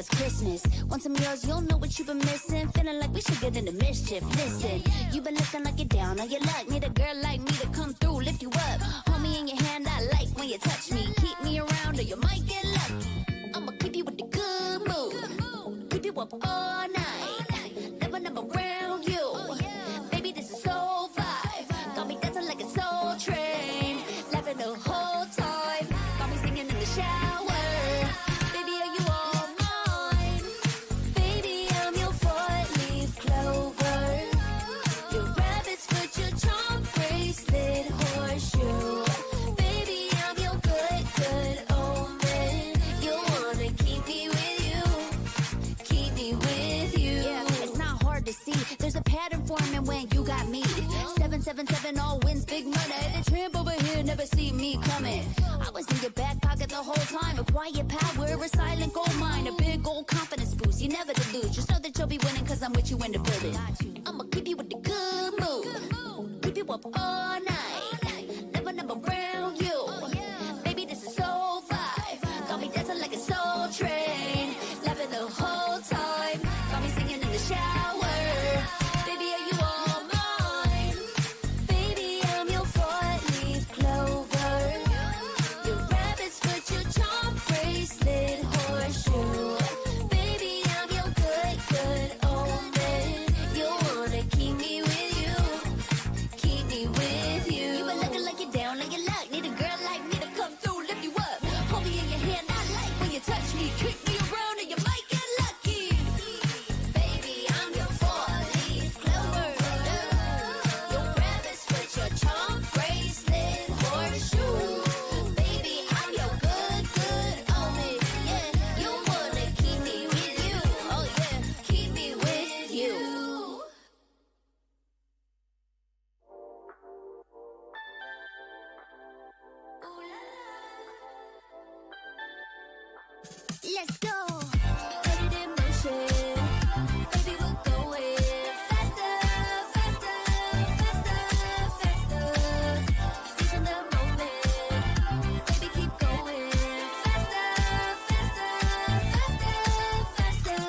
it's Christmas. Want some yours, you don't know what you've been missing. Feeling like we should get into mischief. Listen, you've been looking like you're down on your luck. Need a girl like me to come through, lift you up. Hold me in your hand, I like when you touch me. Keep me around or you might get lucky. I'ma keep you with the good mood. Keep you up all night. Never, never around you. Baby, this is soul vibe. Got me dancing like a soul train. Laughing the whole time. Got me singing in the shower. Baby, are you all mine? Baby, I'm your four-leaf clover. Your rabbit's foot, your charm bracelet, horseshoe. Baby, I'm your good, good omen. You wanna keep me with you. Keep me with you. Yeah, it's not hard to see. There's a pattern forming when you got me. 777 all wins, big money. The tramp over here never see me coming. I was in your back pocket the whole time. A quiet power, a silent gold mine, a big old confidence boost. You never delude. Just know that you'll be winning cause I'm with you in the building. I'ma keep you with the good mood. Keep you up all night. Never, never around you. Baby, this is soul vibe. Got me dancing like a soul train. Laughing the whole time. Got me singing in the shower. Baby, are you all mine? Baby, I'm your four-leaf clover. Your rabbit's foot, your charm bracelet, horseshoe. Baby, I'm your good, good omen. You wanna keep me with you. Keep me with you. You been looking like you're down on your luck. Need a girl like me to come through, lift you up. Hold me in your hand, I like when you touch me. Kick me around and you might get lucky. Baby, I'm your four-leaf clover. Your rabbit's foot, your charm bracelet, horseshoe. Baby, I'm your good, good omen. Yeah, you wanna keep me with you. Oh yeah, keep me with you. Let's go. Put it in motion. Baby, we're going faster, faster, faster, faster. Seizing the moment. Baby, keep going faster, faster, faster, faster.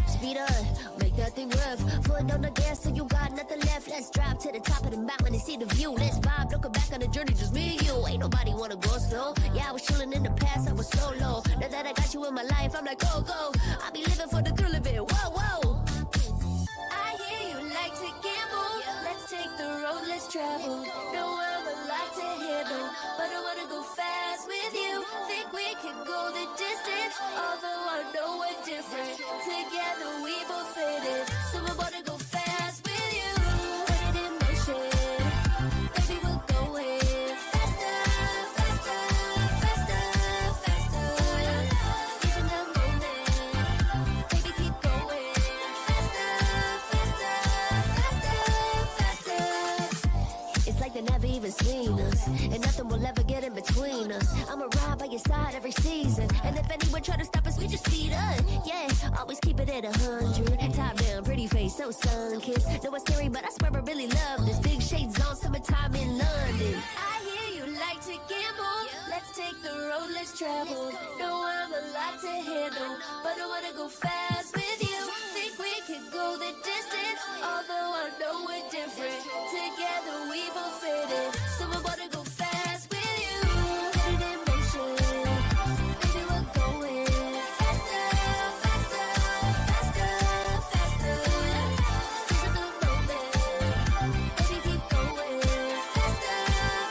Speed up, make that thing rough. Foot on the gas so you got nothing left. Let's drive to the top of the mountain and see the view. Let's vibe, looking back on the journey, just me and you. Ain't nobody wanna go slow. Yeah, I was chilling in the past, I was solo. Now that I got you in my life, I'm like, go, go. I be living for the thrill of it, whoa, whoa. I hear you like to gamble. Let's take the road, let's travel. Know I'm a lot to handle, but I wanna go fast with you. Think we can go the distance, although I know we're different. Together we both fit it, so I wanna go fast with you. Put it in motion, baby, we're going faster, faster, faster, faster. Seizing the moment, baby, keep going faster, faster, faster, faster. It's like they never even seen us, and nothing will ever get in between us. I'ma ride by your side every season, and if anyone try to stop us, we just speed up. Yeah, always keep it at 100. Top down, pretty face, so sun-kissed. Know it's scary, but I swear I really love this. Big shades on, summertime in London. I hear you like to gamble. Let's take the road, let's travel. Know I'm a lot to handle, but I wanna go fast with you. Think we can go the distance, although I know we're different. Together we both fit it, so I wanna go fast with you. Put it in motion, baby, we're going faster, faster, faster, faster. Seizing the moment, baby, keep going faster,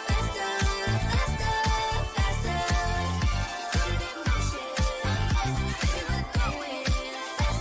faster, faster, faster. Put it in motion, baby, we're going faster,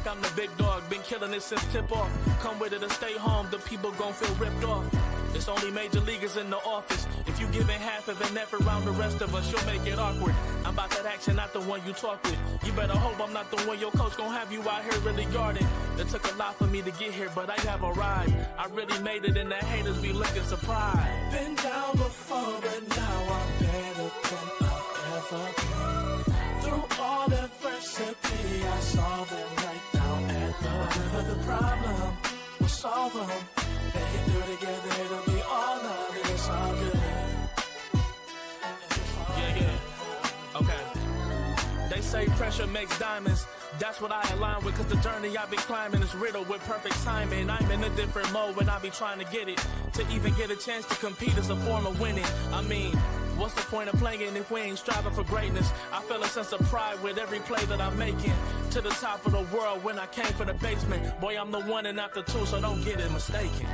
like I'm the big dog, been killing it since tip-off. Come with it or stay home, the people gon' feel ripped off. It's only major leaguers in the office. If you giving half of an effort around the rest of us, you'll make it awkward. I'm about that action, not the one you talk with. You better hope I'm not the one your coach gon' have you out here really guarding. It took a lot for me to get here, but I have arrived. I really made it and the haters be looking surprised. Been down before, but now I'm better than I've ever been. Through all adversity, I saw them right down at the whatever the problem, we'll solve them. Make it through together, it'll be all love, and it's all good. Yeah. Okay. They say pressure makes diamonds. That's what I align with, cause the journey I've been climbing is riddled with perfect timing. I'm in a different mode when I be trying to get it. To even get a chance to compete is a form of winning. I mean, what's the point of playing if we ain't striving for greatness? I feel a sense of pride with every play that I'm making. To the top of the world when I came from the basement. Boy, I'm the one and not the two, so don't get it mistaken.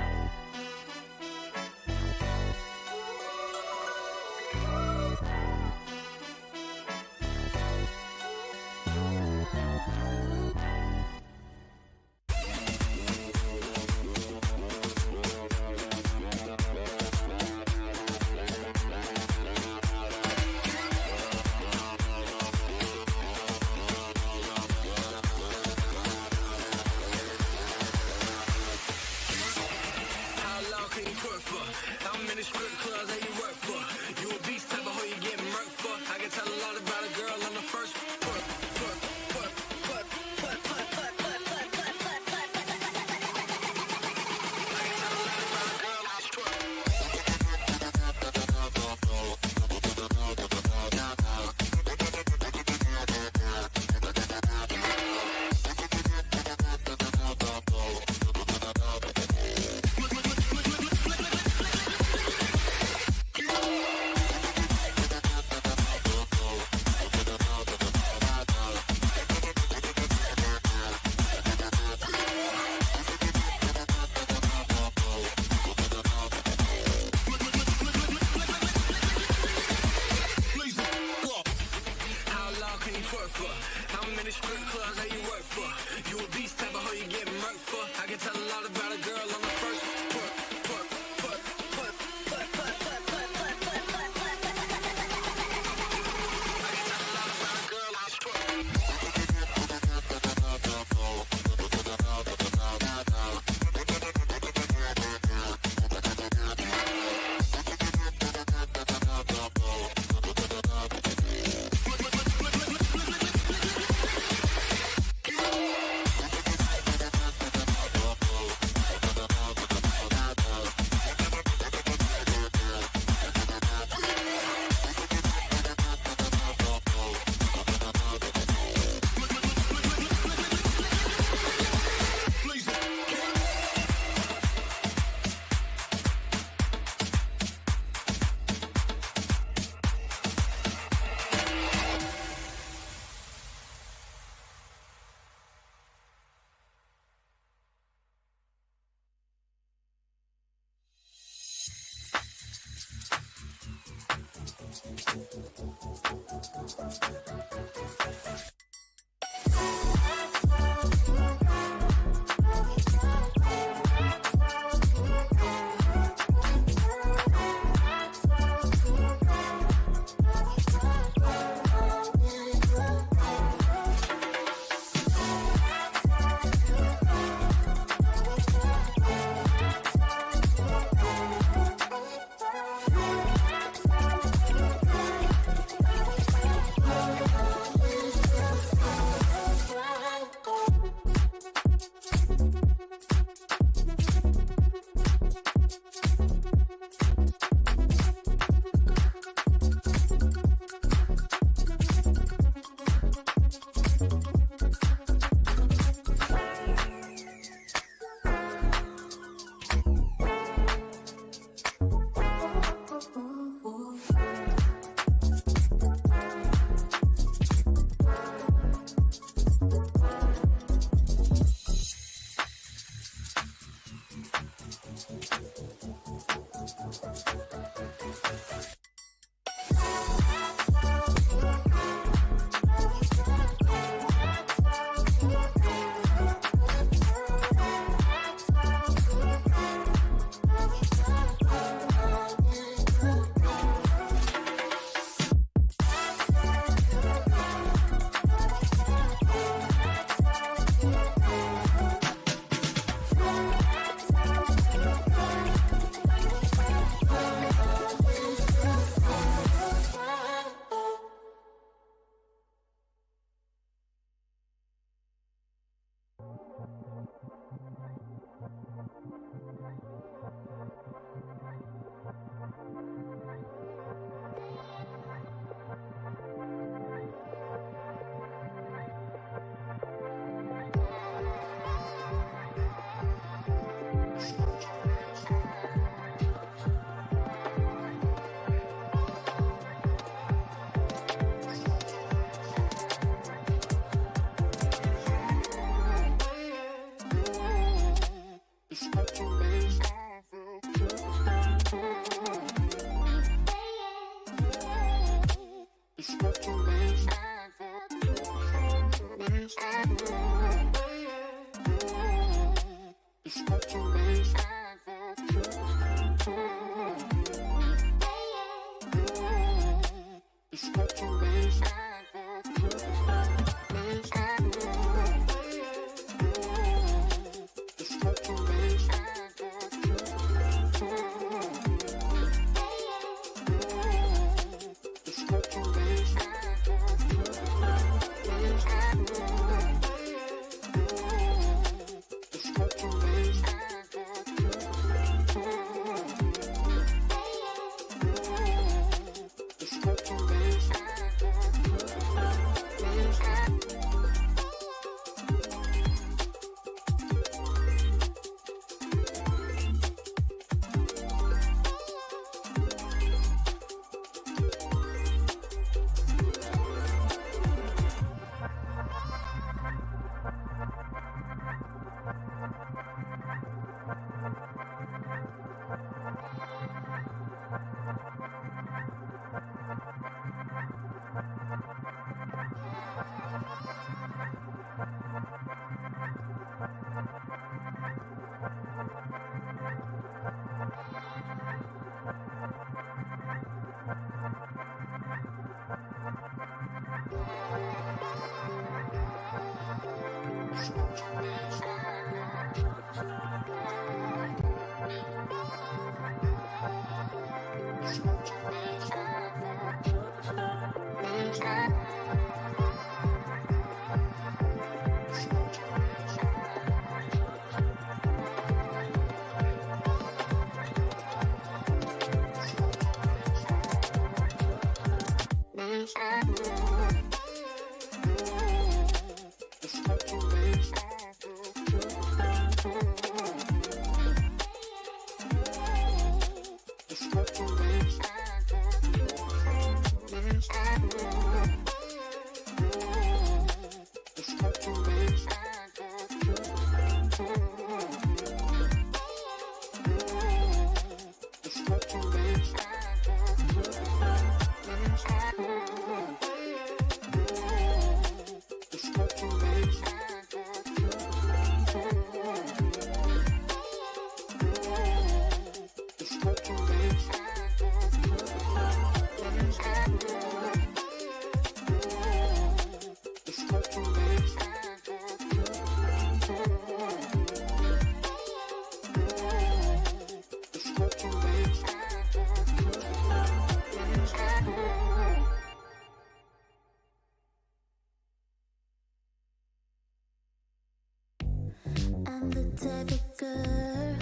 I'm the type of girl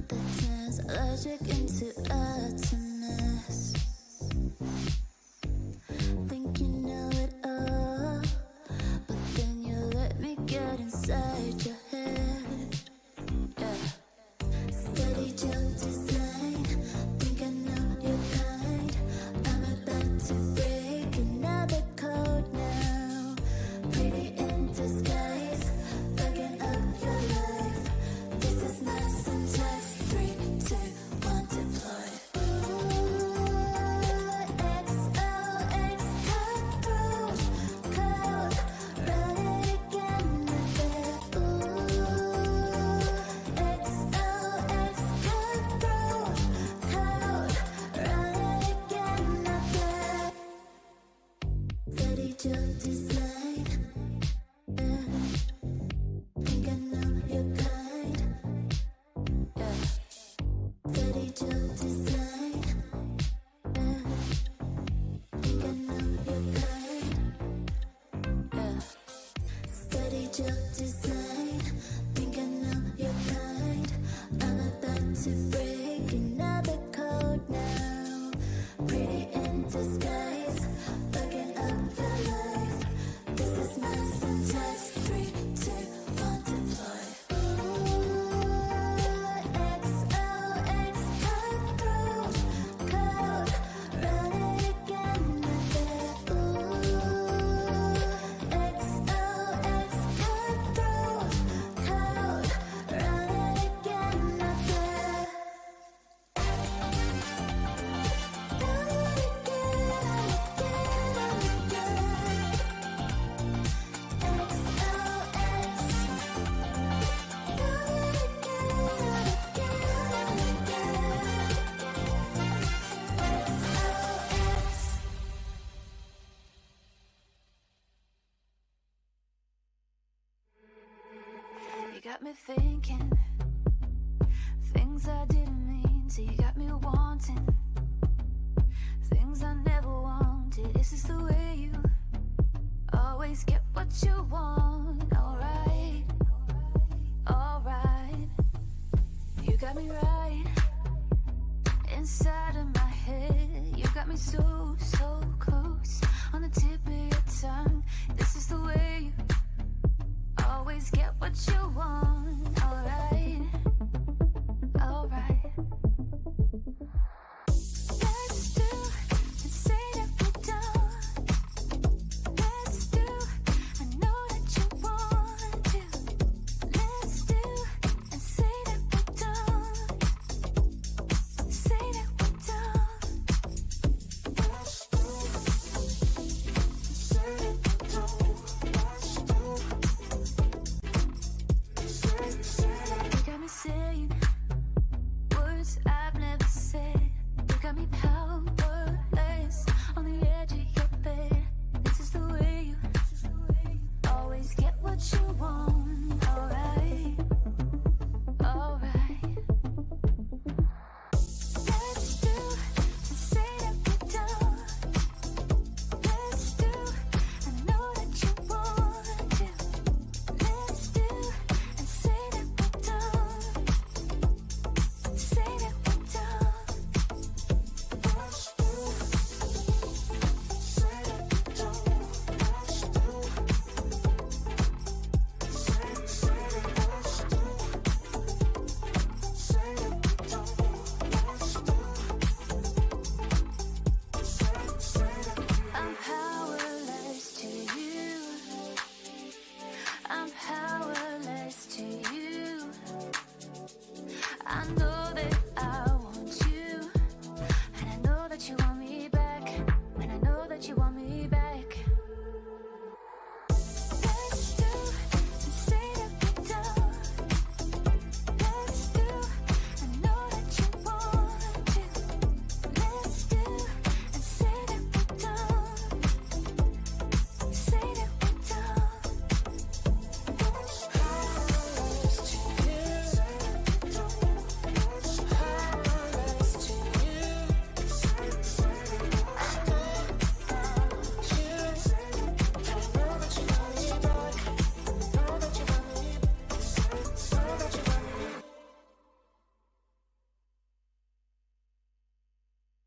that turns logic into awesomeness. Think you know it all, but then you let me get inside your head. Yeah. Steady jump design, think I know your kind. I'm about to break another code now. Pretty in disguise, bugging up your life. This is nice and tight. 3, 2, 1, deploy. XOX cockroach, code, run it again with it. XOX cockroach, code, run it again with it. Steady jump design, think I know your kind. Yeah. Steady jump design, think I know your kind. Yeah. Steady jump design, think I know your kind. I'm about to break another code now. Pretty in disguise, bugging up your life. This is nice and tight. 3, 2, 1, deploy. XOX cockroach, got me thinking things I didn't mean to. You got me wanting things I never wanted. Is this the way you always get what you want? Alright, alright. You got me right inside of my head. You got me so, so close on the tip of your tongue. This is the way you always get what you want. Alright, alright. Let's do and say that we're done. Let's do, I know that you want to. Let's do and say that we're done. Say that we're done. Let's do, say that we're done. Let's do. You got me saying words I've never said. You got me powerless on the edge of your bed. This is the way you always get what you want. Alright, alright. Let's do and say that we're done. Let's do, I know that you want to. Let's do and say that we're done. Say that we're done. Let's do, say that we're done. Let's do, say that let's do, say that we're done. Let's do, I'm powerless to you. I'm powerless to you. I know that I want you, and I know that you want me back, and I know that you want me back. Let's do and say that we're done. Let's do, I know that you want to. Let's do and say that we're done. Say that we're done. Powerless to you. Powerless to you. I know that you. I know that you want me back. Know that you want me. Know that you want me.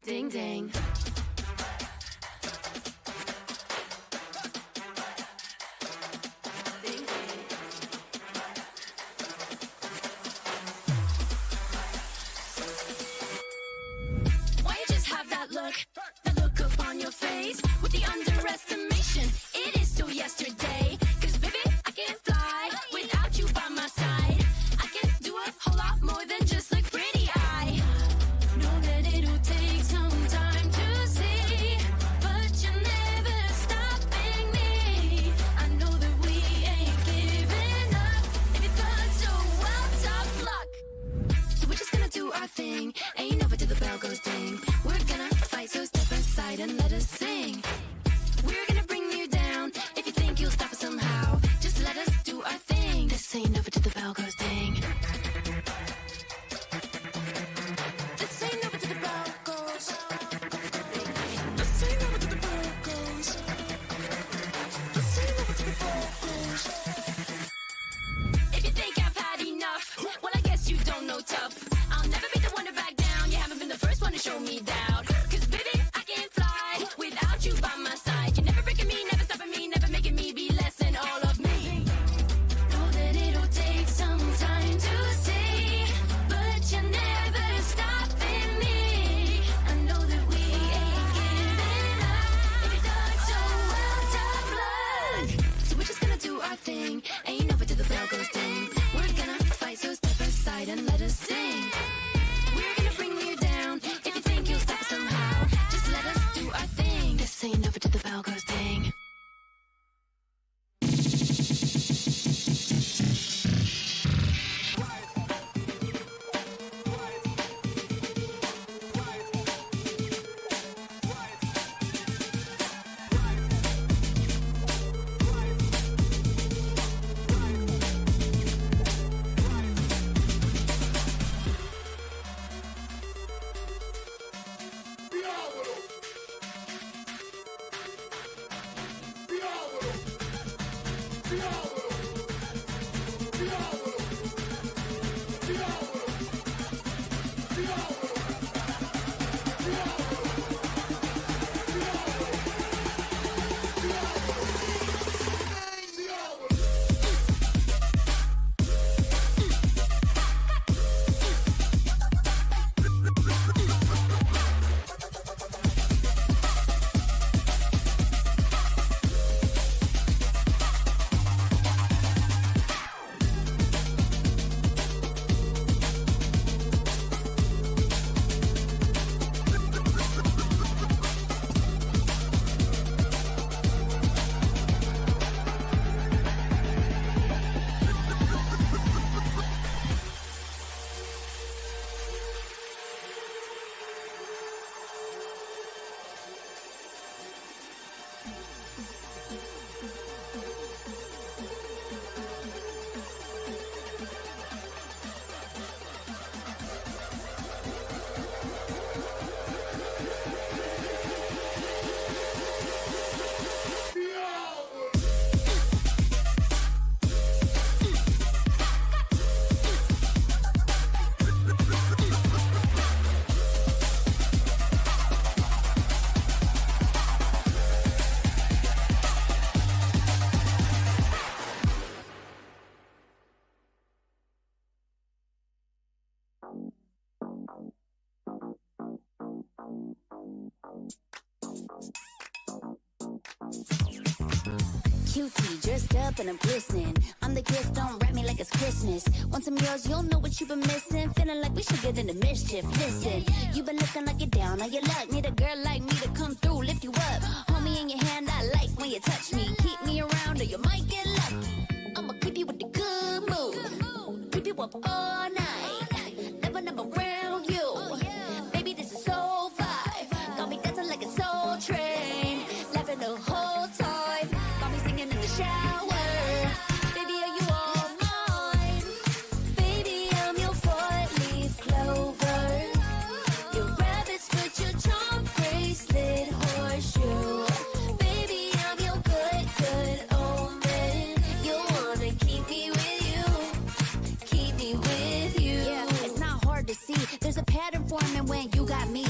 Ding ding. Ding ding. Why you just have that look upon your face with the underestimation? It is so yesterday. 'Cause baby, I can't fly without you by my side. I can do a whole lot more than just look pretty. I know that it'll take some time to see, but you're never stopping me. I know that we ain't giving up. If you thought so, well, tough luck. So we're just gonna do our thing. Ain't over till the bell goes ding. We're gonna fight, so step aside and let us sing. We're gonna bring you down. If you think you'll stop us somehow, just let us do our thing. This ain't over till the bell goes ding. This ain't over till the bell goes. This ain't over till the bell goes. This ain't over till the bell goes. If you think I've had enough, well, I guess you don't know tough. I'll never be the one to back down. You haven't been the first one to show me doubt. 'Cause baby, I can't fly without you by my side. You're never breaking me, never stopping me, never making me be less than all of me. Know that it'll take some time to see, but you're never stopping me. I know that we ain't giving up. If you thought so, well, tough luck. So we're just gonna do our thing. Ain't over till the bell goes ding. We're gonna fight, so step aside and let us sing. We're gonna bring you down. If you think you'll stop Cutie, dressed up and I'm glistening. I'm the gift, don't wrap me like it's Christmas. Want some yours, you'll know what you've been missing. Feeling like we should get into mischief. Listen, you've been looking like you're down on your luck. Need a girl like me to come through, lift you up. Hold me in your hand, I like when you touch me. Keep me around or you might get lucky. I'ma keep you with the good mood. Keep you up all night. Never around you. Baby, this is so vibe. Got me dancing like a soul train. Laughing the whole time. Got me singing in the shower. Baby, are you all mine? Baby, I'm your four-leaf clover. Your rabbit's foot, your charm bracelet, horseshoe. Baby, I'm your good omen. You wanna keep me with you. Keep me with you. Yeah, it's not hard to see. There's a pattern forming when you got me.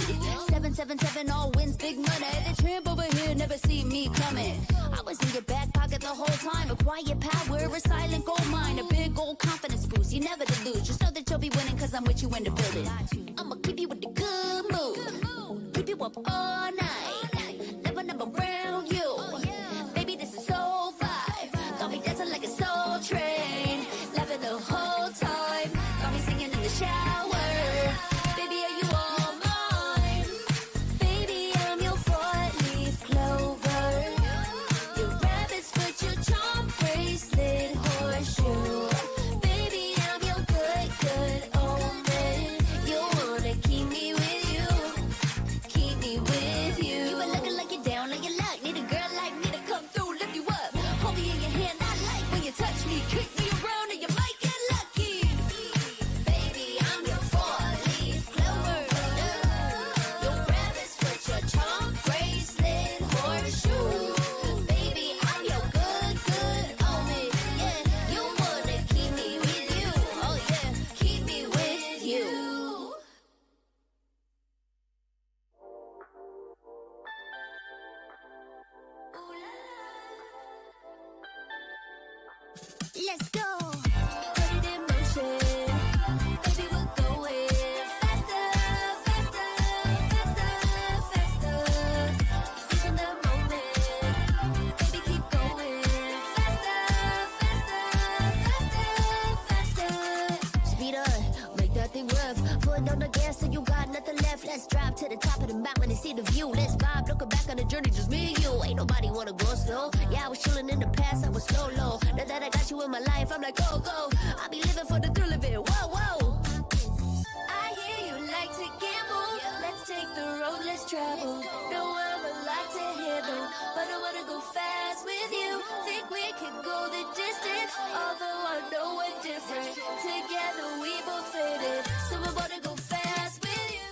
777 all wins, big money. The tramp over here never see me coming. I was in your back pocket the whole time. A quiet power, a silent gold mine, a big old confidence boost. You never to lose. Just know that you'll be winning cause I'm with you in the building. I'ma keep you with the good mood. Keep you up all night. Never around you. Baby, this is so vibe. Got me dancing like a soul train. Laughing the whole time. Got me singing in the shower. Baby, are you all mine? Baby, I'm your four-leaf clover. Your rabbit's foot, your charm bracelet, horseshoe. Baby, I'm your good omen. You wanna keep me with you. Keep me with you. You been looking like you're down on your luck. Need a girl like me to come through, lift you up. Hold me in your hand, I like when you touch me. Kick me around and you might get lucky. Baby, I'm your four-leaf clover. Your rabbit's foot, your charm bracelet, horseshoe. Baby, I'm your good omen. Yeah, you wanna keep me with you. Oh yeah, keep me with you. Let's go. Put it in motion. Baby, we're going faster, faster, faster, faster. Seizing the moment. Baby, keep going faster, faster, faster, faster. Speed up, make that thing rev. Foot on the gas so you got nothing left. Let's drive to the top of the mountain and see the view. Let's vibe, looking back on the journey, just me and you. Ain't nobody wanna go slow. Yeah, I was chilling in the past, I was slow low. Now that I got you in my life, I'm like, go, go. I be living for the thrill of it, whoa, whoa. I hear you like to gamble. Let's take the road, let's travel. No, I'm a lot to handle, but I wanna go fast with you. Think we could go the distance, although I know we're different. Together we both fit it, so I wanna go fast with you.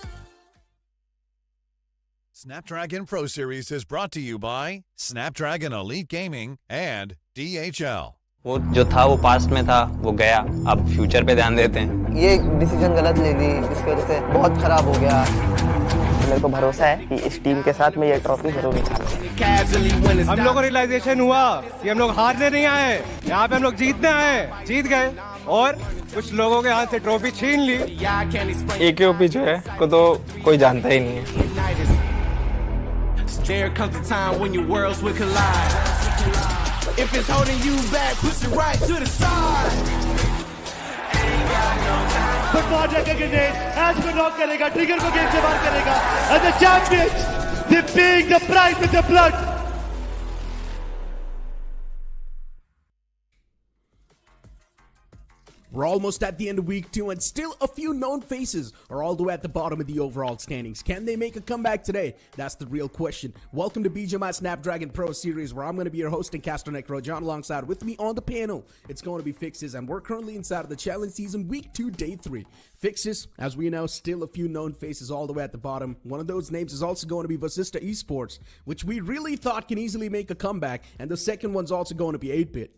Snapdragon Pro Series is brought to you by Snapdragon Elite Gaming and DHL. वो जो था वो past में था, वो गया, अब future पे ध्यान देते हैं। ये डिसीजन गलत ले ली जिसकी वजह से बहुत खराब हो गया। मेरे को भरोसा है कि इस टीम के साथ मैं ये ट्रॉफी जरूर निकालूंगा। हम लोग को रियलाइजेशन हुआ कि हम लोग हारने नहीं आए, यहाँ पे हम लोग जीतने आए, जीत गए और कुछ लोगों के हाथ से ट्रॉफी छीन ली। AKOP जो है को तो कोई जानता ही नहीं है। There comes a time when your worlds will collide. If it's holding you back, push it right to the side. But Marja का grenade, आज को knock करेगा, trigger को game से बाहर करेगा, and the champions, they're paying the price with their blood. We're almost at the end of week 2 and still a few known faces are all the way at the bottom of the overall standings. Can they make a comeback today? That's the real question. Welcome to BGMI Snapdragon Pro Series, where I'm going to be your host and caster Necro John. Alongside with me on the panel, it's going to be Fixes, and we're currently inside of the challenge season week 2 day 3. Fixes, as we know, still a few known faces all the way at the bottom. One of those names is also going to be Vasista Esports, which we really thought can easily make a comeback, and the second one's also going to be 8-Bit.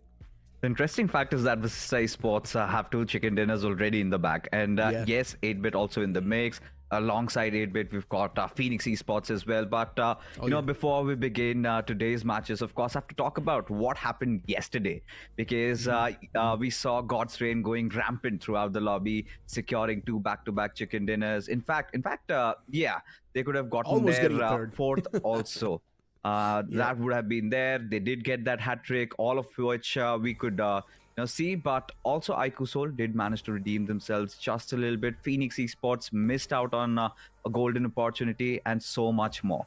The interesting fact is that Esports have 2 chicken dinners already in the back. And yes, 8-Bit also in the mix. alongside 8-bit, we've got Phoenix Esports as well. But before we begin today's matches, of course, I have to talk about what happened yesterday, because we saw God's Reign going rampant throughout the lobby, securing 2 back-to-back chicken dinners. In fact, they could have gotten Almost getting their third. 4th also. That would have been there. They did get that hat trick, all of which we could see. But also iQsoul did manage to redeem themselves just a little bit. Phoenix Esports missed out on a golden opportunity, and so much more.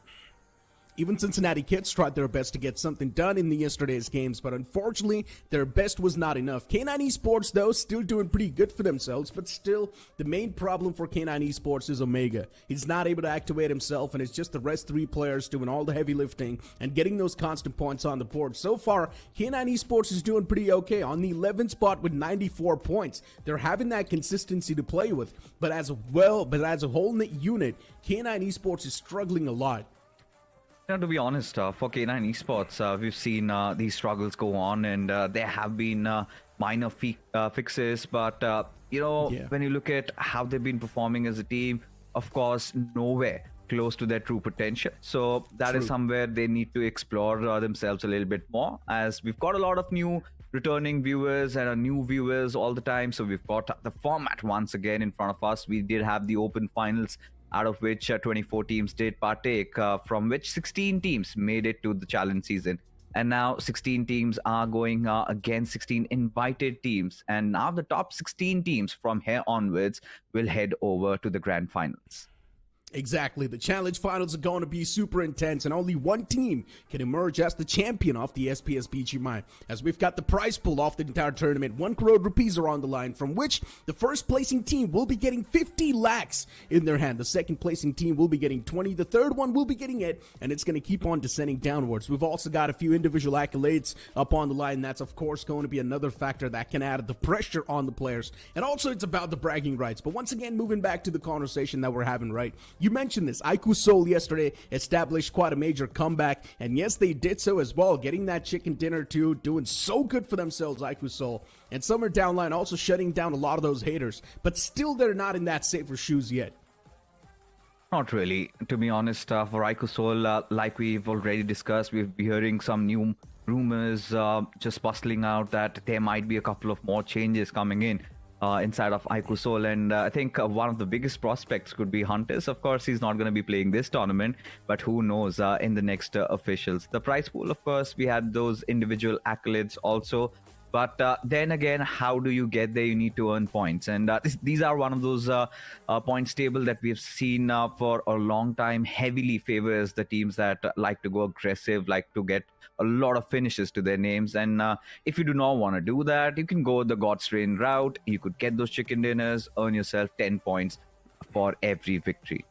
Even Cincinnati Kids tried their best to get something done in yesterday's games, but unfortunately, their best was not enough. K9 Esports, though, still doing pretty good for themselves, but still, the main problem for K9 Esports is Omega. He's not able to activate himself, and it's just the rest 3 players doing all the heavy lifting and getting those constant points on the board. So far, K9 Esports is doing pretty okay on the 11th spot with 94 points. They're having that consistency to play with, but as a whole unit, K9 Esports is struggling a lot. To be honest, for K9 Esports, we've seen these struggles go on, and there have been minor fixes. But, when you look at how they've been performing as a team, of course, nowhere close to their true potential. So that is somewhere they need to explore themselves a little bit more, as we've got a lot of new returning viewers and new viewers all the time. So we've got the format once again in front of us. We did have the open finals, out of which 24 teams did partake, from which 16 teams made it to the challenge season. And now 16 teams are going against 16 invited teams. And now the top 16 teams from here onwards will head over to the grand finals. Exactly. The challenge finals are going to be super intense, and only one team can emerge as the champion of the SPS BGMI, as we've got the prize pool off the entire tournament. 1 crore rupees are on the line, from which the first placing team will be getting 50 lakhs in their hand. The second placing team will be getting 20. The third one will be getting it, and it's going to keep on descending downwards. We've also got a few individual accolades up on the line. That's, of course, going to be another factor that can add the pressure on the players. And also, it's about the bragging rights. But once again, moving back to the conversation that we're having, right? You mentioned this. iQsoul yesterday established quite a major comeback, and yes, they did so as well, getting that chicken dinner too, doing so good for themselves, iQsoul. And Summer Downline also shutting down a lot of those haters, but still they're not in that safer shoes yet. Not really, to be honest. For iQsoul, like we've already discussed, we've been hearing some new rumors just bustling out that there might be a couple of more changes coming in inside of iQsoul, and I think one of the biggest prospects could be Hunters. Of course, he's not going to be playing this tournament, but who knows in the next officials. The prize pool, of course, we had those individual accolades also, but then again, how do you get there? You need to earn points, and these are one of those points table that we've seen for a long time heavily favors the teams that like to go aggressive, like to get a lot of finishes to their names. And if you do not want to do that, you can go the God's Reign route. You could get those chicken dinners, earn yourself 10 points for every victory.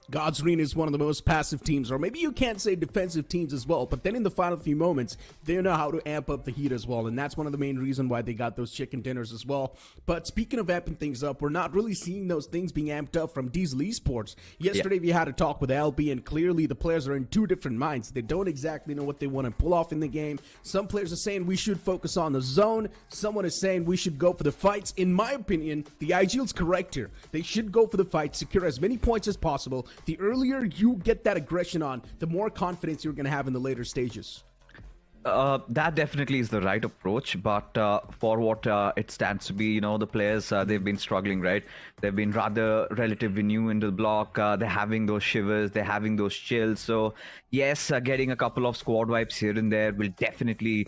God's Reign is one of the most passive teams, or maybe you can't say defensive teams as well, but then in the final few moments, they know how to amp up the heat as well, and that's one of the main reasons why they got those chicken dinners as well. But speaking of amping things up, we're not really seeing those things being amped up from Diesel Esports. Yesterday, we had a talk with LB, and clearly the players are in 2 different minds. They don't exactly know what they want to pull off in the game. Some players are saying we should focus on the zone. Someone is saying we should go for the fights. In my opinion, the IGL's correct here. They should go for the fight, secure as many points as possible. The earlier you get that aggression on, the more confidence you're going to have in the later stages. That definitely is the right approach, but for what it stands to be, the players, they've been struggling, right? They've been rather relatively new into the block. They're having those shivers, they're having those chills. So yes, getting a couple of squad wipes here and there will definitely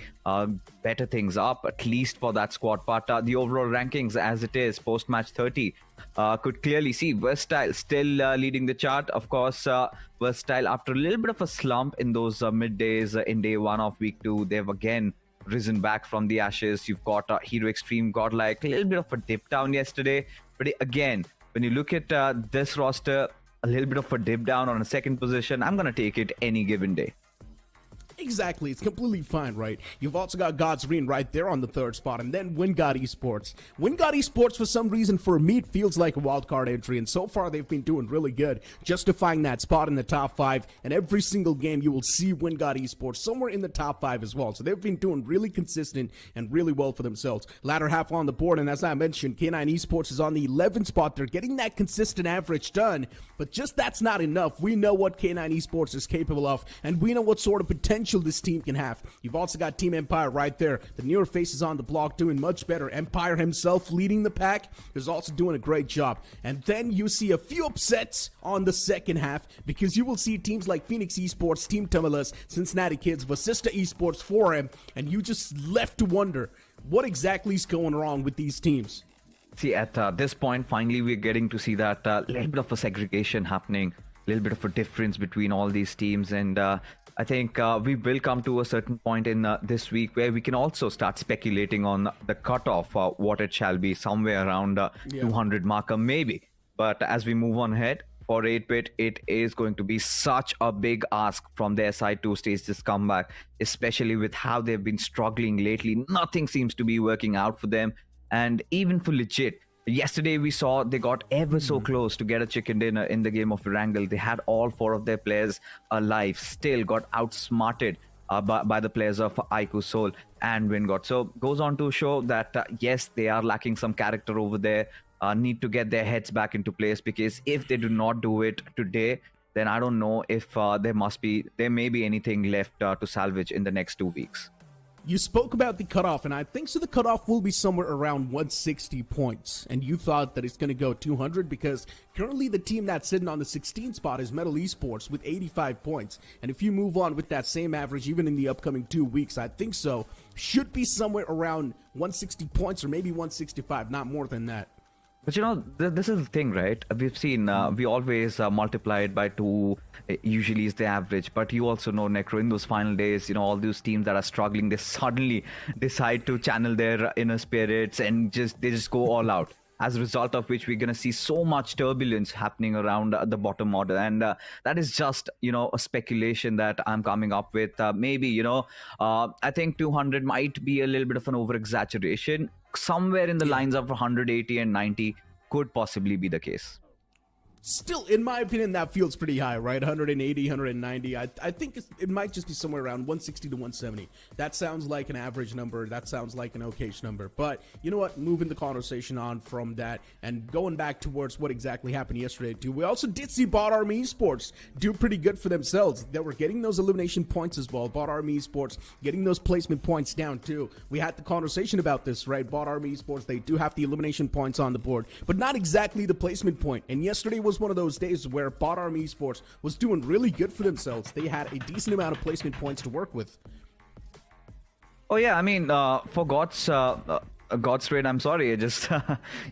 better things up, at least for that squad. But the overall rankings as it is, post-match 30, could clearly see Versatile still leading the chart. Of course, Versatile, after a little bit of a slump in those middays in day 1 of week 2, they've again risen back from the ashes. You've got Hero Extreme got like a little bit of a dip down yesterday, but again, when you look at this roster, a little bit of a dip down on a second position, I'm gonna take it any given day. Exactly, it's completely fine, right? You've also got Godsreen right there on the third spot, and then Wingod Esports. Wingod Esports, for some reason, for me, it feels like a wildcard entry, and so far they've been doing really good, justifying that spot in the top 5, and every single game you will see Wingod Esports somewhere in the top 5 as well, so they've been doing really consistent and really well for themselves. Latter half on the board, and as I mentioned, K9 Esports is on the 11th spot. They're getting that consistent average done, but just that's not enough. We know what K9 Esports is capable of, and we know what sort of potential this team can have. You've also got Team Empire right there. The newer faces on the block doing much better. Empire himself leading the pack is also doing a great job. And then you see a few upsets on the second half, because you will see teams like Phoenix Esports, Team Tumulus, Cincinnati Kids, Vasista Esports, 4M, and you just left to wonder what exactly is going wrong with these teams. See, at this point, finally, we're getting to see that little bit of a segregation happening, a little bit of a difference between all these teams. And I think we will come to a certain point in this week where we can also start speculating on the cutoff, what it shall be, somewhere around 200 marker, maybe. But as we move on ahead, for 8-bit, it is going to be such a big ask from their side to stage this comeback, especially with how they've been struggling lately. Nothing seems to be working out for them. And even for legit, yesterday we saw they got ever so close to get a chicken dinner in the game of Erangel. They had all 4 of their players alive, still got outsmarted by the players of Aiku Soul and Wingod. So goes on to show that yes, they are lacking some character over there, need to get their heads back into place, because if they do not do it today, then I don't know if there may be anything left to salvage in the next 2 weeks. You spoke about the cutoff, and I think so the cutoff will be somewhere around 160 points. And you thought that it's going to go 200, because currently the team that's sitting on the 16th spot is Metal Esports with 85 points. And if you move on with that same average, even in the upcoming 2 weeks, I think so, should be somewhere around 160 points or maybe 165, not more than that. But you know, this is the thing, right? We've seen, we always multiply it by 2, usually is the average. But you also know, Necro, in those final days, you know, all those teams that are struggling, they suddenly decide to channel their inner spirits and they just go all out. As a result of which, we're going to see so much turbulence happening around the bottom order. And that is just, you know, a speculation that I'm coming up with. Maybe, you know, I think 200 might be a little bit of an over-exaggeration. Somewhere in the lines of 180 and 90 could possibly be the case. Still, in my opinion, that feels pretty high, right? 180, 190. I think it might just be somewhere around 160 to 170. That sounds like an average number. That sounds like an okayish number. But you know what? Moving the conversation on from that and going back towards what exactly happened yesterday, too. We also did see Bot Army Esports do pretty good for themselves. They were getting those elimination points as well. Bot Army Esports getting those placement points down, too. We had the conversation about this, right? Bot Army Esports, they do have the elimination points on the board, but not exactly the placement point. And yesterday was one of those days where Bot Army Esports was doing really good for themselves. They had a decent amount of placement points to work with. Oh yeah, I mean, for God's raid, I'm sorry,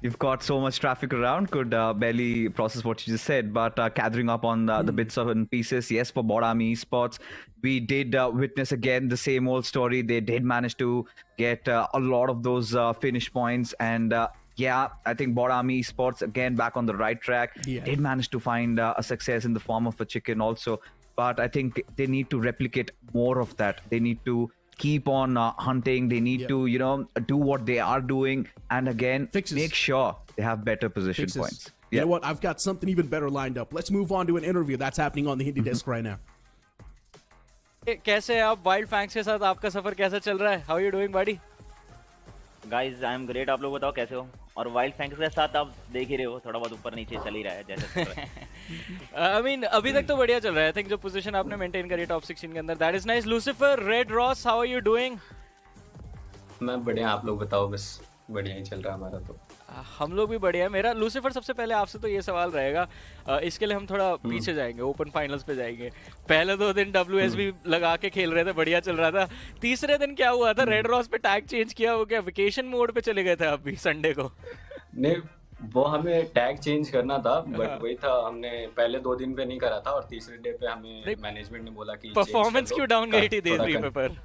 you've got so much traffic around, could barely process what you just said, but gathering up on the bits and pieces, yes, for Bot Army Esports, we did witness again the same old story. They did manage to get a lot of those finish points, and yeah, I think Bot Army Esports, again, back on the right track, did manage to find a success in the form of a chicken also. But I think they need to replicate more of that. They need to keep on hunting. They need to, you know, do what they are doing. And again, make sure they have better position points. You know what? I've got something even better lined up. Let's move on to an interview that's happening on the Hindi desk right now. कैसे हैं आप wild fangs के साथ? आपका सफर कैसा चल रहा है? How are you doing, buddy? Guys I am great. आप लोग बताओ कैसे हो? और वाइल्ड फैंक्स के साथ आप देख ही रहे हो, थोड़ा बहुत ऊपर नीचे चल ही रहा है जैसे चल रहा है. I mean, अभी तक तो बढ़िया चल रहा है. I think जो पोजीशन आपने मेंटेन करी टॉप 16 के अंदर, that is nice. Lucifer, Red Ross, how are you doing? मैं बढ़िया, आप लोग बताओ. बस बढ़िया ही चल रहा है हमारा. तो हम लोग भी बढ़िया है. मेरा लूसीफर सबसे पहले आपसे तो ये सवाल रहेगा, इसके लिए हम थोड़ा पीछे जाएंगे, ओपन फाइनल्स पे जाएंगे. पहले 2 दिन WSB लगा के खेल रहे थे, बढ़िया चल रहा था. तीसरे दिन क्या हुआ था? रेड रॉस पे टैग चेंज किया हो क्या? वेकेशन मोड पे चले गए थे आप भी संडे को? नहीं, वो हमें टैग चेंज करना था, बट वही था, हमने पहले 2 दिन पे नहीं करा था और तीसरे डे पे हमें मैनेजमेंट ने बोला कि परफॉर्मेंस क्यों डाउन गई थी डे 3 पे? पर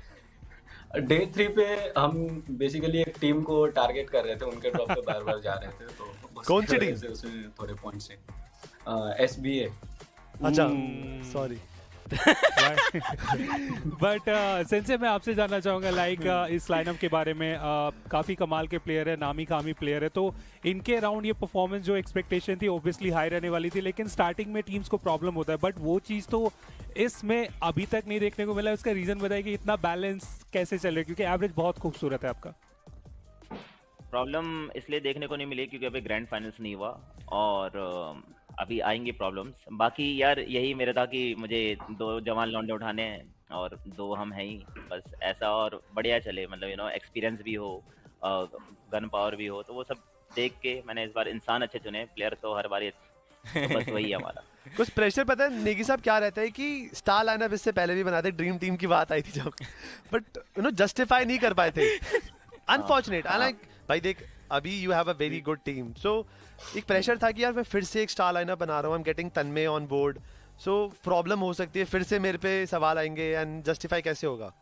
डे 3 पे हम बेसिकली एक टीम को टारगेट कर रहे थे, उनके ड्रॉप पे बार-बार जा रहे थे. तो कौन सी टीम? उसमें थोड़े पॉइंट्स हैं. SBA. अच्छा, सॉरी. बात है। बट सेंसे मैं आपसे जानना चाहूँगा इस लाइनअप के बारे में, काफ़ी कमाल के प्लेयर है, नामी कामी प्लेयर है, तो इनके अराउंड ये परफॉर्मेंस जो एक्सपेक्टेशन थी ऑब्वियसली हाई रहने वाली थी, लेकिन स्टार्टिंग में टीम्स को प्रॉब्लम होता है, बट वो चीज़ तो इसमें अभी तक नहीं देखने को मिला। इसका रीज़न बताइए कि इतना बैलेंस कैसे चल रहा है, क्योंकि एवरेज बहुत खूबसूरत है आपका। प्रॉब्लम इसलिए देखने को नहीं मिली क्योंकि अभी ग्रैंड फाइनल्स नहीं हुआ और अभी आएंगे प्रॉब्लम्स। बाकी यार यही मेरा था कि मुझे 2 जवान लौंडे उठाने हैं और 2 हम हैं ही, बस ऐसा, और बढ़िया चले, मतलब एक्सपीरियंस भी हो, गन पावर भी हो, तो वो सब देख के मैंने इस बार इंसान अच्छे चुने, प्लेयर तो हर बार तो बस वही है हमारा। कुछ प्रेशर पता है नेगी साहब क्या रहता है कि स्टार लाइनअप इससे पहले भी बनाते, ड्रीम टीम की बात आई थी जब, बट जस्टिफाई नहीं कर पाए थे। अनफॉर्चुनेट। भाई देख, अभी you have a very good team, so एक प्रेशर था कि यार मैं फिर से एक स्टार लाइनअप बना रहा हूँ, I am getting Tanmay on board, so problem हो सकती है, फिर से मेरे पे सवाल आएंगे एंड जस्टिफाई कैसे होगा?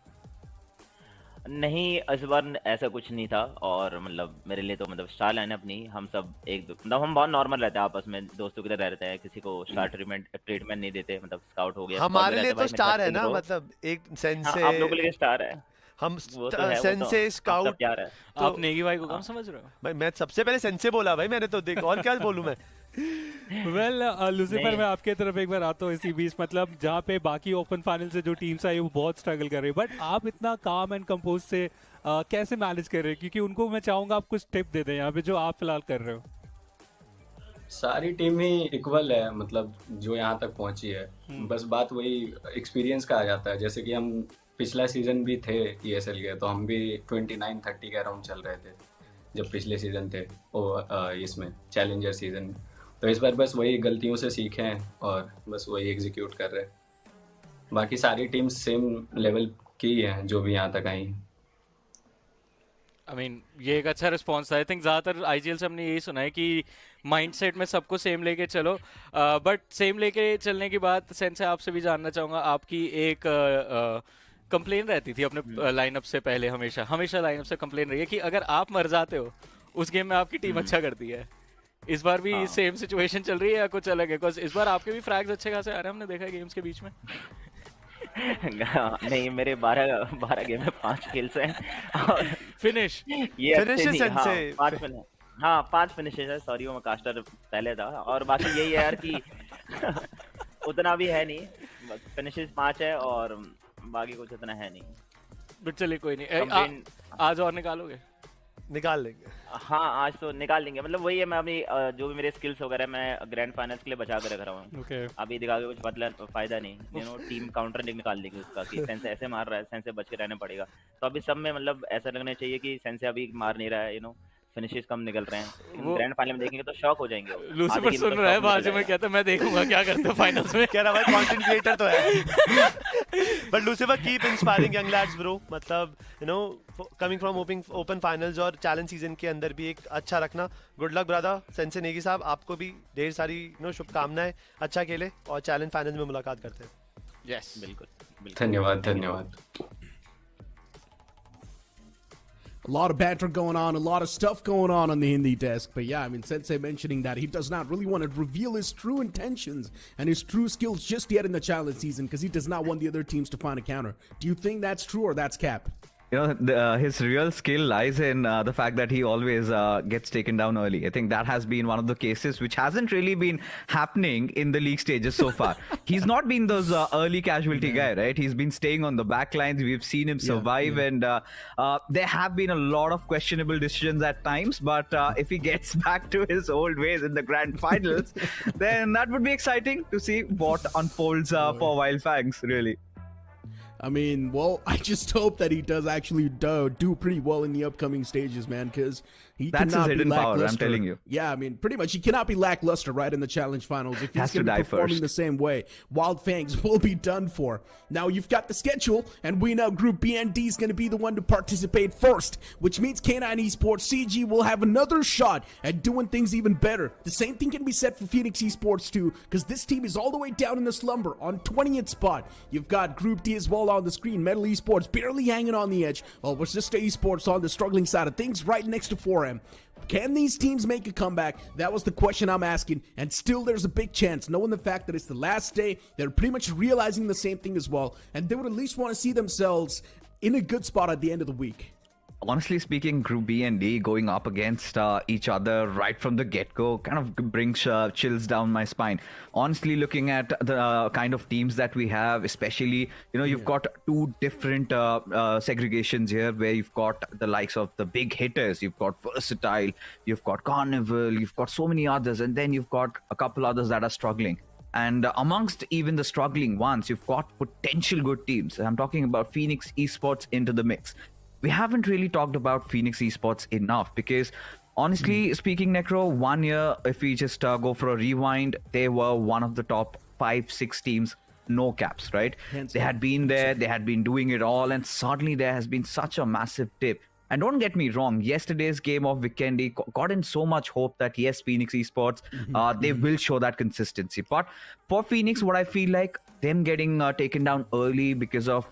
नहीं, इस बार ऐसा कुछ नहीं था, और मतलब मेरे लिए तो मतलब स्टार लाइनअप नहीं, हम सब मतलब हम बहुत नॉर्मल रहते हैं, आपस में दोस्तों की तरह रहते हैं, किसी को स्टार ट्रीटमेंट नहीं देते, मतलब स्काउट हो गया हमारे लिए तो स्टार है ना, मतलब एक सेंस से आप लोगों के लिए स्टार है, हम सेंसे स्काउट। तो आप नेगी भाई को कम समझ रहे हो? भाई मैं सबसे पहले सेंसे बोला भाई मैंने, तो देख और क्या बोलूं मैं। वेल लूसीफर, मैं आपके तरफ एक बार आता हूँ इसी बीच, मतलब जहाँ पे बाकी ओपन फाइनल से जो टीम्स आई वो बहुत स्ट्रगल कर रही है, बट आप इतना काम एंड कंपोज से कैसे मैनेज कर रहे हैं? क्योंकि उनको मैं चाहूंगा आप कुछ टिप दे दें यहाँ पे जो आप फिलहाल कर रहे हो। सारी टीम ही इक्वल है, मतलब जो यहाँ तक पहुंची है, बस बात वही एक्सपीरियंस का आ जाता है। जैसे कि हम पिछला सीजन भी थे ESL के, तो हम भी 29-30 के अराउंड चल रहे थे जब पिछले सीजन थे इसमें चैलेंजर सीजन में, तो इस बार बस वही गलतियों से सीखे हैं और बस वही एग्जीक्यूट कर रहे हैं। बाकी सारी टीम्स सेम लेवल की हैं जो भी यहाँ तक आई हैं। I mean, ये एक अच्छा रिस्पॉन्स था। आई थिंक ज़्यादातर IGL से हमने यही सुना है कि माइंडसेट में सबको सेम लेके चलो, बट सेम लेके चलने की बात सेंसे आपसे भी जानना चाहूँगा। आपकी एक कंप्लेन रहती थी अपने लाइनअप से पहले, हमेशा लाइनअप से कंप्लेन रही है कि अगर आप मर जाते हो उस गेम में आपकी टीम अच्छा करती है। इस बार भी सेम सिचुएशन चल रही है या कुछ अलग है? बिकॉज इस बार आपके भी फ्रैग्स अच्छे खासे आ रहे हैं, हमने देखा है गेम्स के बीच में। नहीं, मेरे 12 गेम में 5 किल्स हैं और फिनिश ये 5 फिनिशेस है। सॉरी, वो मैं कास्टर पहले था, और बाकी यही है यार कि उतना भी है नहीं, बस फिनिशेस 5 है और बाकी कुछ इतना है नहीं। बट चलिए कोई नहीं, आज और निकाल लेंगे। हाँ, आज तो निकाल लेंगे, मतलब वही है, मैं अपनी जो भी मेरे स्किल्स वगैरह मैं ग्रैंड फाइनल्स के लिए बचा कर रख रहा हूँ। अभी दिखा के कुछ मतलब फायदा नहीं, टीम काउंटर निकाल देगी उसका कि सेंसे ऐसे मार रहा है, सेंसे बच के रहना पड़ेगा। तो अभी सब में मतलब ऐसा लगना चाहिए कि सेंसे अभी मार नहीं रहा है, फिनिशेस कम निकल रहे हैं। ग्रैंड फाइनल में देखेंगे तो शॉक हो जाएंगे। लूसीफर सुन रहा है बाजू में, कहता है मैं देखूंगा क्या करते हैं फाइनल्स में। कह रहा भाई कंटेंट क्रिएटर तो है। But Lucifer keep inspiring young lads bro, मतलब कमिंग फ्रॉम ओपन फाइनल्स और चैलेंज सीजन के अंदर भी एक अच्छा रखना। Good luck brother. Sensei Negi साहब, आपको भी ढेर सारी शुभकामनाएं, अच्छा खेले और चैलेंज फाइनल्स में मुलाकात करते हैं। यस, बिल्कुल। धन्यवाद। A lot of banter going on, a lot of stuff going on the Hindi desk. But yeah, I mean, Sensei mentioning that he does not really want to reveal his true intentions and his true skills just yet in the challenge season because he does not want the other teams to find a counter. Do you think that's true or that's cap? His real skill lies in the fact that he always gets taken down early. I think that has been one of the cases which hasn't really been happening in the league stages so far. He's not been those early casualty guy, right? He's been staying on the back lines. We've seen him survive, and there have been a lot of questionable decisions at times. But if he gets back to his old ways in the grand finals, then that would be exciting to see what unfolds for Wild Fangs, really. I mean, well, I just hope that he does actually do pretty well in the upcoming stages, man, because that's his hidden power, I'm telling you. Yeah, I mean, pretty much he cannot be lackluster right in the challenge finals if he's going to be performing the same way. Wild Fangs will be done for. Now you've got the schedule, and we know Group BND is going to be the one to participate first, which means K9 Esports CG will have another shot at doing things even better. The same thing can be said for Phoenix Esports too, because this team is all the way down in the slumber on 20th spot. You've got Group D as well on the screen. Metal Esports barely hanging on the edge, while Resista Esports on the struggling side of things right next to 4M. prem. Can these teams make a comeback? That was the question I'm asking, and still there's a big chance, knowing the fact that it's the last day. They're pretty much realizing the same thing as well, and they would at least want to see themselves in a good spot at the end of the week. Honestly speaking, Group B and D going up against each other right from the get-go kind of brings chills down my spine. Honestly, looking at the kind of teams that we have, especially, you've got two different segregations here where you've got the likes of the big hitters, you've got Versatile, you've got Carnival, you've got so many others, and then you've got a couple others that are struggling. And amongst even the struggling ones, you've got potential good teams. I'm talking about Phoenix Esports into the mix. We haven't really talked about Phoenix Esports enough because, honestly speaking, Necro, 1 year, if we just go for a rewind, they were one of the top 5-6 teams, no caps, right? They had been there, they had been doing it all, and suddenly there has been such a massive dip. And don't get me wrong, yesterday's game of Vikendi got in so much hope that, yes, Phoenix Esports, they will show that consistency. But for Phoenix, what I feel like, them getting taken down early because of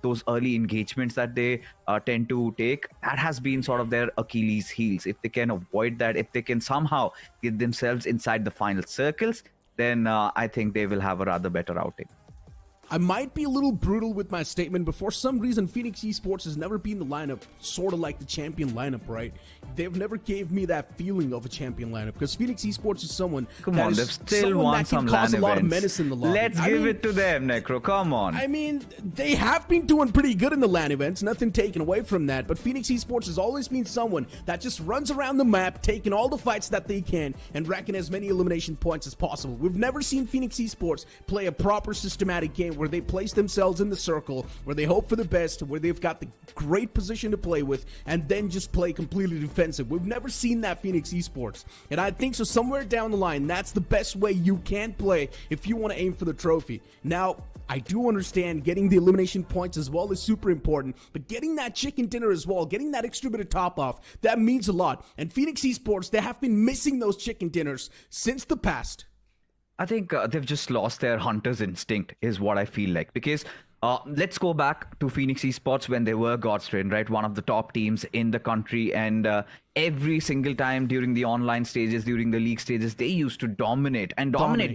those early engagements that they tend to take, that has been sort of their Achilles heels. If they can avoid that, if they can somehow get themselves inside the final circles, then I think they will have a rather better outing. I might be a little brutal with my statement, but for some reason, Phoenix Esports has never been the lineup, sort of like the champion lineup, right? They've never gave me that feeling of a champion lineup, because Phoenix Esports is someone they've still won some LAN a lot of events. menace in the lobby. Let's give it to them, Necro. Come on. I mean, they have been doing pretty good in the LAN events, nothing taken away from that, but Phoenix Esports has always been someone that just runs around the map, taking all the fights that they can, and racking as many elimination points as possible. We've never seen Phoenix Esports play a proper systematic game where they place themselves in the circle, where they hope for the best, where they've got the great position to play with, and then just play completely defensive. We've never seen that Phoenix Esports, and I think so somewhere down the line, that's the best way you can play if you want to aim for the trophy. Now, I do understand getting the elimination points as well is super important, but getting that chicken dinner as well, getting that extra bit of top off, that means a lot. And Phoenix Esports, they have been missing those chicken dinners since the past. I think they've just lost their hunter's instinct is what I feel like, because let's go back to Phoenix Esports when they were Godstrain, right? One of the top teams in the country, and every single time during the online stages, during the league stages, they used to dominate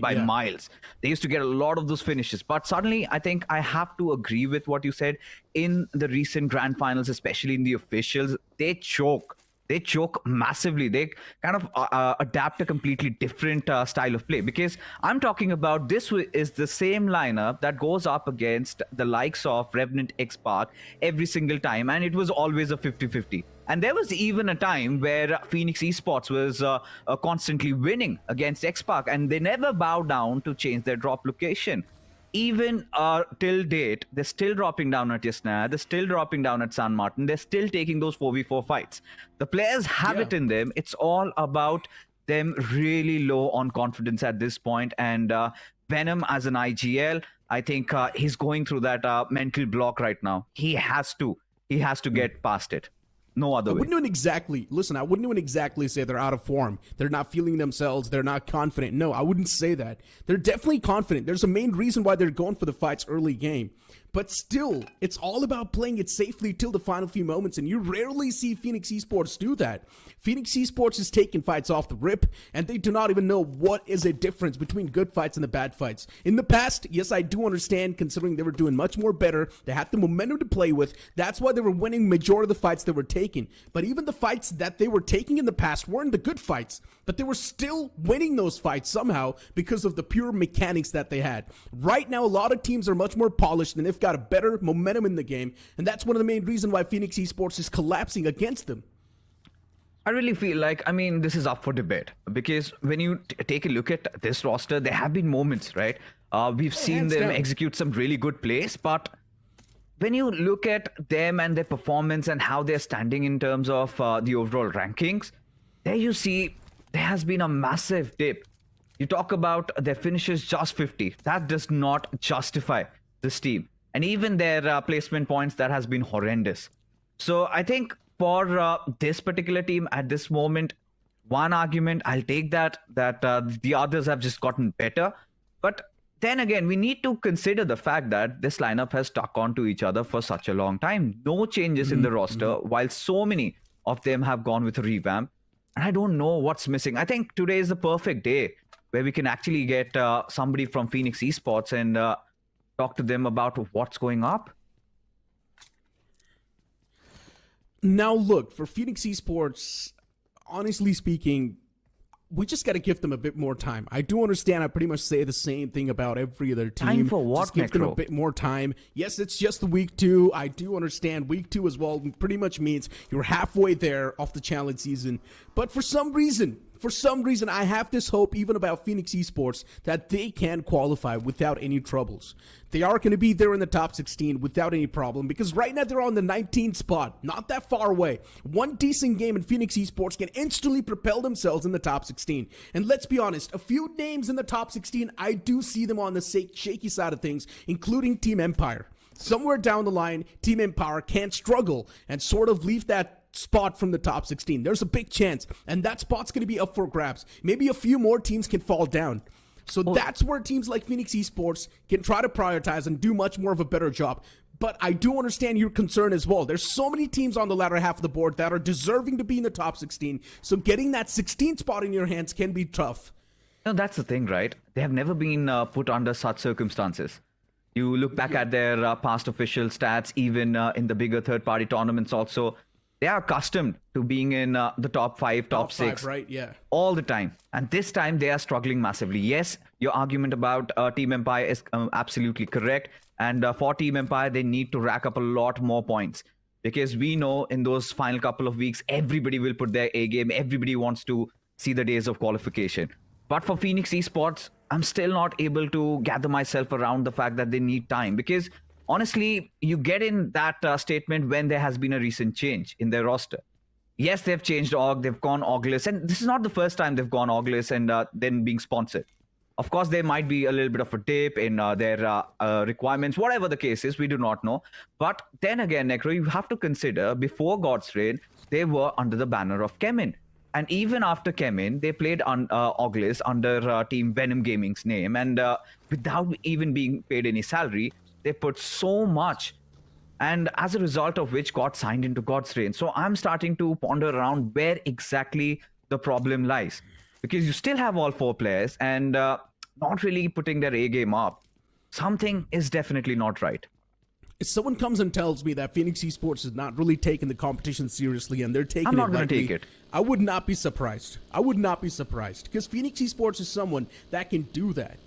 by miles. They used to get a lot of those finishes, but suddenly I think I have to agree with what you said. In the recent grand finals, especially in the officials, they choke. They choke massively. They kind of adapt a completely different style of play, because I'm talking about this is the same lineup that goes up against the likes of Revenant X Park every single time, and it was always a 50-50. And there was even a time where Phoenix Esports was constantly winning against X Park, and they never bow down to change their drop location. Even till date, they're still dropping down at Yasna, they're still dropping down at San Martin, they're still taking those 4v4 fights. The players have it in them. It's all about them really low on confidence at this point. And Venom as an IGL, I think he's going through that mental block right now. He has to get past it. No other way. I wouldn't even exactly say they're out of form. They're not feeling themselves. They're not confident. No, I wouldn't say that. They're definitely confident. There's a main reason why they're going for the fights early game. But still, it's all about playing it safely till the final few moments, and you rarely see Phoenix Esports do that. Phoenix Esports is taking fights off the rip, and they do not even know what is a difference between good fights and the bad fights. In the past, yes, I do understand, considering they were doing much more better. They had the momentum to play with. That's why they were winning majority of the fights they were taking. But even the fights that they were taking in the past weren't the good fights, but they were still winning those fights somehow because of the pure mechanics that they had. Right now, a lot of teams are much more polished, and they've got a better momentum in the game, and that's one of the main reasons why Phoenix Esports is collapsing against them. I really feel like, this is up for debate, because when you take a look at this roster, there have been moments, right? We've seen them execute some really good plays, but when you look at them and their performance and how they're standing in terms of the overall rankings, there you see there has been a massive dip. You talk about their finishes just 50. That does not justify this team. And even their placement points, that has been horrendous. So I think for this particular team at this moment, one argument, I'll take that the others have just gotten better. But then again, we need to consider the fact that this lineup has stuck on to each other for such a long time. No changes in the roster, while so many of them have gone with a revamp. And I don't know what's missing. I think today is the perfect day where we can actually get somebody from Phoenix Esports and talk to them about what's going up. Now, look, for Phoenix Esports, honestly speaking, we just got to give them a bit more time. I do understand I pretty much say the same thing about every other team. Time for what, just give them a bit more time. Yes, it's just the week 2. I do understand week 2 as well pretty much means you're halfway there off the challenge season. But for some reason, I have this hope even about Phoenix Esports that they can qualify without any troubles. They are going to be there in the top 16 without any problem because right now they're on the 19th spot, not that far away. One decent game in Phoenix Esports can instantly propel themselves in the top 16. And let's be honest, a few names in the top 16, I do see them on the shaky side of things, including Team Empire. Somewhere down the line, Team Empire can struggle and sort of leave that spot from the top 16. There's a big chance, and that spot's going to be up for grabs. Maybe a few more teams can fall down. So that's where teams like Phoenix Esports can try to prioritize and do much more of a better job. But I do understand your concern as well. There's so many teams on the latter half of the board that are deserving to be in the top 16. So getting that 16th spot in your hands can be tough. No, that's the thing, right? They have never been put under such circumstances. You look back at their past official stats, even in the bigger third-party tournaments also. They are accustomed to being in the top 5, top 6, right? Yeah, all the time. And this time they are struggling massively. Yes, your argument about Team Empire is absolutely correct. And for Team Empire, they need to rack up a lot more points because we know in those final couple of weeks, everybody will put their A game. Everybody wants to see the days of qualification. But for Phoenix Esports, I'm still not able to gather myself around the fact that they need time because honestly, you get in that statement when there has been a recent change in their roster. Yes, they've changed org, they've gone orgless, and this is not the first time they've gone orgless and then being sponsored. Of course, there might be a little bit of a dip in their requirements, whatever the case is, we do not know. But then again, Necro, you have to consider, before God's Reign, they were under the banner of Kemin. And even after Kemin, they played on orgless under Team Venom Gaming's name, and without even being paid any salary, they put so much, and as a result of which got signed into God's Reign. So I'm starting to ponder around where exactly the problem lies. Because you still have all 4 players and not really putting their A game up. Something is definitely not right. If someone comes and tells me that Phoenix Esports is not really taking the competition seriously and they're taking I'm not going to lightly, take it. I would not be surprised. I would not be surprised because Phoenix Esports is someone that can do that.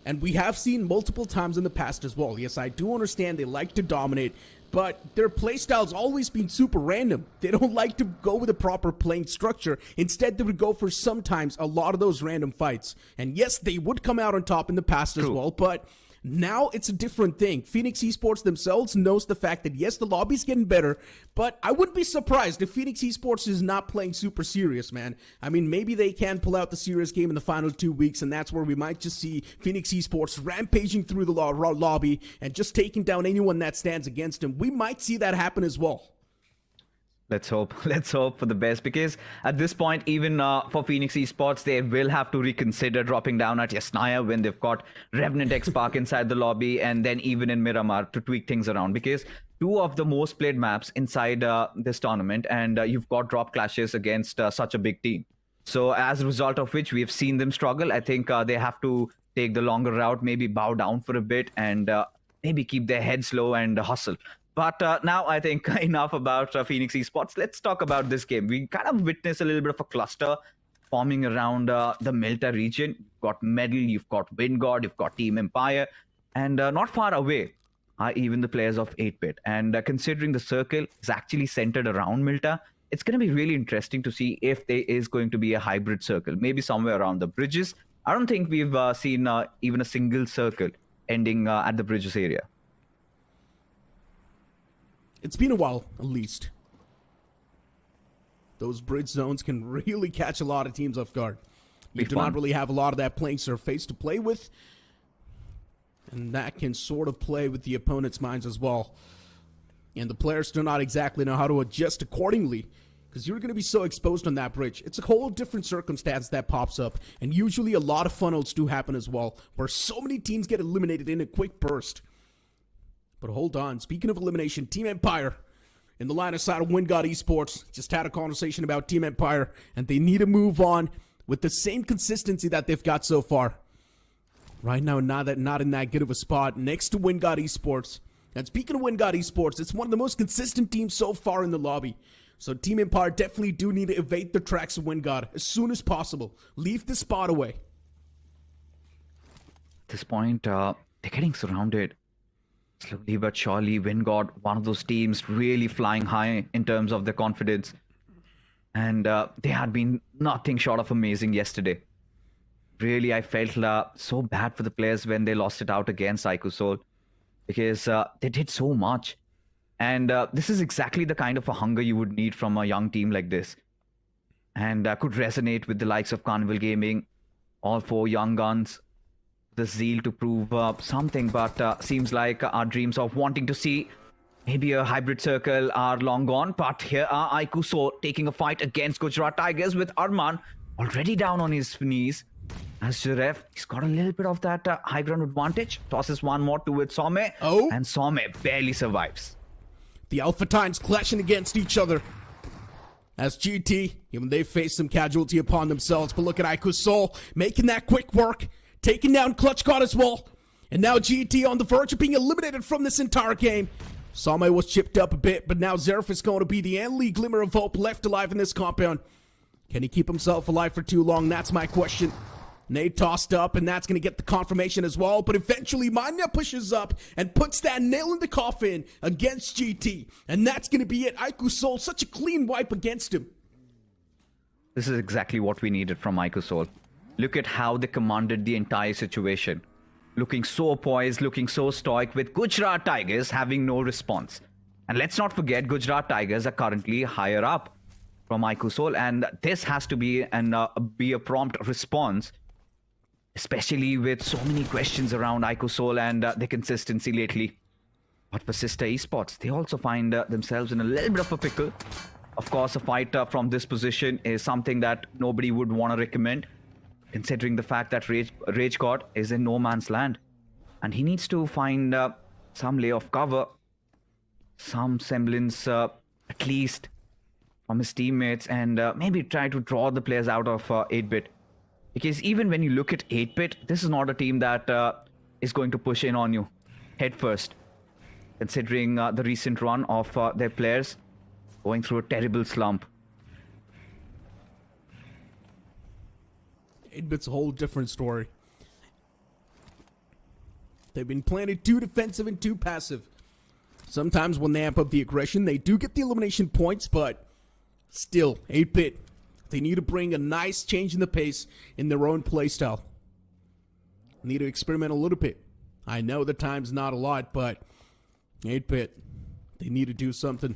And we have seen multiple times in the past as well. Yes, I do understand they like to dominate, but their playstyle's always been super random. They don't like to go with a proper playing structure. Instead, they would go for sometimes a lot of those random fights. And yes, they would come out on top in the past as well, but now it's a different thing. Phoenix Esports themselves knows the fact that yes, the lobby's getting better, but I wouldn't be surprised if Phoenix Esports is not playing super serious, man. I mean, maybe they can pull out the serious game in the final 2 weeks, and that's where we might just see Phoenix Esports rampaging through the lobby and just taking down anyone that stands against them. We might see that happen as well. Let's hope for the best, because at this point, even for Phoenix Esports, they will have to reconsider dropping down at Yasnaya when they've got Revenant X Park inside the lobby, and then even in Miramar to tweak things around, because 2 of the most played maps inside this tournament, and you've got drop clashes against such a big team. So as a result of which, we've seen them struggle. I think they have to take the longer route, maybe bow down for a bit, and maybe keep their heads low and hustle. But now I think enough about Phoenix Esports. Let's talk about this game. We kind of witnessed a little bit of a cluster forming around the Melta region. You've got Medal, you've got Wingod, you've got Team Empire, and not far away are even the players of 8-Bit. And considering the circle is actually centered around Melta, it's going to be really interesting to see if there is going to be a hybrid circle, maybe somewhere around the bridges. I don't think we've seen even a single circle ending at the bridges area. It's been a while, at least. Those bridge zones can really catch a lot of teams off guard. You do not really have a lot of that playing surface to play with. And that can sort of play with the opponent's minds as well. And the players do not exactly know how to adjust accordingly, because you're going to be so exposed on that bridge. It's a whole different circumstance that pops up. And usually a lot of funnels do happen as well, where so many teams get eliminated in a quick burst. But hold on, speaking of elimination, Team Empire in the line of sight of Wingard Esports. Just had a conversation about Team Empire, and they need to move on with the same consistency that they've got so far. Right now, not in that good of a spot next to Wingard Esports. And speaking of Wingard Esports, it's one of the most consistent teams so far in the lobby. So Team Empire definitely do need to evade the tracks of Wingard as soon as possible. Leave the spot away. At this point, they're getting surrounded. Slowly but surely, Wingard, one of those teams really flying high in terms of their confidence. And they had been nothing short of amazing yesterday. Really, I felt so bad for the players when they lost it out against IQSOL, because they did so much. And this is exactly the kind of a hunger you would need from a young team like this. And could resonate with the likes of Carnival Gaming, all four young guns, the zeal to prove something, but seems like our dreams of wanting to see maybe a hybrid circle are long gone. But here are IQSOL taking a fight against Gujarat Tigers with Arman already down on his knees. As Jaref, he's got a little bit of that high ground advantage. Tosses one more towards Some. Oh. And Some barely survives. The Alpha Titans clashing against each other. As GT, even they face some casualty upon themselves. But look at IQSOL making that quick work. Taking down Clutch God as well. And now GT on the verge of being eliminated from this entire game. Some was chipped up a bit, but now Zerf is going to be the only glimmer of hope left alive in this compound. Can he keep himself alive for too long? That's my question. Nade tossed up, and that's going to get the confirmation as well. But eventually, Manya pushes up and puts that nail in the coffin against GT. And that's going to be it. IQSOL, such a clean wipe against him. This is exactly what we needed from IQSOL. Look at how they commanded the entire situation. Looking so poised, looking so stoic, with Gujarat Tigers having no response. And let's not forget, Gujarat Tigers are currently higher up from IQSOL, and this has to be a prompt response, especially with so many questions around IQSOL and their consistency lately. But for Sister Esports, they also find themselves in a little bit of a pickle. Of course, a fight from this position is something that nobody would want to recommend, considering the fact that Rage God is in no man's land. And he needs to find some layer of cover, some semblance at least from his teammates, and maybe try to draw the players out of 8-bit. Because even when you look at 8-bit, this is not a team that is going to push in on you head first, considering the recent run of their players going through a terrible slump. 8-bit's a whole different story. They've been playing too defensive and too passive. Sometimes when they amp up the aggression, they do get the elimination points, but still, 8-bit, they need to bring a nice change in the pace in their own playstyle. Need to experiment a little bit. I know the time's not a lot, but 8-bit, they need to do something.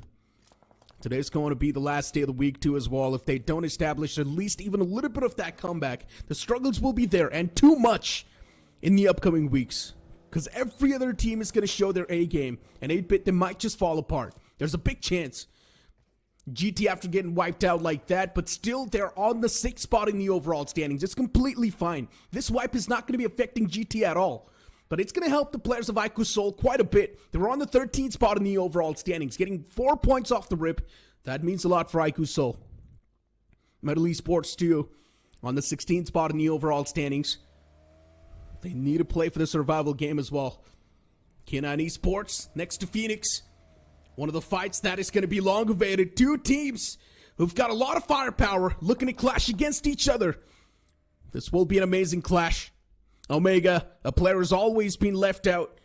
Today's going to be the last day of the week too as well. If they don't establish at least even a little bit of that comeback, the struggles will be there, and too much in the upcoming weeks. Because every other team is going to show their A game, and 8-bit, they might just fall apart. There's a big chance. GT after getting wiped out like that, but still they're on the 6th spot in the overall standings. It's completely fine. This wipe is not going to be affecting GT at all, but it's going to help the players of IQSOL quite a bit. They're on the 13th spot in the overall standings, getting 4 points off the rip. That means a lot for IQSOL. Metal Esports too, on the 16th spot in the overall standings. They need to play for the survival game as well. K9 Esports next to Phoenix. One of the fights that is going to be long awaited. Two teams who've got a lot of firepower looking to clash against each other. This will be an amazing clash. Omega, a player who's always been left out.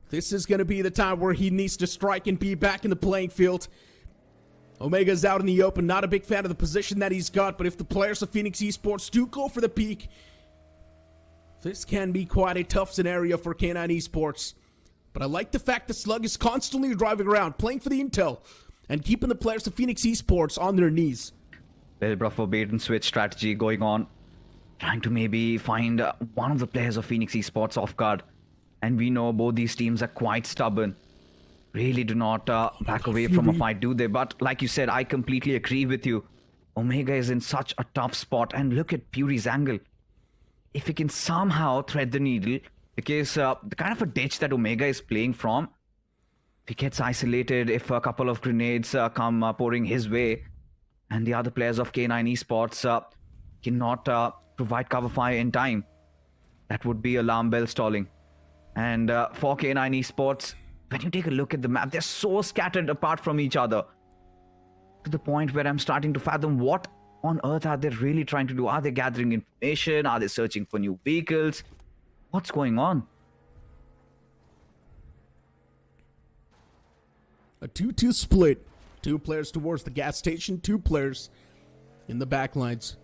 This is going to be the time where he needs to strike and be back in the playing field. Omega's out in the open. Not a big fan of the position that he's got, but if the players of Phoenix Esports do go for the peak, this can be quite a tough scenario for K9 Esports. But I like the fact that Slug is constantly driving around, playing for the intel, and keeping the players of Phoenix Esports on their knees. Little bit of a bait and switch strategy going on. Trying to maybe find one of the players of Phoenix Esports off guard. And we know both these teams are quite stubborn. Really do not back away from a fight, do they? But like you said, I completely agree with you. Omega is in such a tough spot. And look at Pre-Erangle. If he can somehow thread the needle, because the kind of a ditch that Omega is playing from, he gets isolated, if a couple of grenades come pouring his way, and the other players of K9 Esports cannot provide cover fire in time, that would be alarm bell stalling. And for K9 Esports, when you take a look at the map, they're so scattered apart from each other, to the point where I'm starting to fathom what on earth are they really trying to do? Are they gathering information? Are they searching for new vehicles? What's going on? A 2-2 split. 2 players towards the gas station, 2 players in the back lines.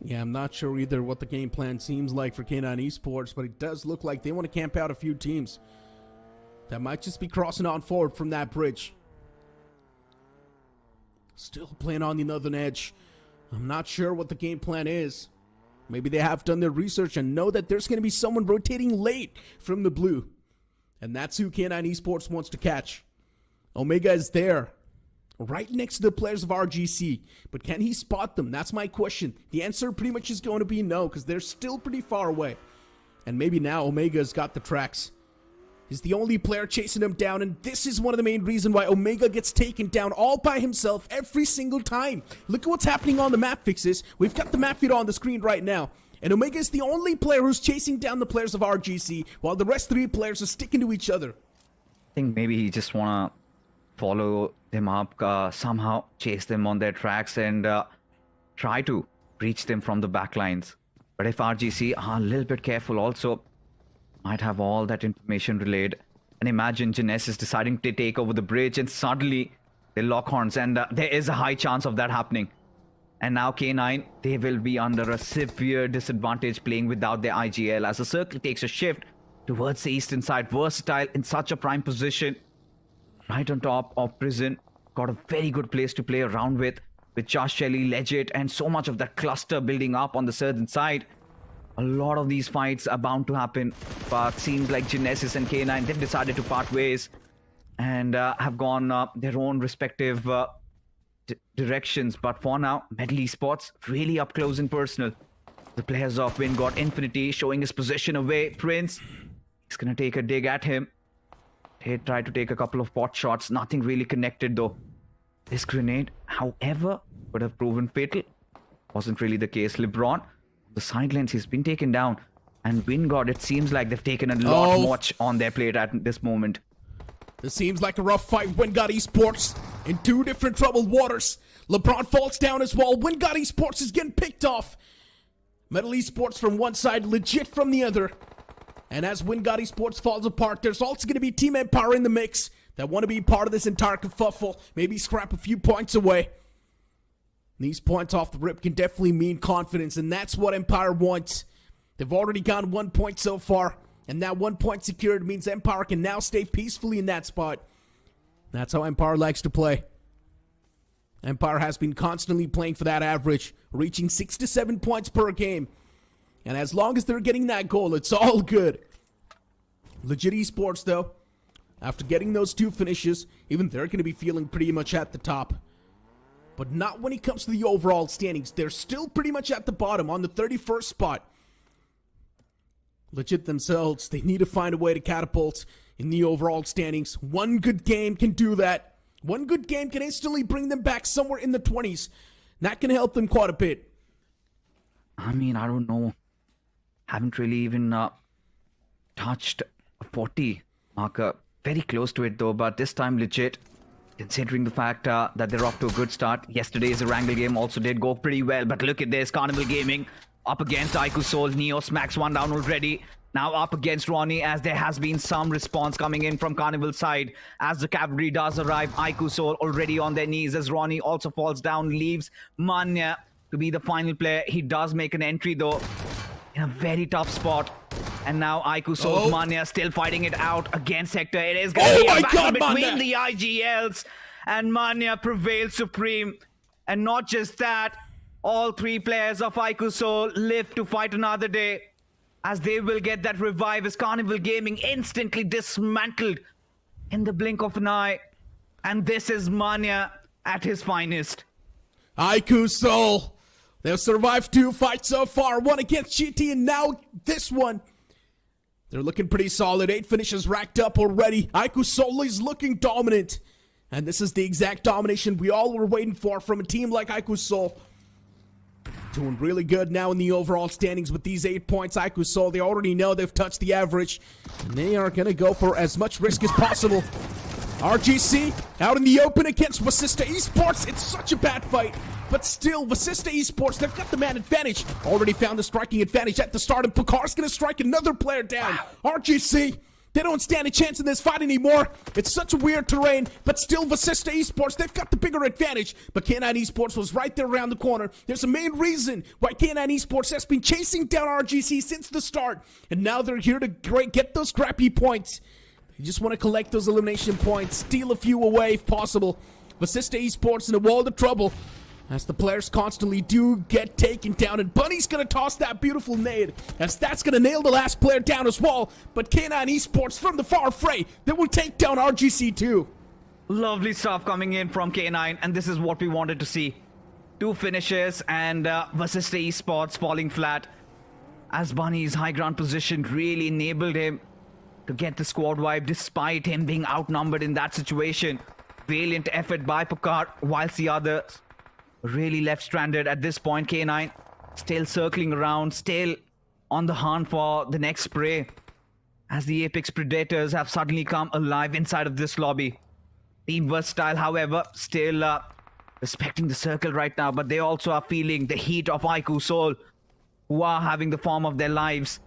Yeah, I'm not sure either what the game plan seems like for K9 Esports, but it does look like they want to camp out a few teams that might just be crossing on forward from that bridge. Still playing on the northern edge. I'm not sure what the game plan is. Maybe they have done their research and know that there's going to be someone rotating late from the blue. And that's who K9 Esports wants to catch. Omega is there, right next to the players of RGC. But can he spot them? That's my question. The answer pretty much is going to be no, because they're still pretty far away. And maybe now Omega's got the tracks. He's the only player chasing him down, and this is one of the main reasons why Omega gets taken down all by himself every single time. Look at what's happening on the map fixes. We've got the map feed on the screen right now. And Omega is the only player who's chasing down the players of RGC, while the rest 3 players are sticking to each other. I think maybe he just want to follow them up, somehow chase them on their tracks and try to reach them from the back lines. But if RGC are a little bit careful also, might have all that information relayed. And imagine Genesis deciding to take over the bridge and suddenly they lock horns, and there is a high chance of that happening. And now K9, they will be under a severe disadvantage playing without their IGL as the circle takes a shift towards the eastern side. Versatile in such a prime position, right on top of Prison. Got a very good place to play around with Josh Shelley, Legit, and so much of that cluster building up on the southern side. A lot of these fights are bound to happen, but seems like Genesis and K9, they've decided to part ways and have gone their own respective directions. But for now, Medal Esports really up close and personal. The players of Win got Infinity showing his position away. Prince, he's gonna take a dig at him. He tried to take a couple of pot shots, nothing really connected though. This grenade, however, would have proven fatal. Wasn't really the case. LeBron, the sidelines, he's been taken down. And Wingod, it seems like they've taken a lot much on their plate at this moment. This seems like a rough fight. Wingod Esports in 2 different troubled waters. LeBron falls down as well. Wingod Esports is getting picked off. Medal Esports from one side, Legit from the other. And as Wingod Esports falls apart, there's also going to be Team Empire in the mix that want to be part of this entire kerfuffle. Maybe scrap a few points away. These points off the rip can definitely mean confidence, and that's what Empire wants. They've already gotten 1 point so far, and that 1 point secured means Empire can now stay peacefully in that spot. That's how Empire likes to play. Empire has been constantly playing for that average, reaching 6 to 7 points per game. And as long as they're getting that goal, it's all good. Legit Esports, though, after getting those 2 finishes, even they're going to be feeling pretty much at the top. But not when it comes to the overall standings. They're still pretty much at the bottom on the 31st spot. Legit themselves, they need to find a way to catapult in the overall standings. 1 good game can do that. 1 good game can instantly bring them back somewhere in the 20s. That can help them quite a bit. I mean, I don't know. Haven't really even touched a 40 marker. Very close to it though, but this time Legit, considering the fact that they're off to a good start. Yesterday's Erangel game also did go pretty well, but look at this. Carnival Gaming up against Iku Soul. Neo smacks 1 down already. Now up against Ronnie, as there has been some response coming in from Carnival side. As the cavalry does arrive, Iku Soul already on their knees as Ronnie also falls down, leaves Manya to be the final player. He does make an entry though in a very tough spot. And now Iku Soul's Manya still fighting it out against Hector. It is going to be a battle between the IGLs, and Manya prevails supreme. And not just that, all 3 players of Iku Soul live to fight another day, as they will get that revive as Carnival Gaming instantly dismantled in the blink of an eye. And this is Manya at his finest. Iku Soul, they've survived 2 fights so far. 1 against GT and now this one. They're looking pretty solid. 8 finishes racked up already. IQSOL is looking dominant. And this is the exact domination we all were waiting for from a team like IQSOL. Doing really good now in the overall standings with these 8 points. IQSOL, they already know they've touched the average. And they are going to go for as much risk as possible. RGC out in the open against Vasista Esports. It's such a bad fight. But still, Vasista Esports, they've got the man advantage. Already found the striking advantage at the start, and Picar's going to strike another player down. RGC, they don't stand a chance in this fight anymore. It's such a weird terrain, but still Vasista Esports, they've got the bigger advantage. But K9 Esports was right there around the corner. There's a main reason why K9 Esports has been chasing down RGC since the start. And now they're here to get those scrappy points. They just want to collect those elimination points, steal a few away if possible. Vasista Esports in a world of trouble, as the players constantly do get taken down, and Bunny's gonna toss that beautiful nade, as that's gonna nail the last player down as well. But K9 Esports from the far fray, they will take down RGC too. Lovely stuff coming in from K9, and this is what we wanted to see. 2 finishes, and Vasista Esports falling flat, as Bunny's high ground position really enabled him to get the squad wipe despite him being outnumbered in that situation. Valiant effort by Picar, whilst the others really left stranded at this point. K9 still circling around, still on the hunt for the next spray, as the Apex Predators have suddenly come alive inside of this lobby. Team Versatile, however, still respecting the circle right now, but they also are feeling the heat of IQSOL, who are having the form of their lives.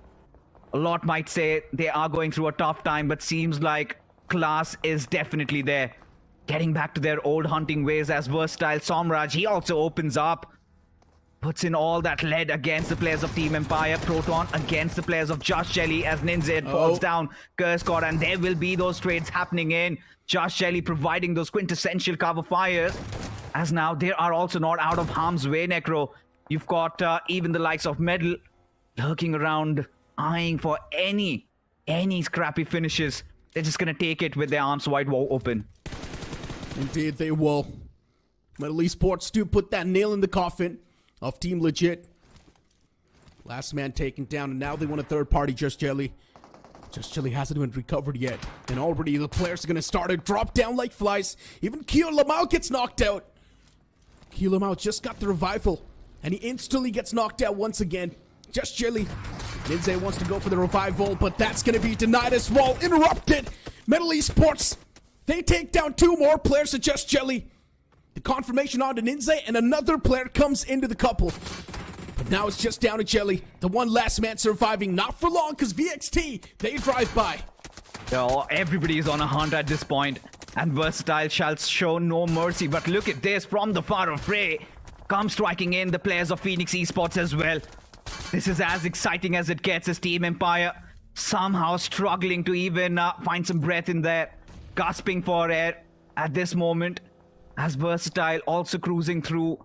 A lot might say they are going through a tough time, but seems like class is definitely there. Getting back to their old hunting ways, as Versatile Somraj, he also opens up. Puts in all that lead against the players of Team Empire. Proton against the players of Just Jelly, as Ninja falls down. Curse God, and there will be those trades happening in. Just Jelly providing those quintessential cover fires, as now they are also not out of harm's way, Necro. You've got even the likes of Medal lurking around, eyeing for any scrappy finishes. They're just gonna take it with their arms wide open. Indeed they will. Metal Esports do put that nail in the coffin of Team Legit. Last man taken down, and now they want a third party, Just Jelly. Just Jelly hasn't even recovered yet, and already the players are going to start to drop down like flies. Even Kyo Lamau gets knocked out. Kyo Lamau just got the revival, and he instantly gets knocked out once again. Just Jelly. Ninja wants to go for the revival, but that's going to be denied as well. Interrupted. Metal Esports, they take down 2 more players of Just Jelly. The confirmation on to Ninja, and another player comes into the couple. But now it's just down to Jelly, the one last man surviving. Not for long, because VXT, they drive by. Oh, everybody is on a hunt at this point, and Versatile shall show no mercy. But look at this, from the far fray, come striking in the players of Phoenix Esports as well. This is as exciting as it gets, as Team Empire somehow struggling to even find some breath in there. Gasping for air at this moment, as Versatile also cruising through,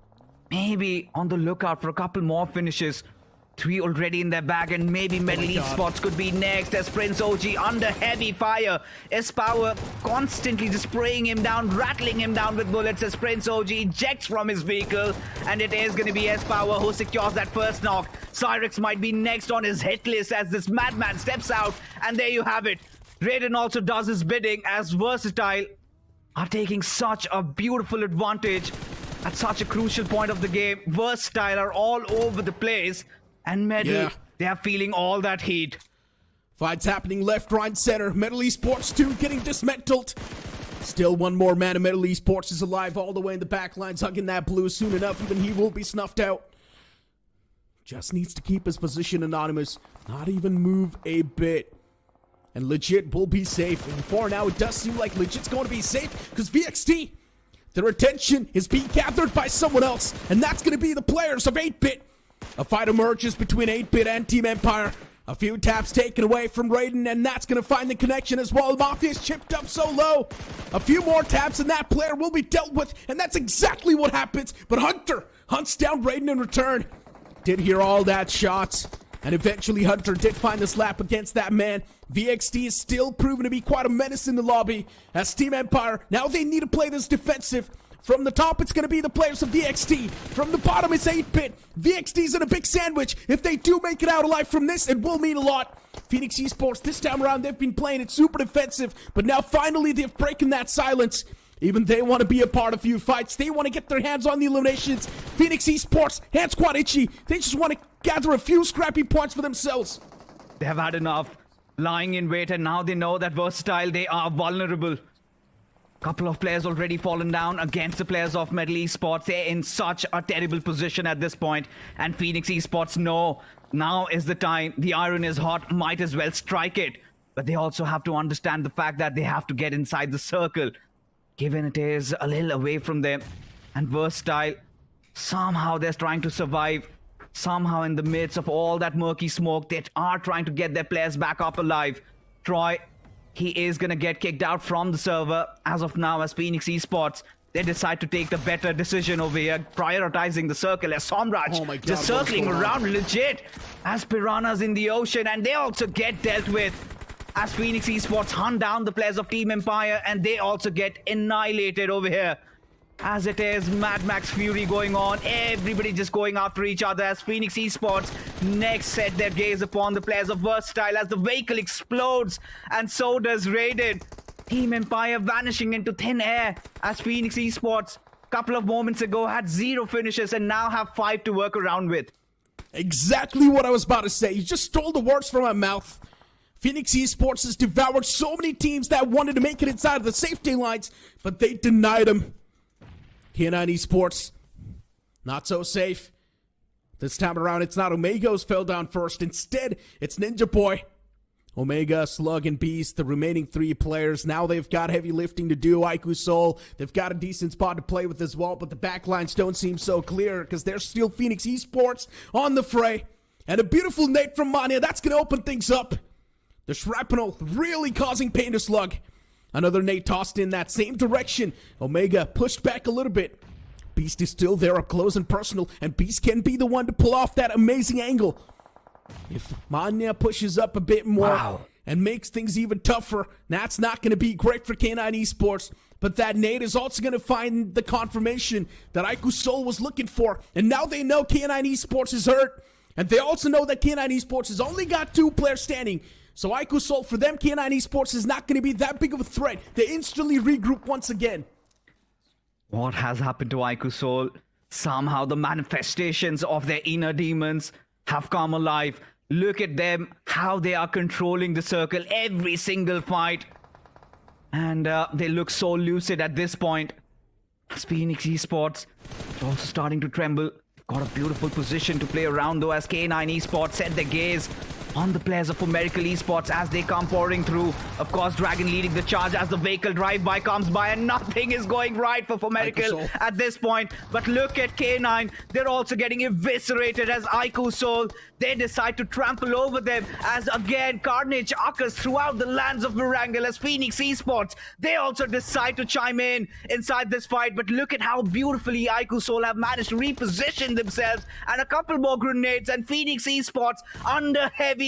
maybe on the lookout for a couple more finishes. 3 already in their bag, and maybe Metal Esports could be next, as Prince OG under heavy fire. S-Power constantly just spraying him down, rattling him down with bullets, as Prince OG ejects from his vehicle, and it is going to be S-Power who secures that first knock. Cyrex might be next on his hit list, as this madman steps out, and there you have it. Raiden also does his bidding, as Versatile are taking such a beautiful advantage at such a crucial point of the game. Versatile are all over the place, and Metal, they are feeling all that heat. Fights happening left, right, center. Metal Esports 2 getting dismantled. Still one more man of Metal Esports is alive all the way in the back lines, hugging that blue. Soon enough, even he will be snuffed out. Just needs to keep his position anonymous, not even move a bit. And Legit will be safe. And for now, it does seem like Legit's going to be safe, because VXT, their attention is being gathered by someone else, and that's going to be the players of 8-Bit. A fight emerges between 8-Bit and Team Empire. A few taps taken away from Raiden, and that's going to find the connection as well. Mafia's chipped up so low. A few more taps, and that player will be dealt with, and that's exactly what happens. But Hunter hunts down Raiden in return. Did hear all that shots, and eventually Hunter did find the slap against that man. VXT is still proven to be quite a menace in the lobby, as Team Empire, now they need to play this defensive. From the top, it's going to be the players of VXT. From the bottom, it's 8-Bit. VXT's in a big sandwich. If they do make it out alive from this, it will mean a lot. Phoenix Esports, this time around, they've been playing it super defensive, but now finally they've broken that silence. Even they want to be a part of few fights. They want to get their hands on the eliminations. Phoenix Esports, hands quite itchy. They just want to gather a few scrappy points for themselves. They have had enough lying in wait, and now they know that Versatile, they are vulnerable. Couple of players already fallen down against the players of Metal Esports. They're in such a terrible position at this point, and Phoenix Esports know now is the time. The iron is hot, might as well strike it. But they also have to understand the fact that they have to get inside the circle, given it is a little away from them. And Versatile, somehow they're trying to survive. Somehow in the midst of all that murky smoke, they are trying to get their players back up alive. Troy, he is going to get kicked out from the server as of now, as Phoenix Esports, they decide to take the better decision over here, prioritizing the circle as Somraj just circling around legit as piranhas in the ocean, and they also get dealt with as Phoenix Esports hunt down the players of Team Empire, and they also get annihilated over here. As it is Mad Max Fury going on, everybody just going after each other as Phoenix Esports next set their gaze upon the players of Versatile as the vehicle explodes, and so does Raiden. Team Empire vanishing into thin air as Phoenix Esports couple of moments ago had 0 finishes and now have 5 to work around with. Exactly what I was about to say. You just stole the words from my mouth. Phoenix Esports has devoured so many teams that wanted to make it inside of the safety lines, but they denied them. K9 Esports, not so safe. This time around, it's not Omega who's fell down first. Instead, it's Ninja Boy. Omega, Slug, and Beast, the remaining 3 players. Now they've got heavy lifting to do. Aiku Soul, they've got a decent spot to play with as well, but the backlines don't seem so clear because there's still Phoenix Esports on the fray. And a beautiful nade from Mania, that's going to open things up. The shrapnel really causing pain to Slug. Another nade tossed in that same direction. Omega pushed back a little bit. Beast is still there up close and personal, and Beast can be the one to pull off that amazing angle. If Manya pushes up a bit more and makes things even tougher, that's not going to be great for K9 Esports. But that nade is also going to find the confirmation that Aiku Soul was looking for. And now they know K9 Esports is hurt. And they also know that K9 Esports has only got 2 players standing. So Aiku Soul, for them, K9 Esports is not going to be that big of a threat. They instantly regroup once again. What has happened to Aiku Soul? Somehow the manifestations of their inner demons have come alive. Look at them, how they are controlling the circle every single fight. And they look so lucid at this point. As Phoenix Esports is also starting to tremble. Got a beautiful position to play around though, as K9 Esports set their gaze on the players of Miracle Esports as they come pouring through. Of course, Dragon leading the charge as the vehicle drive-by comes by, and nothing is going right for Miracle at this point. But look at K9. They're also getting eviscerated as Aiku Soul. They decide to trample over them as again carnage occurs throughout the lands of Erangel as Phoenix Esports. They also decide to chime in inside this fight. But look at how beautifully Aiku Soul have managed to reposition themselves, and a couple more grenades, and Phoenix Esports under heavy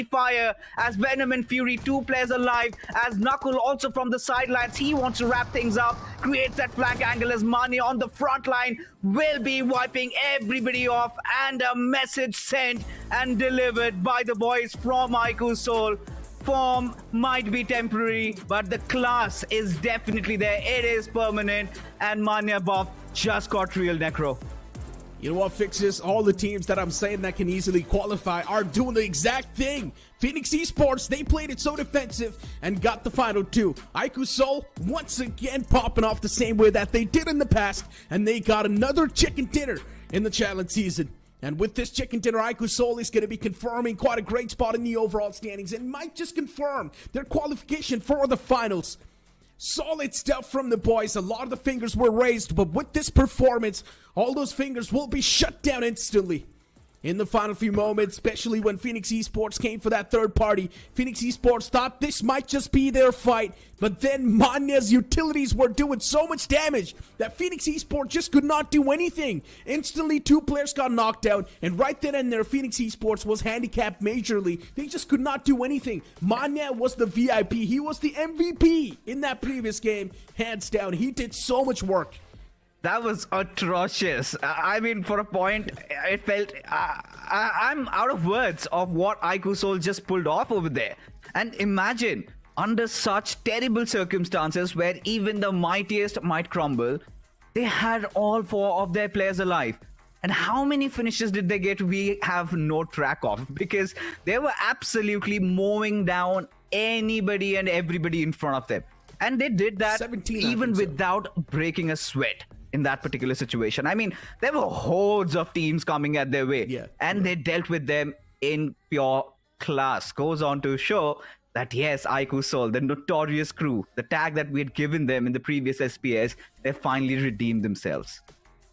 fire as Venom and Fury, 2 players alive, as Knuckle also from the sidelines, he wants to wrap things up, creates that flank angle as Mani on the front line will be wiping everybody off, and a message sent and delivered by the boys from Aiku Soul. Form might be temporary, but the class is definitely there. It is permanent, and Mania buff just got real necro. You know what fixes? All the teams that I'm saying that can easily qualify are doing the exact thing. Phoenix Esports, they played it so defensive and got the final 2. Aiku Soul once again popping off the same way that they did in the past, and they got another chicken dinner in the challenge season. And with this chicken dinner, Aiku Soul is going to be confirming quite a great spot in the overall standings and might just confirm their qualification for the finals. Solid stuff from the boys. A lot of the fingers were raised, but with this performance, all those fingers will be shut down instantly. In the final few moments, especially when Phoenix Esports came for that third party, Phoenix Esports thought this might just be their fight, but then Mania's utilities were doing so much damage that Phoenix Esports just could not do anything. Instantly, 2 players got knocked out, and right then and there, Phoenix Esports was handicapped majorly. They just could not do anything. Mania was the VIP. He was the MVP in that previous game. Hands down, he did so much work. That was atrocious. I mean, for a point, it felt I'm out of words of what IQ Soul just pulled off over there. And imagine, under such terrible circumstances where even the mightiest might crumble, they had all 4 of their players alive. And how many finishes did they get? We have no track of, because they were absolutely mowing down anybody and everybody in front of them. And they did that 17, even without breaking a sweat in that particular situation. I mean, there were hordes of teams coming at their way, and they dealt with them in pure class. Goes on to show that yes, IQ Soul, the notorious crew, the tag that we had given them in the previous SPS, they finally redeemed themselves.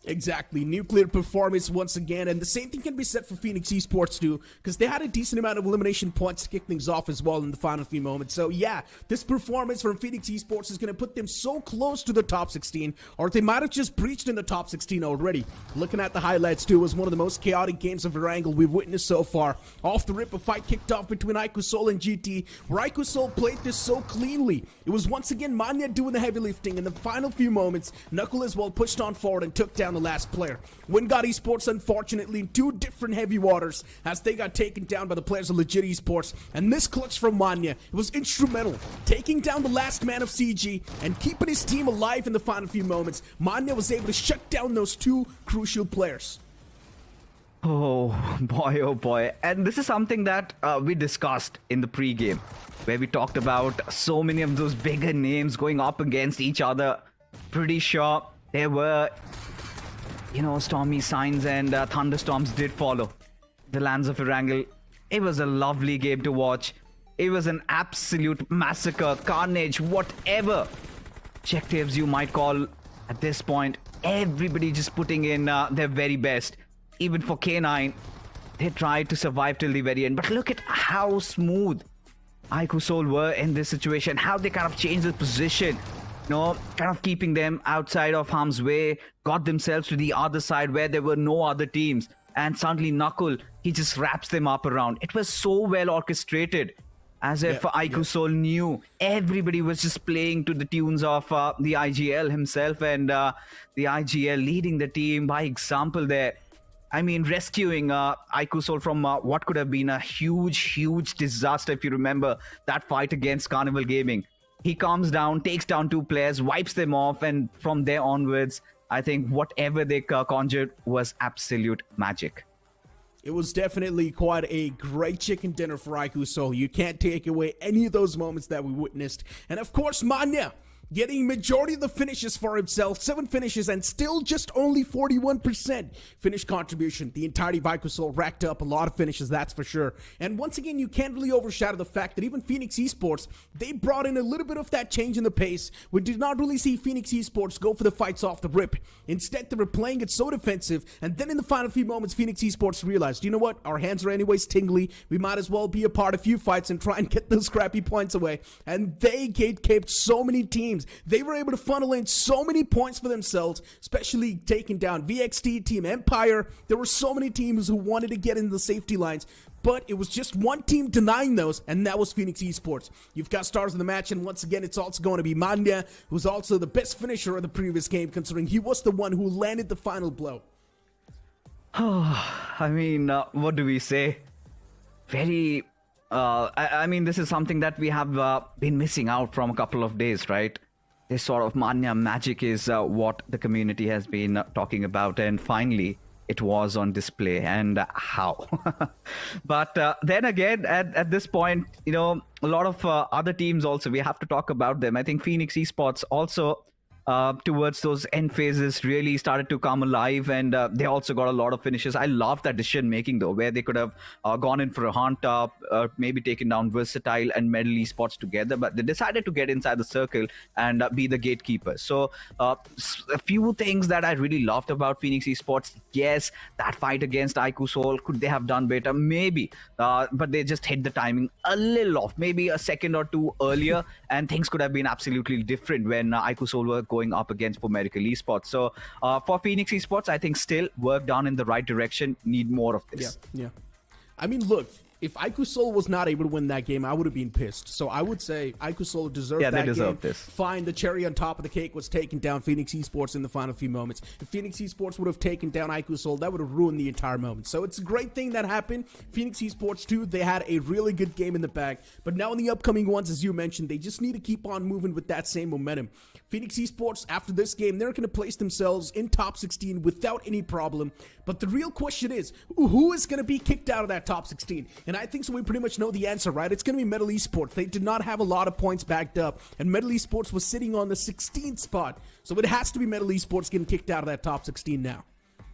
Exactly. Nuclear performance once again, and the same thing can be said for Phoenix Esports too, because they had a decent amount of elimination points to kick things off as well in the final few moments. So yeah, this performance from Phoenix Esports is going to put them so close to the top 16, or they might have just breached in the top 16 already. Looking at the highlights too, it was one of the most chaotic games of Erangel we've witnessed so far. Off the rip, a fight kicked off between IQ Soul and GT, where IQ Soul played this so cleanly. It was once again Manya doing the heavy lifting. In the final few moments, Knuckle as well pushed on forward and took down the last player. Got Esports, unfortunately, in 2 different heavy waters as they got taken down by the players of Legit Esports. And this clutch from Manya, it was instrumental, taking down the last man of CG and keeping his team alive in the final few moments. Manya was able to shut down those 2 crucial players. Oh boy. And this is something that we discussed in the pre-game, where we talked about so many of those bigger names going up against each other. Pretty sure there were, stormy signs and thunderstorms did follow the lands of Erangel. It was a lovely game to watch. It was an absolute massacre, carnage, whatever objectives you might call at this point. Everybody just putting in their very best. Even for K9, they tried to survive till the very end. But look at how smooth IQ Soul were in this situation, how they kind of changed the position. Kind of keeping them outside of harm's way, got themselves to the other side where there were no other teams. And suddenly Knuckle, he just wraps them up around. It was so well orchestrated, as if IQ Soul knew everybody was just playing to the tunes of the IGL himself, and the IGL leading the team by example there. I mean, rescuing IQ Soul from what could have been a huge disaster, if you remember that fight against Carnival Gaming. He calms down, takes down 2 players, wipes them off, and from there onwards, I think whatever they conjured was absolute magic. It was definitely quite a great chicken dinner for IQ Soul. You can't take away any of those moments that we witnessed. And of course, Manya getting majority of the finishes for himself, 7 finishes, and still just only 41% finish contribution. The entirety of IQ Soul racked up a lot of finishes, that's for sure. And once again, you can't really overshadow the fact that even Phoenix Esports, they brought in a little bit of that change in the pace. We did not really see Phoenix Esports go for the fights off the rip. Instead, they were playing it so defensive, and then in the final few moments, Phoenix Esports realized, you know what, our hands are anyways tingly, we might as well be a part of a few fights and try and get those crappy points away. And they gatekept so many teams. They were able to funnel in so many points for themselves, especially taking down VXT, Team Empire. There were so many teams who wanted to get in the safety lines, but it was just one team denying those, and that was Phoenix Esports. You've got stars in the match, and once again, it's also going to be Manya, who's also the best finisher of the previous game, considering he was the one who landed the final blow. I mean, what do we say? Very... I mean, this is something that we have been missing out from a couple of days, right? This sort of Manya magic is what the community has been talking about, and finally it was on display, and how. But then again, at this point, a lot of other teams also, we have to talk about them. I think Phoenix Esports also towards those end phases really started to come alive, and they also got a lot of finishes. I love that decision making though, where they could have gone in for a hunt, maybe taken down Versatile and Medal Esports together, but they decided to get inside the circle and be the gatekeepers. So a few things that I really loved about Phoenix Esports. Yes, that fight against IQ Soul, could they have done better? Maybe, but they just hit the timing a little off, maybe a second or 2 earlier, and things could have been absolutely different when IQ Soul were going up against Post-Vikendi Esports. So for Phoenix Esports, I think still work down in the right direction. Need more of this. Yeah. I mean, look, if IQSOL was not able to win that game, I would have been pissed. So I would say IQSOL deserved that game. Yeah, they deserve this. Fine, the cherry on top of the cake was taking down Phoenix Esports in the final few moments. If Phoenix Esports would have taken down IQSOL, that would have ruined the entire moment. So it's a great thing that happened. Phoenix Esports too, they had a really good game in the bag. But now in the upcoming ones, as you mentioned, they just need to keep on moving with that same momentum. Phoenix Esports, after this game, they're going to place themselves in top 16 without any problem. But the real question is, who is going to be kicked out of that top 16? And I think so we pretty much know the answer, right? It's going to be Metal Esports. They did not have a lot of points backed up, and Metal Esports was sitting on the 16th spot. So it has to be Metal Esports getting kicked out of that top 16 now.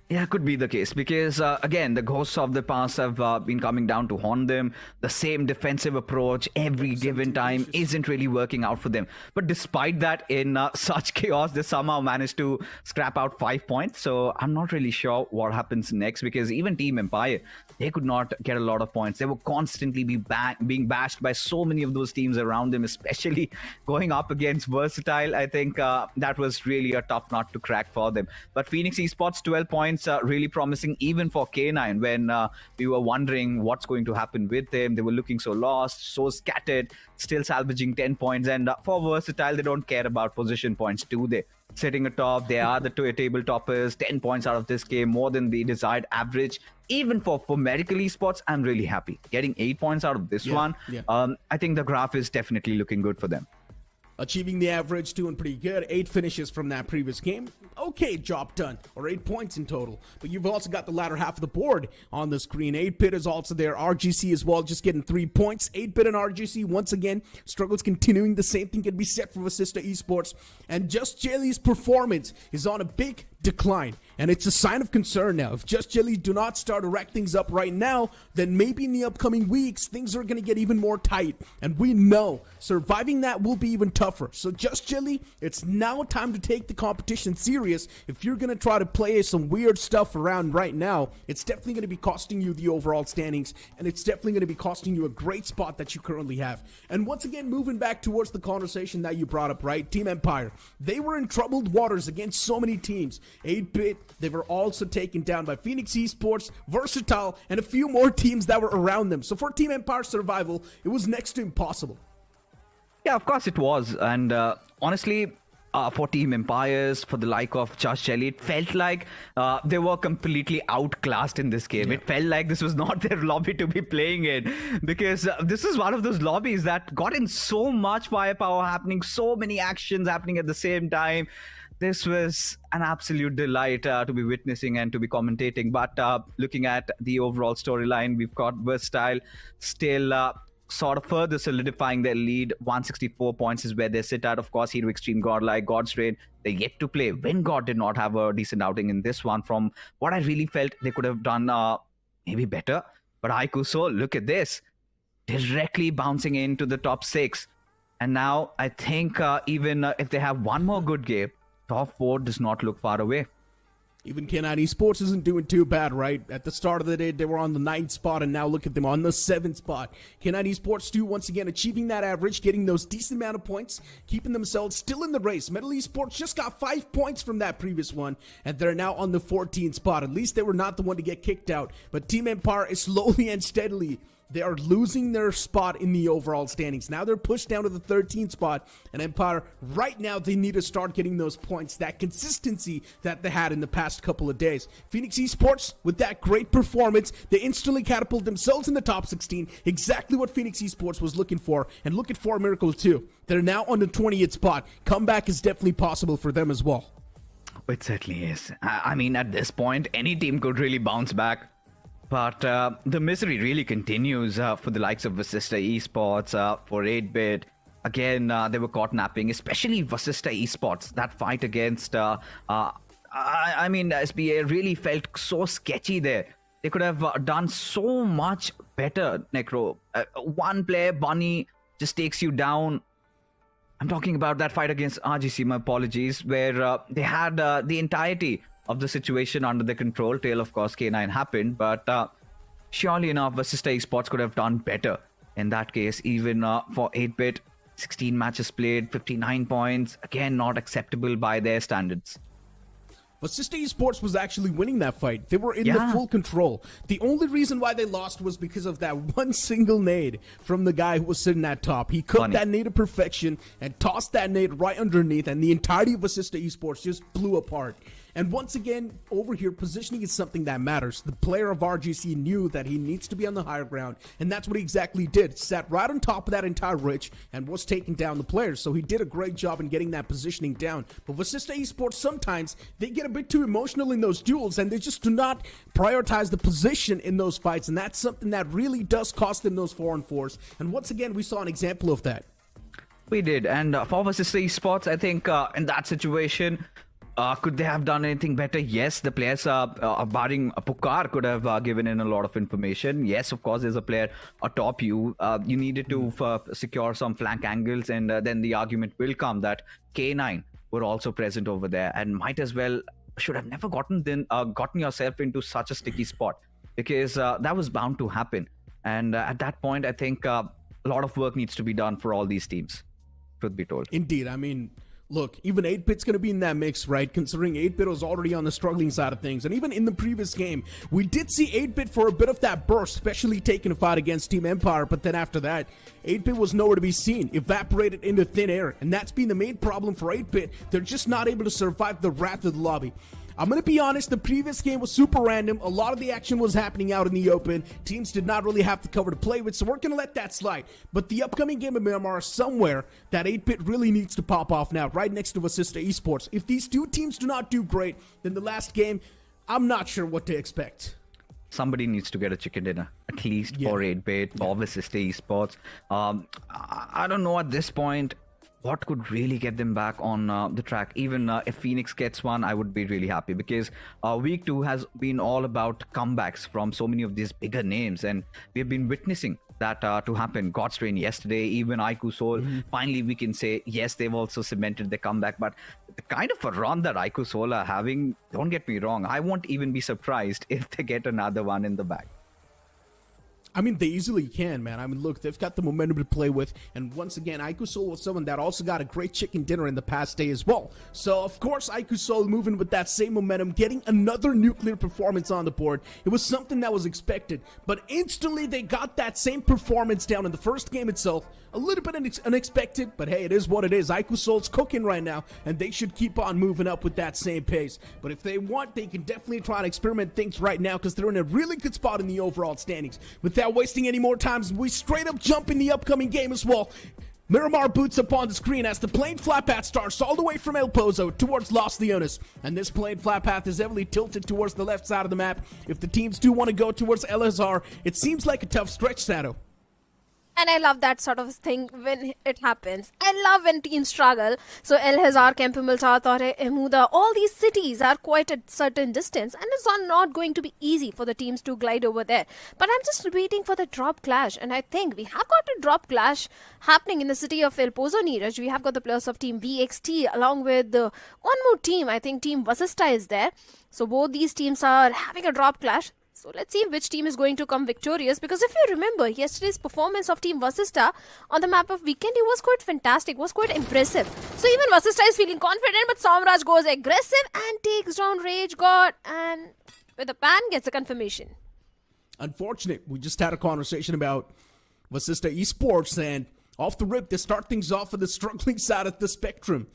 Yeah, could be the case because, again, the ghosts of the past have been coming down to haunt them. The same defensive approach every given time isn't really working out for them. But despite that, in such chaos, they somehow managed to scrap out 5 points. So I'm not really sure what happens next because even Team Empire, they could not get a lot of points. They were constantly being bashed by so many of those teams around them, especially going up against Versatile. I think that was really a tough nut to crack for them. But Phoenix Esports, 12 points. Really promising even for K9 when we were wondering what's going to happen with them. They were looking so lost, so scattered, still salvaging 10 points. And for Versatile, they don't care about position points, do they? Sitting atop, they are the table toppers, 10 points out of this game, more than the desired average. Even for Medical Esports, I'm really happy. Getting 8 points out of this one, I think the graph is definitely looking good for them. Achieving the average, doing pretty good. 8 finishes from that previous game. Okay, job done. Or 8 points in total. But you've also got the latter half of the board on the screen. 8-Bit is also there. RGC as well, just getting 3 points. 8-Bit and RGC, once again, struggles continuing. The same thing can be said for Vasista Esports. And Just Jelly's performance is on a big decline. And it's a sign of concern now. If Just Jelly do not start to rack things up right now, then maybe in the upcoming weeks, things are going to get even more tight. And we know surviving that will be even tougher. So Just Jelly, it's now time to take the competition serious. If you're going to try to play some weird stuff around right now, it's definitely going to be costing you the overall standings. And it's definitely going to be costing you a great spot that you currently have. And once again, moving back towards the conversation that you brought up, right? Team Empire, they were in troubled waters against so many teams. 8-Bit, they were also taken down by Phoenix Esports, Versatile, and a few more teams that were around them. So for Team Empire survival, it was next to impossible. Yeah, of course it was. And honestly, for Team Empires, for the like of Just Jelly, it felt like they were completely outclassed in this game. It felt like this was not their lobby to be playing in because this is one of those lobbies that got in so much firepower happening, so many actions happening at the same time. This was an absolute delight to be witnessing and to be commentating. But looking at the overall storyline, we've got Versatile still sort of further solidifying their lead. 164 points is where they sit at. Of course, Hero Extreme, Godlike, God's Rain, they're yet to play. When God did not have a decent outing in this one. From what I really felt, they could have done maybe better. But IQSOL, look at this. Directly bouncing into the top 6. And now I think even if they have one more good game, top 4 does not look far away. Even K9 Esports isn't doing too bad, right? At the start of the day, they were on the 9th spot, and now look at them on the 7th spot. K9 Esports too, once again, achieving that average, getting those decent amount of points, keeping themselves still in the race. Metal Esports just got 5 points from that previous one, and they're now on the 14th spot. At least they were not the one to get kicked out. But Team Empire is slowly and steadily, they are losing their spot in the overall standings. Now they're pushed down to the 13th spot. And Empire, right now, they need to start getting those points, that consistency that they had in the past couple of days. Phoenix Esports, with that great performance, they instantly catapult themselves in the top 16. Exactly what Phoenix Esports was looking for. And looking for a miracle, too. They're now on the 20th spot. Comeback is definitely possible for them as well. It certainly is. I mean, at this point, any team could really bounce back. But the misery really continues for the likes of Vasista Esports, for 8-Bit. Again, they were caught napping, especially Vasista Esports. That fight against, I mean, SBA really felt so sketchy there. They could have done so much better, Necro. One player, Bunny, just takes you down. I'm talking about that fight against RGC, my apologies, where they had the entirety of the situation under their control till, of course, K9 happened. But surely enough, Vasista Esports could have done better in that case. Even for 8-Bit, 16 matches played, 59 points. Again, not acceptable by their standards. Vasista Esports was actually winning that fight. They were in the full control. The only reason why they lost was because of that one single nade from the guy who was sitting at top. He cooked that nade to perfection and tossed that nade right underneath, and the entirety of Vasista Esports just blew apart. And once again, over here, positioning is something that matters. The player of RGC knew that he needs to be on the higher ground, and that's what he exactly did. Sat right on top of that entire ridge and was taking down the players. So he did a great job in getting that positioning down. But Vasista Esports, sometimes they get a bit too emotional in those duels, and they just do not prioritize the position in those fights. And that's something that really does cost them those 4-on-4s. And once again, we saw an example of that. We did. And for Vasista Esports, I think in that situation, could they have done anything better? Yes, the players, barring Pukar, could have given in a lot of information. Yes, of course, there's a player atop you. You needed to secure some flank angles, and then the argument will come that K9 were also present over there, and might as well should have never gotten yourself into such a sticky spot, because that was bound to happen. And at that point, I think a lot of work needs to be done for all these teams, truth be told. Indeed. I mean, look, even 8-Bit's going to be in that mix, right? Considering 8-Bit was already on the struggling side of things. And even in the previous game, we did see 8-Bit for a bit of that burst, especially taking a fight against Team Empire. But then after that, 8-Bit was nowhere to be seen, evaporated into thin air. And that's been the main problem for 8-Bit. They're just not able to survive the wrath of the lobby. I'm going to be honest, the previous game was super random. A lot of the action was happening out in the open. Teams did not really have the cover to play with, so we're going to let that slide. But the upcoming game of Miramar is somewhere that 8-Bit really needs to pop off now, right next to Vasista Esports. If these two teams do not do great, then the last game, I'm not sure what to expect. Somebody needs to get a chicken dinner, at least for 8-Bit, for Vasista Esports. I don't know at this point what could really get them back on the track. Even if Phoenix gets one, I would be really happy, because week 2 has been all about comebacks from so many of these bigger names, and we've been witnessing that to happen. God's Train yesterday, even IQ Soul. Finally, we can say, yes, they've also cemented their comeback, but the kind of a run that IQ Soul are having, don't get me wrong, I won't even be surprised if they get another one in the bag. I mean, they easily can, man. I mean, look, they've got the momentum to play with. And once again, IQ Soul was someone that also got a great chicken dinner in the past day as well. So, of course, IQ Soul moving with that same momentum, getting another nuclear performance on the board. It was something that was expected. But instantly, they got that same performance down in the first game itself. A little bit unexpected, but hey, it is what it is. IQ Soul's cooking right now, and they should keep on moving up with that same pace. But if they want, they can definitely try and experiment things right now, because they're in a really good spot in the overall standings. Without wasting any more time, we straight up jump in the upcoming game as well. Miramar boots up on the screen as the plane flat path starts all the way from El Pozo towards Los Leones. And this plane flat path is heavily tilted towards the left side of the map. If the teams do want to go towards LSR, it seems like a tough stretch, Sado. And I love that sort of thing when it happens. I love when teams struggle. So El Hazar, Kempimil, Tore, Emuda, all these cities are quite a certain distance, and it's not going to be easy for the teams to glide over there. But I'm just waiting for the drop clash, and I think we have got a drop clash happening in the city of El Pozo, Neeraj. We have got the players of Team VXT along with one more team. I think Team Vasista is there. So both these teams are having a drop clash. So let's see which team is going to come victorious, because if you remember, yesterday's performance of Team Vasista on the map of Vikendi was quite fantastic, was quite impressive. So even Vasista is feeling confident, but Somraj goes aggressive and takes down Rage God, and with a pan gets a confirmation. Unfortunate. We just had a conversation about Vasista Esports, and off the rip, they start things off with the struggling side of the spectrum.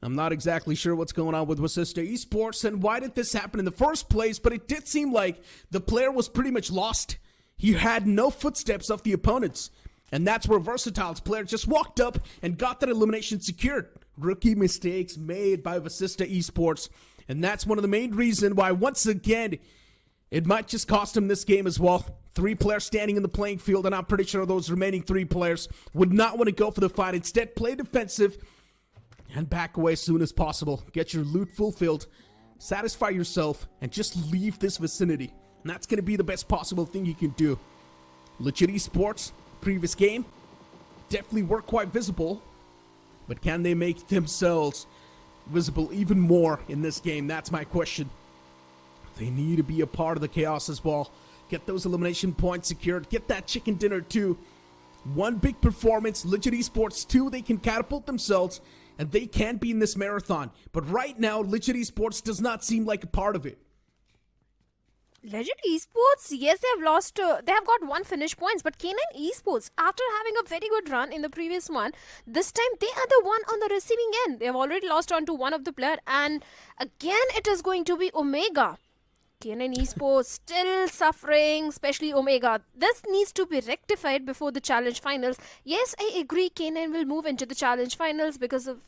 I'm not exactly sure what's going on with Vasista Esports and why did this happen in the first place, but it did seem like the player was pretty much lost. He had no footsteps of the opponents, and that's where Versatile's player just walked up and got that elimination secured. Rookie mistakes made by Vasista Esports, and that's one of the main reasons why, once again, it might just cost him this game as well. 3 players standing in the playing field, and I'm pretty sure those remaining 3 players would not want to go for the fight. Instead, play defensive and back away as soon as possible. Get your loot fulfilled, satisfy yourself, and just leave this vicinity. And that's going to be the best possible thing you can do. Legit Esports, previous game, definitely were quite visible. But can they make themselves visible even more in this game? That's my question. They need to be a part of the chaos as well. Get those elimination points secured. Get that chicken dinner too. One big performance, Legit Esports 2, they can catapult themselves and they can be in this marathon. But right now, Legit Esports does not seem like a part of it. Legit Esports, yes, they have lost. They have got 1 finish points, but K9 Esports, after having a very good run in the previous one, this time they are the one on the receiving end. They have already lost on to one of the player, and again it is going to be Omega. K9 Esports still suffering, especially Omega. This needs to be rectified before the challenge finals. Yes, I agree K9 will move into the challenge finals because of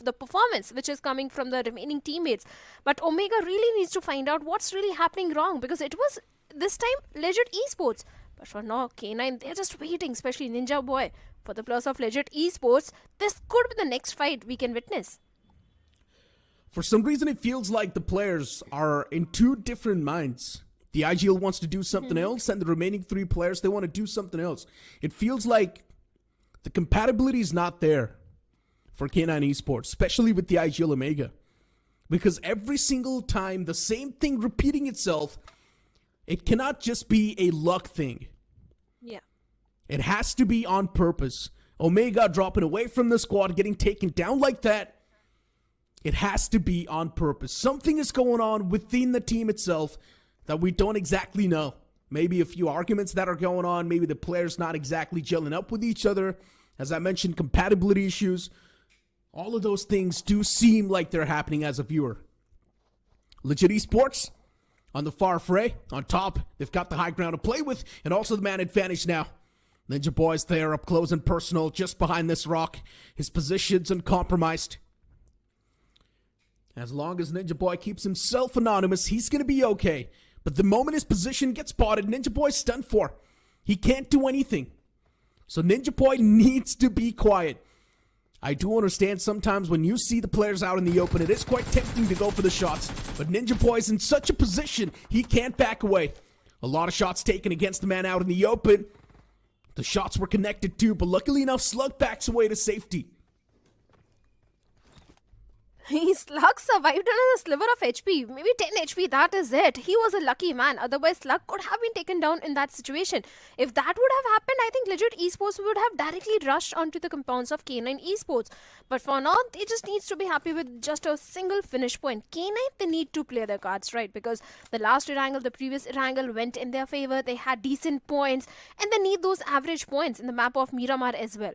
the performance which is coming from the remaining teammates. But Omega really needs to find out what's really happening wrong, because it was this time Legit Esports. But for now, K9, they're just waiting, especially Ninja Boy. For the plus of Legit Esports, this could be the next fight we can witness. For some reason, it feels like the players are in two different minds. The IGL wants to do something else, and the remaining 3 players, they want to do something else. It feels like the compatibility is not there for K9 Esports, especially with the IGL Omega. Because every single time, the same thing repeating itself, it cannot just be a luck thing. Yeah. It has to be on purpose. Omega dropping away from the squad, getting taken down like that. It has to be on purpose. Something is going on within the team itself that we don't exactly know. Maybe a few arguments that are going on. Maybe the players not exactly gelling up with each other. As I mentioned, compatibility issues. All of those things do seem like they're happening as a viewer. Legit Esports on the far fray. On top, they've got the high ground to play with, and also the man advantage now. Ninja Boy's there up close and personal just behind this rock. His position's uncompromised. As long as Ninja Boy keeps himself anonymous, he's going to be okay. But the moment his position gets spotted, Ninja Boy's stunned for. He can't do anything. So Ninja Boy needs to be quiet. I do understand sometimes when you see the players out in the open, it is quite tempting to go for the shots. But Ninja Boy's in such a position, he can't back away. A lot of shots taken against the man out in the open. The shots were connected too, but luckily enough, Slug backs away to safety. Slug survived on a sliver of HP, maybe 10 HP, that is it. He was a lucky man, otherwise Slug could have been taken down in that situation. If that would have happened, I think Legit Esports would have directly rushed onto the compounds of K9 Esports. But for now, they just needs to be happy with just a single finish point. K9, they need to play their cards right, because the last Erangel, the previous Erangel went in their favor. They had decent points, and they need those average points in the map of Miramar as well.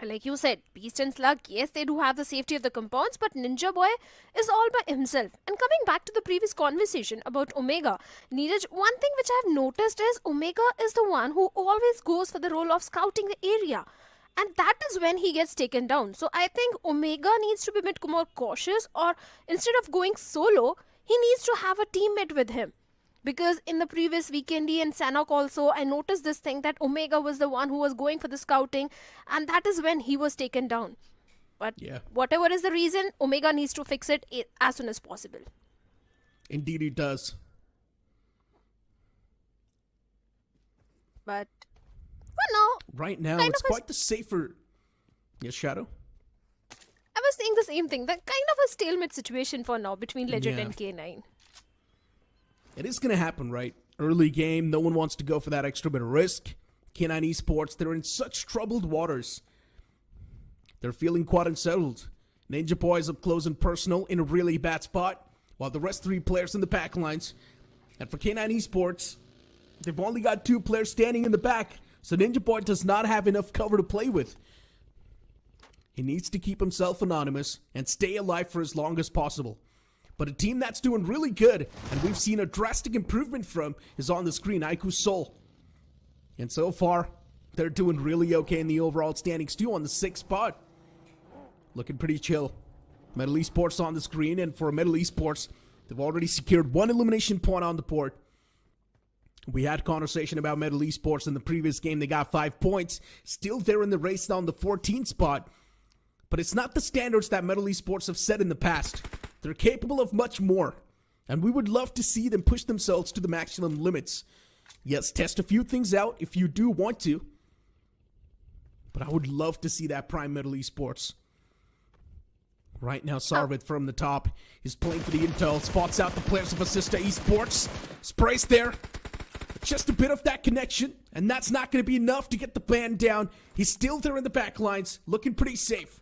Like you said, Beast and Slug, yes, they do have the safety of the compounds, but Ninja Boy is all by himself. And coming back to the previous conversation about Omega, Neeraj, one thing which I have noticed is Omega is the one who always goes for the role of scouting the area. And that is when he gets taken down. So I think Omega needs to be a bit more cautious, or instead of going solo, he needs to have a teammate with him. Because in the previous Vikendi and Sanhok also, I noticed this thing that Omega was the one who was going for the scouting, and that is when he was taken down. But whatever is the reason, Omega needs to fix it as soon as possible. Indeed he does. But for now, right now, it's quite the safer... Yes, Shadow? I was saying the same thing. That kind of a stalemate situation for now between Legit and K9. It is going to happen, right? Early game, no one wants to go for that extra bit of risk. K9 Esports, they're in such troubled waters. They're feeling quite unsettled. Ninja Boy's up close and personal in a really bad spot, while the rest 3 players in the back lines. And for K9 Esports, they've only got 2 players standing in the back, so Ninja Boy does not have enough cover to play with. He needs to keep himself anonymous and stay alive for as long as possible. But a team that's doing really good, and we've seen a drastic improvement from, is on the screen, IQ Soul. And so far, they're doing really okay in the overall standings too, on the 6th spot. Looking pretty chill. Metal Esports on the screen, and for Metal Esports, they've already secured 1 elimination point on the board. We had conversation about Metal Esports in the previous game. They got 5 points. Still there in the race on the 14th spot. But it's not the standards that Metal Esports have set in the past. They're capable of much more, and we would love to see them push themselves to the maximum limits. Yes, test a few things out if you do want to, but I would love to see that prime Metal Esports. Right now, Sarvit from the top is playing for the intel, spots out the players of Assista Esports, sprays there. Just a bit of that connection, and that's not going to be enough to get the band down. He's still there in the back lines, looking pretty safe.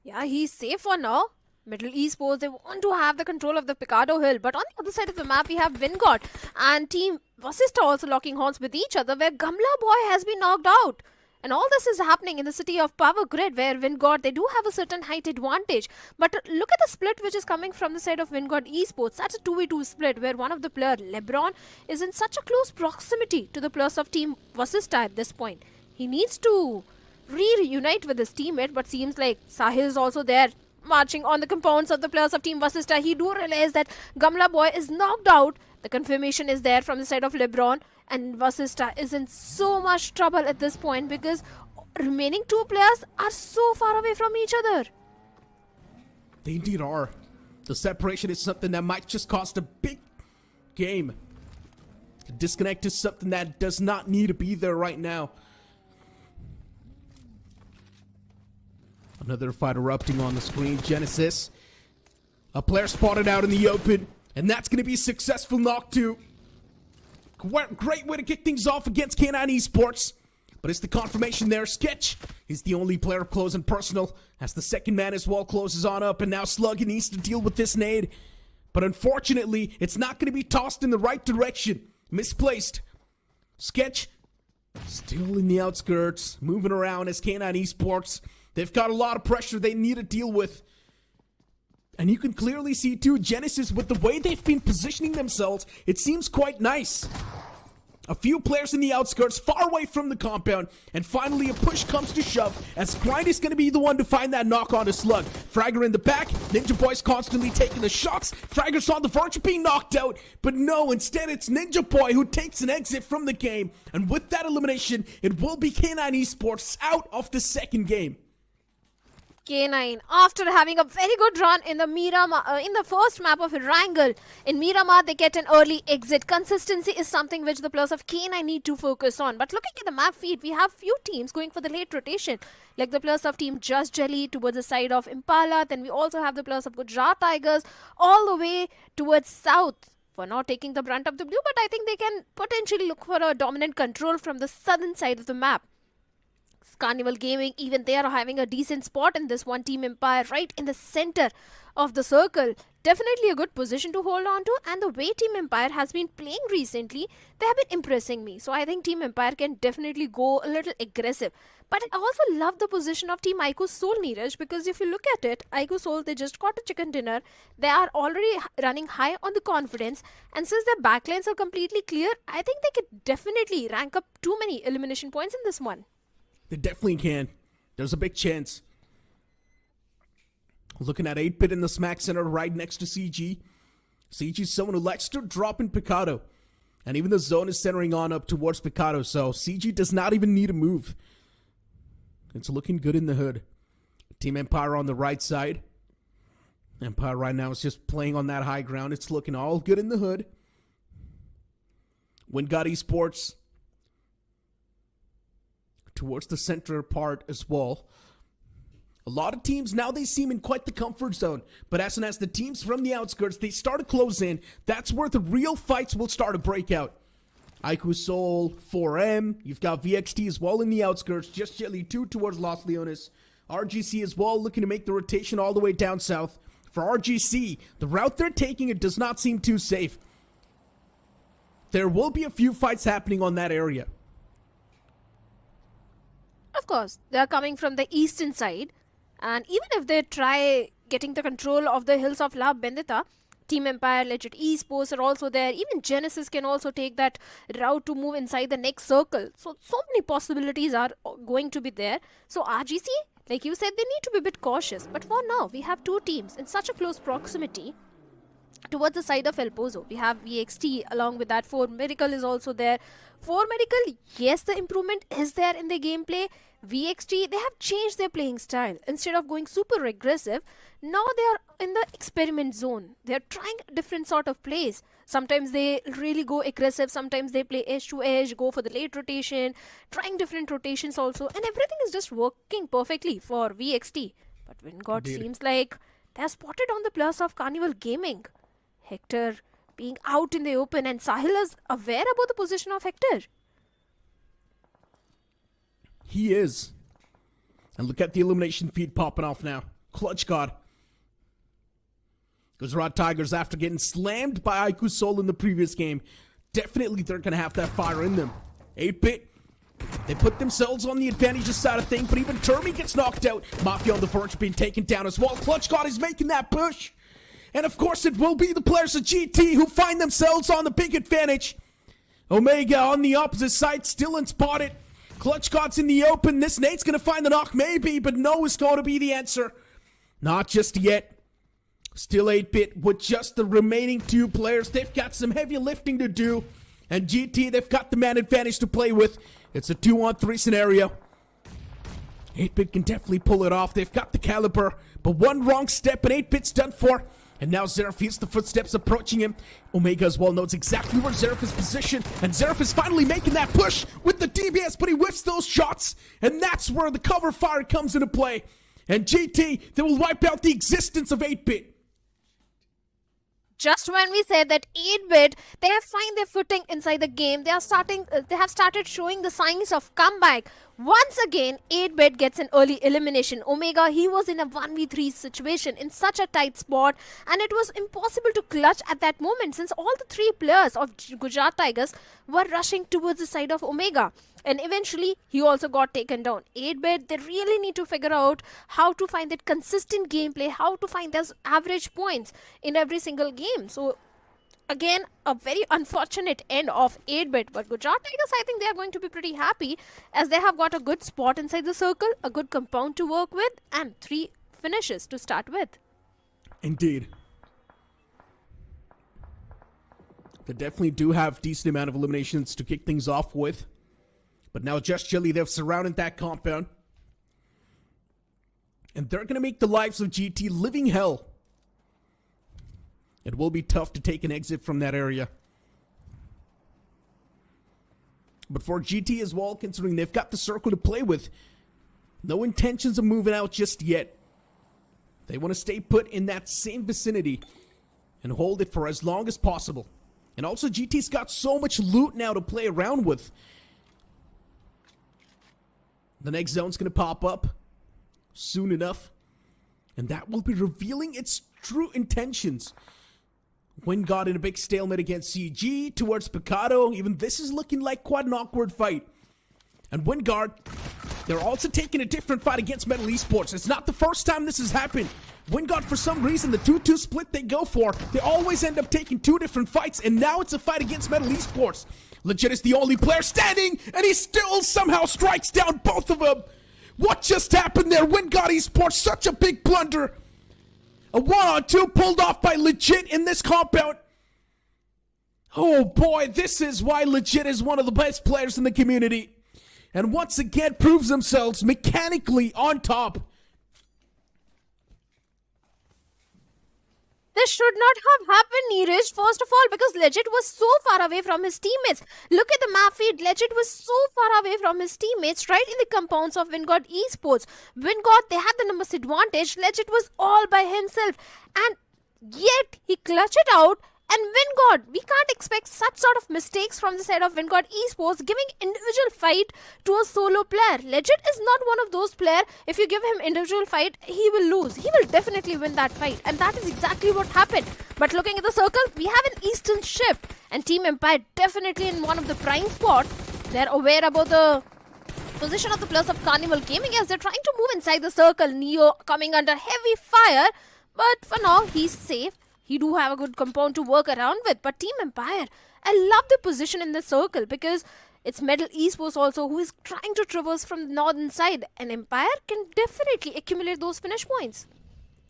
Yeah, he's safe for now. Middle Esports, they want to have the control of the Picado Hill. But on the other side of the map, we have Vingod and Team Vasista also locking horns with each other, where Gamla Boy has been knocked out. And all this is happening in the city of Power Grid, where Vingod, they do have a certain height advantage. But look at the split which is coming from the side of Vingod Esports. That's a 2v2 split, where one of the player, Lebron, is in such a close proximity to the players of Team Vasista at this point. He needs to reunite with his teammate, but seems like Sahil is also there, marching on the compounds of the players of Team Vasista. He do realize that Gamla Boy is knocked out. The confirmation is there from the side of LeBron, and Vasista is in so much trouble at this point because remaining two players are so far away from each other. They indeed are. The separation is something that might just cost a big game. The disconnect is something that does not need to be there right now. Another fight erupting on the screen. Genesis. A player spotted out in the open. And that's going to be a successful knock too. Great way to kick things off against K9 Esports. But it's the confirmation there. Sketch is the only player close and personal. As the second man as well closes on up. And now Slug needs to deal with this nade. But unfortunately, it's not going to be tossed in the right direction. Misplaced. Sketch still in the outskirts. Moving around as K9 Esports. They've got a lot of pressure they need to deal with. And you can clearly see too, Genesis, with the way they've been positioning themselves, it seems quite nice. A few players in the outskirts, far away from the compound, and finally a push comes to shove, as Grind is going to be the one to find that knock on to Slug. Fragger in the back, Ninja Boy's constantly taking the shots. Fragger's on the verge of being knocked out, but no, instead it's Ninja Boy who takes an exit from the game. And with that elimination, it will be K9 Esports out of the second game. K9, after having a very good run in the Miramar, in the first map of Erangel, in Miramar they get an early exit. Consistency is something which the players of K9 need to focus on. But looking at the map feed, we have few teams going for the late rotation, like the players of Team Just Jelly towards the side of Impala. Then we also have the players of Gujarat Tigers all the way towards south, for not taking the brunt of the blue. But I think they can potentially look for a dominant control from the southern side of the map. Carnival Gaming, even they are having a decent spot in this one. Team Empire right in the center of the circle. Definitely a good position to hold on to, and the way Team Empire has been playing recently, they have been impressing me. So I think Team Empire can definitely go a little aggressive. But I also love the position of Team Ico Soul, Neeraj, because if you look at it, Ico Soul, they just got a chicken dinner. They are already running high on the confidence, and since their backlines are completely clear, I think they could definitely rank up too many elimination points in this one. They definitely can. There's a big chance. Looking at 8-Bit in the smack center right next to CG. CG is someone who likes to drop in Picado. And even the zone is centering on up towards Picado. So CG does not even need a move. It's looking good in the hood. Team Empire on the right side. Empire right now is just playing on that high ground. It's looking all good in the hood. Wingod Esports towards the center part as well. A lot of teams now, they seem in quite the comfort zone, but as soon as the teams from the outskirts, they start to close in, that's where the real fights will start to break out. Ico Soul, 4M, you've got VXT as well in the outskirts, Just Jelly 2 towards Los Leones. RGC as well, looking to make the rotation all the way down south. For RGC, the route they're taking, it does not seem too safe. There will be a few fights happening on that area. Of course, they are coming from the eastern side, and even if they try getting the control of the hills of La Bendita, Team Empire, Legit Esports are also there. Even Genesis can also take that route to move inside the next circle. So many possibilities are going to be there. So RGC, like you said, they need to be a bit cautious. But for now, we have two teams in such a close proximity towards the side of El Pozo. We have VXT, along with that 4 Miracle is also there. 4 Miracle, yes, the improvement is there in the gameplay. VXT, they have changed their playing style. Instead of going super aggressive, now they are in the experiment zone. They are trying different sort of plays. Sometimes they really go aggressive, sometimes they play edge to edge, go for the late rotation, trying different rotations also, and everything is just working perfectly for VXT. But Vingod seems like they are spotted on the plus of Carnival Gaming. Hector being out in the open, and Sahil is aware about the position of Hector. He is. And look at the elimination feed popping off now. Clutch God. Gujarat Tigers, after getting slammed by IQ Soul in the previous game, definitely they're going to have that fire in them. 8-Bit, they put themselves on the advantage side of things, but even Termi gets knocked out. Mafia on the verge of being taken down as well. Clutch God is making that push. And of course it will be the players of GT who find themselves on the big advantage. Omega on the opposite side, still unspotted. Clutch God's in the open. This nade's going to find the knock, maybe, but no is going to be the answer. Not just yet. Still 8-Bit with just the remaining 2 players. They've got some heavy lifting to do. And GT, they've got the man advantage to play with. It's a 2-on-3 scenario. 8-Bit can definitely pull it off. They've got the caliber. But one wrong step and 8-Bit's done for. And now Zeref feels the footsteps approaching him. Omega as well knows exactly where Zeref is positioned. And Zeref is finally making that push with the DBS, but he whiffs those shots. And that's where the cover fire comes into play. And GT, they will wipe out the existence of 8-Bit. Just when we said that 8-Bit, they have found their footing inside the game. They have started showing the signs of comeback. Once again, 8-Bit gets an early elimination. Omega, he was in a 1v3 situation in such a tight spot, and it was impossible to clutch at that moment since all the 3 players of Gujarat Tigers were rushing towards the side of Omega. And eventually, he also got taken down. 8-Bit, they really need to figure out how to find that consistent gameplay, how to find those average points in every single game. So, again, a very unfortunate end of 8-Bit. But Gujarat Tigers, I think they are going to be pretty happy as they have got a good spot inside the circle, a good compound to work with, and 3 finishes to start with. Indeed. They definitely do have a decent amount of eliminations to kick things off with. But now Just Chili, they've surrounded that compound. And they're going to make the lives of GT living hell. It will be tough to take an exit from that area. But for GT as well, considering they've got the circle to play with, no intentions of moving out just yet. They want to stay put in that same vicinity and hold it for as long as possible. And also GT's got so much loot now to play around with. The next zone's going to pop up soon enough. And that will be revealing its true intentions. Wingard in a big stalemate against CG towards Picado. Even this is looking like quite an awkward fight. And Wingard, they're also taking a different fight against Metal Esports. It's not the first time this has happened. Wingard, for some reason, the 2-2 split they go for, they always end up taking 2 different fights. And now it's a fight against Metal Esports. Legit is the only player standing, and he still somehow strikes down both of them. What just happened there? Wingard Esports, such a big blunder. A 1-on-2 pulled off by Legit in this compound. Oh boy, this is why Legit is one of the best players in the community. And once again proves themselves mechanically on top. This should not have happened, Neeraj, first of all, because Legit was so far away from his teammates. Look at the map feed. Legit was so far away from his teammates, right in the compounds of Wingard Esports. Wingard, they had the numbers advantage. Legit was all by himself. And yet, he clutched it out. And Wingard, we can't expect such sort of mistakes from the side of Wingard Esports, giving individual fight to a solo player. Legit is not one of those players, if you give him individual fight, he will lose. He will definitely win that fight. And that is exactly what happened. But looking at the circle, we have an Eastern shift. And Team Empire definitely in one of the prime spot. They're aware about the position of the players of Carnival Gaming as they're trying to move inside the circle. Neo coming under heavy fire. But for now, he's safe. He do have a good compound to work around with. But Team Empire, I love the position in the circle because it's Metal Esports also who is trying to traverse from the northern side. And Empire can definitely accumulate those finish points.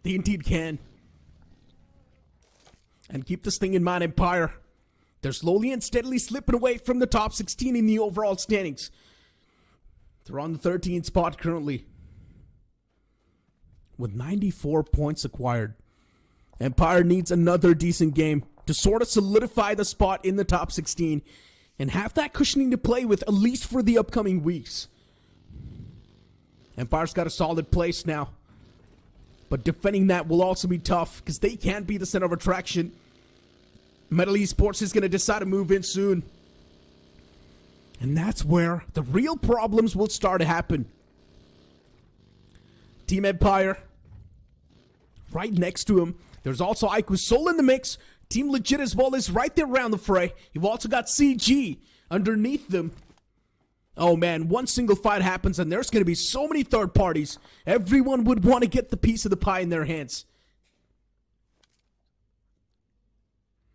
They indeed can. And keep this thing in mind, Empire. They're slowly and steadily slipping away from the top 16 in the overall standings. They're on the 13th spot currently, with 94 points acquired. Empire needs another decent game to sort of solidify the spot in the top 16 and have that cushioning to play with, at least for the upcoming weeks. Empire's got a solid place now, but defending that will also be tough because they can't be the center of attraction. Metal Esports is going to decide to move in soon. And that's where the real problems will start to happen. Team Empire, right next to him. There's also IQ Soul in the mix. Team Legit as well is right there around the fray. You've also got CG underneath them. Oh man, one single fight happens and there's going to be so many third parties. Everyone would want to get the piece of the pie in their hands.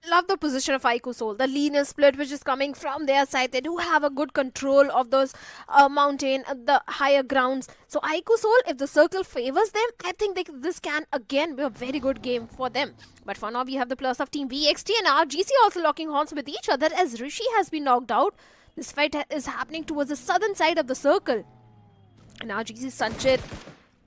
Love the position of IQ Soul, the linear split which is coming from their side. They do have a good control of those mountain, the higher grounds. So IQ Soul, if the circle favors them, I think this can again be a very good game for them. But for now, we have the plus of Team VXT and RGC also locking horns with each other as Rishi has been knocked out. This fight is happening towards the southern side of the circle. And RGC Sanchit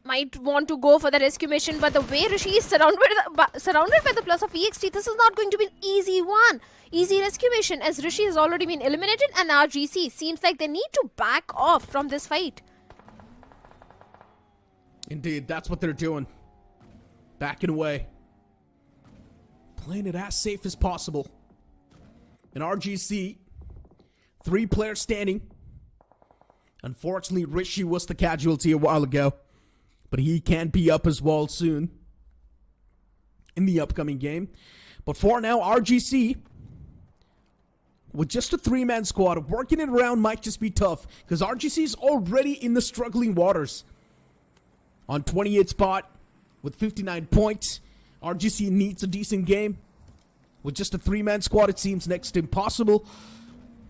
might want to go for the rescue mission, but the way Rishi is surrounded by the plus of EXT, this is not going to be an easy rescue mission as Rishi has already been eliminated and RGC seems like they need to back off from this fight. Indeed, that's what they're doing. Backing away. Playing it as safe as possible. And RGC, 3 players standing. Unfortunately, Rishi was the casualty a while ago. But he can be up as well soon in the upcoming game. But for now, RGC, with just a 3-man squad, working it around might just be tough. Because RGC is already in the struggling waters. On 28th spot with 59 points. RGC needs a decent game. With just a 3-man squad, it seems next to impossible.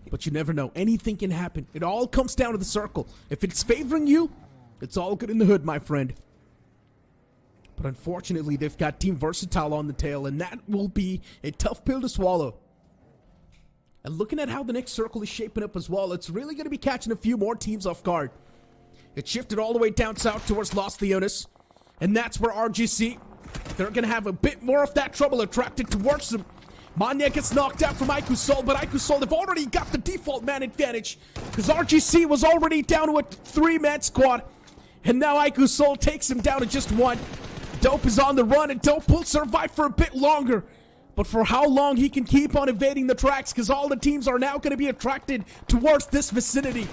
But you never know. Anything can happen. It all comes down to the circle. If it's favoring you, it's all good in the hood, my friend. But unfortunately, they've got Team Versatile on the tail, and that will be a tough pill to swallow. And looking at how the next circle is shaping up as well, it's really going to be catching a few more teams off guard. It shifted all the way down south towards Los Leones, and that's where RGC, they're going to have a bit more of that trouble attracted towards them. Manya gets knocked out from IQ Soul, but IQ Soul have already got the default man advantage because RGC was already down to a 3-man squad. And now IQ Soul takes him down to just 1. Dope is on the run, and Dope will survive for a bit longer. But for how long he can keep on evading the tracks, because all the teams are now going to be attracted towards this vicinity.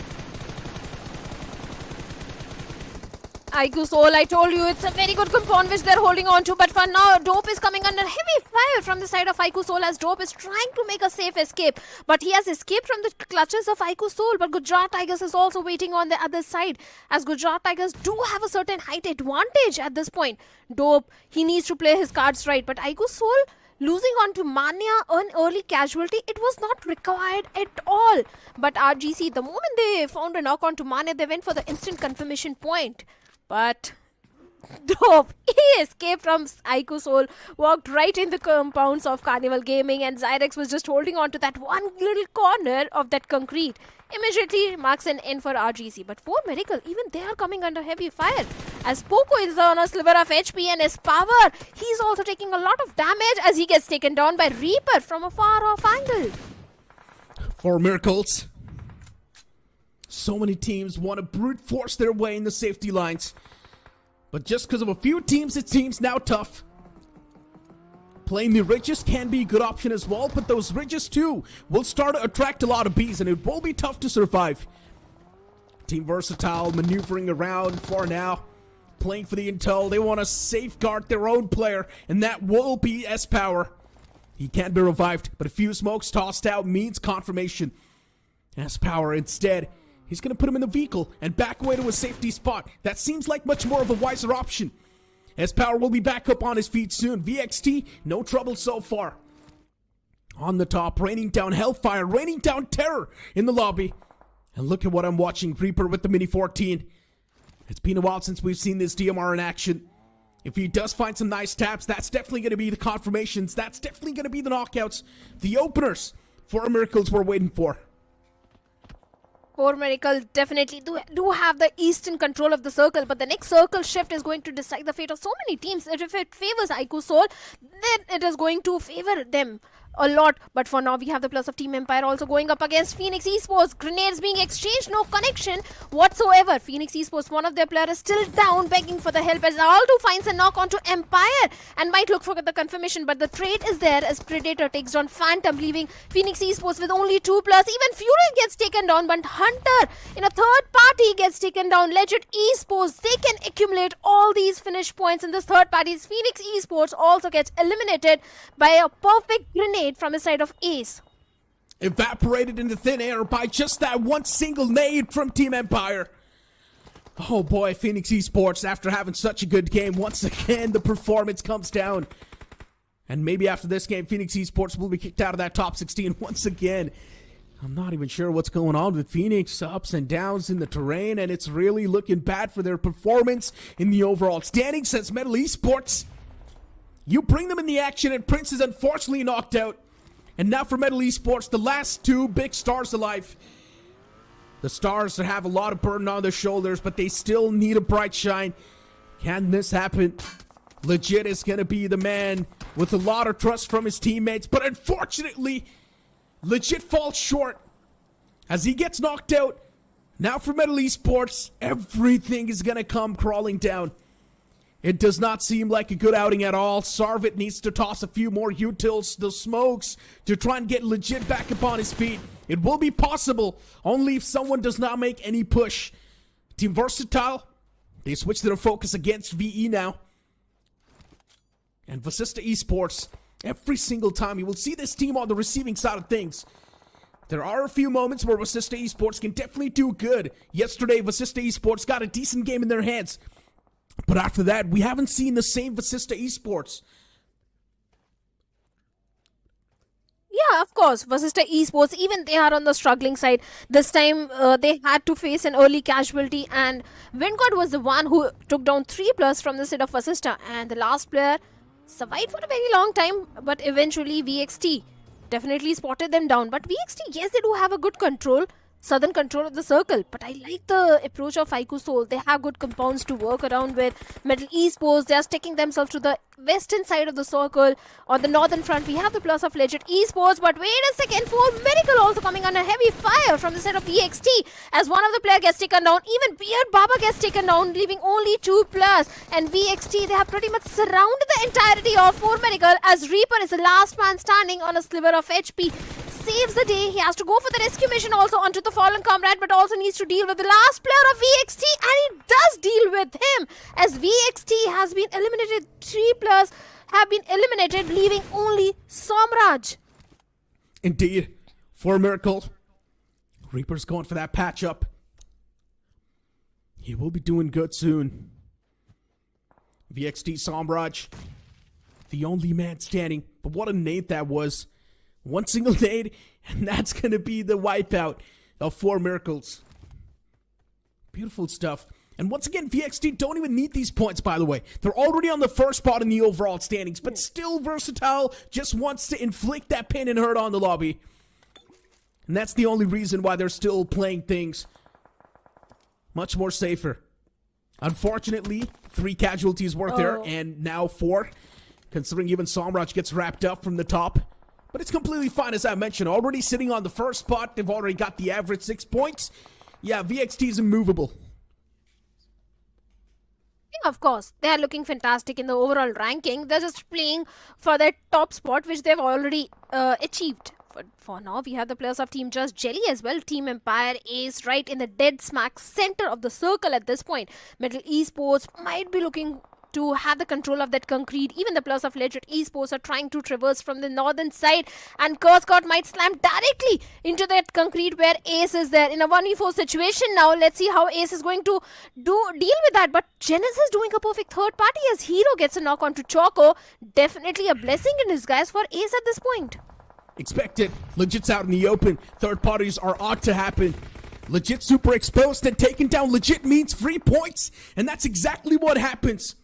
IQ Soul, I told you, it's a very good compound which they're holding on to. But for now, Dope is coming under heavy fire from the side of IQ Soul as Dope is trying to make a safe escape. But he has escaped from the clutches of IQ Soul. But Gujarat Tigers is also waiting on the other side as Gujarat Tigers do have a certain height advantage at this point. Dope, he needs to play his cards right. But IQ Soul losing on to Manya, an early casualty, it was not required at all. But RGC, the moment they found a knock on to Manya, they went for the instant confirmation point. But Dope, he escaped from IQ Soul, walked right in the compounds of Carnival Gaming, and Zyrex was just holding on to that one little corner of that concrete. Immediately marks an end for RGC. But for Miracle, even they are coming under heavy fire. As Poco is on a sliver of HP and his power, he's also taking a lot of damage as he gets taken down by Reaper from a far off angle. For Miracles, so many teams want to brute force their way in the safety lines. But just because of a few teams, it seems now tough. Playing the ridges can be a good option as well, but those ridges too will start to attract a lot of bees, and it will be tough to survive. Team Versatile maneuvering around for now, playing for the intel. They want to safeguard their own player, and that will be S-Power. He can't be revived, but a few smokes tossed out means confirmation. S-Power instead, he's going to put him in the vehicle and back away to a safety spot. That seems like much more of a wiser option. S-Power will be back up on his feet soon. VXT, no trouble so far. On the top, raining down Hellfire, raining down Terror in the lobby. And look at what I'm watching. Reaper with the Mini 14. It's been a while since we've seen this DMR in action. If he does find some nice taps, that's definitely going to be the confirmations. That's definitely going to be the knockouts. The openers for Miracles we're waiting for. For Miracle definitely do have the eastern control of the circle, but the next circle shift is going to decide the fate of so many teams. If it favors IQ Soul, then it is going to favor them a lot. But for now, we have the plus of Team Empire also going up against Phoenix Esports. Grenades being exchanged, no connection whatsoever. Phoenix Esports, one of their players is still down, begging for the help as Aldo finds a knock onto Empire and might look for the confirmation. But the trade is there as Predator takes down Phantom, leaving Phoenix Esports with only 2+. Even Fury gets taken down, but Hunter in a third party gets taken down. Legit Esports, they can accumulate all these finish points in this third party's. Phoenix Esports also gets eliminated by a perfect grenade from the side of Ace. Evaporated into thin air by just that one single nade from Team Empire. Oh boy, Phoenix Esports, after having such a good game, once again the performance comes down. And maybe after this game, Phoenix Esports will be kicked out of that top 16 once again. I'm not even sure what's going on with Phoenix. Ups and downs in the terrain, and it's really looking bad for their performance in the overall standings. Since Metal Esports, you bring them in the action, and Prince is unfortunately knocked out. And now for Metal Esports, the last two big stars alive. The stars have a lot of burden on their shoulders, but they still need a bright shine. Can this happen? Legit is going to be the man with a lot of trust from his teammates, but unfortunately, Legit falls short as he gets knocked out. Now for Metal Esports, everything is going to come crawling down. It does not seem like a good outing at all. Sarvit needs to toss a few more utils, the smokes, to try and get Legit back upon his feet. It will be possible, only if someone does not make any push. Team Versatile, they switch their focus against VE now. And Vasista Esports, every single time you will see this team on the receiving side of things. There are a few moments where Vasista Esports can definitely do good. Yesterday, Vasista Esports got a decent game in their hands. But after that, we haven't seen the same Vasista Esports. Yeah, of course. Vasista Esports, even they are on the struggling side. This time, they had to face an early casualty, and Wingod was the one who took down 3+ from the side of Vasista. And the last player survived for a very long time, but eventually VXT definitely spotted them down. But VXT, yes, they do have a good control. Southern control of the circle, but I like the approach of Haiku Soul. They have good compounds to work around with. Metal Esports, they are sticking themselves to the western side of the circle. On the northern front, we have the plus of Legit Esports, but wait a second, for Miracle also coming under heavy fire from the side of EXT as one of the players gets taken down. Even Beard Baba gets taken down, leaving only 2+. And VXT, they have pretty much surrounded the entirety of 4 Miracle as Reaper is the last man standing on a sliver of HP. Saves the day. He has to go for the rescue mission also onto the fallen comrade, but also needs to deal with the last player of VXT, and he does deal with him as VXT has been eliminated. 3+ have been eliminated, leaving only Somraj. Indeed, for Miracle, Reaper's going for that patch up. He will be doing good soon. VXT Somraj, the only man standing, but what a nade that was. One single nade, and that's going to be the wipeout of 4 Miracles. Beautiful stuff. And once again, VXT don't even need these points, by the way. They're already on the first spot in the overall standings, but still Versatile just wants to inflict that pain and hurt on the lobby. And that's the only reason why they're still playing things much more safer. Unfortunately, 3 casualties worth there, and now 4, considering even Somraj gets wrapped up from the top. But it's completely fine, as I mentioned. Already sitting on the first spot. They've already got the average 6 points. Yeah, VXT is immovable. Yeah, of course. They are looking fantastic in the overall ranking. They're just playing for that top spot, which they've already achieved. But for now, we have the players of Team Just Jelly as well. Team Empire is right in the dead smack center of the circle at this point. Metal Esports might be looking to have the control of that concrete. Even the plus of Legit Esports are trying to traverse from the northern side, and Kurzgott might slam directly into that concrete where Ace is there in a 1v4 situation. Now let's see how Ace is going to deal with that. But Genesis is doing a perfect third party as Hero gets a knock onto Choco. Definitely a blessing in disguise for Ace at this point. Expect it. Legit's out in the open. Third parties are ought to happen. Legit super exposed and taken down. Legit means free points, and that's exactly what happens.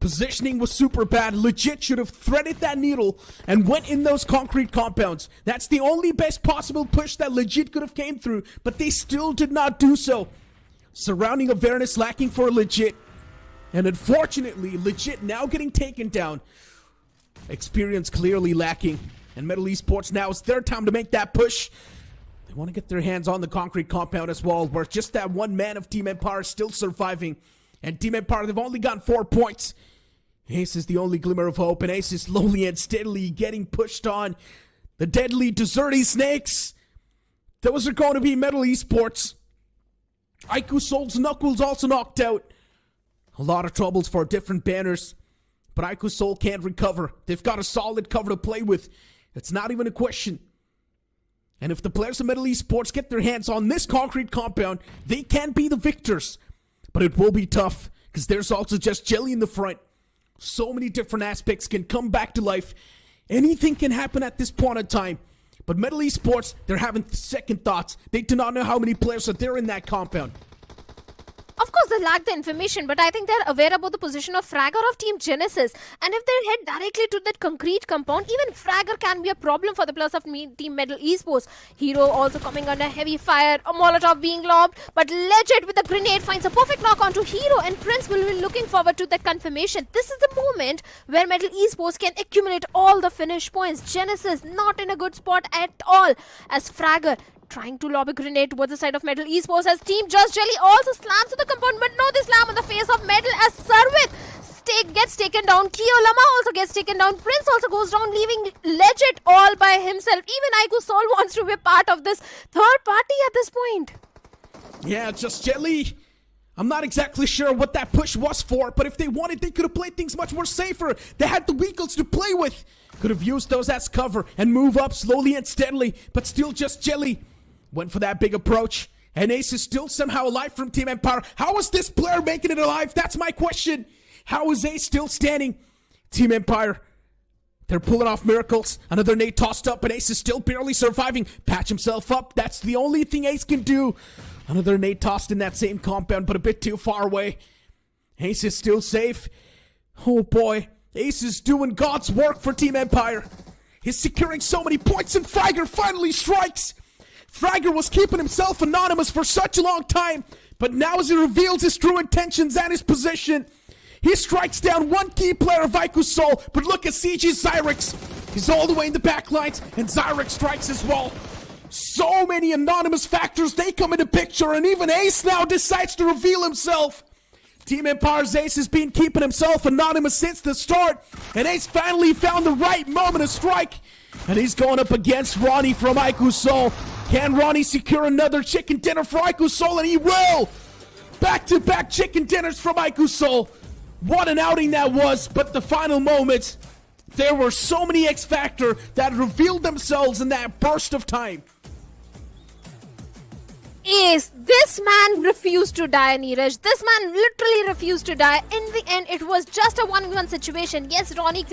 Positioning was super bad. Legit should have threaded that needle and went in those concrete compounds. That's the only best possible push that Legit could have came through, but they still did not do so. Surrounding awareness lacking for Legit. And unfortunately, Legit now getting taken down. Experience clearly lacking. And Metal Esports now, it's their time to make that push. They want to get their hands on the concrete compound as well, where just that one man of Team Empire is still surviving. And Team Empire, they've only gotten 4 points. Ace is the only glimmer of hope, and Ace is slowly and steadily getting pushed on. The deadly Deserty Snakes. Those are going to be Metal Esports. Aiku Soul's Knuckles also knocked out. A lot of troubles for different banners. But Aiku Soul can't recover. They've got a solid cover to play with. It's not even a question. And if the players of Metal Esports get their hands on this concrete compound, they can be the victors. But it will be tough, because there's also just Jelly in the front. So many different aspects can come back to life. Anything can happen at this point in time. But Metal Esports, they're having second thoughts. They do not know how many players are there in that compound. Of course, they lack the information, but I think they're aware about the position of Fragger of Team Genesis. And if they head directly to that concrete compound, even Fragger can be a problem for the players of Team Metal Esports. Hero also coming under heavy fire, a Molotov being lobbed, but Legit with a grenade finds a perfect knock onto Hero, and Prince will be looking forward to that confirmation. This is the moment where Metal Esports can accumulate all the finish points. Genesis not in a good spot at all, as Fragger trying to lob a grenade towards the side of Metal Esports, as Team Just Jelly also slams to the compound, but no, they slam on the face of Metal as Sarvith gets taken down. Keo Lama also gets taken down. Prince also goes down, leaving Legit all by himself. Even Aiku Soul wants to be a part of this third party at this point. Yeah, Just Jelly. I'm not exactly sure what that push was for, but if they wanted, they could have played things much more safer. They had the vehicles to play with. Could have used those as cover and move up slowly and steadily, but still Just Jelly went for that big approach. And Ace is still somehow alive from Team Empire. How is this player making it alive? That's my question. How is Ace still standing? Team Empire, they're pulling off miracles. Another nade tossed up, and Ace is still barely surviving. Patch himself up. That's the only thing Ace can do. Another nade tossed in that same compound, but a bit too far away. Ace is still safe. Oh boy. Ace is doing God's work for Team Empire. He's securing so many points, and Fragger finally strikes. Fragger was keeping himself anonymous for such a long time, but now as he reveals his true intentions and his position, he strikes down one key player of Aiku Soul. But look at CG Zyrex. He's all the way in the back lines, and Zyrex strikes as well. So many anonymous factors, they come into picture, and even Ace now decides to reveal himself. Team Empire's Ace has been keeping himself anonymous since the start, and Ace finally found the right moment to strike. And he's going up against Ronnie from Aiku Soul. Can Ronnie secure another chicken dinner for Aiku Soul? And he will! Back-to-back chicken dinners from Aiku Soul. What an outing that was, but the final moments, there were so many X-Factor that revealed themselves in that burst of time. Ace, this man refused to die, Neeraj. This man literally refused to die. In the end, it was just a 1v1 situation. Yes, Ronnie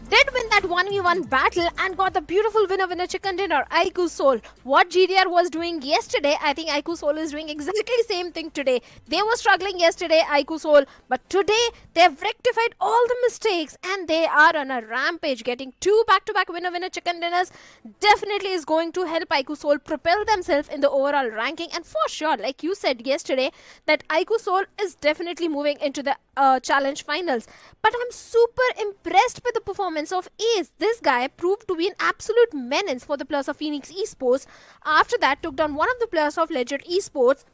did win that 1v1 battle and got the beautiful winner chicken dinner. Aiku Soul. What GDR was doing yesterday, I think Aiku Soul is doing exactly same thing today. They were struggling yesterday, Aiku Soul, but today they've rectified all the mistakes and they are on a rampage. Getting 2 back-to-back winner chicken dinners definitely is going to help Aiku Soul propel themselves in the overall ranking. And for sure, like you said yesterday, that Aiku Soul is definitely moving into the challenge finals. But I'm super impressed with the performance of Ace. This guy proved to be an absolute menace for the players of Phoenix Esports. After that, took down one of the players of Legend Esports,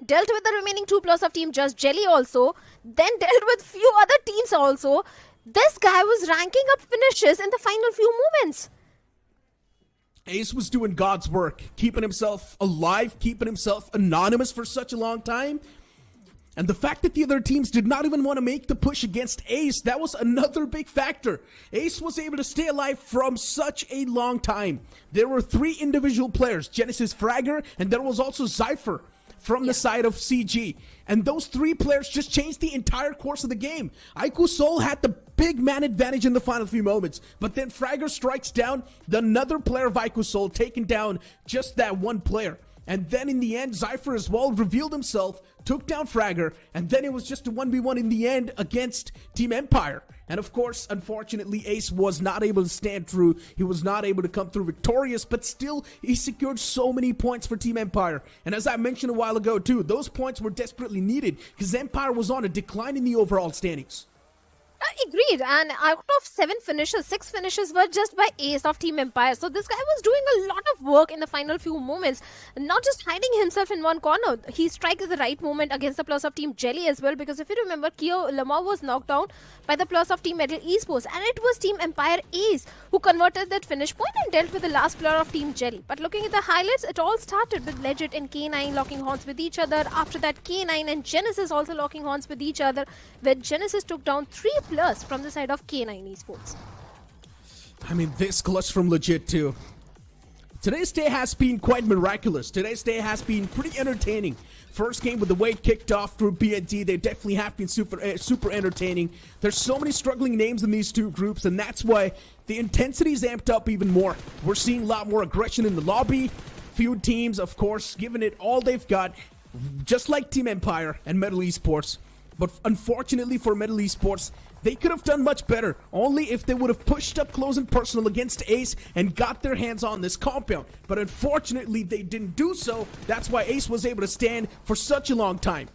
dealt with the remaining 2 players of Team Just Jelly also, then dealt with few other teams also. This guy was ranking up finishes in the final few moments. Ace was doing God's work, keeping himself alive, keeping himself anonymous for such a long time. And the fact that the other teams did not even want to make the push against Ace, that was another big factor. Ace was able to stay alive from such a long time. There were 3 individual players, Genesis, Fragger, and there was also Zypher from the side of CG. And those 3 players just changed the entire course of the game. Aiku Soul had the big man advantage in the final few moments, but then Fragger strikes down another player of Aiku Soul, taking down just that one player. And then in the end, Zypher as well revealed himself, took down Fragger, and then it was just a 1v1 in the end against Team Empire. And of course, unfortunately, Ace was not able to stand through. He was not able to come through victorious, but still, he secured so many points for Team Empire. And as I mentioned a while ago too, those points were desperately needed because Empire was on a decline in the overall standings. Agreed. And out of 7 finishes, 6 finishes were just by Ace of Team Empire. So this guy was doing a lot of work in the final few moments, not just hiding himself in one corner. He struck at the right moment against the plus of Team Jelly as well, because if you remember, Keo Lama was knocked down by the plus of Team Metal Esports, and it was Team Empire Ace who converted that finish point and dealt with the last player of Team Jelly. But looking at the highlights, it all started with Legit and K9 locking horns with each other. After that, K9 and Genesis also locking horns with each other, where Genesis took down 3 plus from the side of K9 Esports. I mean, this clutch from Legit too. Today's day has been quite miraculous. Today's day has been pretty entertaining. First game with the way it kicked off through BND, they definitely have been super entertaining. There's so many struggling names in these two groups, and that's why the intensity's amped up even more. We're seeing a lot more aggression in the lobby. Few teams, of course, giving it all they've got, just like Team Empire and Metal Esports. But unfortunately for Metal Esports, they could have done much better, only if they would have pushed up close and personal against Ace and got their hands on this compound. But unfortunately, they didn't do so. That's why Ace was able to stand for such a long time.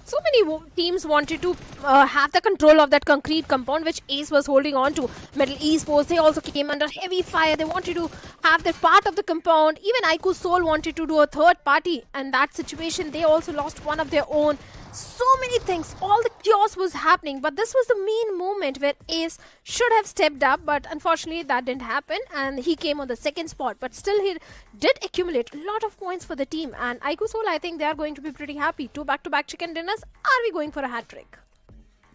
So many teams wanted to have the control of that concrete compound which Ace was holding on to. Metal Esports, they also came under heavy fire. They wanted to have that part of the compound. Even IQ Soul wanted to do a third party, and that situation, they also lost one of their own. So many things, all the chaos was happening, but this was the main moment where Ace should have stepped up, but unfortunately that didn't happen, and he came on the second spot. But still, he did accumulate a lot of points for the team, and IQ Soul, I think they are going to be pretty happy. 2 back-to-back chicken dinners. Are we going for a hat trick?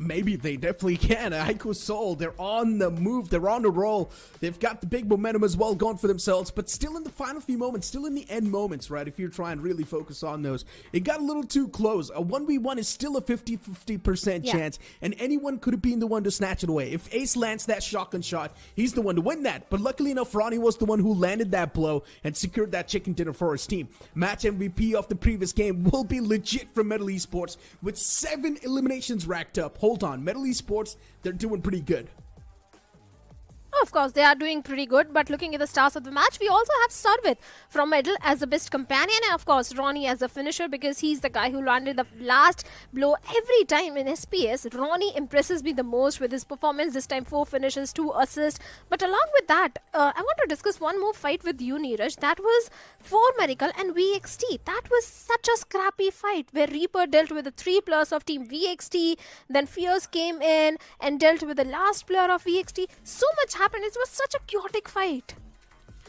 Maybe they definitely can. Ico Soul, they're on the move, they're on the roll. They've got the big momentum as well going for themselves, but still in the final few moments, still in the end moments, right? If you're trying to really focus on those, it got a little too close. A 1v1 is still a 50% chance, and anyone could have been the one to snatch it away. If Ace lands that shotgun shot, he's the one to win that. But luckily enough, Ronnie was the one who landed that blow and secured that chicken dinner for his team. Match MVP of the previous game will be Legit from Metal Esports with 7 eliminations racked up. Hold on, Metal Esports, they're doing pretty good. Of course, they are doing pretty good, but looking at the stars of the match, we also have Sarvit from Metal as the best companion, and of course, Ronnie as the finisher, because he's the guy who landed the last blow every time in SPS. Ronnie impresses me the most with his performance, this time 4 finishes, 2 assists. But along with that, I want to discuss one more fight with you, Neeraj. That was for Miracle and VXT. That was such a scrappy fight, where Reaper dealt with the 3 players of Team VXT, then Fierce came in and dealt with the last player of VXT. So much happened. It was such a chaotic fight.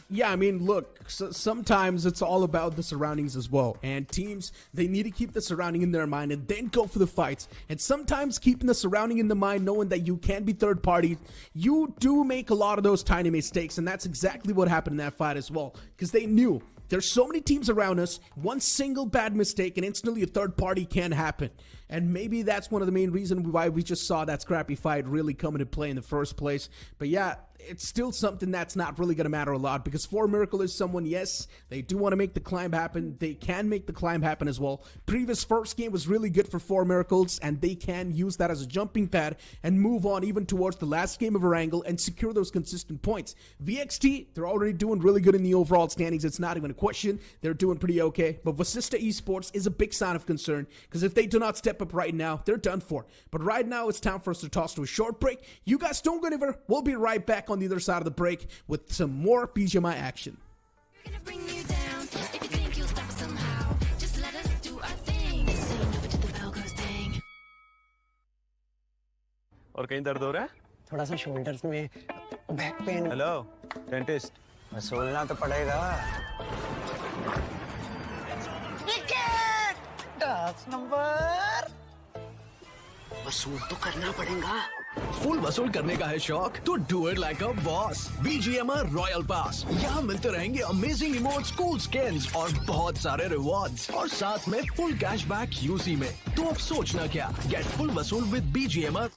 Yeah, I mean, look, sometimes it's all about the surroundings as well. And teams, they need to keep the surrounding in their mind and then go for the fights. And sometimes keeping the surrounding in the mind, knowing that you can be third party, you do make a lot of those tiny mistakes. And that's exactly what happened in that fight as well. Because they knew there's so many teams around us, one single bad mistake and instantly a third party can happen. And maybe that's one of the main reasons why we just saw that scrappy fight really come into play in the first place. But yeah, it's still something that's not really going to matter a lot, because For Miracle is someone, yes, they do want to make the climb happen. They can make the climb happen as well. Previous first game was really good for For Miracles, and they can use that as a jumping pad and move on even towards the last game of Erangel and secure those consistent points. VXT, they're already doing really good in the overall standings. It's not even a question. They're doing pretty okay. But Vasista Esports is a big sign of concern, because if they do not step up right now, they're done for. But right now, it's time for us to toss to a short break. You guys don't go anywhere. We'll be right back on the other side of the break with some more BGMI action. और कहीं दर्द हो रहा है? थोड़ा सा shoulders में, back pain. Hello, dentist. वसूलना तो पड़ेगा। 10 नंबर। वसूल तो करना पड़ेगा। फुल वसूल करने का है शौक तो do it like a boss. BGMI royal pass, यहाँ मिलते रहेंगे अमेजिंग इमोट्स, कूल स्किन्स और बहुत सारे रिवॉर्ड्स, और साथ में फुल कैशबैक यूसी में। तो अब सोचना क्या, गेट फुल वसूल with BGMI।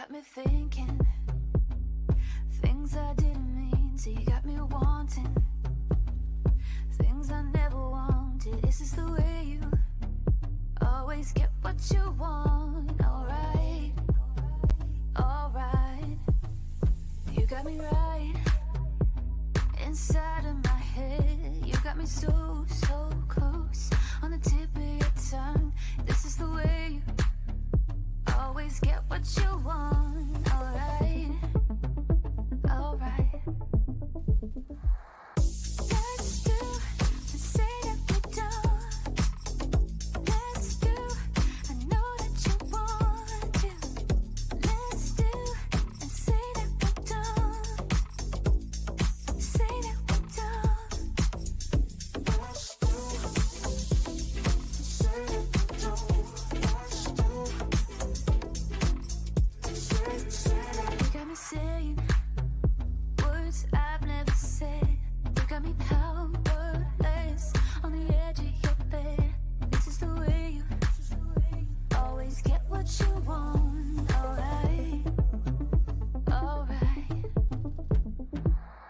got me thinking things I didn't mean to. You got me wanting things I never wanted. Is this the way you always get what you want? Alright, alright. You got me right inside of my head. You got me so, so close on the tip of your tongue. This is the way you always get what you want. Alright, alright. Let's do and say that we're done. Let's do, I know that you want to. Let's do and say that we're done. Say that we're done. Let's do and say that we're done. Let's do. You got me saying words I've never said. You got me powerless on the edge of your bed. This is the way you always get what you want. Alright, alright.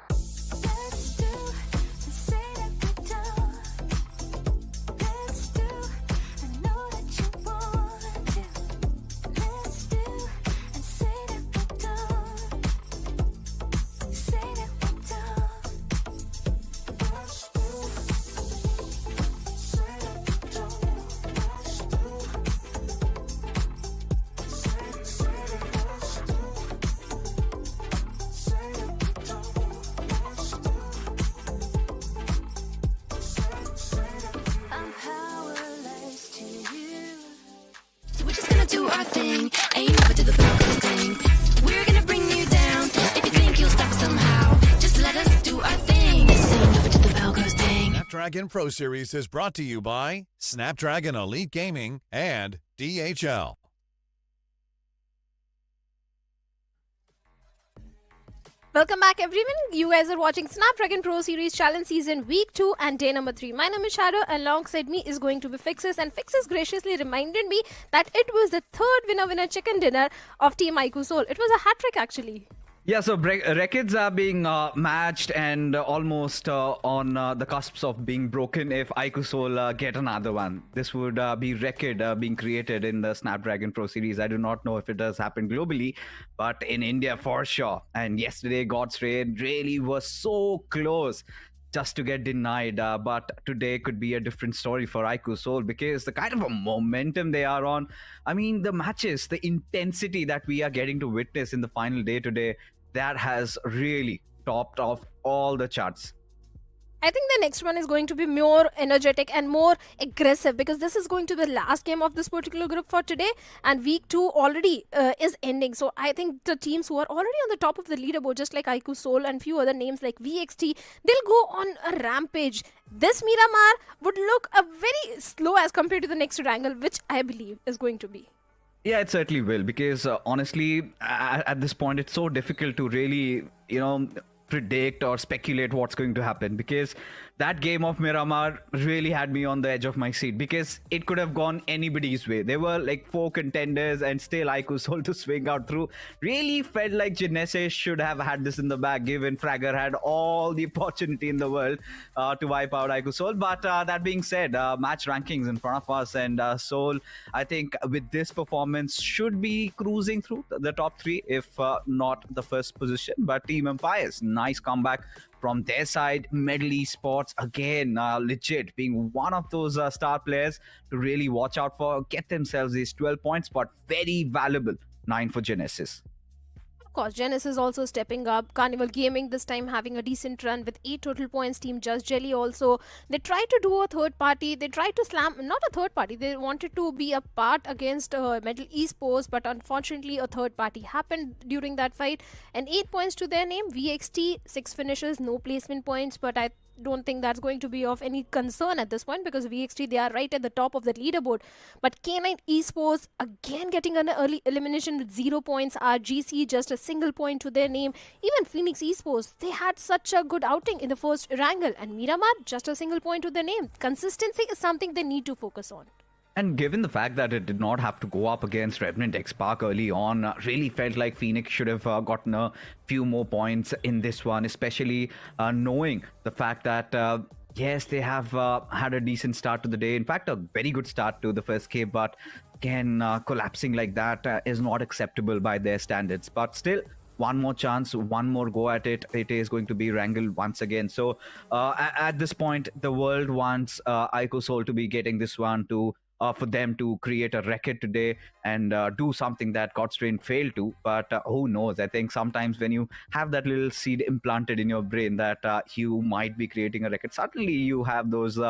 Let's do and say that we're done. Let's do, I know that you want to. Let's do and say that we're done. Say that we're done. Let's do, say that we're done. Let's do, say that let's do, say that we're done. Let's do. I'm powerless to you. So we're just gonna do our thing. Ain't never to the bell goes ding. We're gonna bring you down. If you think you'll stop somehow, just let us do our thing. Ain't never to the bell goes ding. Snapdragon Pro Series is brought to you by Snapdragon Elite Gaming and DHL. Welcome back, everyone. You guys are watching Snapdragon Pro Series Challenge Season Week 2 and Day number 3. My name is Shadow, and alongside me is going to be Fixes. And Fixes graciously reminded me that it was the third winner chicken dinner of Team Aiku Soul. It was a hat trick, actually. Yeah, so records are being matched and almost on the cusps of being broken if Aiku Soul get another one. This would be record being created in the Snapdragon Pro Series. I do not know if it does happen globally, but in India for sure. And yesterday, God's Raid really was so close just to get denied. But today could be a different story for Aiku Soul because the kind of a momentum they are on, I mean, the matches, the intensity that we are getting to witness in the final day today, that has really topped off all the charts. I think the next one is going to be more energetic and more aggressive because this is going to be the last game of this particular group for today, and week 2 already is ending. So I think the teams who are already on the top of the leaderboard, just like Aiku Soul and few other names like VXT, they'll go on a rampage. This Miramar would look a very slow as compared to the next Erangel, which I believe is going to be. Yeah, it certainly will because honestly, at this point, it's so difficult to really, predict or speculate what's going to happen because that game of Miramar really had me on the edge of my seat because it could have gone anybody's way. There were like 4 contenders and still Aiku Soul to swing out through. Really felt like Genesis should have had this in the bag given Fragger had all the opportunity in the world to wipe out Aiku Soul. But that being said, match rankings in front of us and Soul, I think with this performance should be cruising through the top 3 if not the first position. But Team Empires, nice comeback from their side. Medal Esports again legit being one of those star players to really watch out for, get themselves these 12 points, but very valuable 9 for Genesis. Of course, Genesis also stepping up. Carnival Gaming this time having a decent run with 8 total points. Team Just Jelly also. They tried to do a third party. They tried to slam, not a third party. They wanted to be a part against Medal Esports, but unfortunately a third party happened during that fight. And 8 points to their name. VXT, 6 finishes, no placement points, but I don't think that's going to be of any concern at this point because VXT, they are right at the top of the leaderboard. But K9 Esports again getting an early elimination with 0 points. RGC just a single point to their name. Even Phoenix Esports, they had such a good outing in the first Erangel, and Miramar just a single point to their name. Consistency is something they need to focus on. And given the fact that it did not have to go up against Revenant X Park early on, really felt like Phoenix should have gotten a few more points in this one, especially knowing the fact that yes, they have had a decent start to the day. In fact, a very good start to the first game, but again, collapsing like that is not acceptable by their standards. But still, one more chance, one more go at it. It is going to be Erangel once again. So at this point, the world wants IcoSoul to be getting this one to for them to create a record today and do something that Godstrain failed to. But who knows? I think sometimes when you have that little seed implanted in your brain that you might be creating a record, suddenly you have those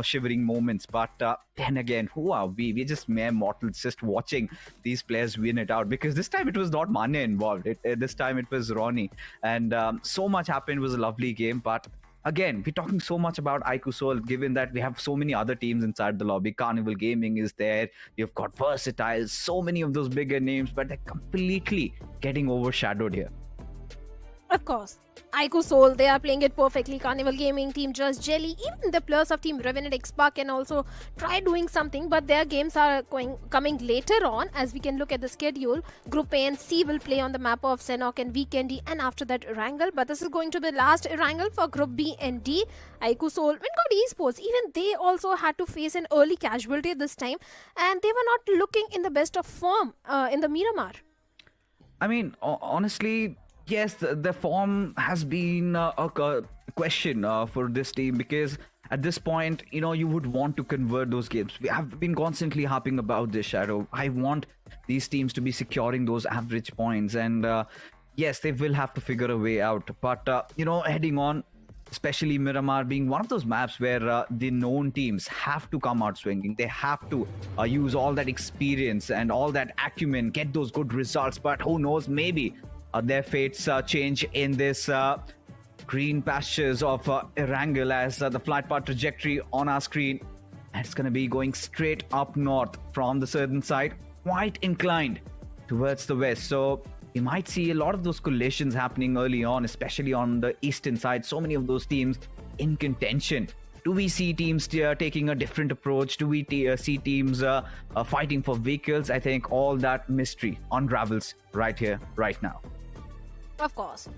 shivering moments. But then again, who are we? We're just mere mortals just watching these players win it out, because this time it was not Manya involved. This time it was Ronnie, and so much happened. It was a lovely game, but again, we're talking so much about IcoSoul, given that we have so many other teams inside the lobby. Carnival Gaming is there. You've got Versatile, so many of those bigger names, but they're completely getting overshadowed here. Of course. IcoSoul, they are playing it perfectly. Carnival Gaming, Team Just Jelly, even the players of Team Revenant X Park can also try doing something, but their games are coming later on. As we can look at the schedule, Group A and C will play on the map of Sanhok and Vikendi, and after that Erangel. But this is going to be the last Erangel for Group B and D. IcoSoul, Vingod Esports, even they also had to face an early casualty this time, and they were not looking in the best of form in the Miramar. I mean, honestly, yes, the form has been a question for this team, because at this point, you would want to convert those games. We have been constantly harping about this, Shadow. I want these teams to be securing those average points, and yes, they will have to figure a way out. But, heading on, especially Miramar being one of those maps where the known teams have to come out swinging. They have to use all that experience and all that acumen, get those good results. But who knows, maybe their fates change in this green pastures of Erangel, as the flight path trajectory on our screen, and it's going to be going straight up north from the southern side, quite inclined towards the west. So you might see a lot of those collisions happening early on, especially on the eastern side. So many of those teams in contention. Do we see teams taking a different approach? Do we see teams fighting for vehicles? I think all that mystery unravels right here, right now. Of course.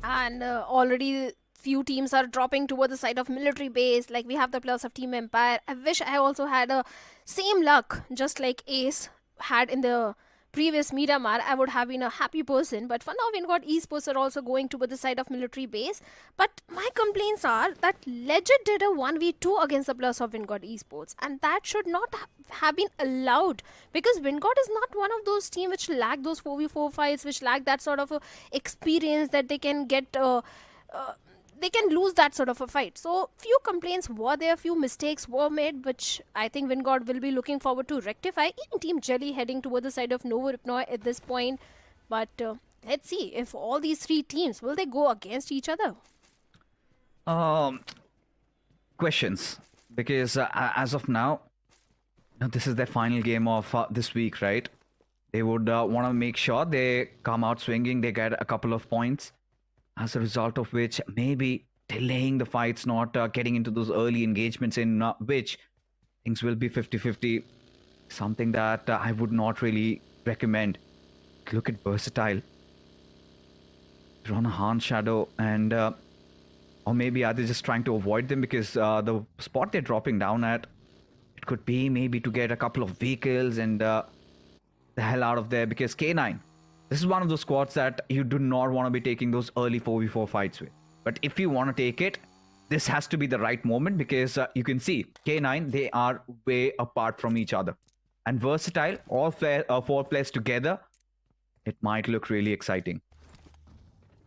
And already few teams are dropping toward the side of military base. Like we have the players of Team Empire. I wish I also had a same luck, just like Ace had in the previous Miramar. I would have been a happy person. But for now, Vingod Esports are also going toward the side of military base. But my complaints are that Legend did a 1v2 against the players of Vingod Esports, and that should not have been allowed, because Vingod is not one of those teams which lack those 4v4 fights, which lack that sort of experience that they can get. They can lose that sort of a fight. So few complaints were there, few mistakes were made, which I think Vingod will be looking forward to rectify. Even Team Jelly heading toward the side of Novo Ripnoy at this point. But let's see if all these three teams, will they go against each other? Questions, because as of now, this is their final game of this week, right? They would want to make sure they come out swinging, they get a couple of points, as a result of which maybe delaying the fights, not getting into those early engagements in which things will be 50-50, something that I would not really recommend. Look at Versatile. They're on a Han Shadow, and or maybe are they just trying to avoid them, because the spot they're dropping down at, it could be maybe to get a couple of vehicles and the hell out of there, because K9, this is one of those squads that you do not want to be taking those early 4v4 fights with. But if you want to take it, this has to be the right moment, because you can see K9, they are way apart from each other. And Versatile, all four players together, it might look really exciting.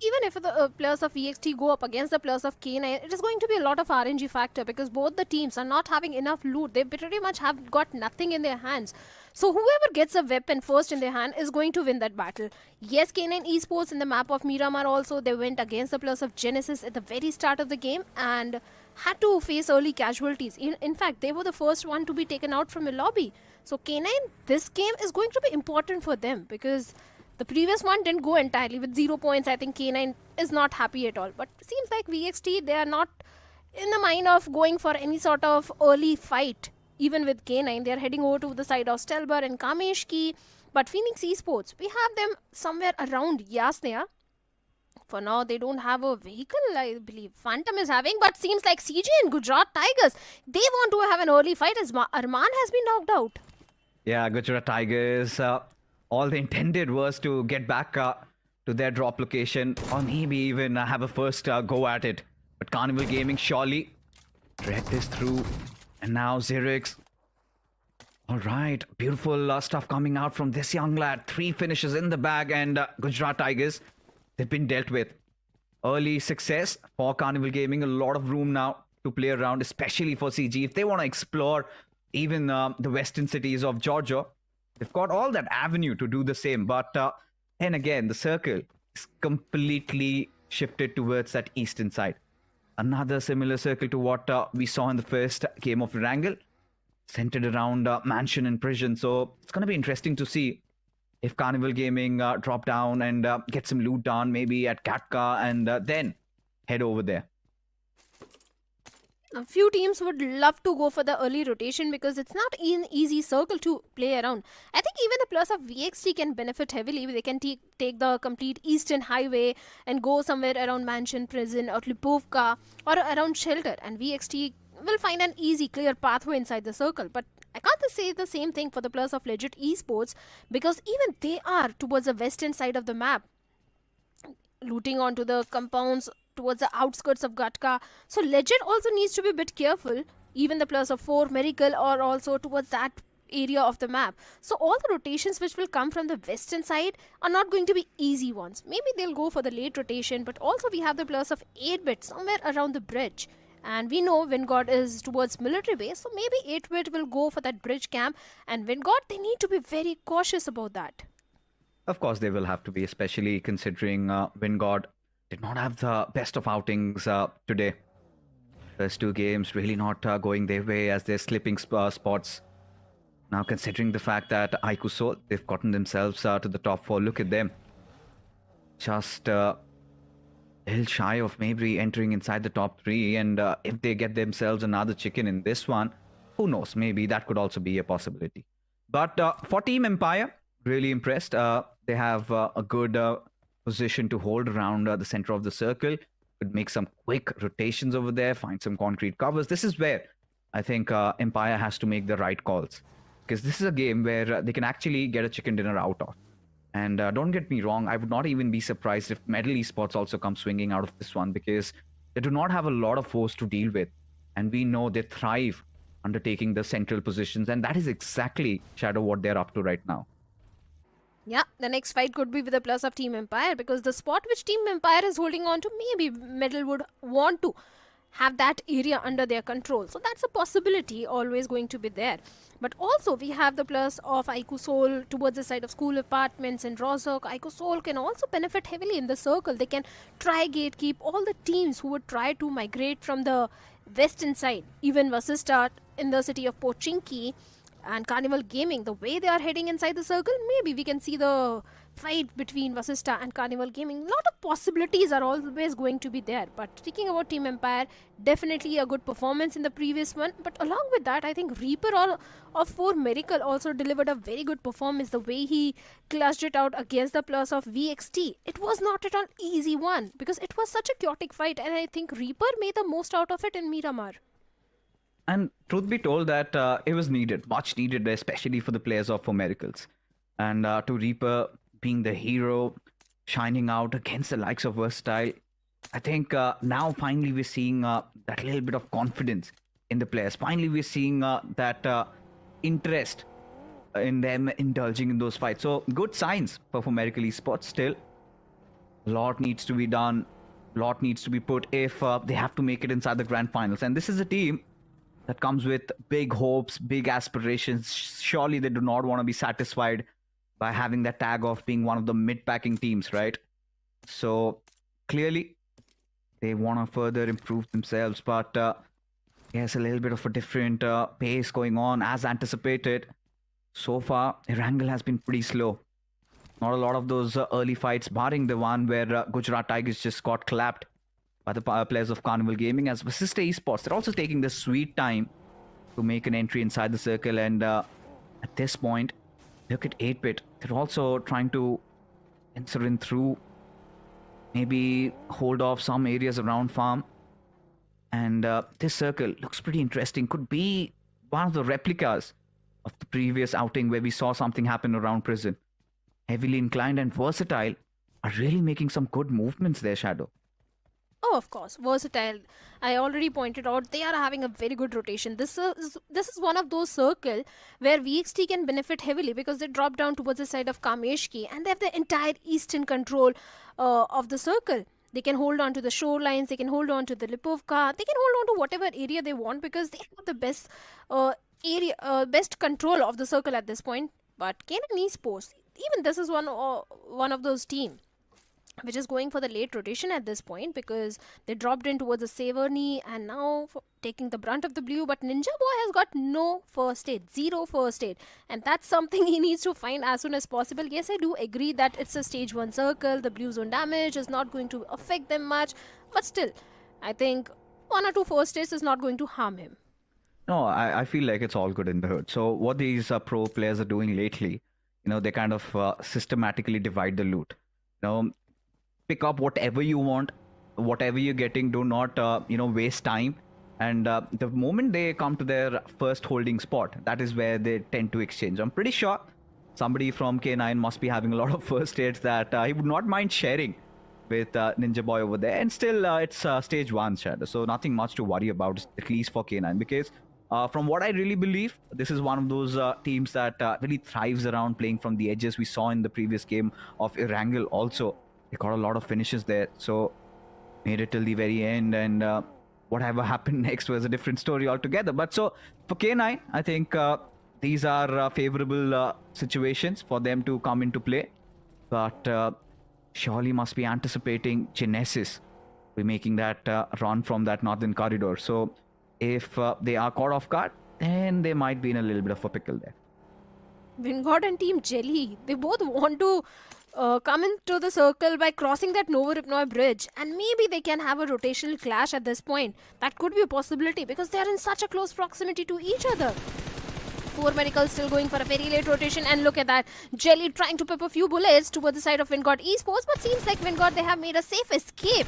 Even if the players of EXT go up against the players of K9, it is going to be a lot of RNG factor, because both the teams are not having enough loot. They pretty much have got nothing in their hands. So whoever gets a weapon first in their hand is going to win that battle. Yes, K9 Esports in the map of Miramar also, they went against the players of Genesis at the very start of the game and had to face early casualties. In fact, they were the first one to be taken out from the lobby. So K9, this game is going to be important for them, because the previous one didn't go entirely with 0 points. I think K9 is not happy at all. But it seems like VXT, they are not in the mind of going for any sort of early fight even with K9, they are heading over to the side of Stelber and Kameshki. But Phoenix Esports, we have them somewhere around Yasnaya. For now, they don't have a vehicle, I believe. Phantom is having, but seems like CG and Gujarat Tigers, they want to have an early fight as Arman has been knocked out. Yeah, Gujarat Tigers, all they intended was to get back to their drop location, or maybe even have a first go at it. But Carnival Gaming surely read this through. And now Zerix. All right, beautiful stuff coming out from this young lad. 3 finishes in the bag, and Gujarat Tigers, they've been dealt with. Early success for Carnival Gaming. A lot of room now to play around, especially for CG. If they want to explore even the western cities of Georgia, they've got all that avenue to do the same. But then again, the circle is completely shifted towards that eastern side. Another similar circle to what we saw in the first game of Erangel, centered around mansion and prison. So it's going to be interesting to see if Carnival Gaming drop down and get some loot done, maybe at Katka, and then head over there. A few teams would love to go for the early rotation because it's not an easy circle to play around. I think even the plus of VXT can benefit heavily. They can take the complete eastern highway and go somewhere around Mansion, Prison, or Lipovka, or around Shelter, and VXT will find an easy, clear pathway inside the circle. But I can't say the same thing for the plus of Legit Esports because even they are towards the western side of the map, looting onto the compounds towards the outskirts of Gatka. So Legit also needs to be a bit careful. Even the plus of 4 Miracle are also towards that area of the map. So all the rotations which will come from the western side are not going to be easy ones. Maybe they'll go for the late rotation, but also we have the plus of 8-bit somewhere around the bridge. And we know Vingod is towards military base, so maybe 8-bit will go for that bridge camp. And Vingod, they need to be very cautious about that. Of course, they will have to be, especially considering Vingod did not have the best of outings today. First 2 games really not going their way as they're slipping spots. Now, considering the fact that Ikusol, they've gotten themselves to the top 4. Look at them. Just a little shy of maybe entering inside the top 3. And if they get themselves another chicken in this one, who knows? Maybe that could also be a possibility. But for Team Empire, really impressed. They have a good position to hold around the center of the circle. Could make some quick rotations over there, find some concrete covers. This is where I think Empire has to make the right calls. Because this is a game where they can actually get a chicken dinner out of. And don't get me wrong, I would not even be surprised if Medal Esports also come swinging out of this one, because they do not have a lot of force to deal with. And we know they thrive undertaking the central positions. And that is exactly, Shadow, what they're up to right now. Yeah, the next fight could be with the plus of Team Empire, because the spot which Team Empire is holding on to, maybe Medal would want to have that area under their control. So that's a possibility always going to be there. But also we have the plus of Ikusol towards the side of school apartments and Rozok. Ikusol can also benefit heavily in the circle. They can try gatekeep all the teams who would try to migrate from the western side. Even Vasista in the city of Pochinki and Carnival Gaming, the way they are heading inside the circle, maybe we can see the fight between Vasista and Carnival Gaming. A lot of possibilities are always going to be there. But speaking about Team Empire, definitely a good performance in the previous one. But along with that, I think Reaper of 4 Miracle also delivered a very good performance. The way he clutched it out against the plus of VXT, it was not at all easy one, because it was such a chaotic fight. And I think Reaper made the most out of it in Miramar. And truth be told that it was needed, much needed, especially for the players of 4 Miracles. And to Reaper being the hero, shining out against the likes of Versatile, I think now finally we're seeing that little bit of confidence in the players. Finally we're seeing that interest in them indulging in those fights. So good signs for Miracle Esports still. A lot needs to be done, a lot needs to be put if they have to make it inside the grand finals. And this is a team that comes with big hopes, big aspirations. Surely they do not want to be satisfied by having that tag of being one of the mid-packing teams, right? So clearly they want to further improve themselves, but there's a little bit of a different pace going on as anticipated. So far, Erangel has been pretty slow. Not a lot of those early fights, barring the one where Gujarat Tigers just got clapped by the players of Carnival Gaming. As Assist Esports, they're also taking this sweet time to make an entry inside the circle. And at this point, look at 8-Bit. They're also trying to enter in through, maybe hold off some areas around farm. And this circle looks pretty interesting. Could be one of the replicas of the previous outing where we saw something happen around prison. Heavily inclined and versatile are really making some good movements there, Shadow. Oh, of course, versatile. I already pointed out they are having a very good rotation. This is one of those circle where VXT can benefit heavily because they drop down towards the side of Kameshki and they have the entire eastern control of the circle. They can hold on to the shorelines, they can hold on to the Lipovka, they can hold on to whatever area they want because they have the best best control of the circle at this point. But K9 Esports, even this is one of those teams which is going for the late rotation at this point because they dropped in towards the Severny and now taking the brunt of the blue. But Ninja Boy has got no first aid, 0 first aid, and that's something he needs to find as soon as possible. Yes, I do agree that it's a stage 1 circle, the blue zone damage is not going to affect them much, but still, I think 1 or 2 first aids is not going to harm him. No, I feel like it's all good in the hood. So what these pro players are doing lately, they kind of systematically divide the loot. Pick up whatever you want, whatever you're getting. Do not, waste time. And the moment they come to their first holding spot, that is where they tend to exchange. I'm pretty sure somebody from K9 must be having a lot of first aids that he would not mind sharing with Ninja Boy over there. And still, it's stage 1, Shadow. So nothing much to worry about, at least for K9. Because from what I really believe, this is one of those teams that really thrives around playing from the edges. We saw in the previous game of Erangel also. They got a lot of finishes there, so made it till the very end, and whatever happened next was a different story altogether. But so for K9, I think these are favorable situations for them to come into play. But surely must be anticipating Genesis be making that run from that northern corridor. So if they are caught off guard, then they might be in a little bit of a pickle there. Vingod and Team Jelly, they both want to come into the circle by crossing that Novoripnoy bridge, and maybe they can have a rotational clash at this point. That could be a possibility because they are in such a close proximity to each other. Poor Medical still going for a very late rotation, and look at that, Jelly trying to pip a few bullets towards the side of Vingod Esports, but seems like Vingod, they have made a safe escape.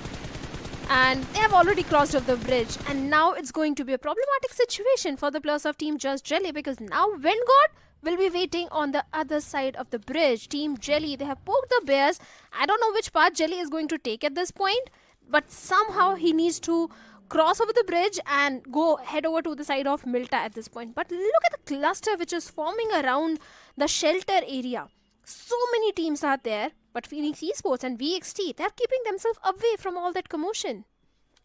And they have already crossed off the bridge, and now it's going to be a problematic situation for the players of Team Just Jelly because now Vingod will be waiting on the other side of the bridge. Team Jelly, they have poked the bears. I don't know which path Jelly is going to take at this point, but somehow he needs to cross over the bridge and head over to the side of Milta at this point. But look at the cluster which is forming around the shelter area. So many teams are there, but Phoenix Esports and VXT, they're keeping themselves away from all that commotion.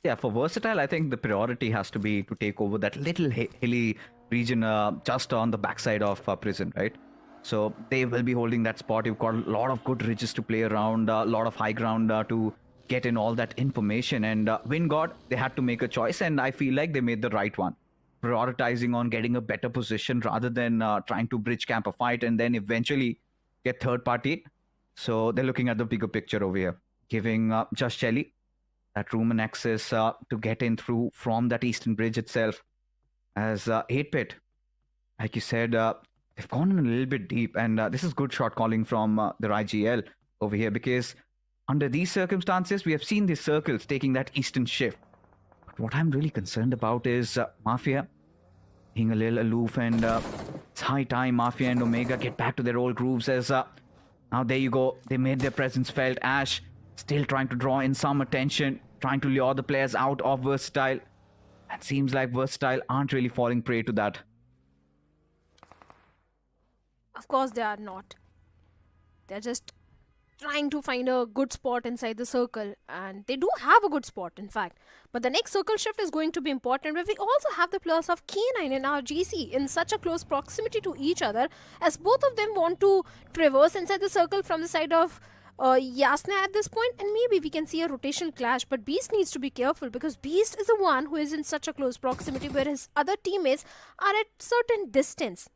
Yeah, for Versatile, I think the priority has to be to take over that little hilly region just on the backside of prison, right? So they will be holding that spot. You've got a lot of good ridges to play around, a lot of high ground to get in all that information. And Vingod, they had to make a choice, and I feel like they made the right one. Prioritizing on getting a better position rather than trying to bridge camp a fight and then eventually get third party. So they're looking at the bigger picture over here, giving Just Jelly that room and access to get in through from that eastern bridge itself. As 8-Bit, like you said, they've gone in a little bit deep, and this is good shot calling from the IGL over here because under these circumstances, we have seen these circles taking that eastern shift. But what I'm really concerned about is Mafia being a little aloof, and it's high time Mafia and Omega get back to their old grooves as now there you go. They made their presence felt. Ash still trying to draw in some attention, trying to lure the players out of Versatile. And seems like Versatile aren't really falling prey to that. Of course they are not. They're just trying to find a good spot inside the circle, and they do have a good spot in fact. But the next circle shift is going to be important, where we also have the players of K9 and RGC in such a close proximity to each other, as both of them want to traverse inside the circle from the side of Yasna at this point, and maybe we can see a rotational clash. But Beast needs to be careful because Beast is the one who is in such a close proximity where his other teammates are at certain distance.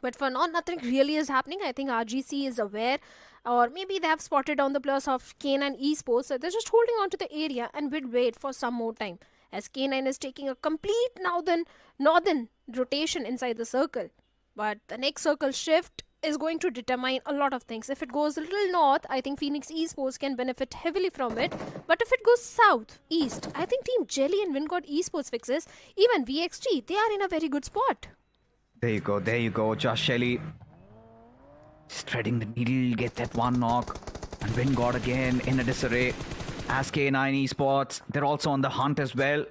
But for now, nothing really is happening. I think RGC is aware, or maybe they have spotted down the players of K9 Esports, so they're just holding on to the area and will wait for some more time. as K9 is taking a complete northern rotation inside the circle. But the next circle shift is going to determine a lot of things. If it goes a little north, I think Phoenix Esports can benefit heavily from it. But if it goes south, east, I think Team Jelly and Wingod Esports fixes, even VXT, they are in a very good spot. There you go. Josh Shelley threading the needle, get that one knock. And Wingod again in a disarray. As K9 Esports, they're also on the hunt as well.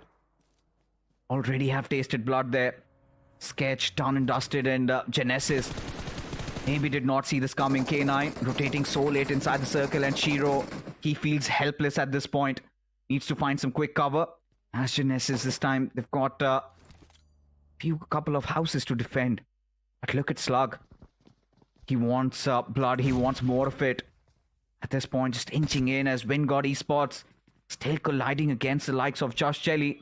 Already have tasted blood there. Sketch, done and dusted, and Genesis maybe did not see this coming. K9 rotating so late inside the circle, and Shiro, he feels helpless at this point. Needs to find some quick cover. As Genesis this time, they've got a couple of houses to defend. But look at Slug. He wants blood, he wants more of it. At this point, just inching in as Wingod Esports still colliding against the likes of Josh Jelly.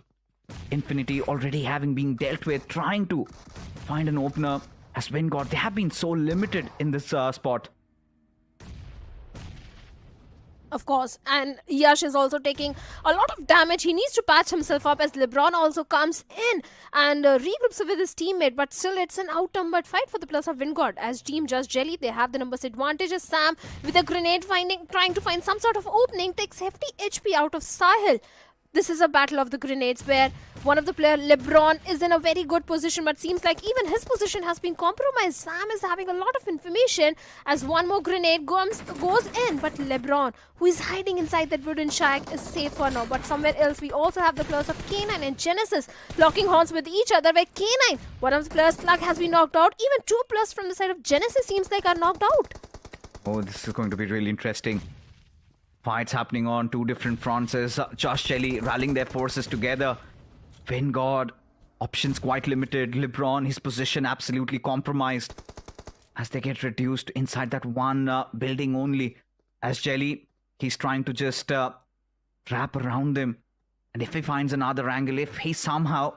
Infinity already having been dealt with, trying to find an opener. As Wingod, they have been so limited in this spot. Of course, and Yash is also taking a lot of damage. He needs to patch himself up as LeBron also comes in and regroups with his teammate. But still, it's an outnumbered fight for the plus of Wingod. As Team Just Jelly, they have the numbers advantage. As Sam, with a grenade trying to find some sort of opening, takes hefty HP out of Sahil. This is a battle of the grenades where one of the player, LeBron, is in a very good position, but seems like even his position has been compromised. Sam is having a lot of information as one more grenade goes in, but LeBron, who is hiding inside that wooden shack, is safe for now. But somewhere else, we also have the players of K9 and Genesis locking horns with each other, where K9, one of the players, Slug, has been knocked out. Even 2+ from the side of Genesis seems like are knocked out. Oh, this is going to be really interesting. Fights happening on two different fronts as Josh Shelley rallying their forces together. Wingod, options quite limited. LeBron, his position absolutely compromised as they get reduced inside that one building only. As Jelly, he's trying to just wrap around them. And if he finds another angle, if he somehow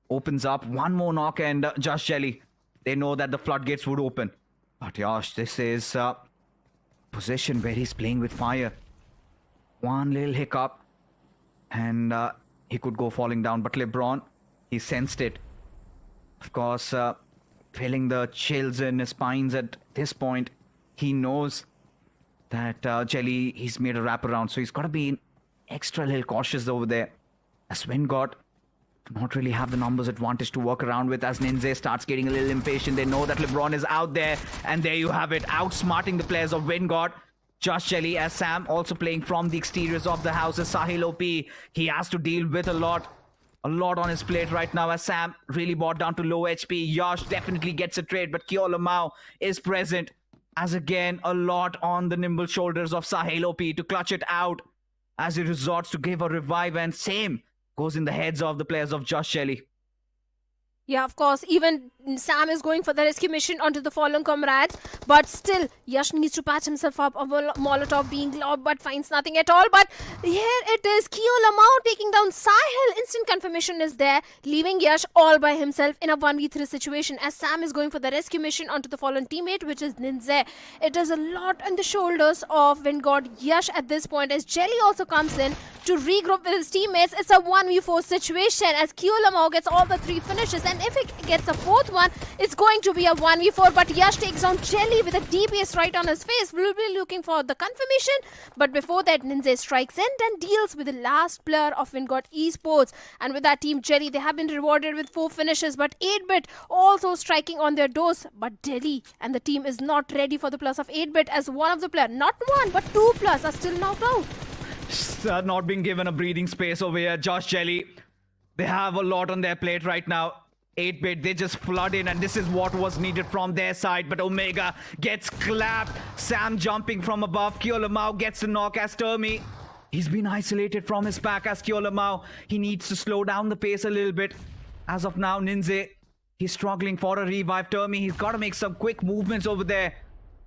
opens up one more knock and Josh Jelly, they know that the floodgates would open. But Josh, this is a position where he's playing with fire. One little hiccup and he could go falling down. But LeBron, he sensed it. Of course, feeling the chills in his spines at this point. He knows that Jelly, he's made a wraparound. So he's got to be extra little cautious over there. As Wingod, not really have the numbers advantage to work around with. As Ninja starts getting a little impatient. They know that LeBron is out there. And there you have it. Outsmarting the players of Wingod. Josh Jelly, as Sam also playing from the exteriors of the houses. Sahil OP, he has to deal with a lot on his plate right now as Sam really brought down to low HP. Yash definitely gets a trade, but Kyolamau is present as again a lot on the nimble shoulders of Sahil OP to clutch it out as he resorts to give a revive, and same goes in the heads of the players of Josh Jelly. Yeah, of course, even Sam is going for the rescue mission onto the fallen comrades, but still, Yash needs to patch himself up. A Molotov being lobbed, but finds nothing at all. But here it is, Kyolamau taking down Sahil. Instant confirmation is there, leaving Yash all by himself in a 1v3 situation as Sam is going for the rescue mission onto the fallen teammate, which is Ninja. It is a lot on the shoulders of Wingod Yash at this point as Jelly also comes in to regroup with his teammates. It's a 1v4 situation as Kyolamau gets all the 3 finishes, and if he gets a 4th one, it's going to be a 1v4. But Yash takes down Jelly with a DPS right on his face. We'll be looking for the confirmation, but before that, Ninja strikes in and deals with the last player of Wingod Esports. And with that, Team Jelly, they have been rewarded with 4 finishes, but 8-bit also striking on their doors. But Jelly and the team is not ready for the plus of 8-bit as one of the players, not 1 but 2+, are still knocked out. Not being given a breathing space over here. Josh Jelly, they have a lot on their plate right now. 8-bit, they just flood in, and this is what was needed from their side. But Omega gets clapped. Sam jumping from above. Kyolamau gets a knock as Termi. He's been isolated from his pack as Kyolamau. He needs to slow down the pace a little bit. As of now, Ninja, he's struggling for a revive. Termi, he's got to make some quick movements over there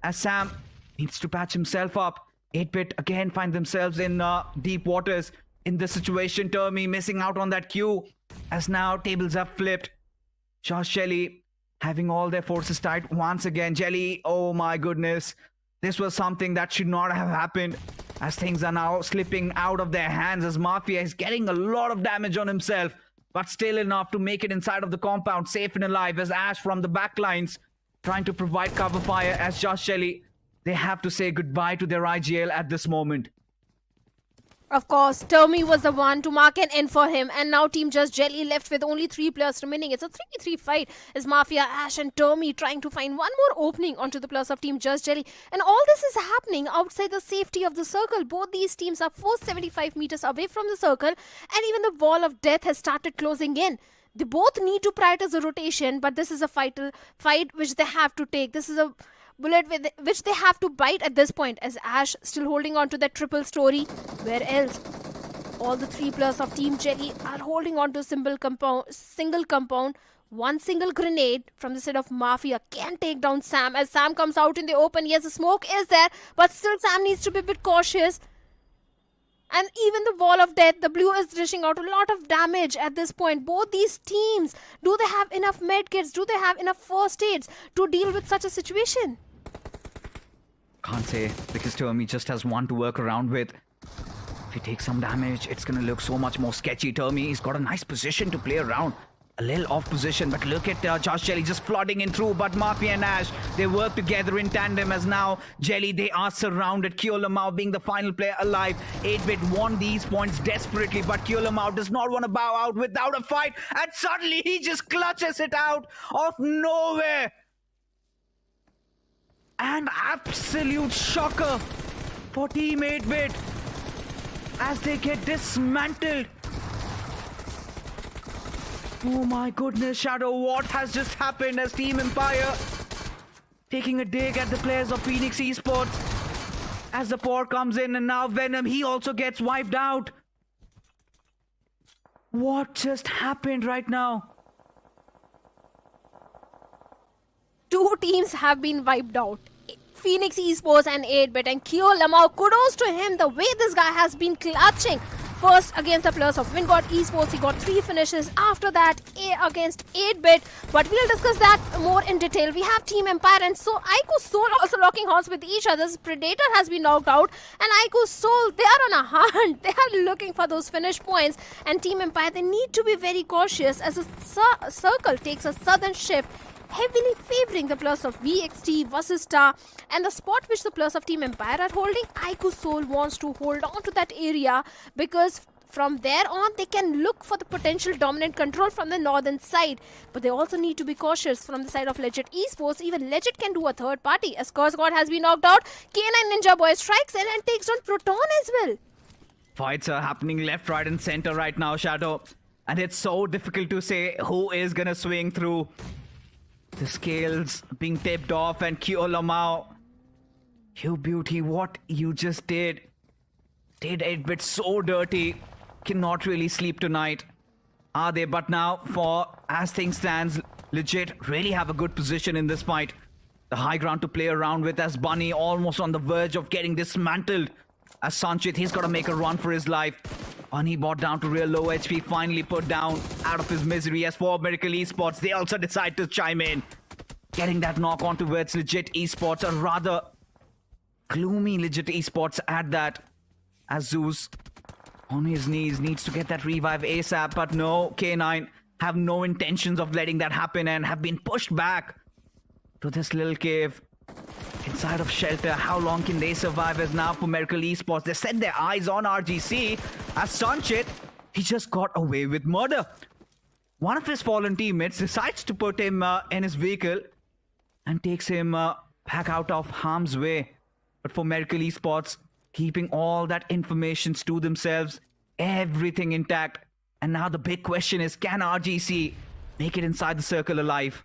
as Sam needs to patch himself up. 8-bit again find themselves in deep waters in this situation. Termi missing out on that Q as now tables have flipped. Josh Jelly having all their forces tied once again. Jelly, oh my goodness. This was something that should not have happened as things are now slipping out of their hands, as Mafia is getting a lot of damage on himself, but still enough to make it inside of the compound, safe and alive, as Ash from the back lines trying to provide cover fire, as Just Jelly, they have to say goodbye to their IGL at this moment. Of course, Termi was the one to mark an end for him, and now Team Just Jelly left with only 3 players remaining. It's a 3v3 fight as Mafia, Ash and Termi trying to find one more opening onto the players of Team Just Jelly. And all this is happening outside the safety of the circle. Both these teams are 475 meters away from the circle, and even the wall of death has started closing in. They both need to prioritize the rotation, but this is a fight which they have to take. This is a bullet which they have to bite at this point, as Ash still holding on to that triple story. Where else? All the 3 players of Team Jelly are holding on to a single compound. One single grenade from the side of Mafia can take down Sam, as Sam comes out in the open. Yes, the smoke is there, but still Sam needs to be a bit cautious. And even the wall of death, the blue is dishing out a lot of damage at this point. Both these teams, do they have enough medkits? Do they have enough first aids to deal with such a situation? Can't say, because Termi just has one to work around with. If he takes some damage, it's going to look so much more sketchy. Termi, he's got a nice position to play around. A little off position, but look at Just Jelly just flooding in through. But Mafia and Ash, they work together in tandem, as now Jelly, they are surrounded. Kyolamau being the final player alive. 8-Bit won these points desperately, but Kyolamau does not want to bow out without a fight. And suddenly he just clutches it out of nowhere. An absolute shocker for Team 8-Bit as they get dismantled. Oh my goodness, Shadow, what has just happened as Team Empire taking a dig at the players of Phoenix Esports as the pour comes in, and now Venom, he also gets wiped out. What just happened right now? 2 teams have been wiped out. Phoenix Esports and 8-Bit, and Kyolamau, kudos to him, the way this guy has been clutching. First against the players of Vingod Esports, he got 3 finishes. After that, against 8-Bit. But we'll discuss that more in detail. We have Team Empire and so Ico Soul also locking horns with each other. Predator has been knocked out, and Ico Soul, they are on a hunt. They are looking for those finish points. And Team Empire, they need to be very cautious as the circle takes a sudden shift, heavily favoring the players of VXT, Vasista, and the spot which the players of Team Empire are holding. Ico Soul wants to hold on to that area, because from there on they can look for the potential dominant control from the northern side. But they also need to be cautious from the side of Legit Esports. Even Legit can do a third party, as Curse God has been knocked out. K9 Ninja Boy strikes in and takes down Proton as well. Fights are happening left, right and center right now, Shadow. And it's so difficult to say who is gonna swing through. The scales being tipped off, and Kyolamau, you beauty, what you just did 8-Bit so dirty. Cannot really sleep tonight, are they? But now, as things stands, Legit really have a good position in this fight. The high ground to play around with, as Bunny almost on the verge of getting dismantled. As Sanchit, he's got to make a run for his life. Bunny brought down to real low HP, finally put down out of his misery. As for Miracle Esports, they also decide to chime in. Getting that knock on towards Legit Esports, a rather gloomy Legit Esports at that. As Zeus, on his knees, needs to get that revive ASAP. But no, K9 have no intentions of letting that happen and have been pushed back to this little cave inside of shelter. How long can they survive? As now for Miracle Esports, they set their eyes on RGC. As Sanchit, he just got away with murder. One of his fallen teammates decides to put him in his vehicle and takes him back out of harm's way. But for Miracle Esports, keeping all that information to themselves, everything intact. And now the big question is, can RGC make it inside the circle alive?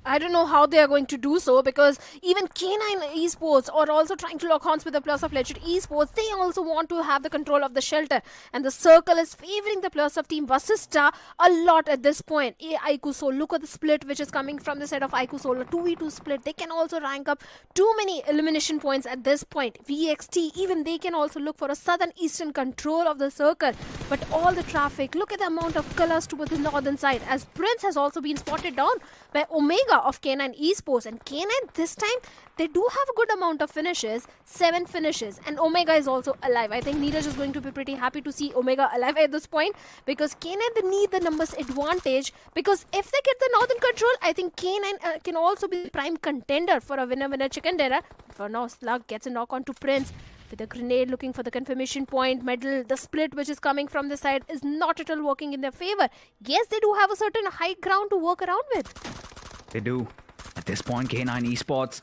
I don't know how they are going to do so, because even K9 Esports are also trying to lock horns with the players of Legit Esports. They also want to have the control of the shelter, and the circle is favoring the players of Team Vasista a lot at this point. Ico Soul, look at the split which is coming from the side of Ico Soul, a 2v2 split. They can also rank up too many elimination points at this point. VXT, even they can also look for a southern eastern control of the circle. But all the traffic, look at the amount of colors towards the northern side, as Prince has also been spotted down by Omega. Omega of K9 Esports. And K9 this time, they do have a good amount of finishes, 7 finishes, and Omega is also alive. I think Neeraj is going to be pretty happy to see Omega alive at this point, because K9 they need the numbers advantage, because if they get the Northern Control, I think K9 can also be the prime contender for a winner-winner chicken dinner. For now, Slug gets a knock on to Prince with a grenade, looking for the confirmation point. Medal, the split which is coming from the side is not at all working in their favor. Yes, they do have a certain high ground to work around with. They do. At this point, K9 Esports,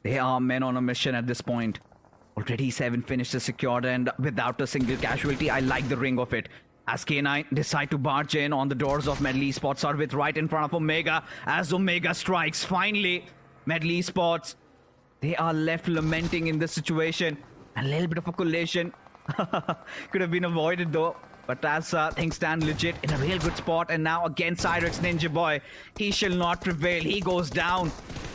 they are men on a mission at this point. Already 7 finishes secured and without a single casualty. I like the ring of it. As K9 decide to barge in on the doors of Medal Esports, Sarvith right in front of Omega. As Omega strikes, finally, Medal Esports, they are left lamenting in this situation. A little bit of a collision could have been avoided though. But as things stand, legit in a real good spot. And now again, Cyrex Ninja Boy, he shall not prevail. He goes down.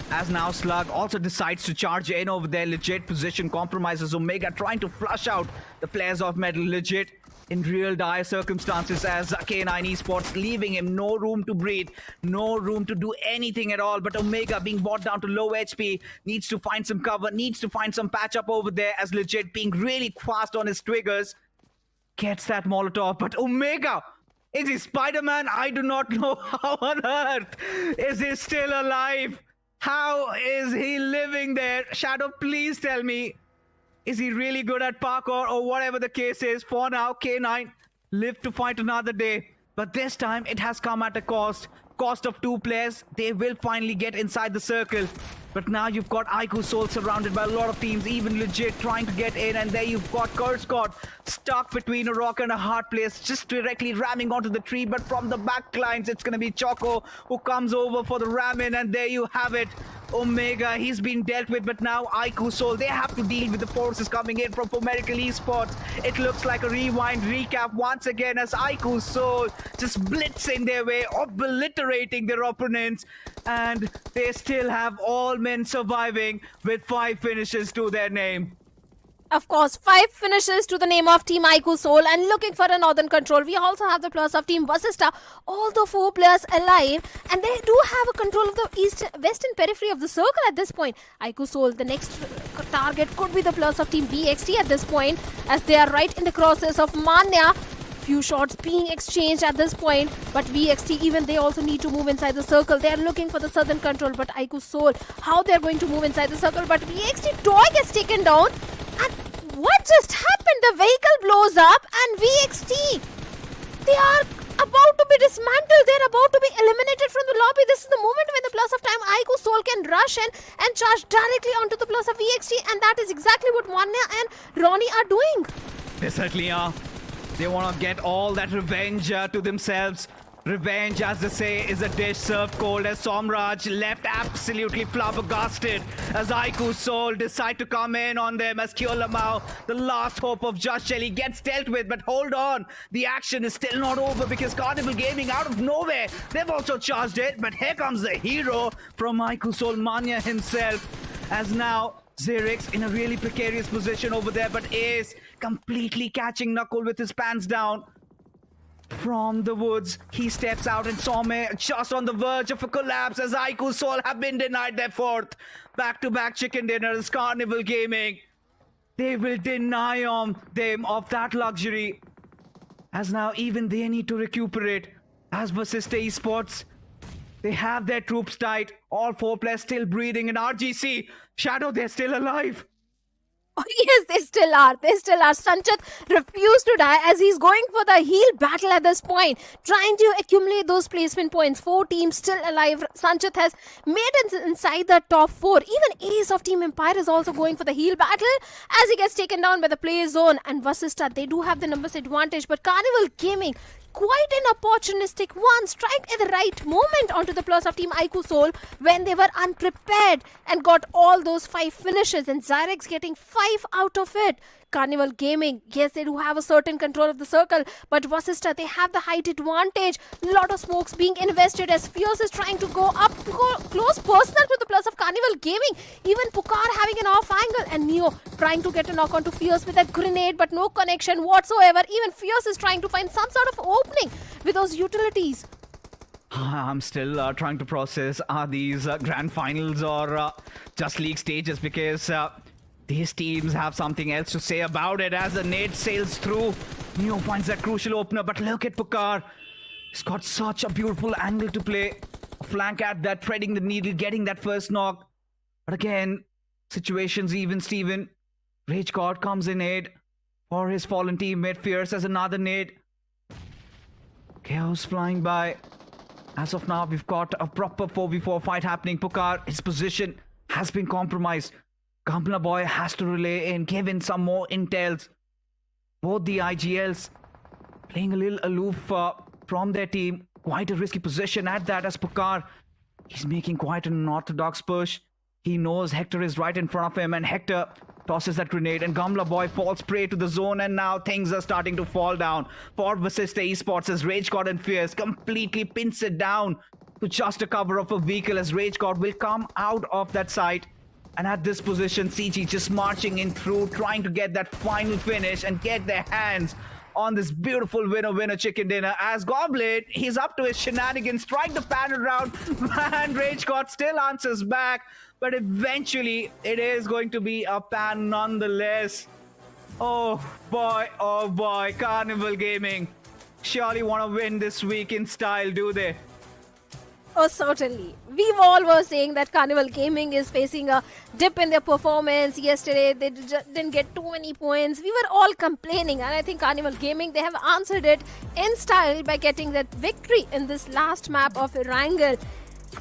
As now Slug also decides to charge in over there. Legit position compromises Omega, trying to flush out the players of Medal. Legit in real dire circumstances as K9 Esports, leaving him no room to breathe, no room to do anything at all. But Omega being brought down to low HP, needs to find some cover, needs to find some patch up over there, as Legit being really fast on his triggers, gets that Molotov. But Omega, is he Spider-Man? I do not know. How on earth is he still alive? How is he living there? Shadow, please tell me. Is he really good at parkour or whatever the case is? For now, K9 live to fight another day. But this time, it has come at a cost. Cost of 2 players. They will finally get inside the circle. But now you've got Iku Soul surrounded by a lot of teams, even Legit trying to get in. And there you've got Curse God stuck between a rock and a hard place, just directly ramming onto the tree. But from the back lines, it's going to be Choco who comes over for the ram in. And there you have it. Omega, he's been dealt with, but now Iku Soul, they have to deal with the forces coming in from Medical Esports. It looks like a rewind recap once again as Iku Soul just blitzing their way, obliterating their opponents, and they still have all men surviving with 5 finishes to their name. Of course, 5 finishes to the name of Team Iku Soul, and looking for a Northern Control. We also have the plus of Team Vasista, all the 4 players alive, and they do have a control of the western periphery of the circle at this point. Iku Soul, the next target could be the plus of Team BXT at this point, as they are right in the crosses of Manya. Few shots being exchanged at this point, but VXT, even they also need to move inside the circle. They are looking for the Southern Control, but Iku Soul, how they are going to move inside the circle, but VXT toy gets taken down. And what just happened? The vehicle blows up and VXT, they are about to be dismantled. They're about to be eliminated from the lobby. This is the moment when the plus of time Iku Soul can rush in and charge directly onto the plus of VXT, and that is exactly what Manya and Ronnie are doing. They certainly are. They want to get all that revenge to themselves. Revenge, as they say, is a dish served cold, as Somraj left absolutely flabbergasted as Iku Soul decide to come in on them as Kyolamau, the last hope of Just Shelly, gets dealt with. But hold on, the action is still not over, because Carnival Gaming out of nowhere, they've also charged it. But here comes the hero from Iku Soul, Manya himself, as now Xerix in a really precarious position over there, but Ace completely catching Knuckle with his pants down. From the woods, he steps out, and Some just on the verge of a collapse as Iku Soul have been denied their 4th back-to-back chicken dinners. Carnival Gaming, they will deny them of that luxury, as now even they need to recuperate. As Vasista Esports, they have their troops tight, all 4 players still breathing, and RGC, Shadow, they're still alive. Oh, yes, they still are. They still are. Sanchit refused to die as he's going for the heal battle at this point, trying to accumulate those placement points. 4 teams still alive. Sanchit has made it inside the top 4. Even Ace of Team Empire is also going for the heal battle as he gets taken down by the play zone. And Vasista, they do have the numbers advantage, but Carnival Gaming, quite an opportunistic one, strike at the right moment onto the plus of Team Iku Soul when they were unprepared and got all those 5 finishes, and Zyrex getting 5 out of it. Carnival Gaming, yes, they do have a certain control of the circle, but Vasista, they have the height advantage. Lot of smokes being invested as Fierce is trying to go up close personal to the plus of Carnival Gaming. Even Pukar having an off angle, and Neo trying to get a knock onto Fierce with a grenade, but no connection whatsoever. Even Fierce is trying to find some sort of opening with those utilities. I'm still trying to process, are these grand finals or just league stages, because these teams have something else to say about it as the nade sails through. Neo finds that crucial opener, but look at Pukar. He's got such a beautiful angle to play. Flank at that, threading the needle, getting that first knock. But again, situations even Steven. Rage God comes in aid for his fallen teammate. Fierce as another nade. Chaos flying by. As of now, we've got a proper 4v4 fight happening. Pukar, his position has been compromised. Gamla Boy has to relay in, give in some more intels. Both the IGLs playing a little aloof from their team. Quite a risky position at that as Pukar. He's making quite an unorthodox push. He knows Hector is right in front of him, and Hector tosses that grenade, and Gamla Boy falls prey to the zone, and now things are starting to fall down for Vasista Esports as Rage God and Fierce completely pins it down to just a cover of a vehicle as Rage God will come out of that site. And at this position, CG just marching in through, trying to get that final finish and get their hands on this beautiful winner chicken dinner as Goblin, he's up to his shenanigans, trying to pan it around, and Rage God still answers back, but eventually it is going to be a pan nonetheless. Oh boy, Carnival Gaming surely want to win this week in style, do they? Oh, certainly. We all were saying that Carnival Gaming is facing a dip in their performance. Yesterday, they didn't get too many points. We were all complaining, and I think Carnival Gaming, they have answered it in style by getting that victory in this last map of Erangel.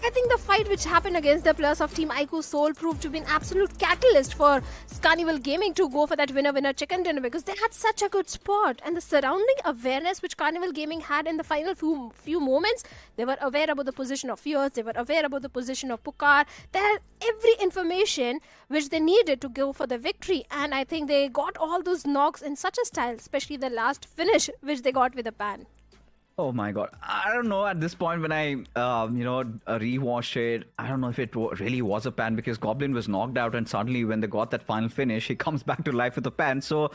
I think the fight which happened against the players of Team Ico Soul proved to be an absolute catalyst for Carnival Gaming to go for that winner chicken dinner, because they had such a good spot, and the surrounding awareness which Carnival Gaming had in the final few moments. They were aware about the position of Fierce, they were aware about the position of Pukar. They had every information which they needed to go for the victory, and I think they got all those knocks in such a style, especially the last finish which they got with a pan. Oh my god. I don't know at this point when I, rewatched it. I don't know if it really was a pan, because Goblin was knocked out, and suddenly when they got that final finish, he comes back to life with a pan. So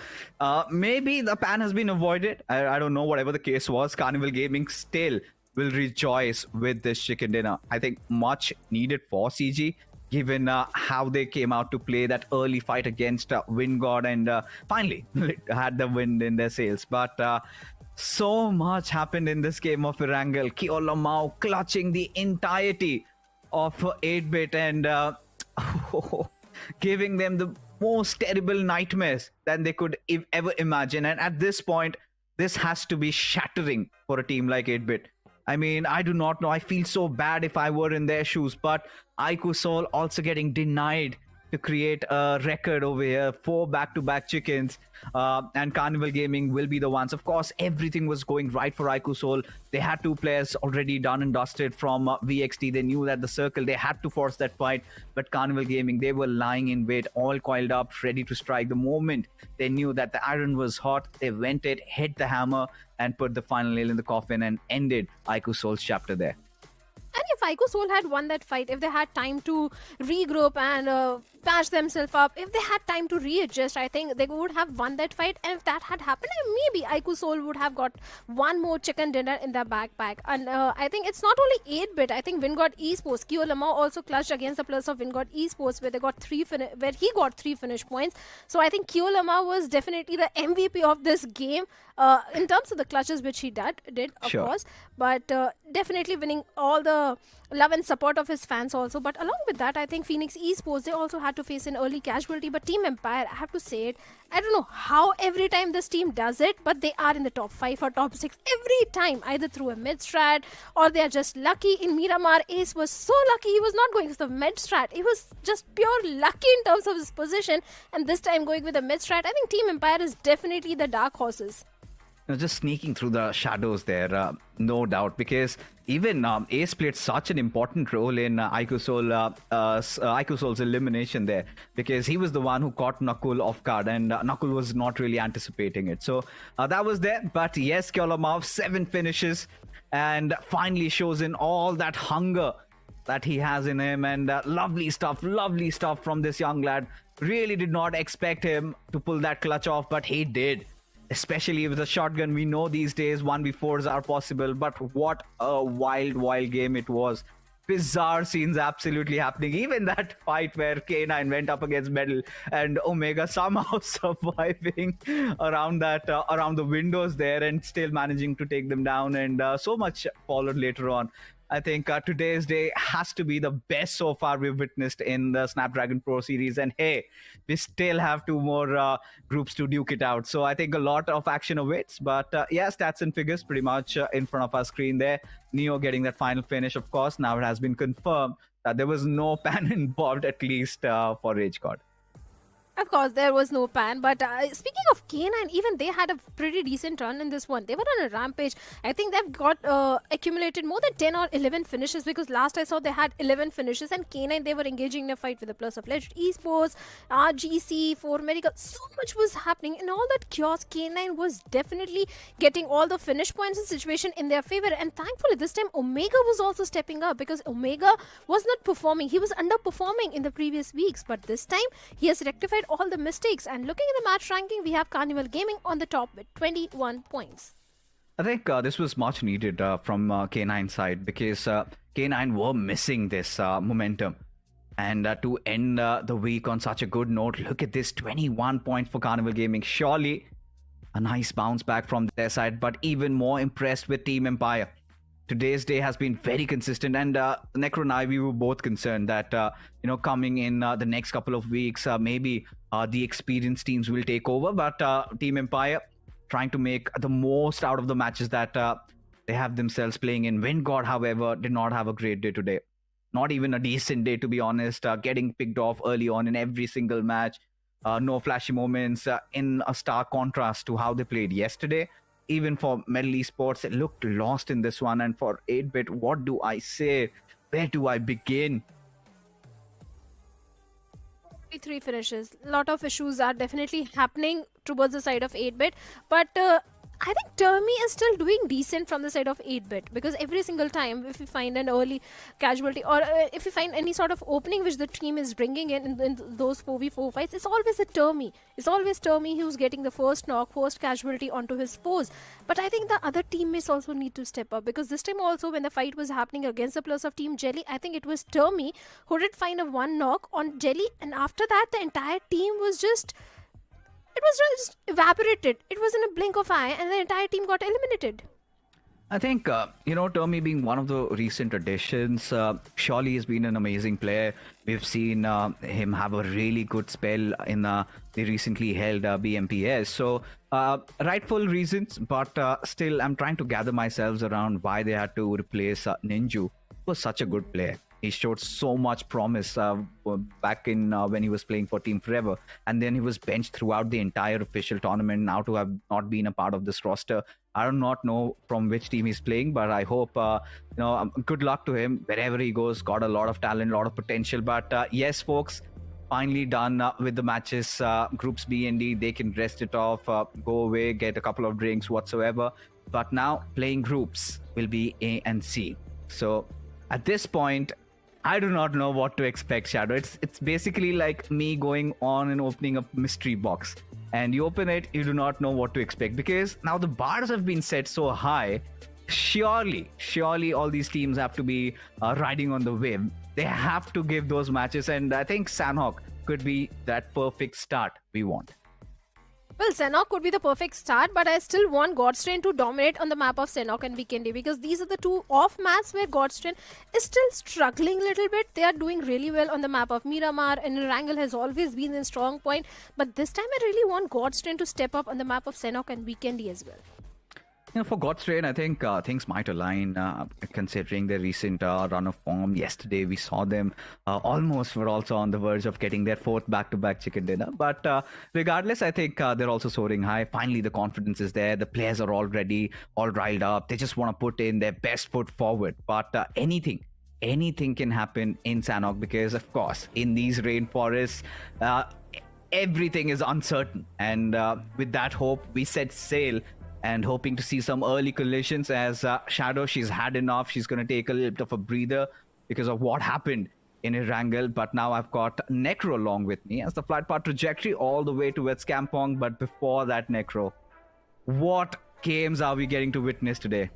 maybe the pan has been avoided. I don't know, whatever the case was. Carnival Gaming still will rejoice with this chicken dinner. I think much needed for CG, given how they came out to play that early fight against Wingod, and finally had the wind in their sails. But so much happened in this game of Erangel. Kiola Mao clutching the entirety of 8-bit and giving them the most terrible nightmares than they could ever imagine. And at this point, this has to be shattering for a team like 8-bit. I mean, I do not know. I feel so bad if I were in their shoes, but Ico Soul also getting denied to create a record over here, 4 back-to-back chickens, and Carnival Gaming will be the ones. Of course, everything was going right for Ico Soul. They had 2 players already done and dusted from VXT. They knew that the circle, they had to force that fight, but Carnival Gaming, they were lying in wait, all coiled up, ready to strike. The moment they knew that the iron was hot, they went it, hit the hammer, and put the final nail in the coffin and ended Ico Soul's chapter there. And if Ico Soul had won that fight, if they had time to regroup and patch themselves up, if they had time to readjust, I think they would have won that fight. And if that had happened, maybe Ico Soul would have got one more chicken dinner in their backpack. And I think it's not only 8-bit. I think Wingod Esports, Kyo Lama also clutched against the players of Wingod Esports, where he got 3 finish points. So I think Kyo Lama was definitely the MVP of this game in terms of the clutches which he did of course. But definitely winning all the love and support of his fans also. But along with that, I think Phoenix Esports, they also had to face an early casualty. But Team Empire, I have to say it, I don't know how every time this team does it, but they are in the top 5 or top 6 every time, either through a mid strat or they are just lucky. In Miramar, Ace was so lucky, he was not going with the mid strat. He was just pure lucky in terms of his position, and this time going with a mid strat. I think Team Empire is definitely the dark horses. Just sneaking through the shadows there, no doubt, because even Ace played such an important role in Ico Soul's elimination there, because he was the one who caught Nakul off guard, and Nakul was not really anticipating it. So that was there. But yes, Kyolamov, 7 finishes, and finally shows in all that hunger that he has in him, and lovely stuff from this young lad. Really did not expect him to pull that clutch off, but he did. especially with a shotgun. We know these days 1v4s are possible, but what a wild game it was. Bizarre scenes absolutely happening. Even that fight where K9 went up against Metal and Omega somehow surviving around the windows there and still managing to take them down, and so much followed later on. I think today's day has to be the best so far we've witnessed in the Snapdragon Pro series. And hey, we still have 2 more groups to duke it out. So I think a lot of action awaits. But yeah, stats and figures pretty much in front of our screen there. Neo getting that final finish, of course. Now it has been confirmed that there was no pan involved, at least for Rage God. Of course, there was no pan, but speaking of K9, even they had a pretty decent run in this one. They were on a rampage. I think they've got accumulated more than 10 or 11 finishes, because last I saw they had 11 finishes, and K9, they were engaging in a fight with the plus of Legend Esports, RGC, 4 Medical. So much was happening. In all that chaos, K9 was definitely getting all the finish points and situation in their favor. And thankfully, this time, Omega was also stepping up, because Omega was not performing. He was underperforming in the previous weeks, but this time, he has rectified all the mistakes. And looking at the match ranking, we have Carnival Gaming on the top with 21 points. I think this was much needed from K9 side, because K9 were missing this momentum. And to end the week on such a good note, look at this, 21 points for Carnival Gaming. Surely a nice bounce back from their side, but even more impressed with Team Empire. Today's day has been very consistent, and Necro and I, we were both concerned that coming in the next couple of weeks, maybe the experienced teams will take over, but Team Empire trying to make the most out of the matches that they have themselves playing in. Wind God, however, did not have a great day today. Not even a decent day, to be honest. Getting picked off early on in every single match. No flashy moments, in a stark contrast to how they played yesterday. Even for Metal Esports, it looked lost in this one. And for 8-bit, what do I say? Where do I begin? 3 finishes. A lot of issues are definitely happening towards the side of 8-bit. But I think Termi is still doing decent from the side of 8-bit, because every single time if we find an early casualty, or if we find any sort of opening which the team is bringing in those 4v4 fights, it's always a Termi. It's always Termi who's getting the first knock, first casualty onto his foes. But I think the other teammates also need to step up, because this time also when the fight was happening against the plus of Team Jelly, I think it was Termi who did find a 1 knock on Jelly, and after that the entire team was just... It was just evaporated. It was in a blink of eye, and the entire team got eliminated. I think, Termi being one of the recent additions, surely has been an amazing player. We've seen him have a really good spell in the recently held BMPS. So, rightful reasons, but still, I'm trying to gather myself around why they had to replace Ninju. He was such a good player. He showed so much promise back in when he was playing for Team Forever. And then he was benched throughout the entire official tournament. Now to have not been a part of this roster, I do not know from which team he's playing, but I hope, good luck to him wherever he goes. Got a lot of talent, a lot of potential. But yes, folks, finally done with the matches. Groups B and D, they can rest it off, go away, get a couple of drinks whatsoever. But now playing groups will be A and C. So at this point, I do not know what to expect, Shadow. It's basically like me going on and opening a mystery box. And you open it, you do not know what to expect. Because now the bars have been set so high. Surely all these teams have to be riding on the wave. They have to give those matches. And I think Sanhok could be that perfect start we want. Well, Sanhok could be the perfect start, but I still want Godstrain to dominate on the map of Sanhok and Vikendi, because these are the 2 off maps where Godstrain is still struggling a little bit. They are doing really well on the map of Miramar, and Erangel has always been a strong point. But this time I really want Godstrain to step up on the map of Sanhok and Vikendi as well. For Godstrain, I think things might align considering their recent run of form. Yesterday, we saw them almost were also on the verge of getting their 4th back-to-back chicken dinner. But regardless, I think they're also soaring high. Finally, the confidence is there. The players are all ready, all riled up. They just want to put in their best foot forward. But anything can happen in Sanhok, because, of course, in these rainforests, everything is uncertain. And with that hope, we set sail, and hoping to see some early collisions as Shadow, she's had enough. She's going to take a little bit of a breather because of what happened in Erangel. But now I've got Necro along with me as the flight path trajectory all the way towards Kampong. But before that, Necro, What games are we getting to witness today?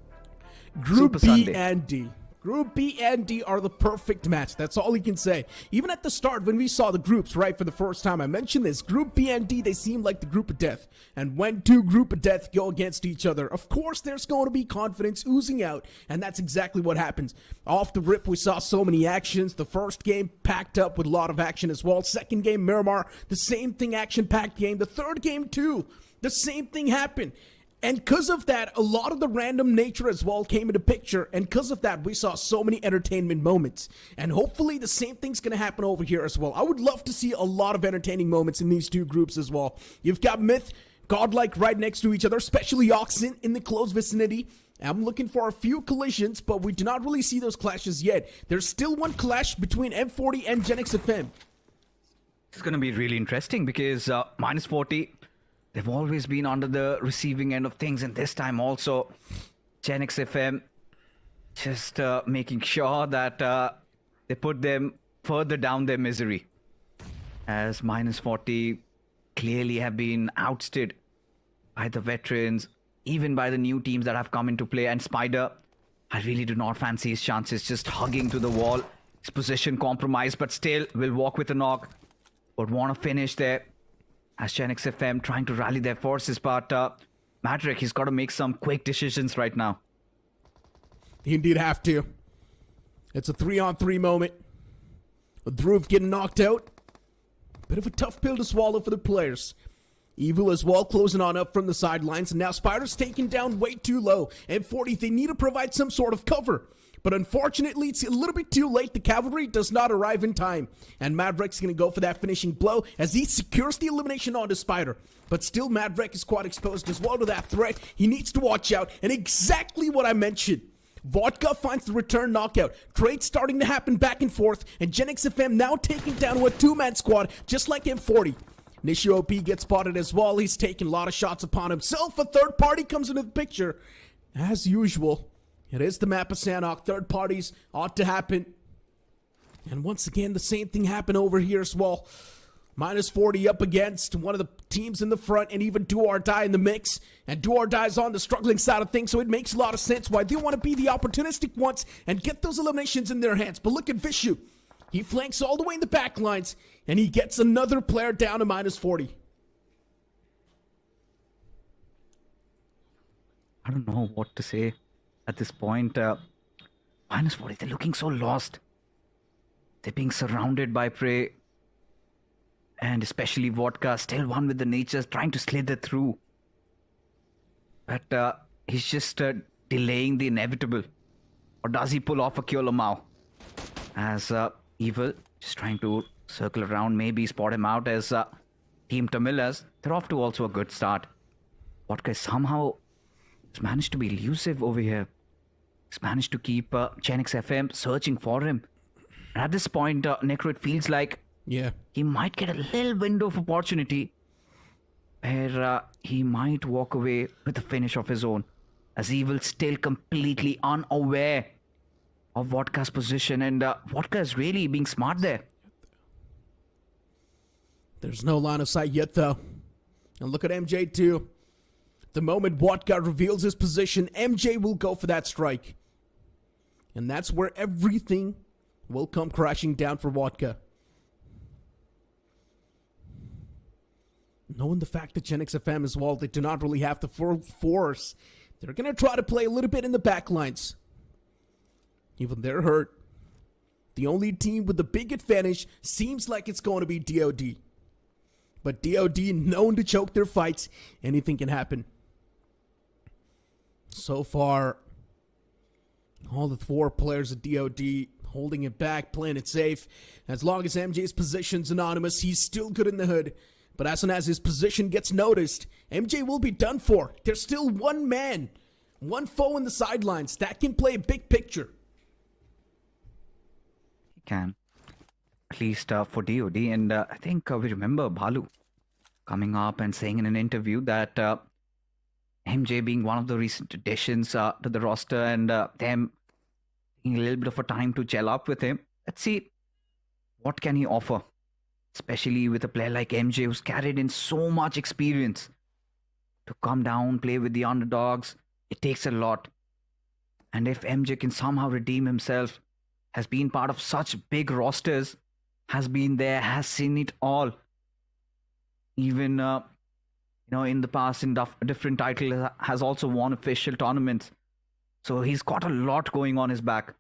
Group Super B Sunday. and D. Group B and D are the perfect match. That's all you can say. Even at the start, when we saw the groups, right, for the first time, I mentioned this. Group B and D, they seem like the group of death. And when two group of death go against each other, of course, there's going to be confidence oozing out. And that's exactly what happens. Off the rip, we saw so many actions. The first game packed up with a lot of action as well. Second game, Miramar, the same thing, action-packed game. The third game, too, the same thing happened. And because of that, a lot of the random nature as well came into picture. And because of that, we saw so many entertainment moments. And hopefully the same thing's going to happen over here as well. I would love to see a lot of entertaining moments in these two groups as well. You've got Myth, Godlike right next to each other, especially Oxen in the close vicinity. I'm looking for a few collisions, but we do not really see those clashes yet. There's still one clash between M40 and Genix FM. It's going to be really interesting because minus 40... they've always been under the receiving end of things, and this time also, Genix FM just making sure that they put them further down their misery. As minus 40 clearly have been ousted by the veterans, even by the new teams that have come into play. And Spider, I really do not fancy his chances, just hugging to the wall. His position compromised, but still will walk with a knock. But want to finish there. As Genix FM trying to rally their forces, but Madrick, he's got to make some quick decisions right now. He indeed have to. It's a 3-on-3 moment. With Dhruv getting knocked out. Bit of a tough pill to swallow for the players. Evil as well, closing on up from the sidelines, and now Spider's taken down way too low. And 40, they need to provide some sort of cover. But unfortunately, it's a little bit too late. The cavalry does not arrive in time. And Maverick's going to go for that finishing blow as he secures the elimination onto Spider. But still, Maverick is quite exposed as well to that threat. He needs to watch out. And exactly what I mentioned. Vodka finds the return knockout. Trades starting to happen back and forth. And Genix FM now taking down a two-man squad, just like M40. Nishi OP gets spotted as well. He's taking a lot of shots upon himself. A third party comes into the picture. As usual. It is the map of Sanhok. Third parties ought to happen. And once again, the same thing happened over here as well. Minus 40 up against one of the teams in the front, and even Do or Die in the mix. And Do or Die is on the struggling side of things, so it makes a lot of sense why they want to be the opportunistic ones and get those eliminations in their hands. But look at Vishu. He flanks all the way in the back lines, and he gets another player down to minus 40. I don't know what to say. At this point, minus 40, they're looking so lost. They're being surrounded by prey. And especially Vodka, still one with the nature, trying to slither through. But he's just delaying the inevitable. Or does he pull off a Kyolamau? As Evil, just trying to circle around, maybe spot him out as Team Tamilas. They're off to also a good start. Vodka somehow has managed to be elusive over here. He's managed to keep Genix FM searching for him. And at this point, Necro, it feels like he might get a little window of opportunity where he might walk away with a finish of his own. As Evil still completely unaware of Vodka's position, and Vodka is really being smart there. There's no line of sight yet, though. And look at MJ, too. The moment Vodka reveals his position, MJ will go for that strike. And that's where everything will come crashing down for Vodka. Knowing the fact that Genix FM as well, they do not really have the full force. They're going to try to play a little bit in the back lines. Even they're hurt. The only team with the big advantage seems like it's going to be DOD. But DOD, known to choke their fights, anything can happen. So far, all the four players of DOD holding it back, playing it safe. As long as MJ's position's anonymous, he's still good in the hood. But as soon as his position gets noticed, MJ will be done for. There's still one man, one foe in the sidelines that can play a big picture. He can. At least for DOD. And I think we remember Balu coming up and saying in an interview that MJ being one of the recent additions to the roster and them taking a little bit of a time to gel up with him. Let's see what can he offer. Especially with a player like MJ who's carried in so much experience. to come down, play with the underdogs. It takes a lot. And if MJ can somehow redeem himself, has been part of such big rosters, has been there, has seen it all. Even, in the past, in different titles, has also won official tournaments. So he's got a lot going on his back.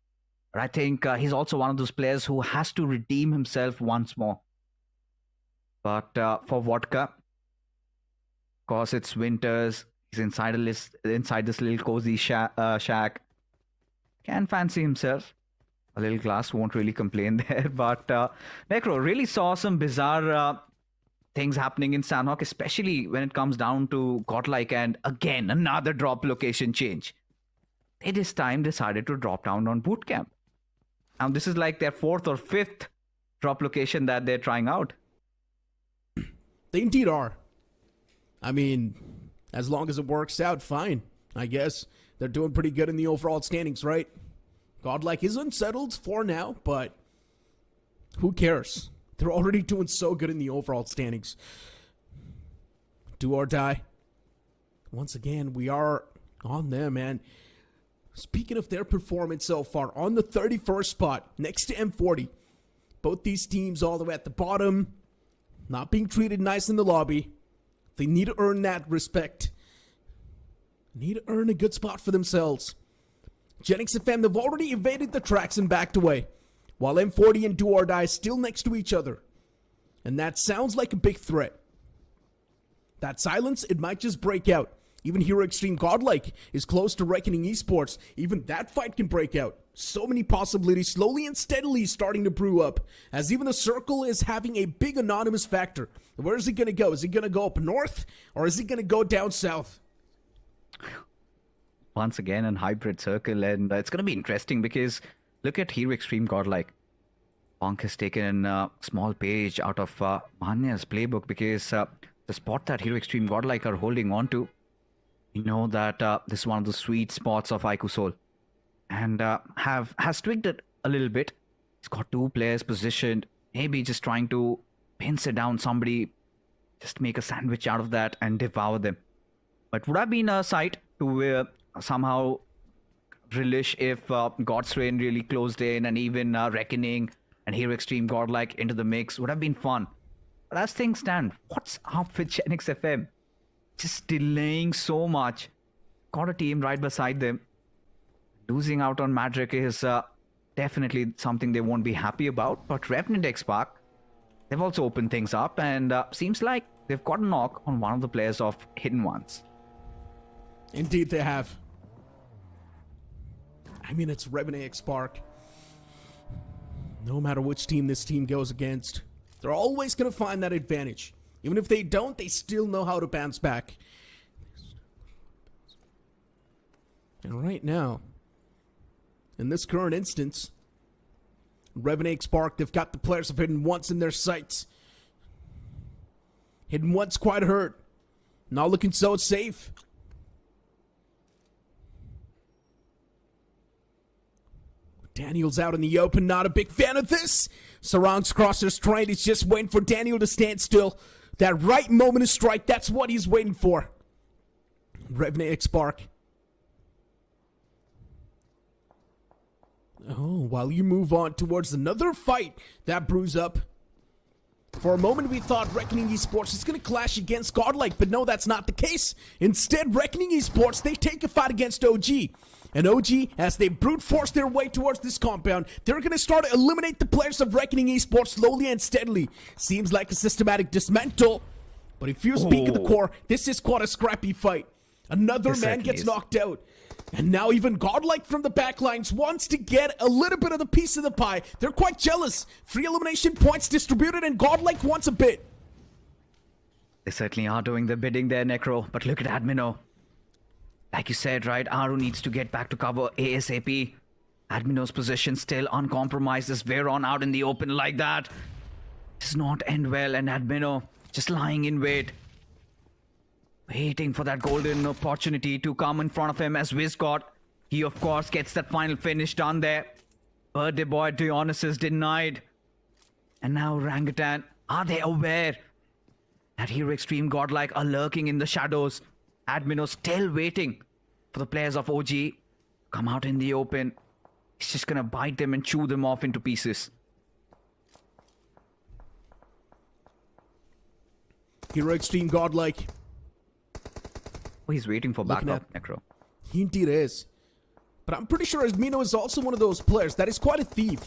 But I think he's also one of those players who has to redeem himself once more. But for Vodka, of course, it's winters. He's inside this little cozy shack. Can fancy himself. A little glass, won't really complain there. But Necro really saw some bizarre things happening in Sanhok, especially when it comes down to Godlike and again, another drop location change. They this time decided to drop down on Bootcamp. Now, this is like their 4th or 5th drop location that they're trying out. They indeed are. I mean, as long as it works out, fine. I guess they're doing pretty good in the overall standings, right? Godlike is unsettled for now, but who cares? They're already doing so good in the overall standings. Do or die. Once again, we are on them, man. Speaking of their performance so far, on the 31st spot, next to M40. Both these teams all the way at the bottom, not being treated nice in the lobby. They need to earn that respect. Need to earn a good spot for themselves. Genix FM, they've already evaded the tracks and backed away, while M40 and Do or Die still next to each other. And that sounds like a big threat. That silence, it might just break out. Even Hero Extreme Godlike is close to Reckoning Esports. Even that fight can break out. So many possibilities slowly and steadily starting to brew up, as even the circle is having a big anonymous factor. Where is it going to go? Is it going to go up north, or is it going to go down south? Once again, a hybrid circle, and it's going to be interesting because look at Hero Extreme Godlike. Punk has taken a small page out of Manya's playbook because the spot that Hero Extreme Godlike are holding on to, you know that this is one of the sweet spots of IQ and has tweaked it a little bit. He's got 2 players positioned, maybe just trying to pincer down somebody, just make a sandwich out of that and devour them. But would have been a sight to somehow relish if God's Reign really closed in, and even Reckoning and Hero Extreme Godlike into the mix would have been fun. But as things stand, what's up with Genix FM? Just delaying so much. Got a team right beside them. Losing out on Madrick is definitely something they won't be happy about. But Revenant X Spark, they've also opened things up, and seems like they've got a knock on one of the players of Hidden Ones. Indeed they have. I mean, it's Revenant X Spark. No matter which team this team goes against, they're always going to find that advantage. Even if they don't, they still know how to bounce back. And right now, in this current instance, Revenant X Spark, they've got the players of Hidden Ones in their sights. Hidden Ones quite hurt. Not looking so safe. Daniel's out in the open, not a big fan of this. Sarang's crosser's train is just waiting for Daniel to stand still. That right moment to strike, that's what he's waiting for. Revenant X Spark. Oh, while you move on towards another fight that brews up. For a moment we thought Reckoning Esports is going to clash against Godlike, but no, that's not the case. Instead, Reckoning Esports, they take a fight against OG. And OG, as they brute force their way towards this compound, they're going to start to eliminate the players of Reckoning Esports slowly and steadily. Seems like a systematic dismantle. But if you speak of the core, this is quite a scrappy fight. Another man gets knocked out. And now even Godlike from the backlines wants to get a little bit of the piece of the pie. They're quite jealous. Free elimination points distributed, and Godlike wants a bit. They certainly are doing the bidding there, Necro. But look at Admino. Like you said, right, Aru needs to get back to cover ASAP. Admino's position still uncompromised as Veron out in the open like that. Does not end well, and Admino just lying in wait. Waiting for that golden opportunity to come in front of him as Wizcott. He, of course, gets that final finish done there. Birthday boy Dionysus denied. And now Rangutan, are they aware that Hero Extreme Godlike are lurking in the shadows? Admino still waiting for the players of OG come out in the open. He's just gonna bite them and chew them off into pieces. Hero Extreme Godlike. Oh, he's waiting for Looking backup, at- Necro. He indeed is. But I'm pretty sure Admino is also one of those players that is quite a thief.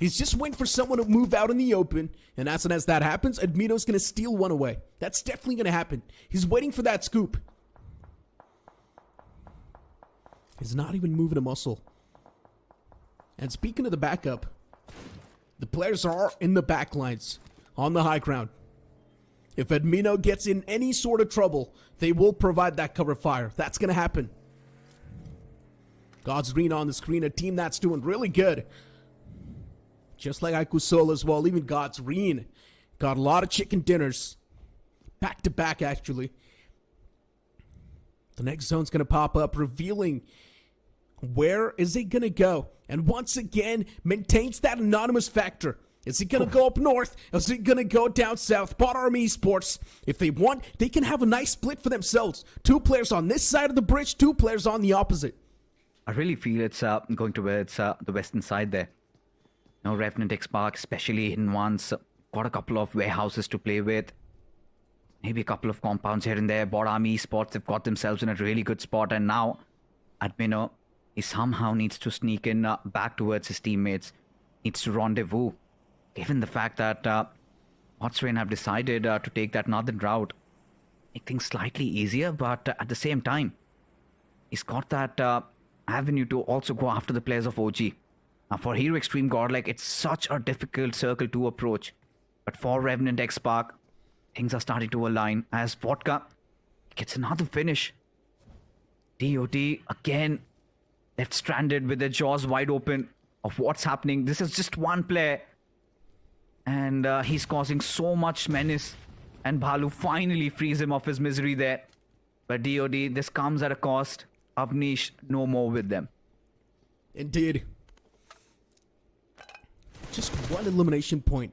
He's just waiting for someone to move out in the open, and as soon as that happens, Admino's gonna steal one away. That's definitely gonna happen. He's waiting for that scoop. He's not even moving a muscle. And speaking of the backup, the players are in the back lines, on the high ground. If Admino gets in any sort of trouble, they will provide that cover fire. That's gonna happen. God's Reen on the screen, a team that's doing really good. Just like Ikusol as well, even God's Reen got a lot of chicken dinners. Back to back, actually. The next zone's going to pop up, revealing where is it going to go. And once again, maintains that anonymous factor. Is it going to go up north? Is it going to go down south? Bot Army Esports, if they want, they can have a nice split for themselves. 2 players on this side of the bridge, 2 players on the opposite. I really feel it's going towards the western side there. Now, Revenant X Park, especially in ones, got a couple of warehouses to play with. Maybe a couple of compounds here and there. Bot Army Esports, they've got themselves in a really good spot. And now, Admino, he somehow needs to sneak in back towards his teammates. Needs to rendezvous. Given the fact that Botswain have decided to take that northern route. Make things slightly easier, but at the same time, he's got that avenue to also go after the players of OG. Now, for Hero Extreme Godlike, it's such a difficult circle to approach. But for Revenant X Spark, things are starting to align as Vodka gets another finish. DOD again left stranded with their jaws wide open of what's happening. This is just one player. And he's causing so much menace. And Bhalu finally frees him of his misery there. But DOD, this comes at a cost. Avnish, no more with them. Indeed. Just one elimination point.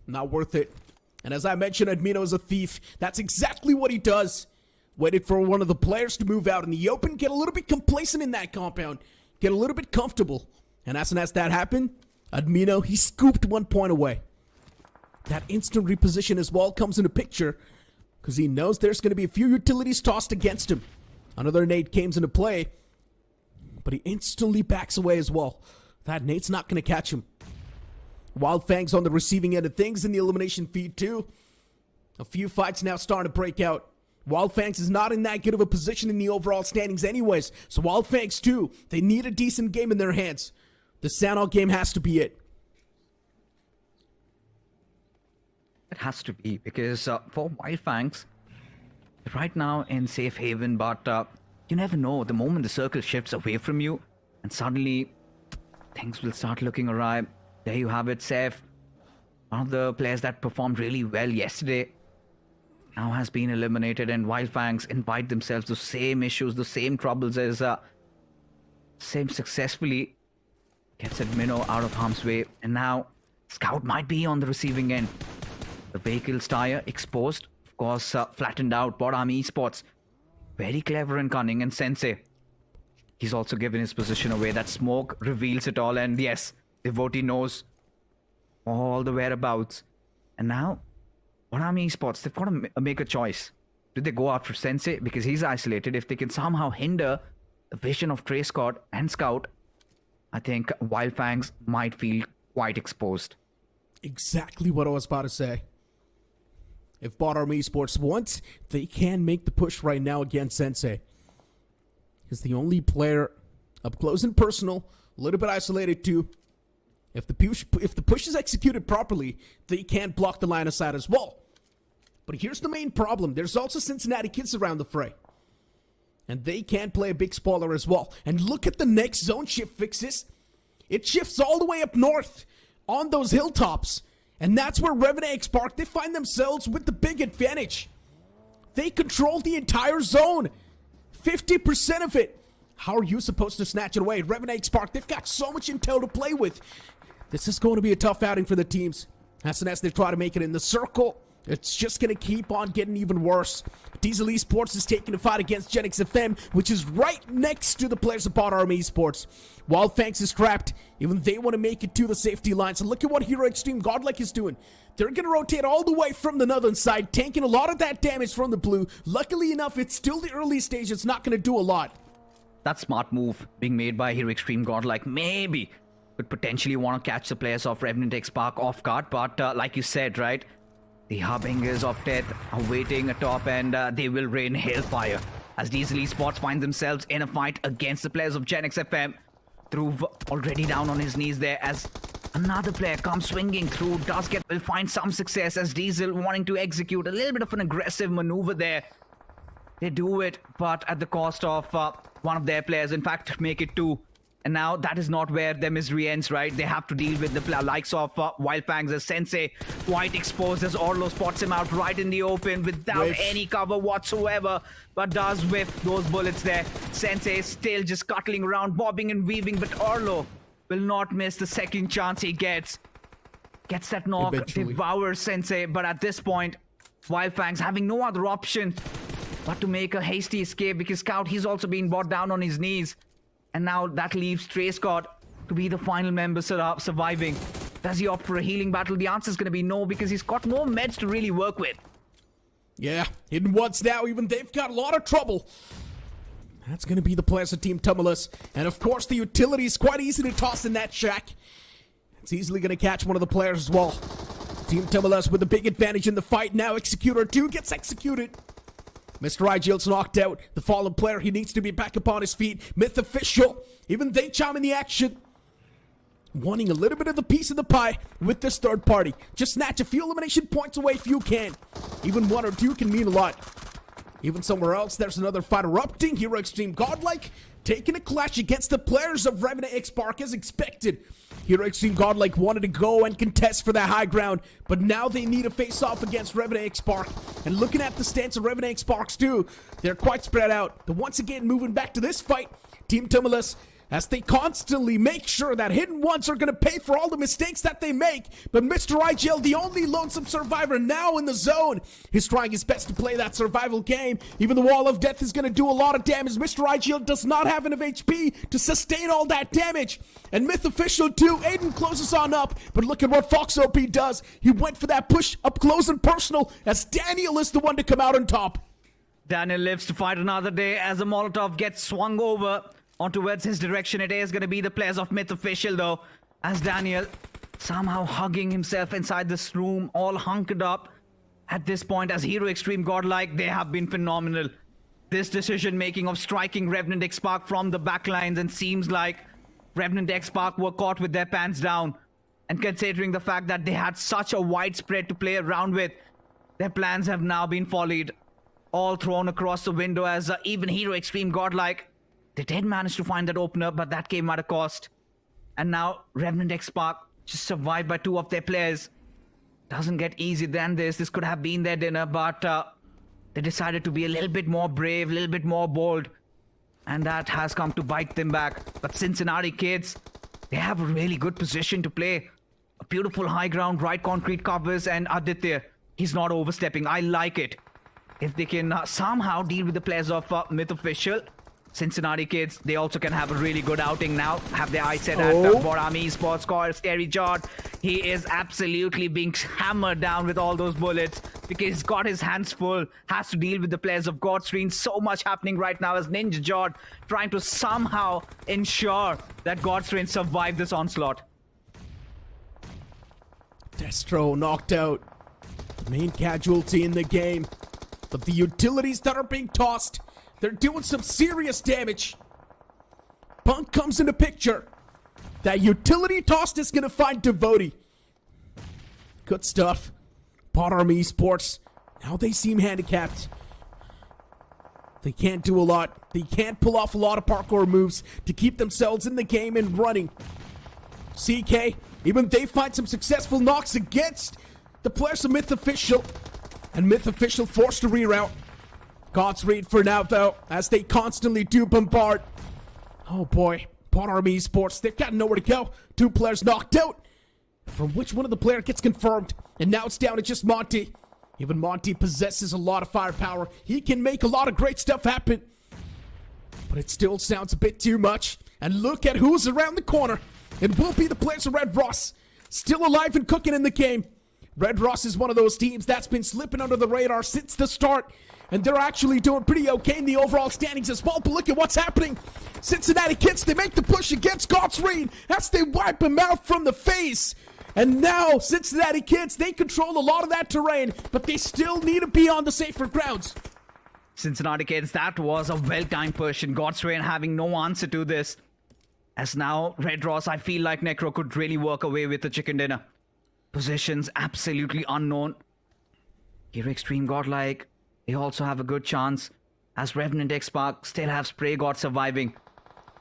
Not worth it. And as I mentioned, Admino is a thief. That's exactly what he does. Waited for one of the players to move out in the open, get a little bit complacent in that compound, get a little bit comfortable. And as soon as that happened, Admino, he scooped 1 point away. That instant reposition as well comes into picture because he knows there's going to be a few utilities tossed against him. Another nade comes into play, but he instantly backs away as well. That nade's not going to catch him. Wild Fang's on the receiving end of things in the elimination feed too. A few fights now starting to break out. Wild Fangs is not in that good of a position in the overall standings anyways. So Wild Fangs too, they need a decent game in their hands. The Sanhok game has to be it. It has to be because for Wild Fangs, right now in safe haven, but you never know. The moment the circle shifts away from you and suddenly things will start looking awry. There you have it, Saif. One of the players that performed really well yesterday now has been eliminated, and Wild Fangs invite themselves the same issues, the same troubles as same successfully gets Admino out of harm's way, and now Scout might be on the receiving end. The vehicle's tire exposed, of course, flattened out. Bot Army Esports, very clever and cunning, and Sensei, he's also given his position away. That smoke reveals it all, and yes, Devotee knows all the whereabouts. And now, Bot Army Esports, they've got to make a choice. Do they go after Sensei because he's isolated? If they can somehow hinder the vision of Trey Scott and Scout, I think Wild Fangs might feel quite exposed. Exactly what I was about to say. If Bot Army Esports wants, they can make the push right now against Sensei. He's the only player up close and personal, a little bit isolated too. If the push is executed properly, they can't block the line of sight as well. But here's the main problem. There's also Cincinnati kids around the fray. And they can play a big spoiler as well. And look at the next zone shift fixes. It shifts all the way up north on those hilltops. And that's where Revenant X Park, they find themselves with the big advantage. They control the entire zone. 50% of it. How are you supposed to snatch it away? Revenant X Park, they've got so much intel to play with. This is going to be a tough outing for the teams. As soon as they try to make it in the circle, It's just going to keep on getting even worse. Diesel Esports is taking a fight against Genix FM, which is right next to the players of Bot Army Esports. While Fangs is trapped, even they want to make it to the safety line. So look at what Hero Extreme Godlike is doing. They're going to rotate all the way from the northern side, tanking a lot of that damage from the blue. Luckily enough, it's still the early stage. It's not going to do a lot. That smart move being made by Hero Extreme Godlike maybe could potentially want to catch the players of Revenant X Spark off guard. But like you said, right? The Harbingers of Death are waiting atop, and they will rain hellfire as Diesel Esports find themselves in a fight against the players of Genix FM. Dhruv already down on his knees there as another player comes swinging through. will find some success as Diesel wanting to execute a little bit of an aggressive maneuver there. They do it, but at the cost of one of their players. In fact, make it two. And now that is not where their misery ends, right? They have to deal with the likes of Wildfangs as Sensei quite exposed as Orlo spots him out right in the open without any cover whatsoever, but does whiff those bullets there. Sensei still just scuttling around, bobbing and weaving, but Orlo will not miss the second chance he gets. Gets that knock, devours Sensei, but at this point, Wildfangs having no other option but to make a hasty escape because Scout, he's also been brought down on his knees. And now that leaves Trey Scott to be the final member surviving. Does he opt for a healing battle? The answer is going to be no, because he's got no meds to really work with. Yeah, Hidden Ones now, even they've got a lot of trouble. That's going to be the players of Team Tumulus. And of course, the utility is quite easy to toss in that shack. It's easily going to catch one of the players as well. Team Tumulus with a big advantage in the fight. Now Executor 2 gets executed. Mr. Igel's knocked out. The fallen player, he needs to be back upon his feet. Myth Official, even they chime in the action. Wanting a little bit of the piece of the pie with this third party. Just snatch a few elimination points away if you can. Even one or two can mean a lot. Even somewhere else, there's another fight erupting. Hero Extreme Godlike taking a clash against the players of Revenant X Spark as expected. Hero Extreme Godlike wanted to go and contest for that high ground, but now they need a face-off against Revenant X Spark. And looking at the stance of Revenant X Sparks too, they're quite spread out. But once again, moving back to this fight, Team Tumulus, as they constantly make sure that Hidden Ones are going to pay for all the mistakes that they make. But Mr. Igel, the only lonesome survivor now in the zone, is trying his best to play that survival game. Even the Wall of Death is going to do a lot of damage. Mr. Igel does not have enough HP to sustain all that damage. And Myth Official too, Aiden closes on up. But look at what Fox OP does. He went for that push up close and personal as Daniel is the one to come out on top. Daniel lives to fight another day as a Molotov gets swung over on towards his direction. It is going to be the players of Myth Official though, as Daniel somehow hugging himself inside this room, all hunkered up at this point. As Hero Extreme Godlike, they have been phenomenal. This decision making of striking Revenant X Spark from the backlines, and seems like Revenant X Spark were caught with their pants down. And considering the fact that they had such a wide spread to play around with, their plans have now been followed, all thrown across the window, as even Hero Extreme Godlike, they did manage to find that opener, but that came at a cost. And now Revenant X Spark just survived by two of their players. Doesn't get easier than this. This could have been their dinner, but they decided to be a little bit more brave, a little bit more bold. And that has come to bite them back. But Cincinnati kids, they have a really good position to play. A beautiful high ground, right concrete covers, and Aditya, he's not overstepping. I like it. If they can somehow deal with the players of Myth Official, Cincinnati kids, they also can have a really good outing now. Have their eyes set at Borami Esports score. Scary Jod, he is absolutely being hammered down with all those bullets because he's got his hands full. Has to deal with the players of Godstream. So much happening right now as Ninja Jod trying to somehow ensure that Godstream survive this onslaught. Destro knocked out. The main casualty in the game. But the utilities that are being tossed, they're doing some serious damage. Punk comes into picture. That utility tossed is going to find Devotee. Good stuff. Bot Army Esports, now they seem handicapped. They can't do a lot. They can't pull off a lot of parkour moves to keep themselves in the game and running. CK, even they find some successful knocks against the players of Myth Official. And Myth Official forced to reroute. God's read for now, though, as they constantly do bombard. Oh boy, Bot Army Esports, they've got nowhere to go. Two players knocked out. From which one of the player gets confirmed. And now it's down to just Monty. Even Monty possesses a lot of firepower. He can make a lot of great stuff happen. But it still sounds a bit too much. And look at who's around the corner. It will be the players of Red Ross. Still alive and cooking in the game. Red Ross is one of those teams that's been slipping under the radar since the start. And they're actually doing pretty okay in the overall standings as well. But look at what's happening. Cincinnati Kids, they make the push against God's Reign as they wipe him out from the face. And now, Cincinnati Kids, they control a lot of that terrain, but they still need to be on the safer grounds. Cincinnati Kids, that was a well-timed push, and God's Reign having no answer to this. As now, Red Ross, I feel like Necro could really work away with the chicken dinner. Positions absolutely unknown. Here, Extreme Godlike, they also have a good chance, as Revenant X-Spark still have Spray God surviving.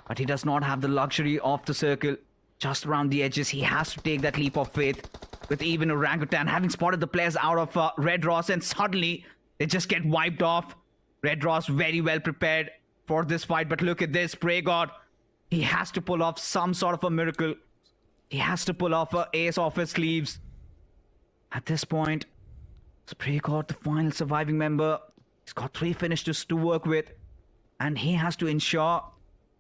But he does not have the luxury of the circle. Just around the edges, he has to take that leap of faith. With even Orangutan having spotted the players out of Red Ross, and suddenly they just get wiped off. Red Ross very well prepared for this fight, but look at this, Spray God. He has to pull off some sort of a miracle. He has to pull off an ace off his sleeves. At this point, Spray God, the final surviving member, he's got 3 finishers to work with, and he has to ensure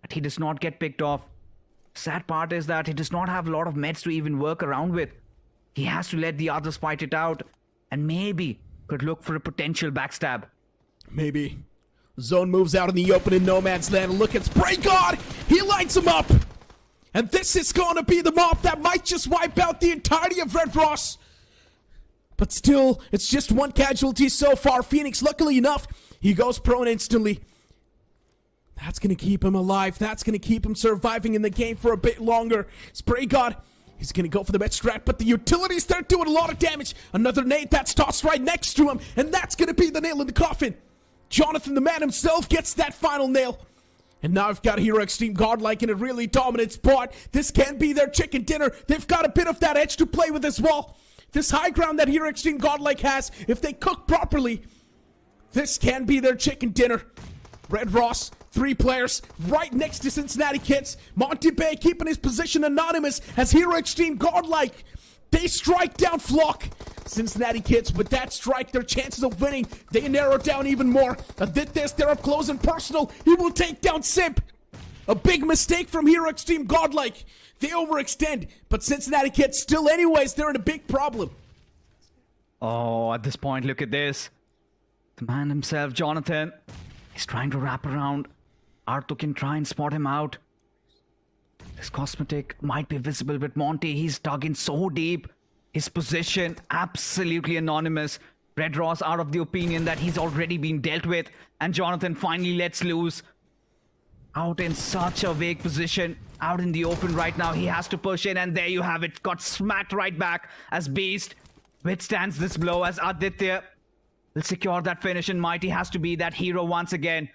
that he does not get picked off. Sad part is that he does not have a lot of meds to even work around with. He has to let the others fight it out, and maybe could look for a potential backstab. Maybe. Zone moves out in the open in no man's land. Look at Spray God! He lights him up! And this is going to be the mop that might just wipe out the entirety of Red Ross. But still, it's just one casualty so far. Phoenix, luckily enough, he goes prone instantly. That's going to keep him alive. That's going to keep him surviving in the game for a bit longer. Spray God, he's going to go for the med strat, but the utilities, they're doing a lot of damage. Another nade that's tossed right next to him, and that's going to be the nail in the coffin. Jonathan, the man himself, gets that final nail. And now I've got Hero Extreme Godlike in a really dominant spot. This can be their chicken dinner. They've got a bit of that edge to play with as well. This high ground that Hero Extreme Godlike has, if they cook properly, this can be their chicken dinner. Red Ross, 3 players right next to Cincinnati Kids. Monty Bay keeping his position anonymous as Hero Extreme Godlike. They strike down Flock. Cincinnati Kids, with that strike, their chances of winning, they narrow down even more. Aditya, they're up close and personal. He will take down Simp. A big mistake from Hero Extreme Godlike. They overextend, but Cincinnati Kids still anyways, they're in a big problem. Oh, at this point, look at this. The man himself, Jonathan, he's trying to wrap around. Arthur can try and spot him out. This cosmetic might be visible, but Monty, he's dug in so deep. His position, absolutely anonymous. Red Ross out of the opinion that he's already been dealt with. And Jonathan finally lets loose. Out in such a vague position. Out in the open right now. He has to push in, and there you have it. Got smacked right back as Beast withstands this blow as Aditya will secure that finish, and Mighty has to be that hero once again.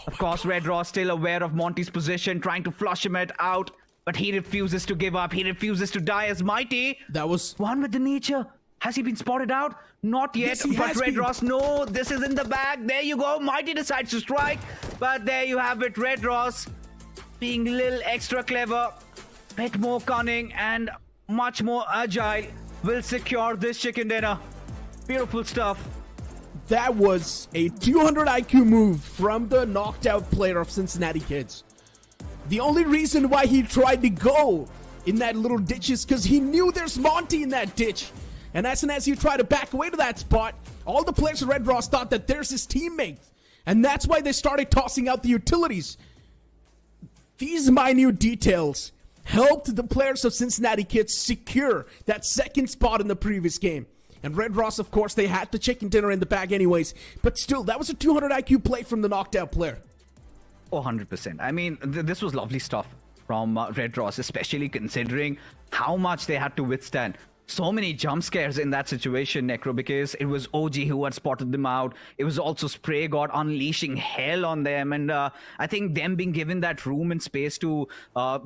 Of course, Red Ross still aware of Monty's position, trying to flush him out, but he refuses to give up. He refuses to die as Mighty. That was one with the nature. Has he been spotted out? Not yet, yes, but Red Ross, no, this is in the bag. There you go. Mighty decides to strike, but there you have it. Red Ross being a little extra clever, bit more cunning, and much more agile will secure this chicken dinner. Beautiful stuff. That was a 200 IQ move from the knocked out player of Cincinnati Kids. The only reason why he tried to go in that little ditch is because he knew there's Monty in that ditch. And as soon as he tried to back away to that spot, all the players of Red Ross thought that there's his teammate. And that's why they started tossing out the utilities. These minute details helped the players of Cincinnati Kids secure that second spot in the previous game. And Red Ross, of course, they had the chicken dinner in the bag anyways. But still, that was a 200 IQ play from the knocked out player. Oh, 100%. I mean, this was lovely stuff from Red Ross, especially considering how much they had to withstand. So many jump scares in that situation, Necro, because it was OG who had spotted them out. It was also Spray God unleashing hell on them. And I think them being given that room and space to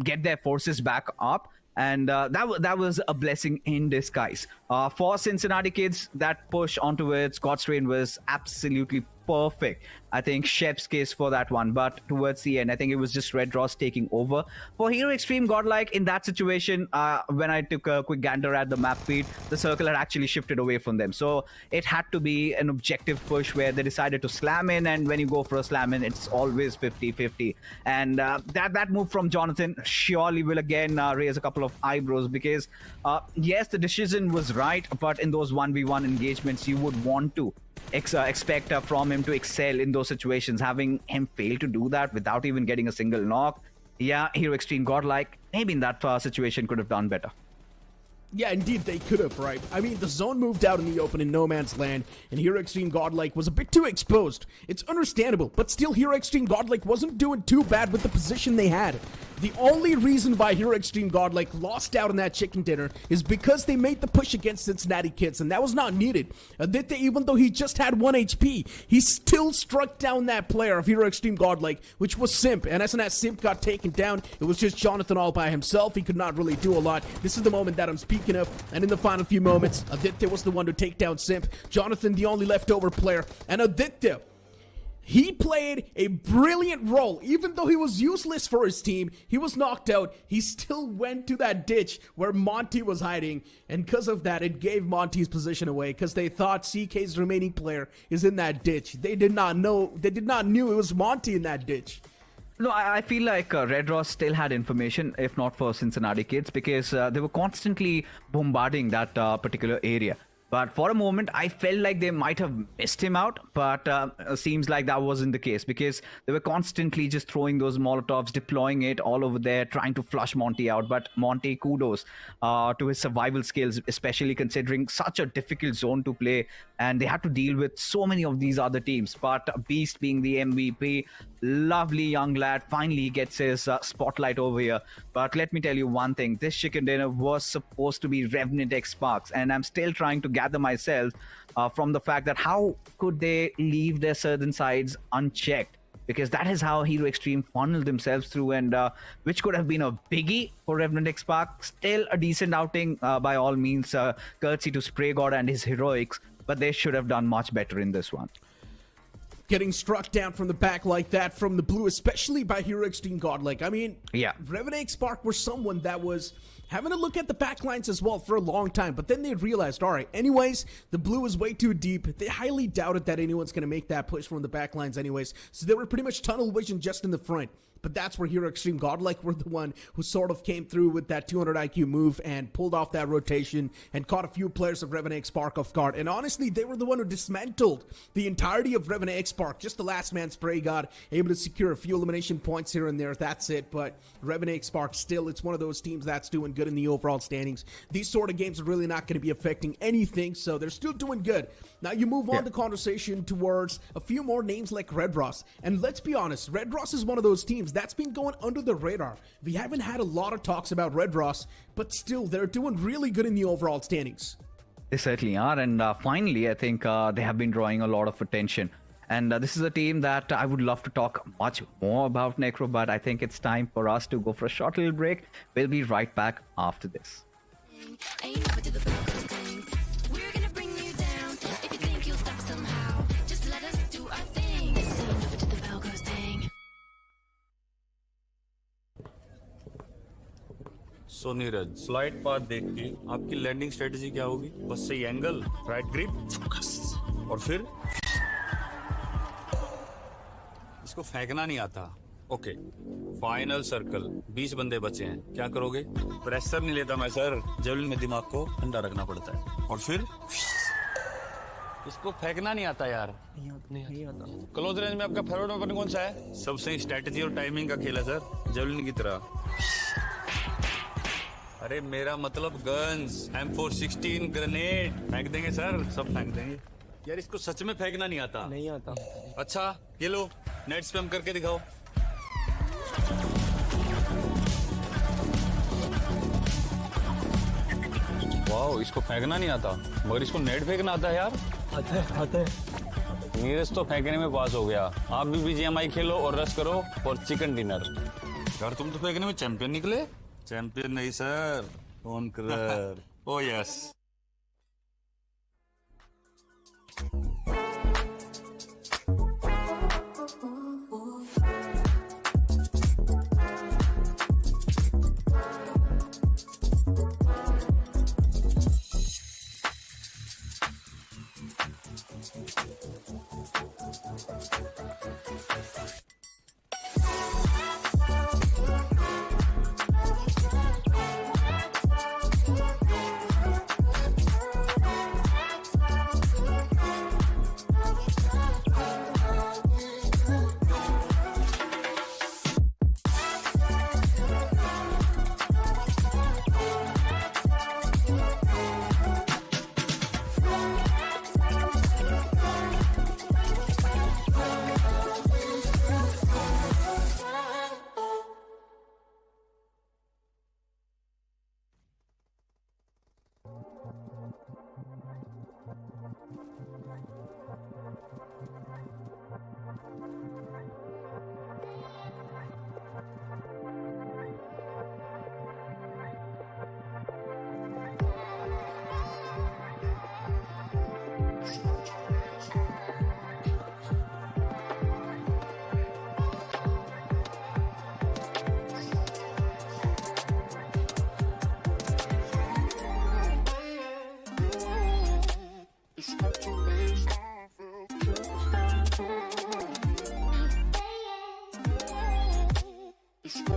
get their forces back up. And that was a blessing in disguise. For Cincinnati Kids, that push onto God's Reign was absolutely perfect. I think Chef's kiss for that one. But towards the end, I think it was just Red Ross taking over. For Hero Extreme Godlike, in that situation, when I took a quick gander at the map feed, the circle had actually shifted away from them. So it had to be an objective push where they decided to slam in. And when you go for a slam in, it's always 50-50. And that move from Jonathan surely will again raise a couple of eyebrows because, yes, the decision was right. But in those 1v1 engagements, you would want to expect from him to excel in those situations. Having him fail to do that without even getting a single knock, yeah, Hero Extreme Godlike maybe in that situation could have done better. Yeah, indeed, they could have, right? I mean, the zone moved out in the open in no man's land, and Hero Extreme Godlike was a bit too exposed. It's understandable, but still, Hero Extreme Godlike wasn't doing too bad with the position they had. The only reason why Hero Extreme Godlike lost out in that chicken dinner is because they made the push against Cincinnati Kids, and that was not needed. Aditya, even though he just had 1 HP, he still struck down that player of Hero Extreme Godlike, which was Simp, and as soon as Simp got taken down, it was just Jonathan all by himself. He could not really do a lot. This is the moment that I'm speaking of, and in the final few moments, Aditya was the one to take down Simp, Jonathan the only leftover player, and Aditya, he played a brilliant role. Even though he was useless for his team, he was knocked out, he still went to that ditch where Monty was hiding, and because of that, it gave Monty's position away, because they thought CK's remaining player is in that ditch. They did not know it was Monty in that ditch. No, I feel like Red Ross still had information, if not for Cincinnati Kids, because they were constantly bombarding that particular area. But for a moment, I felt like they might have missed him out, but seems like that wasn't the case because they were constantly just throwing those Molotovs, deploying it all over there, trying to flush Monty out. But Monty, kudos to his survival skills, especially considering such a difficult zone to play, and they had to deal with so many of these other teams. But Beast being the MVP, lovely young lad, finally gets his spotlight over here. But let me tell you one thing, this chicken dinner was supposed to be Revenant X Sparks, and I'm still trying to gather myself from the fact that how could they leave their certain sides unchecked, because that is how Hero Extreme funneled themselves through, and which could have been a biggie for Revenant X Spark. Still a decent outing by all means, courtesy to Spray God and his heroics, but they should have done much better in this one. Getting struck down from the back like that from the blue, especially by Hero Extreme Godlike. I mean, yeah, Revenant X Spark were someone that was having a look at the backlines as well for a long time, but then they realized, all right, anyways, the blue is way too deep. They highly doubted that anyone's going to make that push from the backlines anyways, so they were pretty much tunnel vision just in the front. But that's where Hero Extreme Godlike were the one who sort of came through with that 200 IQ move and pulled off that rotation and caught a few players of Revenant X Spark off guard. And honestly, they were the one who dismantled the entirety of Revenant X Spark. Just the last man Spray God, able to secure a few elimination points here and there. That's it. But Revenant X Spark still, it's one of those teams that's doing good in the overall standings. These sort of games are really not going to be affecting anything, so they're still doing good. Now you move on the conversation towards a few more names like Red Ross. And let's be honest, Red Ross is one of those teams that's been going under the radar. We haven't had a lot of talks about Red Ross, but still, they're doing really good in the overall standings. They certainly are, and finally, I think they have been drawing a lot of attention. And this is a team that I would love to talk much more about, Necro, but I think it's time for us to go for a short little break. We'll be right back after this. So Neeraj, flight path देख के आपकी landing strategy क्या होगी? बस सही angle, right grip, और फिर इसको फेंकना नहीं आता। ओके, फाइनल सर्कल, 20 बंदे बचे हैं, क्या करोगे? प्रेशर नहीं लेता मैं सर, जेवलिन में दिमाग को ठंडा रखना पड़ता है। और फिर इसको फेंकना नहीं आता यार। नहीं आता। क्लोज रेंज में आपका फेवरेट वेपन कौन सा है? सबसे स्ट्रेटजी और टाइमिंग का खेल है सर, जेवलिन की तरह। अरे मेरा मतलब गन्स, M416 ग्रेनेड फेंक देंगे सर, सब फेंक देंगे। यार इसको सच में फेंकना नहीं आता। नहीं आता। अच्छा ये लो, नेट स्पैम करके दिखाओ। वाओ, इसको फेंकना नहीं आता, मगर इसको नेट फेंकना आता है यार। आता है। नीरज तो फेंकने में पास हो गया। आप भी BGMI खेलो और रश करो और चिकन डिनर। यार तुम तो फेंकने में चैंपियन निकले। चैंपियन नहीं sir, conqueror. O yes.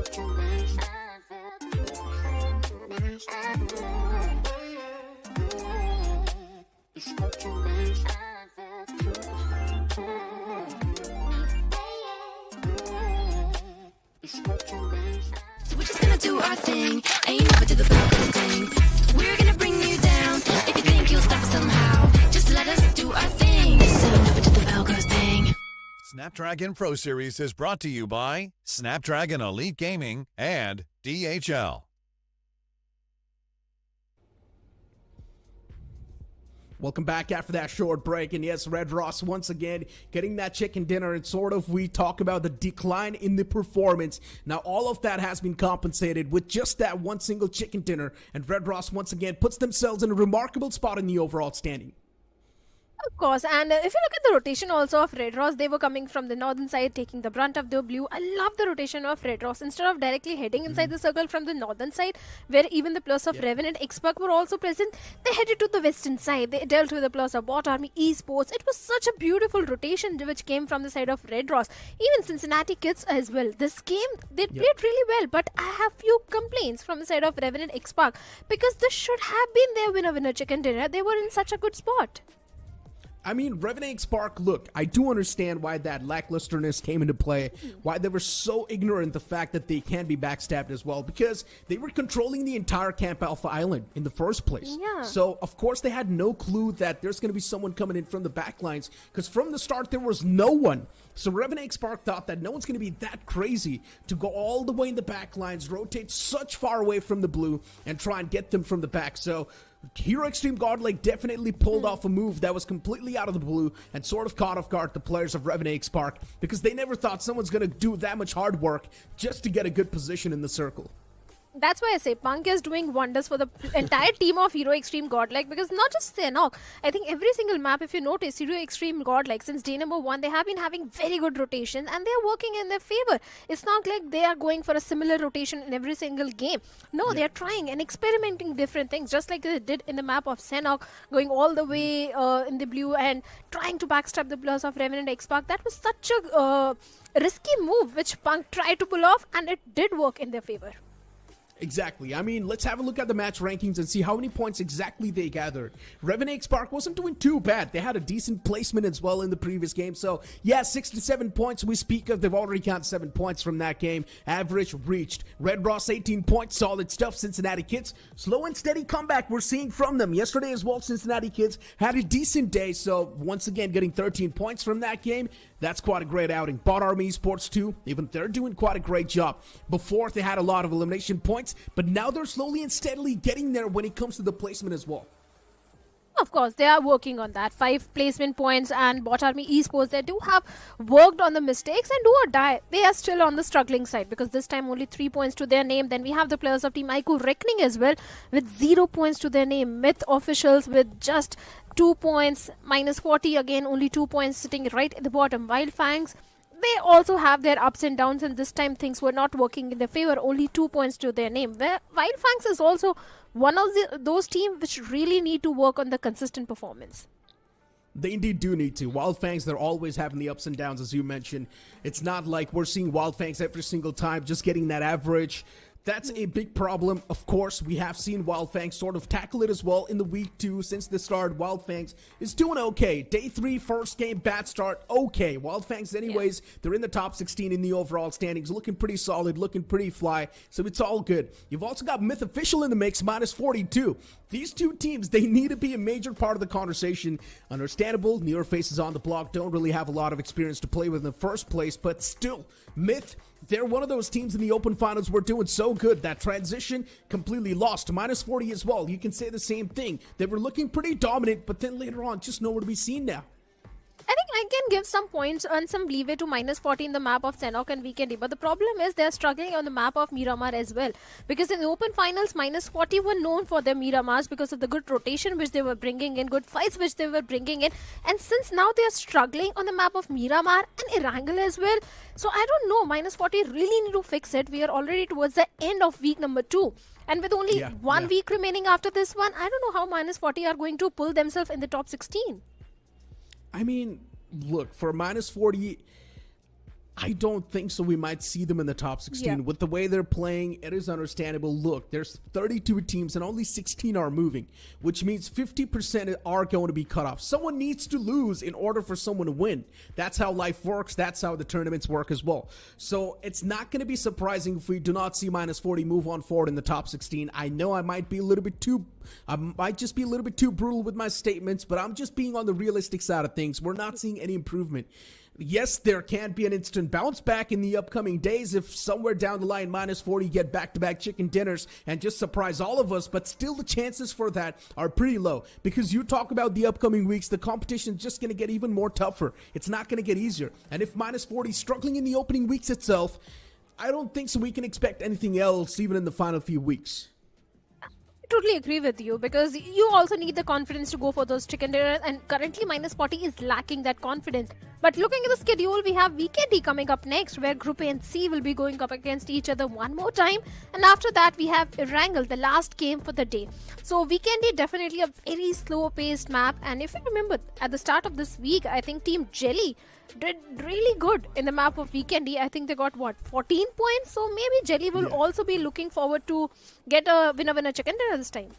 So we're just gonna do our thing, and you never do the bell thing. We're gonna bring you down. If you think you'll stop us somehow, just let us do our thing. So you never do the bell thing. Snapdragon Pro Series is brought to you by Snapdragon Elite Gaming and DHL. Welcome back after that short break. And yes, Red Ross once again getting that chicken dinner, and sort of we talk about the decline in the performance. Now all of that has been compensated with just that one single chicken dinner, and Red Ross once again puts themselves in a remarkable spot in the overall standing. Of course, and if you look at the rotation also of Red Ross, they were coming from the northern side, taking the brunt of the blue. I love the rotation of Red Ross. Instead of directly heading inside the circle from the northern side, where even the plus of Reven and Xpac were also present, they headed to the western side. They dealt with the plus of Bot Army Esports. It was such a beautiful rotation which came from the side of Red Ross. Even Cincinnati Kids as well. This game, they played really well, but I have few complaints from the side of Reven and Xpac, because this should have been their winner chicken dinner. They were in such a good spot. I mean, Revenant Spark, look, I do understand why that lacklusterness came into play, why they were so ignorant the fact that they can be backstabbed as well, because they were controlling the entire Camp Alpha Island in the first place. Yeah. So, of course, they had no clue that there's going to be someone coming in from the backlines, because from the start, there was no one. So Revenant Spark thought that no one's going to be that crazy to go all the way in the backlines, rotate such far away from the blue, and try and get them from the back. So Hero Extreme Godlike definitely pulled off a move that was completely out of the blue and sort of caught off guard the players of Revenant Spark, because they never thought someone's going to do that much hard work just to get a good position in the circle. That's why I say Punk is doing wonders for the entire team of Hero Extreme Godlike, because not just Sanhok. I think every single map, if you notice, Hero Extreme Godlike, since day number 1, they have been having very good rotation and they are working in their favor. It's not like they are going for a similar rotation in every single game. No, they are trying and experimenting different things, just like they did in the map of Sanhok, going all the way in the blue and trying to backstab the plus of Revenant Xpac. That was such a risky move which Punk tried to pull off, and it did work in their favor. Exactly. I mean, let's have a look at the match rankings and see how many points exactly they gathered. Revenant Spark wasn't doing too bad. They had a decent placement as well in the previous game. So, yeah, 67 points we speak of. They've already counted 7 points from that game. Average reached. Red Ross, 18 points. Solid stuff. Cincinnati Kids, slow and steady comeback we're seeing from them. Yesterday as well, Cincinnati Kids had a decent day. So, once again, getting 13 points from that game. That's quite a great outing. Bot Army Esports too, even they're doing quite a great job. Before, they had a lot of elimination points, but now they're slowly and steadily getting there when it comes to the placement as well. Of course, they are working on that. 5 placement points, and Bot Army Esports, they do have worked on the mistakes, and do or die, they are still on the struggling side, because this time only 3 points to their name. Then we have the players of Team Iku reckoning as well with 0 points to their name. Myth officials with just 2 points, minus 40 again, only 2 points sitting right at the bottom. Wild Fangs, they also have their ups and downs, and this time things were not working in their favor. Only 2 points to their name. Where Wild Fangs is also one of those teams which really need to work on the consistent performance. They indeed do need to. Wild Fangs, they're always having the ups and downs, as you mentioned. It's not like we're seeing Wild Fangs every single time, just getting that average. That's a big problem. Of course, we have seen Wild Fangs sort of tackle it as well in the week 2 since the start. Wild Fangs is doing okay. Day 3, first game, bad start, okay. Wild Fangs anyways, they're in the top 16 in the overall standings, looking pretty solid, looking pretty fly, so it's all good. You've also got Myth Official in the mix, minus 42. These two teams, they need to be a major part of the conversation. Understandable, newer faces on the block don't really have a lot of experience to play with in the first place, but still, Myth, they're one of those teams in the open finals were doing so good. That transition completely lost. Minus 40 as well. You can say the same thing. They were looking pretty dominant, but then later on, just nowhere to be seen now. I think I can give some points and some leeway to minus 40 in the map of Sanhok and Vikendi, but the problem is they're struggling on the map of Miramar as well, because in the open finals, minus 40 were known for their Miramars because of the good rotation which they were bringing in, good fights which they were bringing in, and since now they're struggling on the map of Miramar and Erangel as well, so I don't know, minus 40 really need to fix it. We are already towards the end of week number 2. And with only 1 week remaining after this one, I don't know how minus 40 are going to pull themselves in the top 16. I mean, look, for minus 40, I don't think so. We might see them in the top 16. With the way they're playing, it is understandable. Look, there's 32 teams and only 16 are moving, which means 50% are going to be cut off. Someone needs to lose in order for someone to win. That's how life works. That's how the tournaments work as well. So it's not going to be surprising if we do not see -40 move on forward in the top 16. I know I might just be a little bit too brutal with my statements, but I'm just being on the realistic side of things. We're not seeing any improvement. Yes, there can be an instant bounce back in the upcoming days if somewhere down the line -40 get back-to-back chicken dinners and just surprise all of us, but still the chances for that are pretty low because you talk about the upcoming weeks, the competition is just going to get even more tougher. It's not going to get easier. And if -40 is struggling in the opening weeks itself, I don't think so we can expect anything else even in the final few weeks. Totally agree with you because you also need the confidence to go for those chicken dinners, and currently -40 is lacking that confidence. But looking at the schedule, we have Vikendi coming up next, where Group A and C will be going up against each other one more time, and after that we have Erangel, the last game for the day. So Vikendi definitely a very slow-paced map, and if you remember at the start of this week, I think Team Jelly did really good in the map of Vikendi. I think they got 14 points, so maybe Jelly will also be looking forward to get a winner chicken dinner this time.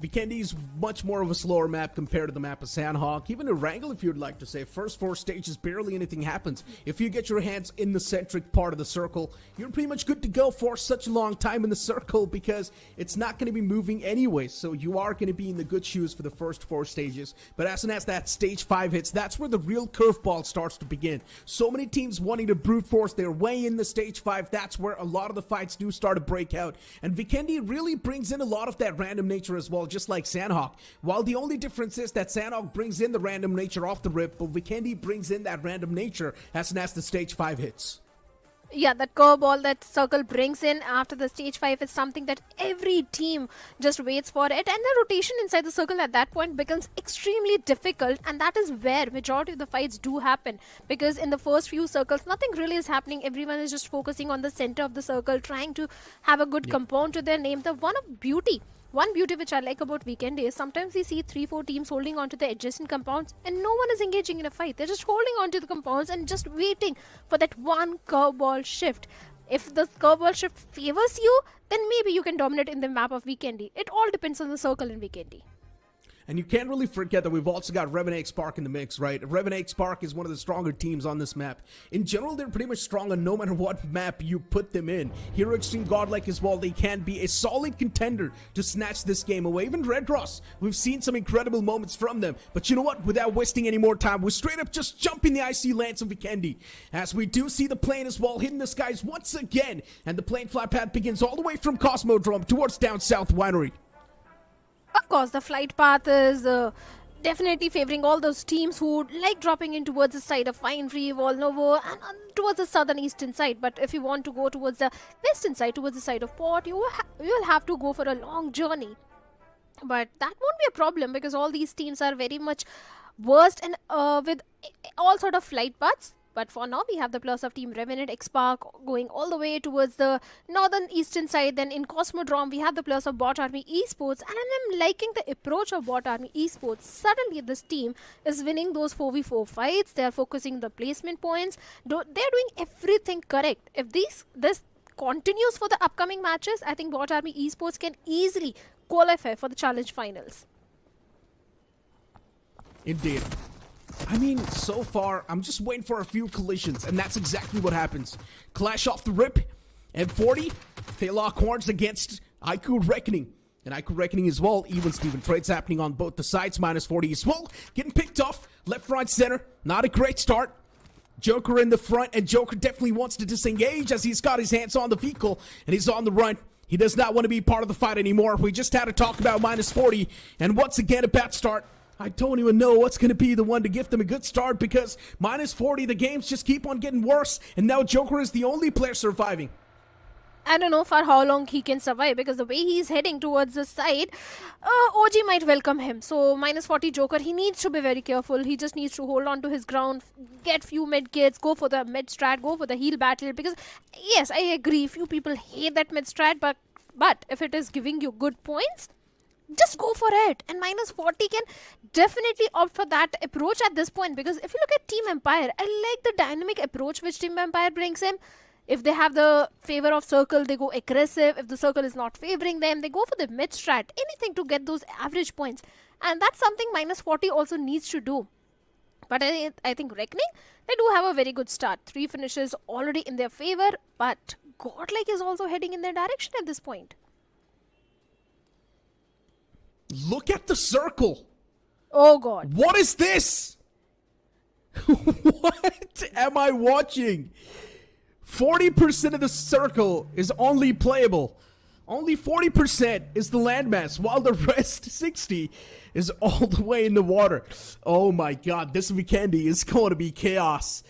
Vikendi is much more of a slower map compared to the map of Sanhok. Even Erangel, if you'd like to say. First 4 stages, barely anything happens. If you get your hands in the centric part of the circle, you're pretty much good to go for such a long time in the circle because it's not going to be moving anyway. So you are going to be in the good shoes for the first 4 stages. But as soon as that stage 5 hits, that's where the real curveball starts to begin. So many teams wanting to brute force their way in the stage 5. That's where a lot of the fights do start to break out. And Vikendi really brings in a lot of that random nature as well, just like Sanhok. While the only difference is that Sanhok brings in the random nature off the rip, but Vikendi brings in that random nature as soon as the stage 5 hits. Yeah, that curveball that Circle brings in after the stage 5 is something that every team just waits for it, and the rotation inside the circle at that point becomes extremely difficult, and that is where majority of the fights do happen, because in the first few circles nothing really is happening. Everyone is just focusing on the center of the circle, trying to have a good compound to their name. The one beauty which I like about Vikendi is sometimes we see 3-4 teams holding on to the adjacent compounds and no one is engaging in a fight. They're just holding on to the compounds and just waiting for that one curveball shift. If the curveball shift favors you, then maybe you can dominate in the map of Vikendi. It all depends on the circle in Vikendi. And you can't really forget that we've also got Revenant Spark in the mix, right? Revenant Spark is one of the stronger teams on this map. In general, they're pretty much strong on no matter what map you put them in. Hero Extreme Godlike as well, they can be a solid contender to snatch this game away. Even Red Cross, we've seen some incredible moments from them. But you know what? Without wasting any more time, we're straight up just jumping the IC Lance of Vikendi. As we do see the plane as well hitting the skies once again. And the plane flight path begins all the way from Cosmodrome towards down South Winery. Of course, the flight path is definitely favoring all those teams who like dropping in towards the side of Winery, Volnovo, and towards the southern eastern side. But if you want to go towards the western side, towards the side of Port, you will have to go for a long journey. But that won't be a problem because all these teams are very much versed and with all sort of flight paths. But for now, we have the plus of Team Revenant X-Park going all the way towards the northern eastern side. Then in Cosmodrome, we have the plus of Bot Army Esports. And I'm liking the approach of Bot Army Esports. Suddenly, this team is winning those 4v4 fights. They are focusing the placement points. They're doing everything correct. If this continues for the upcoming matches, I think Bot Army Esports can easily qualify for the Challenge Finals. Indeed. I mean, so far, I'm just waiting for a few collisions, and that's exactly what happens. Clash off the rip, M40, they lock horns against IQ Reckoning. And IQ Reckoning as well, even Steven trades happening on both the sides, -40 as well. Getting picked off, left, right, center, not a great start. Joker in the front, and Joker definitely wants to disengage as he's got his hands on the vehicle, and he's on the run. He does not want to be part of the fight anymore. We just had to talk about -40, and once again, a bad start. I don't even know what's going to be the one to give them a good start because -40, the games just keep on getting worse, and now Joker is the only player surviving. I don't know for how long he can survive because the way he's heading towards the side, OG might welcome him. So -40 Joker, he needs to be very careful. He just needs to hold on to his ground, get few mid kits, go for the mid strat, go for the heal battle. Because yes, I agree, few people hate that mid strat, but if it is giving you good points, just go for it. And minus 40 can definitely opt for that approach at this point, because if you look at Team Empire, I like the dynamic approach which Team Empire brings in. If they have the favor of circle, they go aggressive. If the circle is not favoring them, they go for the mid strat, anything to get those average points. And that's something minus 40 also needs to do. But I think Reckoning, they do have a very good start. 3 finishes already in their favor, but Godlike is also heading in their direction at this point. Look at the circle. Oh God. What is this? What am I watching? 40% of the circle is only playable. Only 40% is the landmass, while the rest 60 is all the way in the water. Oh my God, this Vikendi is going to be chaos.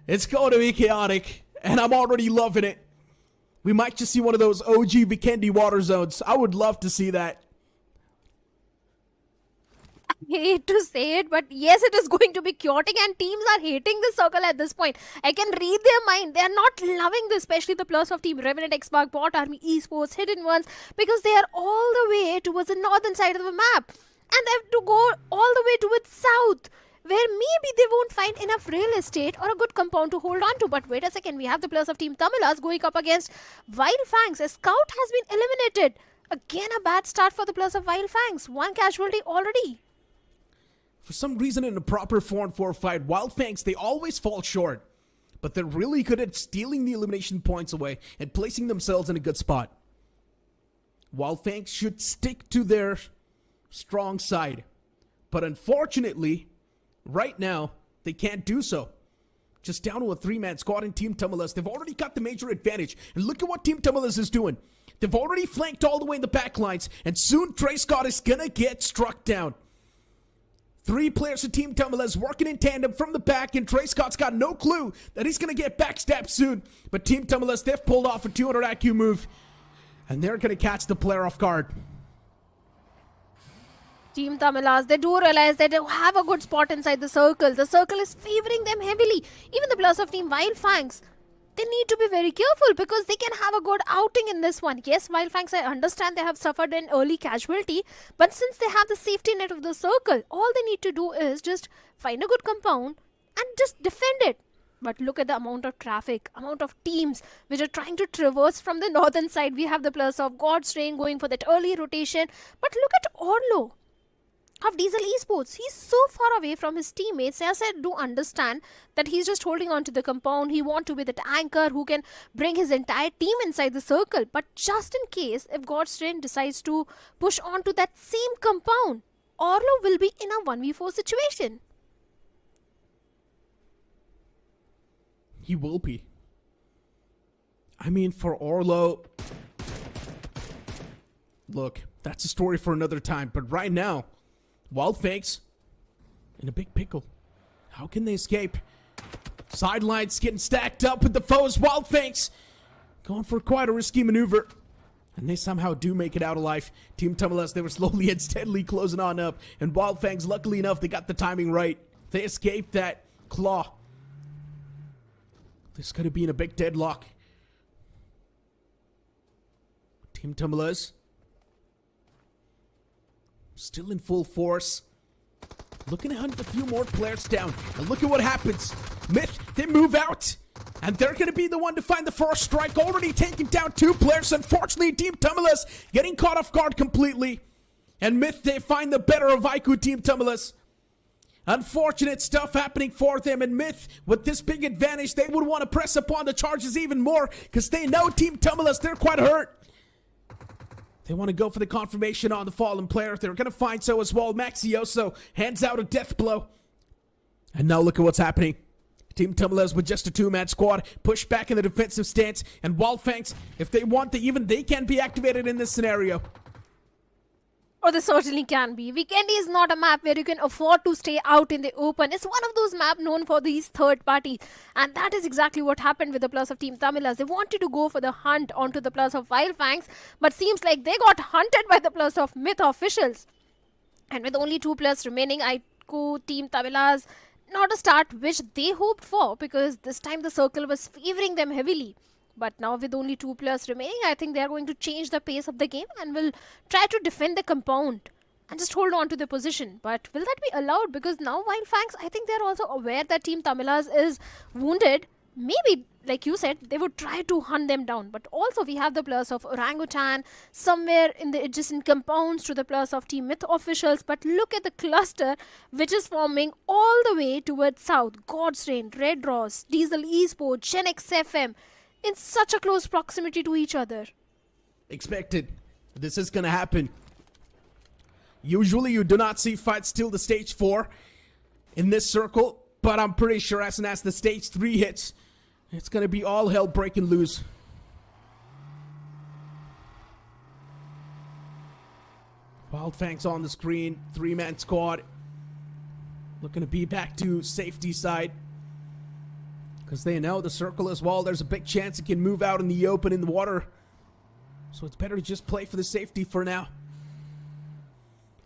It's going to be chaotic, and I'm already loving it. We might just see one of those OG Vikendi water zones. I would love to see that. I hate to say it, but yes, it is going to be chaotic, and teams are hating this circle at this point. I can read their mind. They are not loving this, especially the plus of Team Revenant, Xbox, Bot Army, Esports, Hidden Ones, because they are all the way towards the northern side of the map. And they have to go all the way towards south, where maybe they won't find enough real estate or a good compound to hold on to. But wait a second, we have the plus of Team Tamilas going up against Wild Fangs. A scout has been eliminated. Again, a bad start for the plus of Wild Fangs. 1 casualty already. For some reason, in a proper 4-on-4 fight, Wild Fangs, they always fall short. But they're really good at stealing the elimination points away and placing themselves in a good spot. Wild Fangs should stick to their strong side. But unfortunately, right now, they can't do so. Just down to a 3-man squad in Team Tamilas. They've already got the major advantage. And look at what Team Tamilas is doing. They've already flanked all the way in the back lines. And soon, Trey Scott is going to get struck down. 3 players of Team Tamilas working in tandem from the back, and Trey Scott's got no clue that he's going to get backstabbed soon. But Team Tamilas, they've pulled off a 200 IQ move, and they're going to catch the player off guard. Team Tamilas, they do realize that they have a good spot inside the circle. The circle is favoring them heavily. Even the plus of Team Wild Fangs, they need to be very careful because they can have a good outing in this one. Yes, Wild Fangs, I understand they have suffered an early casualty, but since they have the safety net of the circle, all they need to do is just find a good compound and just defend it. But look at the amount of traffic, amount of teams which are trying to traverse from the northern side. We have the plus of God's Rain going for that early rotation. But look at Orlo of Diesel Esports. He's so far away from his teammates. As I do understand that he's just holding on to the compound. He wants to be that anchor who can bring his entire team inside the circle. But just in case if God's Rain decides to push on to that same compound, Orlo will be in a 1v4 situation. He will be. I mean, for Orlo, look, that's a story for another time. But right now, Wild Fangs in a big pickle. How can they escape? Sidelines getting stacked up with the foes. Wild Fangs going for quite a risky maneuver. And they somehow do make it out alive. Team Tamilas, they were slowly and steadily closing on up. And Wild Fangs, luckily enough, they got the timing right. They escaped that claw. This could have been a big deadlock. Team Tamilas still in full force. Looking to hunt a few more players down. And look at what happens. Myth, they move out. And they're going to be the one to find the first strike. Already taking down 2 players. Unfortunately, Team Tamilas getting caught off guard completely. And Myth, they find the better of IQ Team Tamilas. Unfortunate stuff happening for them. And Myth, with this big advantage, they would want to press upon the charges even more. Because they know Team Tamilas, they're quite hurt. They want to go for the confirmation on the fallen player. They're going to find so as well. Maxioso hands out a death blow. And now look at what's happening. Team Tamilas with just a 2-man squad. Push back in the defensive stance. And Wild Fangs, if they want to, even they can be activated in this scenario. Or they certainly can be. Vikendi is not a map where you can afford to stay out in the open. It's one of those maps known for these third parties. And that is exactly what happened with the plus of Team Tamilas. They wanted to go for the hunt onto the plus of Wild Fangs, but seems like they got hunted by the plus of Myth officials. And with only 2 players remaining, Team Tamilas, not a start which they hoped for, because this time the circle was favoring them heavily. But now with only 2 players remaining, I think they are going to change the pace of the game and will try to defend the compound. and just hold on to their position. But will that be allowed? Because now Wildfangs, I think they're also aware that Team Tamilas is wounded. Maybe, like you said, they would try to hunt them down. But also we have the plus of Orangutan somewhere in the adjacent compounds to the plus of Team Myth officials. But look at the cluster which is forming all the way towards south. God's Reign, Red Ross, Diesel Esports, Gen X FM in such a close proximity to each other. Expected. This is gonna happen. Usually you do not see fights till the stage 4 in this circle, but I'm pretty sure as soon as the stage 3 hits, it's gonna be all hell breaking loose. Wildfangs on the screen, 3-man squad. Looking to be back to safety side. Because they know the circle as well, there's a big chance it can move out in the open in the water. So it's better to just play for the safety for now.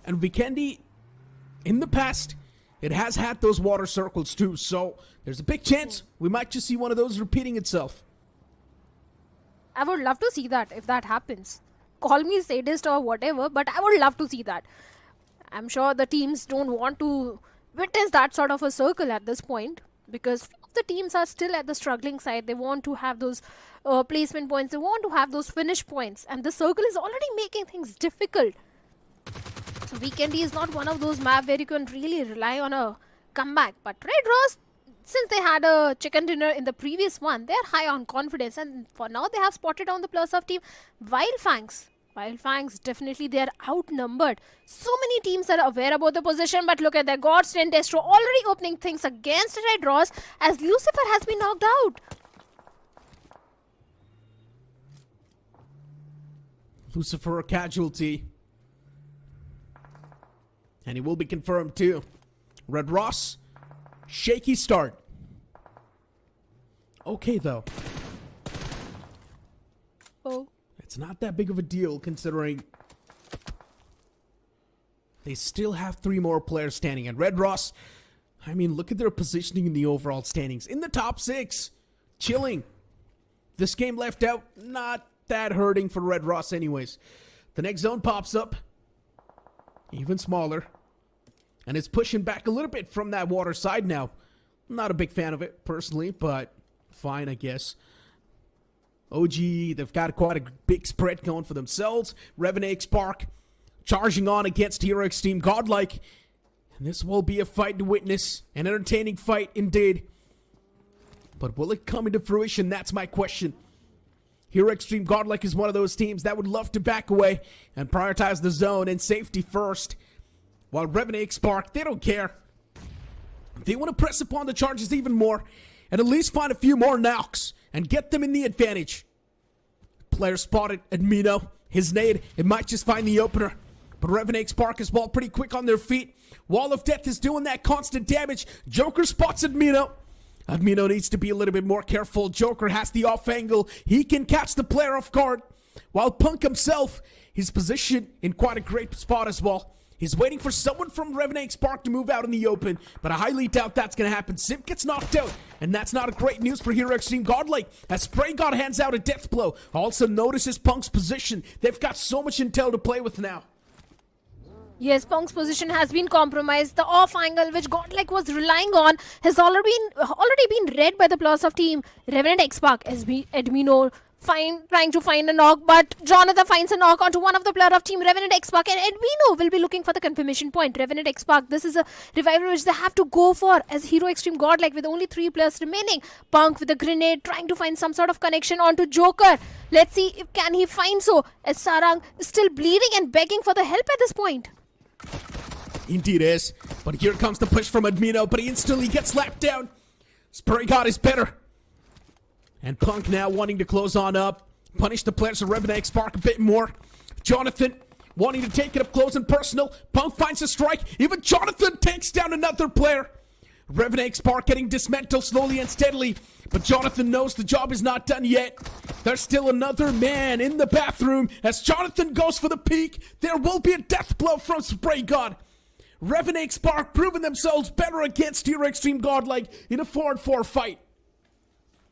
And Vikendi, in the past, it has had those water circles too, so there's a big chance we might just see one of those repeating itself. I would love to see that if that happens. Call me sadist or whatever, but I would love to see that. I'm sure the teams don't want to witness that sort of a circle at this point, because the teams are still at the struggling side. They want to have those placement points, they want to have those finish points, and the circle is already making things difficult. So Vikendi is not one of those maps where you can really rely on a comeback. But Red Ross, since they had a chicken dinner in the previous one, they're high on confidence. And for now, they have spotted on the plus of Team Wildfangs. Wildfangs, definitely they are outnumbered. So many teams are aware about the position. But look at their God's Reign Destro already opening things against Red Ross as Lucifer has been knocked out. Lucifer a casualty. And he will be confirmed too. Red Ross, shaky start. Okay though. Oh. It's not that big of a deal considering they still have 3 more players standing. And Red Ross, I mean, look at their positioning in the overall standings. In the top 6. Chilling. This game left out, not that hurting for Red Ross anyways. The next zone pops up. Even smaller. And it's pushing back a little bit from that water side now. I'm not a big fan of it personally, but fine, I guess. OG, they've got quite a big spread going for themselves. Revenant Spark charging on against Hero Extreme Godlike. And this will be a fight to witness. An entertaining fight indeed. But will it come into fruition? That's my question. Hero Extreme Godlike is one of those teams that would love to back away and prioritize the zone and safety first. While Revenant Spark, they don't care. They want to press upon the charges even more and at least find a few more knocks and get them in the advantage. Player spotted Admino. His nade, it might just find the opener. But Revenant Spark is ball pretty quick on their feet. Wall of Death is doing that constant damage. Joker spots Admino. Admino needs to be a little bit more careful. Joker has the off angle. He can catch the player off guard. While Punk himself, he's positioned in quite a great spot as well. He's waiting for someone from Revenant Spark to move out in the open, but I highly doubt that's going to happen. Simp gets knocked out, and that's not a great news for Hero Extreme Godlike, as Spray God hands out a death blow. Also notices Punk's position. They've got so much intel to play with now. Yes, Punk's position has been compromised. The off angle which Godlike was relying on has already been read by the plus of Team Revenant Spark. Admino trying to find a knock, but Jonathan finds a knock onto one of the player of Team Revenant X-Spark, and Admino will be looking for the confirmation point. Revenant X-Spark, this is a revival which they have to go for as Hero Extreme Godlike with only 3 players remaining. Punk with a grenade trying to find some sort of connection onto Joker. Let's see if can he find so, as Sarang is still bleeding and begging for the help at this point. Indeed is, but here comes the push from Admino, but he instantly gets slapped down. Spray God is better. And Punk now wanting to close on up, punish the players of Revenant Spark a bit more. Jonathan wanting to take it up close and personal. Punk finds a strike. Even Jonathan takes down another player. Revenant Spark getting dismantled slowly and steadily, but Jonathan knows the job is not done yet. There's still another man in the bathroom as Jonathan goes for the peek. There will be a death blow from Spray God. Revenant Spark proving themselves better against Hero Extreme Godlike in a 4-on-4 fight.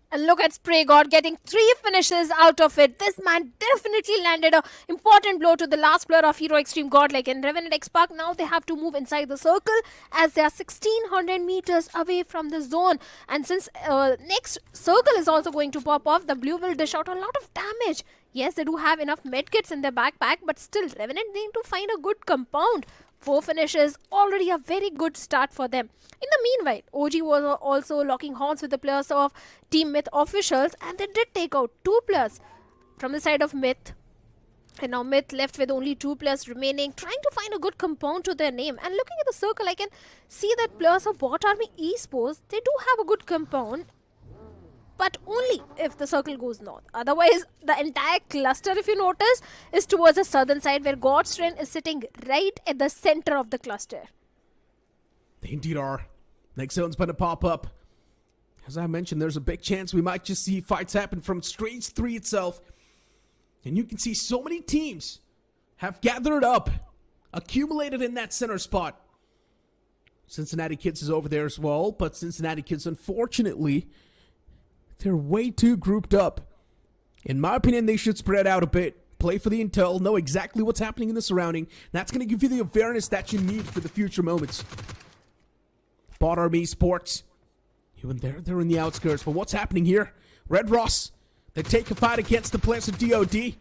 And look at Spray God getting 3 finishes out of it. This man definitely landed an important blow to the last player of Hero Extreme Godlike. And Revenant X-Pac, now they have to move inside the circle as they are 1600 meters away from the zone. And since next circle is also going to pop off, the blue will dish out a lot of damage. Yes, they do have enough medkits in their backpack, but still Revenant need to find a good compound. 4 finishes, already a very good start for them. In the meanwhile, OG was also locking horns with the players of Team Myth officials, and they did take out 2 players from the side of Myth. And now Myth left with only 2 players remaining, trying to find a good compound to their name. And looking at the circle, I can see that players of Bot Army Esports, they do have a good compound, but only if the circle goes north. Otherwise, the entire cluster, if you notice, is towards the southern side, where God's Train is sitting right at the center of the cluster. They indeed are. Next zone's going to pop up. As I mentioned, there's a big chance we might just see fights happen from stage 3 itself. And you can see so many teams have gathered up, accumulated in that center spot. Cincinnati Kids is over there as well, but Cincinnati Kids, unfortunately, they're way too grouped up. In my opinion, they should spread out a bit. Play for the intel, know exactly what's happening in the surrounding. That's going to give you the awareness that you need for the future moments. Bot Army Esports, even they're in the outskirts. But what's happening here? Red Ross, they take a fight against the players of DOD.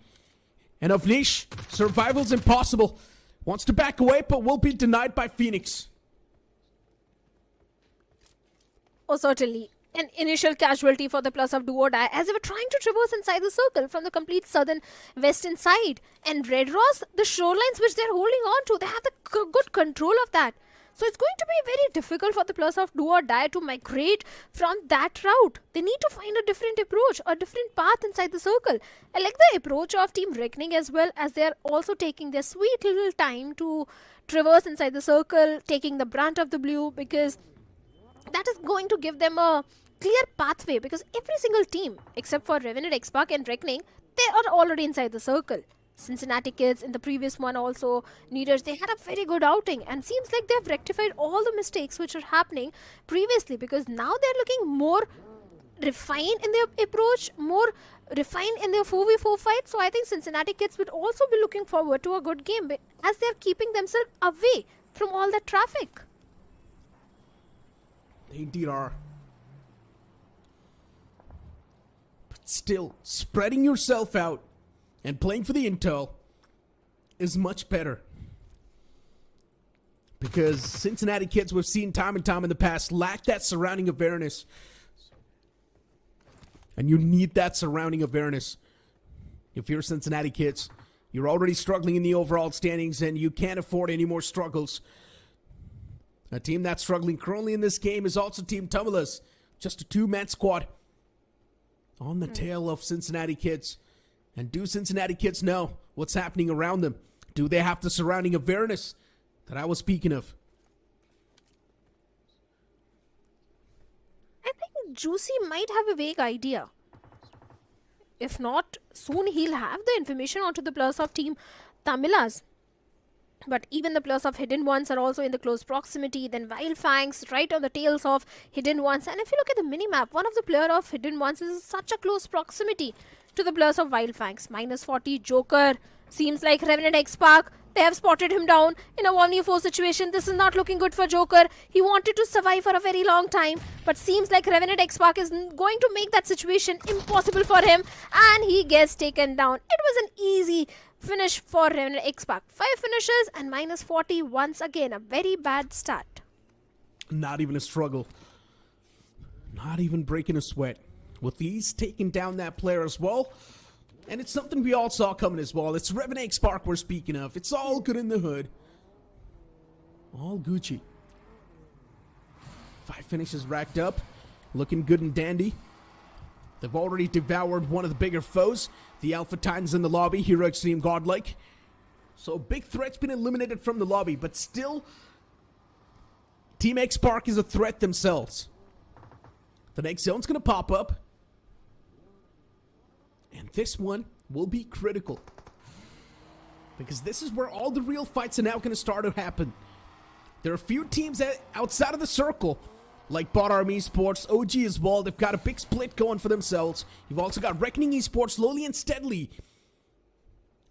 And Avnish, survival's impossible. Wants to back away, but will be denied by Phoenix. Oh, certainly. An initial casualty for the plus of Do or Die, as they were trying to traverse inside the circle from the complete southern western side. And Red Ross, the shorelines which they're holding on to, they have the good control of that. So it's going to be very difficult for the plus of Do or Die to migrate from that route. They need to find a different approach, a different path inside the circle. I like the approach of Team Reckoning as well, as they're also taking their sweet little time to traverse inside the circle, taking the brunt of the blue, because that is going to give them a clear pathway, because every single team except for Revenant, X-Pac and Reckoning, they are already inside the circle. Cincinnati Kids in the previous one also, Needers, they had a very good outing, and seems like they have rectified all the mistakes which are happening previously, because now they're looking more refined in their approach, more refined in their 4v4 fight. So I think Cincinnati Kids would also be looking forward to a good game, as they're keeping themselves away from all that traffic. They indeed are. But still, spreading yourself out and playing for the intel is much better. Because Cincinnati Kids, we've seen time and time in the past, lack that surrounding awareness. And you need that surrounding awareness. If you're Cincinnati Kids, you're already struggling in the overall standings and you can't afford any more struggles. A team that's struggling currently in this game is also Team Tumulus. Just a 2-man squad on the tail of Cincinnati Kids. And do Cincinnati Kids know what's happening around them? Do they have the surrounding awareness that I was speaking of? I think Juicy might have a vague idea. If not, soon he'll have the information onto the players of Team Tamilas. But even the players of Hidden Ones are also in the close proximity. Then Wild Fangs right on the tails of Hidden Ones. And if you look at the minimap, one of the player of Hidden Ones is such a close proximity to the players of Wild Fangs. -40 Joker. Seems like Revenant X-Pac, they have spotted him down in a 1v4 situation. This is not looking good for Joker. He wanted to survive for a very long time, but seems like Revenant X-Pac is going to make that situation impossible for him, and he gets taken down. It was an easy finish for Revenant X-Pac. 5 finishes and -40 once again. A very bad start. Not even a struggle. Not even breaking a sweat. With these taking down that player as well. And it's something we all saw coming as well. It's Revenant X-Pac we're speaking of. It's all good in the hood. All Gucci. 5 finishes racked up. Looking good and dandy. They've already devoured one of the bigger foes. The Alpha Titans in the lobby. Hero Extreme Godlike. So big threat's been eliminated from the lobby. But still, Team X-Pac is a threat themselves. The next zone's going to pop up. And this one will be critical. Because this is where all the real fights are now going to start to happen. There are a few teams outside of the circle like Bot Army Esports, OG as well. They've got a big split going for themselves. You've also got Reckoning Esports slowly and steadily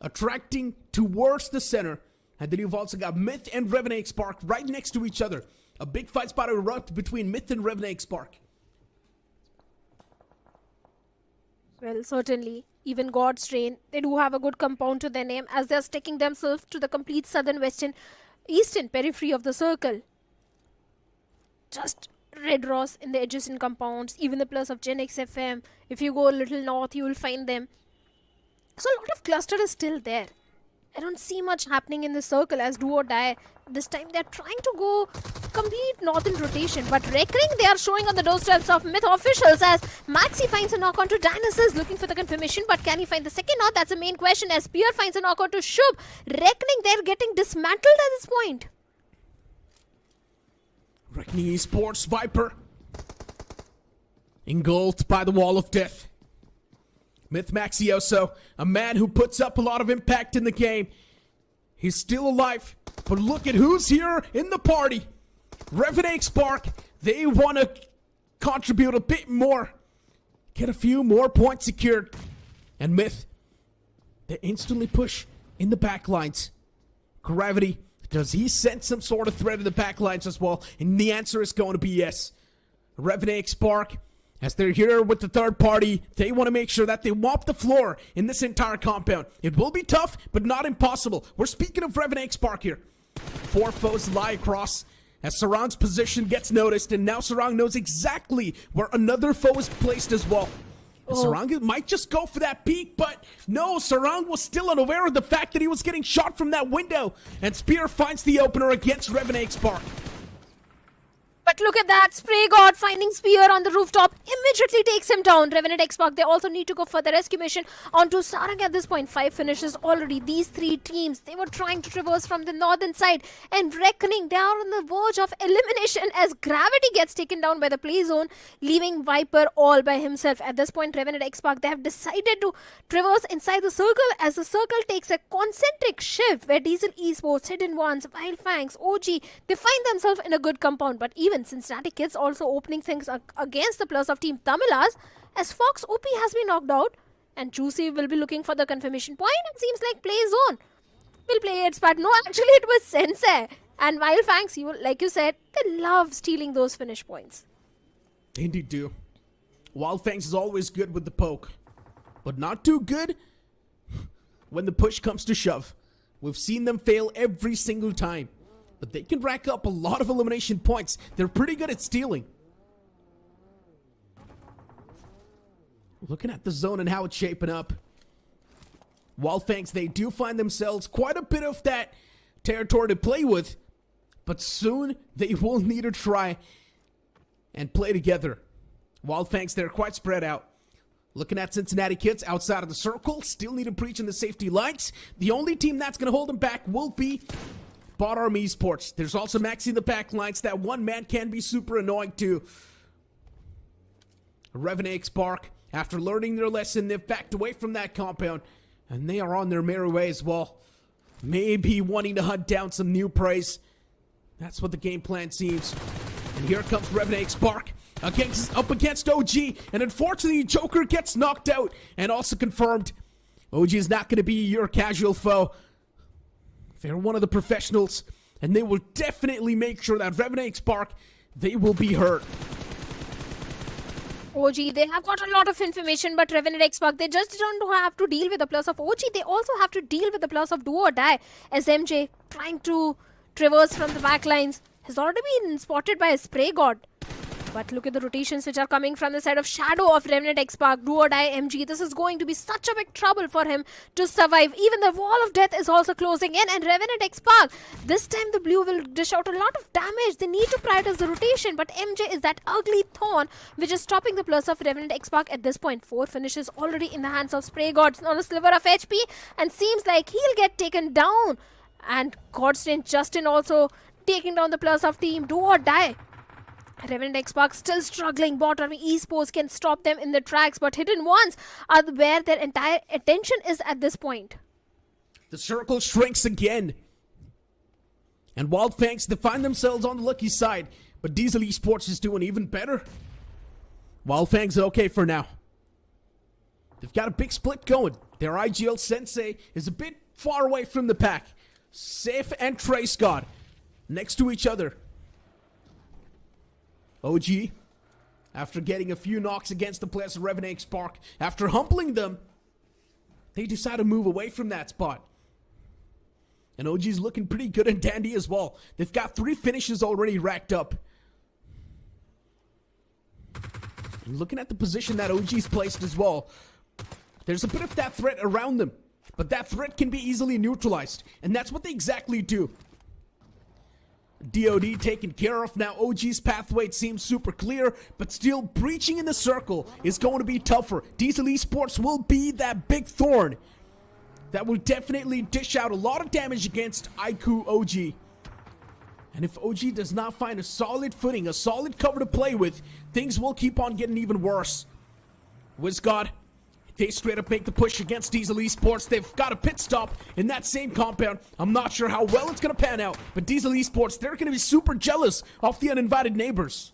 attracting towards the center. And then you've also got Myth and Revenant Spark right next to each other. A big fight's about to erupt between Myth and Revenant Spark. Well, certainly. Even God's Train, they do have a good compound to their name as they're sticking themselves to the complete southern, western, eastern periphery of the circle. Just Red Ross in the adjacent compounds, even the plus of Gen X FM. If you go a little north, you will find them. So a lot of cluster is still there. I don't see much happening in the circle as do or die. This time they're trying to go complete northern rotation. But Reckoning, they are showing on the doorsteps of Myth officials as Maxi finds a knock on to Dionysus looking for the confirmation. But can he find the second knock? That's the main question as Spear finds a knock on to Shub. Reckoning, they're getting dismantled at this point. Reckoning Esports Viper engulfed by the wall of death. Myth Maxioso, a man who puts up a lot of impact in the game. He's still alive, but look at who's here in the party. Revenant Spark, they want to contribute a bit more. Get a few more points secured. And Myth, they instantly push in the backlines. Gravity, does he sense some sort of threat in the backlines as well? And the answer is going to be yes. Revenant Spark, as they're here with the third party, they want to make sure that they mop the floor in this entire compound. It will be tough, but not impossible. We're speaking of Revenant Spark here. 4 foes lie across as Sarang's position gets noticed, and now Sarang knows exactly where another foe is placed as well. And Sarang might just go for that peek, but no, Sarang was still unaware of the fact that he was getting shot from that window, and Spear finds the opener against Revenant Spark. But look at that, Spray God finding Spear on the rooftop, immediately takes him down. Revenant X-Pac, they also need to go for the rescue mission onto Sarang at this point. 5 finishes already. These 3 teams, they were trying to traverse from the northern side. And Reckoning, they are on the verge of elimination as Gravity gets taken down by the play zone, leaving Viper all by himself. At this point, Revenant X-Pac, they have decided to traverse inside the circle as the circle takes a concentric shift where Diesel Esports, Hidden Ones, Wild Fangs, OG, they find themselves in a good compound. But even Cincinnati Kids also opening things against the plus of Team Tamilas as Fox OP has been knocked out and Juicy will be looking for the confirmation point. It seems like Play Zone will play its part. No, actually it was Sensei. And Wild Fangs, like you said, they love stealing those finish points. They indeed do. Wild Fangs is always good with the poke, but not too good when the push comes to shove. We've seen them fail every single time. But they can rack up a lot of elimination points. They're pretty good at stealing. Looking at the zone and how it's shaping up. Wild Fangs, they do find themselves quite a bit of that territory to play with. But soon they will need to try and play together. Wild Fangs, they're quite spread out. Looking at Cincinnati Kids outside of the circle. Still need to breach in the safety lines. The only team that's going to hold them back will be Bot Army Esports. There's also Maxi in the back lines. That one man can be super annoying too. Revenant Spark, after learning their lesson, they've backed away from that compound. And they are on their merry way as well. Maybe wanting to hunt down some new prey. That's what the game plan seems. And here comes Revenant Spark up against OG. And unfortunately, Joker gets knocked out. And also confirmed, OG is not going to be your casual foe. They're one of the professionals, and they will definitely make sure that Revenant Spark, they will be hurt. OG, they have got a lot of information, but Revenant X-Pac, they just don't have to deal with the plus of OG. They also have to deal with the plus of Do or Die, as MJ, trying to traverse from the backlines, has already been spotted by a Spray God. But look at the rotations which are coming from the side of Shadow of Revenant X-Pac, Do or Die MG. This is going to be such a big trouble for him to survive. Even the Wall of Death is also closing in, and Revenant X-Pac, this time the blue will dish out a lot of damage. They need to prioritize the rotation, but MJ is that ugly thorn which is stopping the plus of Revenant X-Pac at this point. 4 finishes already in the hands of Spray Gods on a sliver of HP, and seems like he'll get taken down. And Godstrain Justin also taking down the plus of Team Do or Die. Revenant X-Pac still struggling. Bot Army Esports can stop them in the tracks, but Hidden Ones are where their entire attention is at this point. The circle shrinks again. And Wild Fangs, they find themselves on the lucky side. but Diesel Esports is doing even better. Wildfang's okay for now. They've got a big split going. Their IGL Sensei is a bit far away from the pack. Safe and Trace God next to each other. OG, after getting a few knocks against the players of Revenant Spark, after humbling them, they decide to move away from that spot. And OG's looking pretty good and dandy as well. They've got 3 finishes already racked up. And looking at the position that OG's placed as well, there's a bit of that threat around them. But that threat can be easily neutralized. And that's what they exactly do. DOD taken care of. Now OG's pathway, it seems super clear, but still breaching in the circle is going to be tougher. Diesel Esports will be that big thorn that will definitely dish out a lot of damage against IQ OG. And if OG does not find a solid footing, a solid cover to play with, things will keep on getting even worse. WizGod, they straight up make the push against Diesel Esports. They've got a pit stop in that same compound. I'm not sure how well it's going to pan out, but Diesel Esports, they're going to be super jealous of the uninvited neighbors.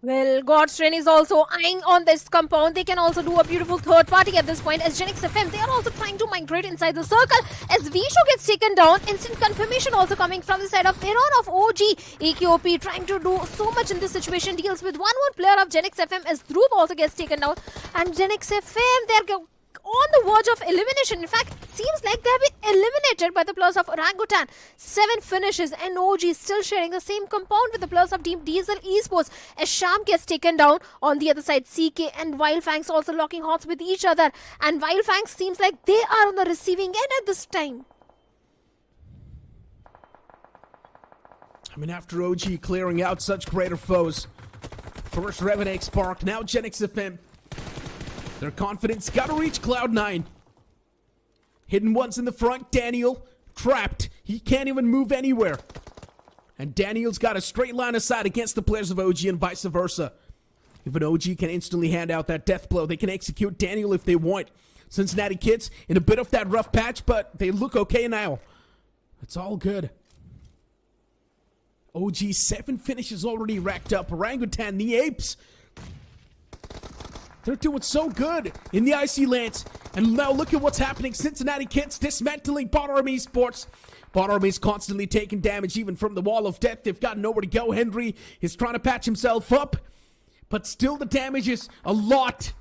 Well, God's Train is also eyeing on this compound. They can also do a beautiful third party at this point. As Genix FM, they are also trying to migrate inside the circle. As Vishu gets taken down, instant confirmation also coming from the side of Iran of OG. AKOP trying to do so much in this situation. Deals with one more player of Genix FM as Dhruv also gets taken down. And Genix FM, they're on the verge of elimination. In fact, it seems like they have been eliminated by the players of Orangutan. 7 finishes and OG still sharing the same compound with the players of Team Diesel Esports as Sham gets taken down. On the other side, CK and Wildfangs also locking horns with each other. And Wildfangs seems like they are on the receiving end at this time. I mean, after OG clearing out such greater foes, first Revenant Spark, now Genix FM. Their confidence got to reach Cloud9. Hidden ones in the front. Daniel trapped. He can't even move anywhere. And Daniel's got a straight line of sight against the players of OG and vice versa. If an OG can instantly hand out that death blow, they can execute Daniel if they want. Cincinnati Kids in a bit of that rough patch, but they look okay now. It's all good. OG 7 finishes already racked up. Orangutan, the Apes. They're doing so good in the IC lands. And now look at what's happening. Cincinnati Kids dismantling Bot Army Esports. Bot Army's constantly taking damage even from the wall of death. They've got nowhere to go. Henry is trying to patch himself up. But still the damage is a lot.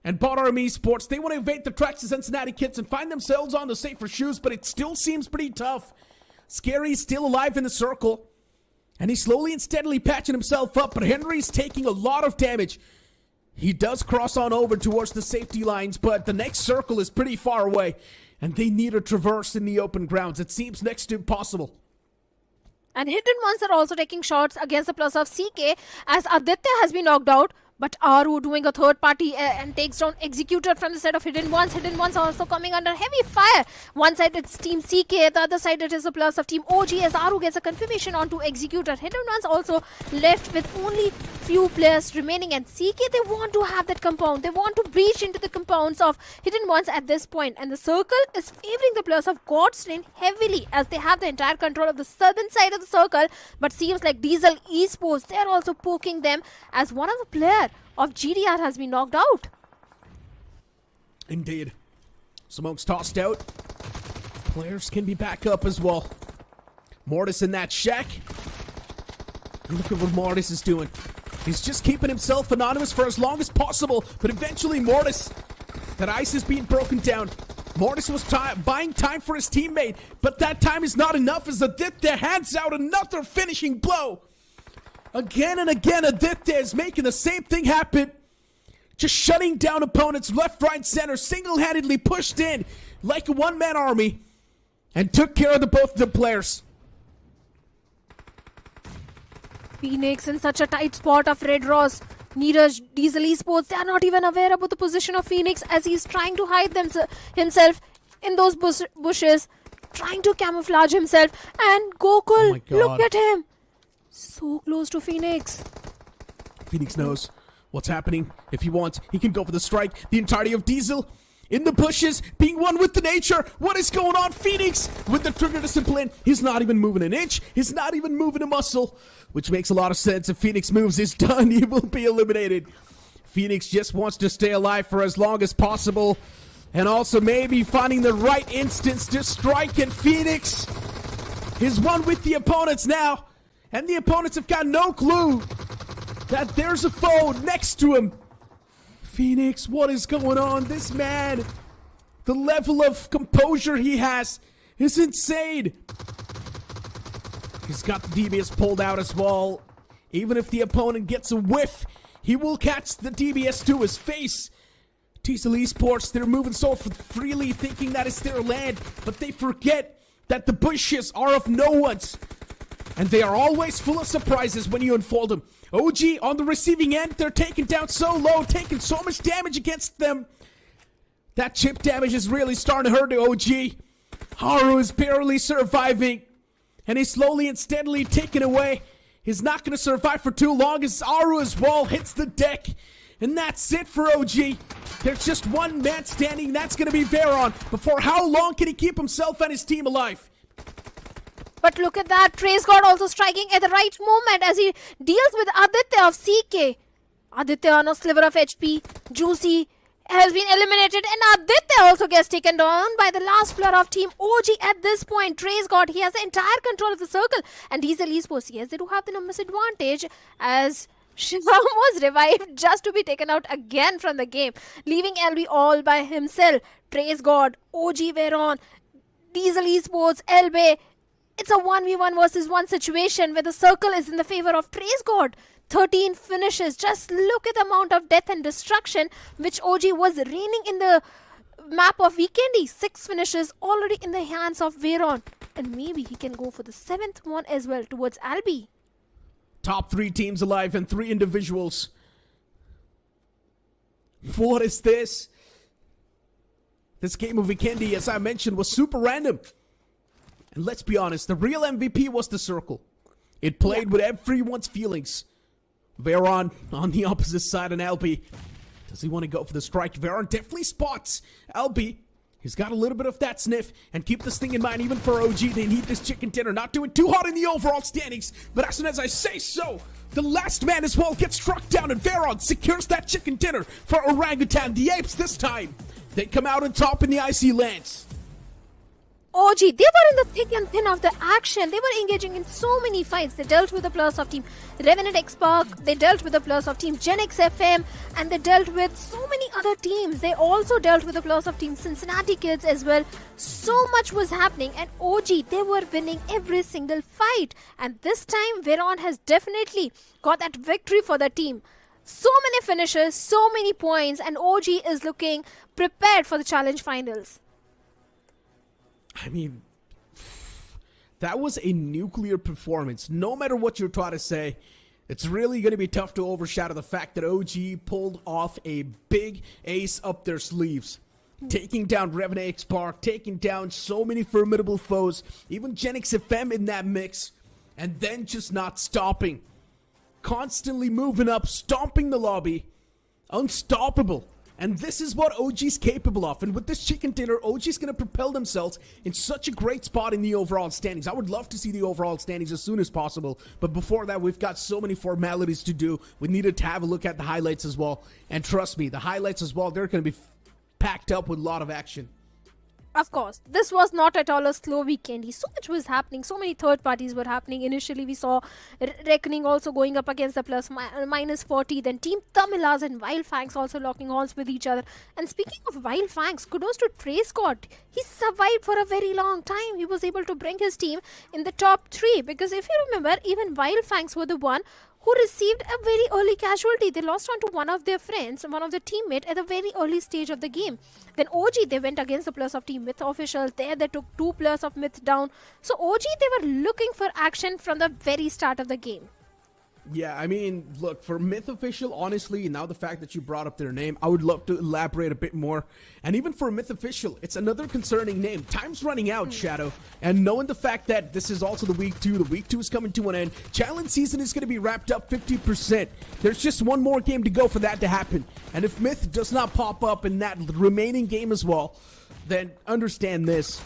And Bot Army Esports, they want to evade the tracks of Cincinnati Kids and find themselves on the safer shoes. But it still seems pretty tough. Scary's still alive in the circle. And he's slowly and steadily patching himself up. But Henry's taking a lot of damage. He does cross on over towards the safety lines, but the next circle is pretty far away, and they need a traverse in the open grounds. It seems next to impossible. And Hidden Ones are also taking shots against the plus of CK as Aditya has been knocked out. But Aru doing a third party and takes down Executor from the side of Hidden Ones. Hidden Ones are also coming under heavy fire. One side it's Team CK, the other side it is the plus of Team OG as Aru gets a confirmation onto Executor. Hidden Ones also left with only few players remaining, and CK, they want to have that compound. They want to breach into the compounds of Hidden Ones at this point. And the circle is favoring the players of God's Lane heavily as they have the entire control of the southern side of the circle. But seems like Diesel Esports, they're also poking them as one of the players of GDR has been knocked out. Indeed. Smoke's tossed out. Players can be back up as well. Mortis in that shack. And look at what Mortis is doing. He's just keeping himself anonymous for as long as possible. But eventually Mortis, that ice is being broken down. Mortis was buying time for his teammate. But that time is not enough as Aditya hands out another finishing blow. Again and again, Aditya is making the same thing happen. Just shutting down opponents left, right, center. Single-handedly pushed in like a one-man army. And took care of both of the players. Phoenix in such a tight spot of Red Ross. Neeraj, Diesel Esports, they are not even aware about the position of Phoenix as he's trying to hide himself in those bushes. Trying to camouflage himself. And Gokul, look at him. So close to Phoenix. Phoenix knows what's happening. If he wants, he can go for the strike. The entirety of Diesel in the bushes, being one with the nature. What is going on? Phoenix with the trigger discipline. He's not even moving an inch. He's not even moving a muscle, which makes a lot of sense. If Phoenix moves, he's done. He will be eliminated. Phoenix just wants to stay alive for as long as possible, and also maybe finding the right instance to strike. And Phoenix is one with the opponents now, and the opponents have got no clue that there's a foe next to him. Phoenix, what is going on? This man, the level of composure he has is insane. He's got the DBS pulled out as well. Even if the opponent gets a whiff, he will catch the DBS to his face. Diesel Esports, they're moving so freely, thinking that it's their land, but they forget that the bushes are of no one's. And they are always full of surprises when you unfold them. OG on the receiving end, they're taken down so low, taking so much damage against them. That chip damage is really starting to hurt the OG. Haru is barely surviving, and he's slowly and steadily taken away. He's not going to survive for too long as Aru's wall hits the deck. And that's it for OG. There's just one man standing, that's going to be Veron. But for how long can he keep himself and his team alive? But look at that, Trace God also striking at the right moment as he deals with Aditya of CK. Aditya on a sliver of HP. Juicy has been eliminated, and Aditya also gets taken down by the last player of Team OG at this point. Trace God, he has the entire control of the circle, and Diesel Esports, yes, they do have the numbers advantage as Shivam was revived just to be taken out again from the game, leaving LB all by himself. Trace God, OG Veron, Diesel Esports, LB. It's a 1v1 versus 1 situation where the circle is in the favor of Trace God. 13 finishes. Just look at the amount of death and destruction which OG was reigning in the map of Vikendi. 6 finishes already in the hands of Veron. And maybe he can go for the 7th one as well towards Albi. Top 3 teams alive and 3 individuals. What is this? This game of Vikendi, as I mentioned, was super random. And let's be honest, the real MVP was the circle. It played with everyone's feelings. Veron on the opposite side, and LB. Does he want to go for the strike? Veron definitely spots LB. He's got a little bit of that sniff, and keep this thing in mind, even for OG, they need this chicken dinner. Not doing too hot in the overall standings, but as soon as I say so, the last man as well gets struck down, and Veron secures that chicken dinner for Orangutan. The Apes this time, they come out on top in the IC lands. OG, they were in the thick and thin of the action. They were engaging in so many fights. They dealt with the players of Team Revenant X-Park, they dealt with the players of Team Genx FM, and they dealt with so many other teams. They also dealt with the players of Team Cincinnati Kids as well. So much was happening, and OG, they were winning every single fight. And this time, Veron has definitely got that victory for the team. So many finishes, so many points, and OG is looking prepared for the challenge finals. I mean, that was a nuclear performance. No matter what you're trying to say, it's really going to be tough to overshadow the fact that OG pulled off a big ace up their sleeves. Taking down Revenant X-Park, taking down so many formidable foes, even Genx FM in that mix, and then just not stopping. Constantly moving up, stomping the lobby. Unstoppable. And this is what OG's capable of. And with this chicken dinner, OG's going to propel themselves in such a great spot in the overall standings. I would love to see the overall standings as soon as possible. But before that, we've got so many formalities to do. We needed to have a look at the highlights as well. And trust me, the highlights as well, they're going to be packed up with a lot of action. Of course, this was not at all a slow weekend. So much was happening. So many third parties were happening. Initially, we saw Reckoning also going up against the minus 40. Then Team Tamilas and Wild Fangs also locking horns with each other. And speaking of Wild Fangs, kudos to Trace God. He survived for a very long time. He was able to bring his team in the top 3. Because if you remember, even Wild Fangs were the one who received a very early casualty. They lost on to one of their friends, one of their teammates at a very early stage of the game. Then OG, they went against the players of Team Myth officials. There they took 2 players of Myth down. So OG, they were looking for action from the very start of the game. Yeah, I mean, look, for Myth Official, honestly, now the fact that you brought up their name, I would love to elaborate a bit more. And even for Myth Official, it's another concerning name. Time's running out, Shadow. And knowing the fact that this is also the week 2 is coming to an end. Challenge season is going to be wrapped up 50%. There's just one more game to go for that to happen. And if Myth does not pop up in that remaining game as well, then understand this.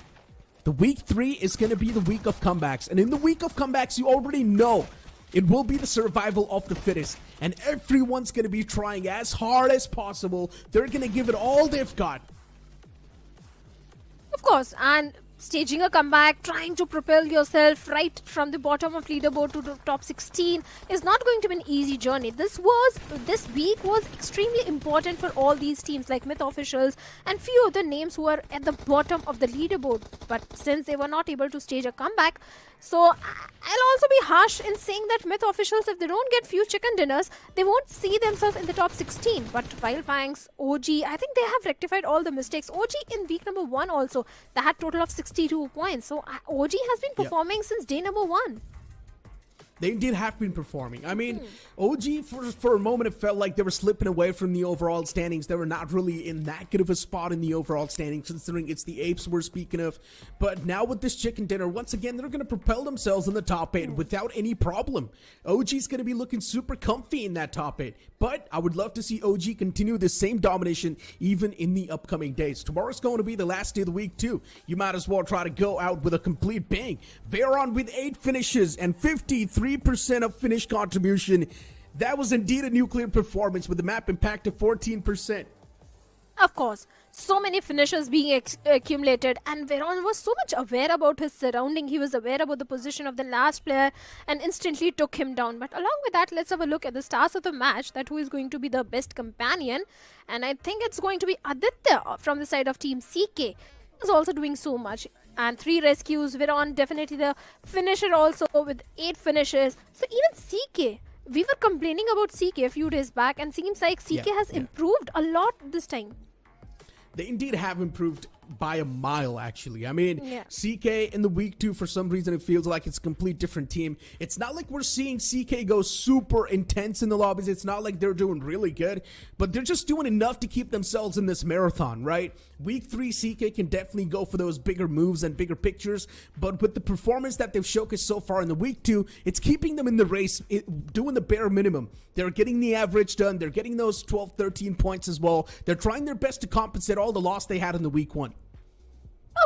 The week 3 is going to be the week of comebacks. And in the week of comebacks, you already know it will be the survival of the fittest. And everyone's going to be trying as hard as possible. They're going to give it all they've got. Of course, and staging a comeback, trying to propel yourself right from the bottom of leaderboard to the top 16 is not going to be an easy journey. This week was extremely important for all these teams like Myth Officials and few other names who are at the bottom of the leaderboard. But since they were not able to stage a comeback, so I'll also be harsh in saying that Myth Officials, if they don't get few chicken dinners, they won't see themselves in the top 16. But Wildfangs, OG, I think they have rectified all the mistakes. OG in week number 1 also, they had total of 62 points. So OG has been performing since day number 1. They indeed have been performing. I mean, OG, for a moment, it felt like they were slipping away from the overall standings. They were not really in that good of a spot in the overall standings, considering it's the Apes we're speaking of. But now with this chicken dinner, once again, they're going to propel themselves in the top 8 without any problem. OG's going to be looking super comfy in that top 8. But I would love to see OG continue this same domination even in the upcoming days. Tomorrow's going to be the last day of the week, too. You might as well try to go out with a complete bang. Veyron with 8 finishes and 53% of finish contribution. That was indeed a nuclear performance with the map impact of 14%. Of course, so many finishes being accumulated, and Veyron was so much aware about his surrounding. He was aware about the position of the last player and instantly took him down. But along with that, let's have a look at the stars of the match, that who is going to be the best companion. And I think it's going to be Aditya from the side of Team CK. He's also doing so much. And 3 rescues. Veyron definitely the finisher also with 8 finishes. So even CK, we were complaining about CK a few days back, and seems like CK has improved a lot this time. They indeed have improved by a mile, actually. I mean, CK in the week 2, for some reason, it feels like it's a complete different team. It's not like we're seeing CK go super intense in the lobbies. It's not like they're doing really good, but they're just doing enough to keep themselves in this marathon, right? Week 3, CK can definitely go for those bigger moves and bigger pictures, but with the performance that they've showcased so far in the week 2, it's keeping them in the race, doing the bare minimum. They're getting the average done. They're getting those 12, 13 points as well. They're trying their best to compensate all the loss they had in the week 1.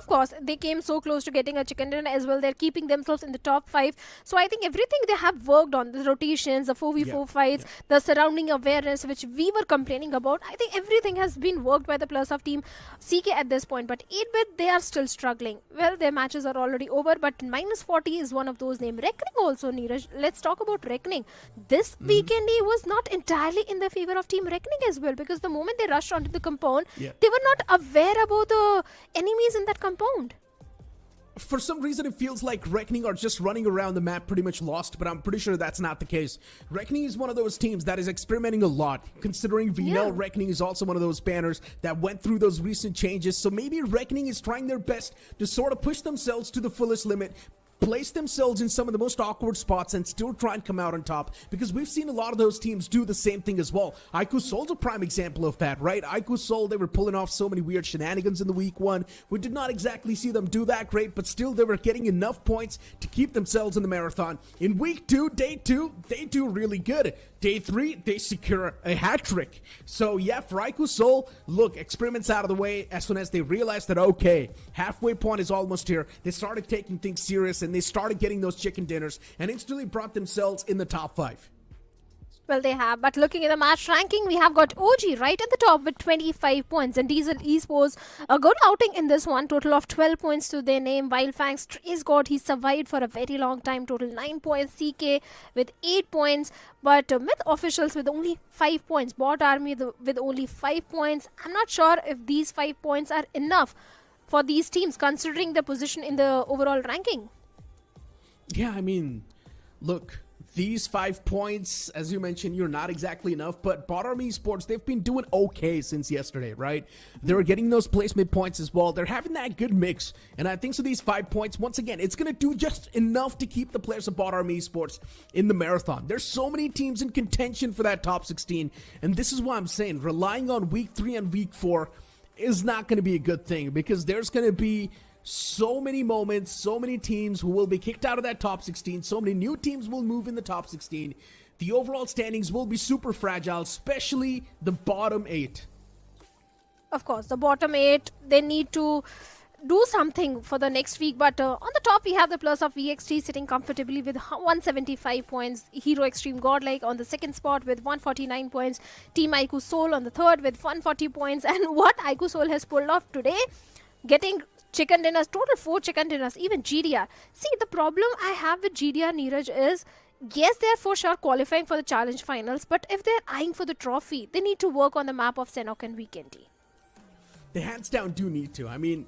Of course, they came so close to getting a chicken dinner as well. They're keeping themselves in the top 5. So I think everything they have worked on, the rotations, the 4v4 fights, the surrounding awareness, which we were complaining about, I think everything has been worked by the plus of Team CK at this point. But 8-bit, they are still struggling. Well, their matches are already over, but -40 is one of those names. Reckoning also, Neeraj. Let's talk about Reckoning. This weekend was not entirely in the favor of Team Reckoning as well, because the moment they rushed onto the compound, they were not aware about the enemies in that compound. For some reason, it feels like Reckoning are just running around the map pretty much lost, but I'm pretty sure that's not the case. Reckoning is one of those teams that is experimenting a lot, considering we know Reckoning is also one of those banners that went through those recent changes, so maybe Reckoning is trying their best to sort of push themselves to the fullest limit, place themselves in some of the most awkward spots and still try and come out on top, because we've seen a lot of those teams do the same thing as well. IQ Soul's a prime example of that, right? IQ Soul, they were pulling off so many weird shenanigans in the week 1. We did not exactly see them do that great, but still they were getting enough points to keep themselves in the marathon. In week 2, day 2, they do really good. Day 3, they secure a hat trick. So yeah, for IQ Soul, look, experiments out of the way. As soon as they realized that, okay, halfway point is almost here, they started taking things serious and they started getting those chicken dinners and instantly brought themselves in the top 5. Well, they have, but looking at the match ranking, we have got OG right at the top with 25 points, and Diesel Esports a good outing in this one, total of 12 points to their name. Wildfangs, Trace God, he survived for a very long time, total 9 points. CK with 8 points, but Myth Officials with only 5 points. Bot Army with only 5 points. I'm not sure if these 5 points are enough for these teams, considering the position in the overall ranking. Yeah, I mean, look, these 5 points, as you mentioned, you're not exactly enough, but Bottom Esports, they've been doing okay since yesterday, right? They're getting those placement points as well. They're having that good mix, and I think so these 5 points, once again, it's going to do just enough to keep the players of Bottom Esports in the marathon. There's so many teams in contention for that top 16, and this is why I'm saying relying on week 3 and week 4 is not going to be a good thing, because there's going to be so many moments, so many teams who will be kicked out of that top 16. So many new teams will move in the top 16. The overall standings will be super fragile, especially the bottom 8. Of course, the bottom 8, they need to do something for the next week. But on the top, we have the plus of VXT sitting comfortably with 175 points. Hero Extreme Godlike on the second spot with 149 points. Team Aiku Soul on the third with 140 points. And what Aiku Soul has pulled off today, getting chicken dinners, total 4 chicken dinners, even GDR. See, the problem I have with GDR, Neeraj, is yes, they're for sure qualifying for the challenge finals, but if they're eyeing for the trophy, they need to work on the map of Sanhok and Vikendi. They hands down do need to. I mean,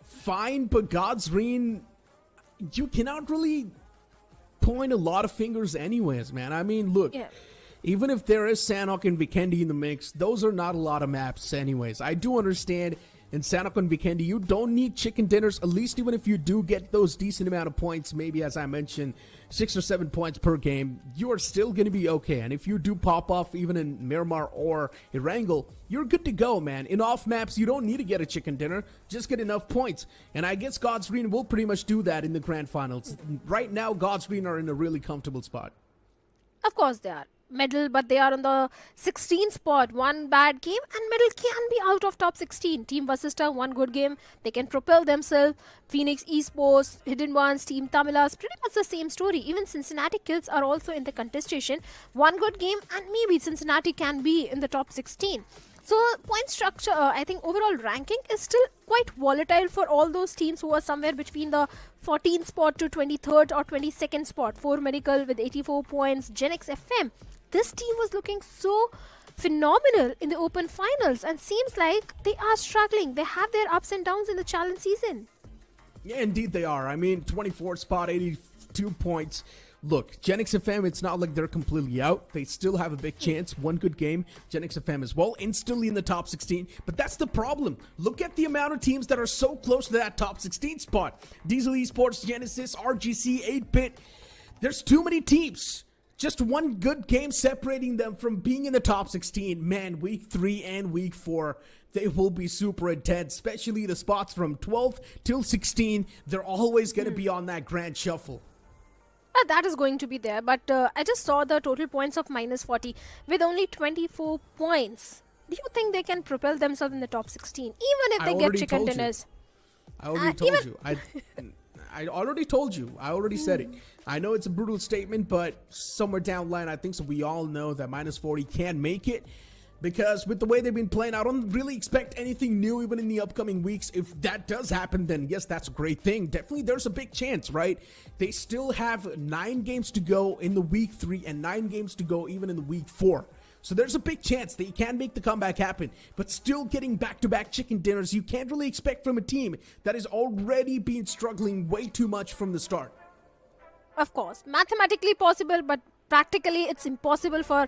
fine, but God's Reign, you cannot really point a lot of fingers anyways, man. I mean, look, even if there is Sanhok and Vikendi in the mix, those are not a lot of maps anyways. I do understand in Sanhok and Vikendi, you don't need chicken dinners, at least even if you do get those decent amount of points, maybe as I mentioned, 6 or 7 points per game, you are still going to be okay. And if you do pop off even in Miramar or Erangel, you're good to go, man. In off maps, you don't need to get a chicken dinner, just get enough points. And I guess God's Green will pretty much do that in the grand finals. Right now, God's Green are in a really comfortable spot. Of course they are. Medal, but they are on the 16th spot. One bad game and Medal can be out of top 16. Team Vasista, one good game, they can propel themselves. Phoenix Esports, Hidden Ones, Team Tamilas, pretty much the same story. Even Cincinnati Kids are also in the contestation. One good game and maybe Cincinnati can be in the top 16. So point structure, I think overall ranking is still quite volatile for all those teams who are somewhere between the 14th spot to 23rd or 22nd spot. 4 Medical with 84 points, Genx FM. This team was looking so phenomenal in the open finals and seems like they are struggling. They have their ups and downs in the challenge season. Yeah, indeed they are. I mean, 24th spot, 82 points. Look, Genx FM, it's not like they're completely out. They still have a big chance. One good game, Genx FM as well, instantly in the top 16. But that's the problem. Look at the amount of teams that are so close to that top 16 spot. Diesel Esports, Genesis, RGC, 8-Bit. There's too many teams. Just one good game separating them from being in the top 16. Man, week 3 and week 4, they will be super intense, especially the spots from 12th till 16. They're always going to be on that grand shuffle. That is going to be there, but I just saw the total points of minus 40 with only 24 points. Do you think they can propel themselves in the top 16, even if they get chicken dinners? I already told you. I already told you. I already said it. I know it's a brutal statement, but somewhere down the line, I think so we all know that minus 40 can make it. Because with the way they've been playing, I don't really expect anything new even in the upcoming weeks. If that does happen, then yes, that's a great thing. Definitely there's a big chance, right? They still have 9 games to go in the week 3 and 9 games to go even in the week 4. So there's a big chance that you can make the comeback happen. But still getting back-to-back chicken dinners, you can't really expect from a team that has already been struggling way too much from the start. Of course, mathematically possible, but practically it's impossible for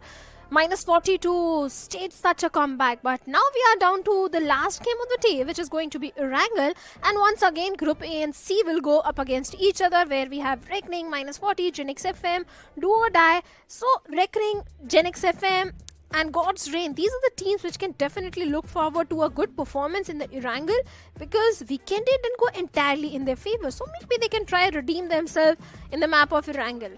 minus 40 to stage such a comeback. But now we are down to the last game of the day, which is going to be Erangel. And once again, Group A and C will go up against each other, where we have Reckoning, minus 40, Genx FM, Do or Die. So Reckoning, Genx FM and God's Reign, these are the teams which can definitely look forward to a good performance in the Erangel, because Vikendi didn't go entirely in their favor. So maybe they can try redeem themselves in the map of Erangel.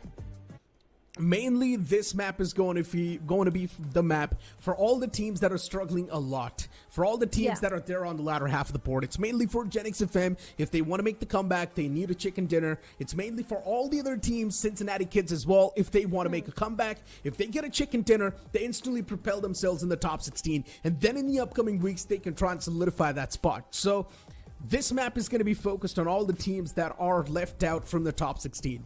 Mainly, this map is going to be the map for all the teams that are struggling a lot. For all the teams that are there on the latter half of the board. It's mainly for Genx FM. If they want to make the comeback, they need a chicken dinner. It's mainly for all the other teams, Cincinnati Kids as well. If they want to make a comeback, if they get a chicken dinner, they instantly propel themselves in the top 16. And then in the upcoming weeks, they can try and solidify that spot. So this map is going to be focused on all the teams that are left out from the top 16.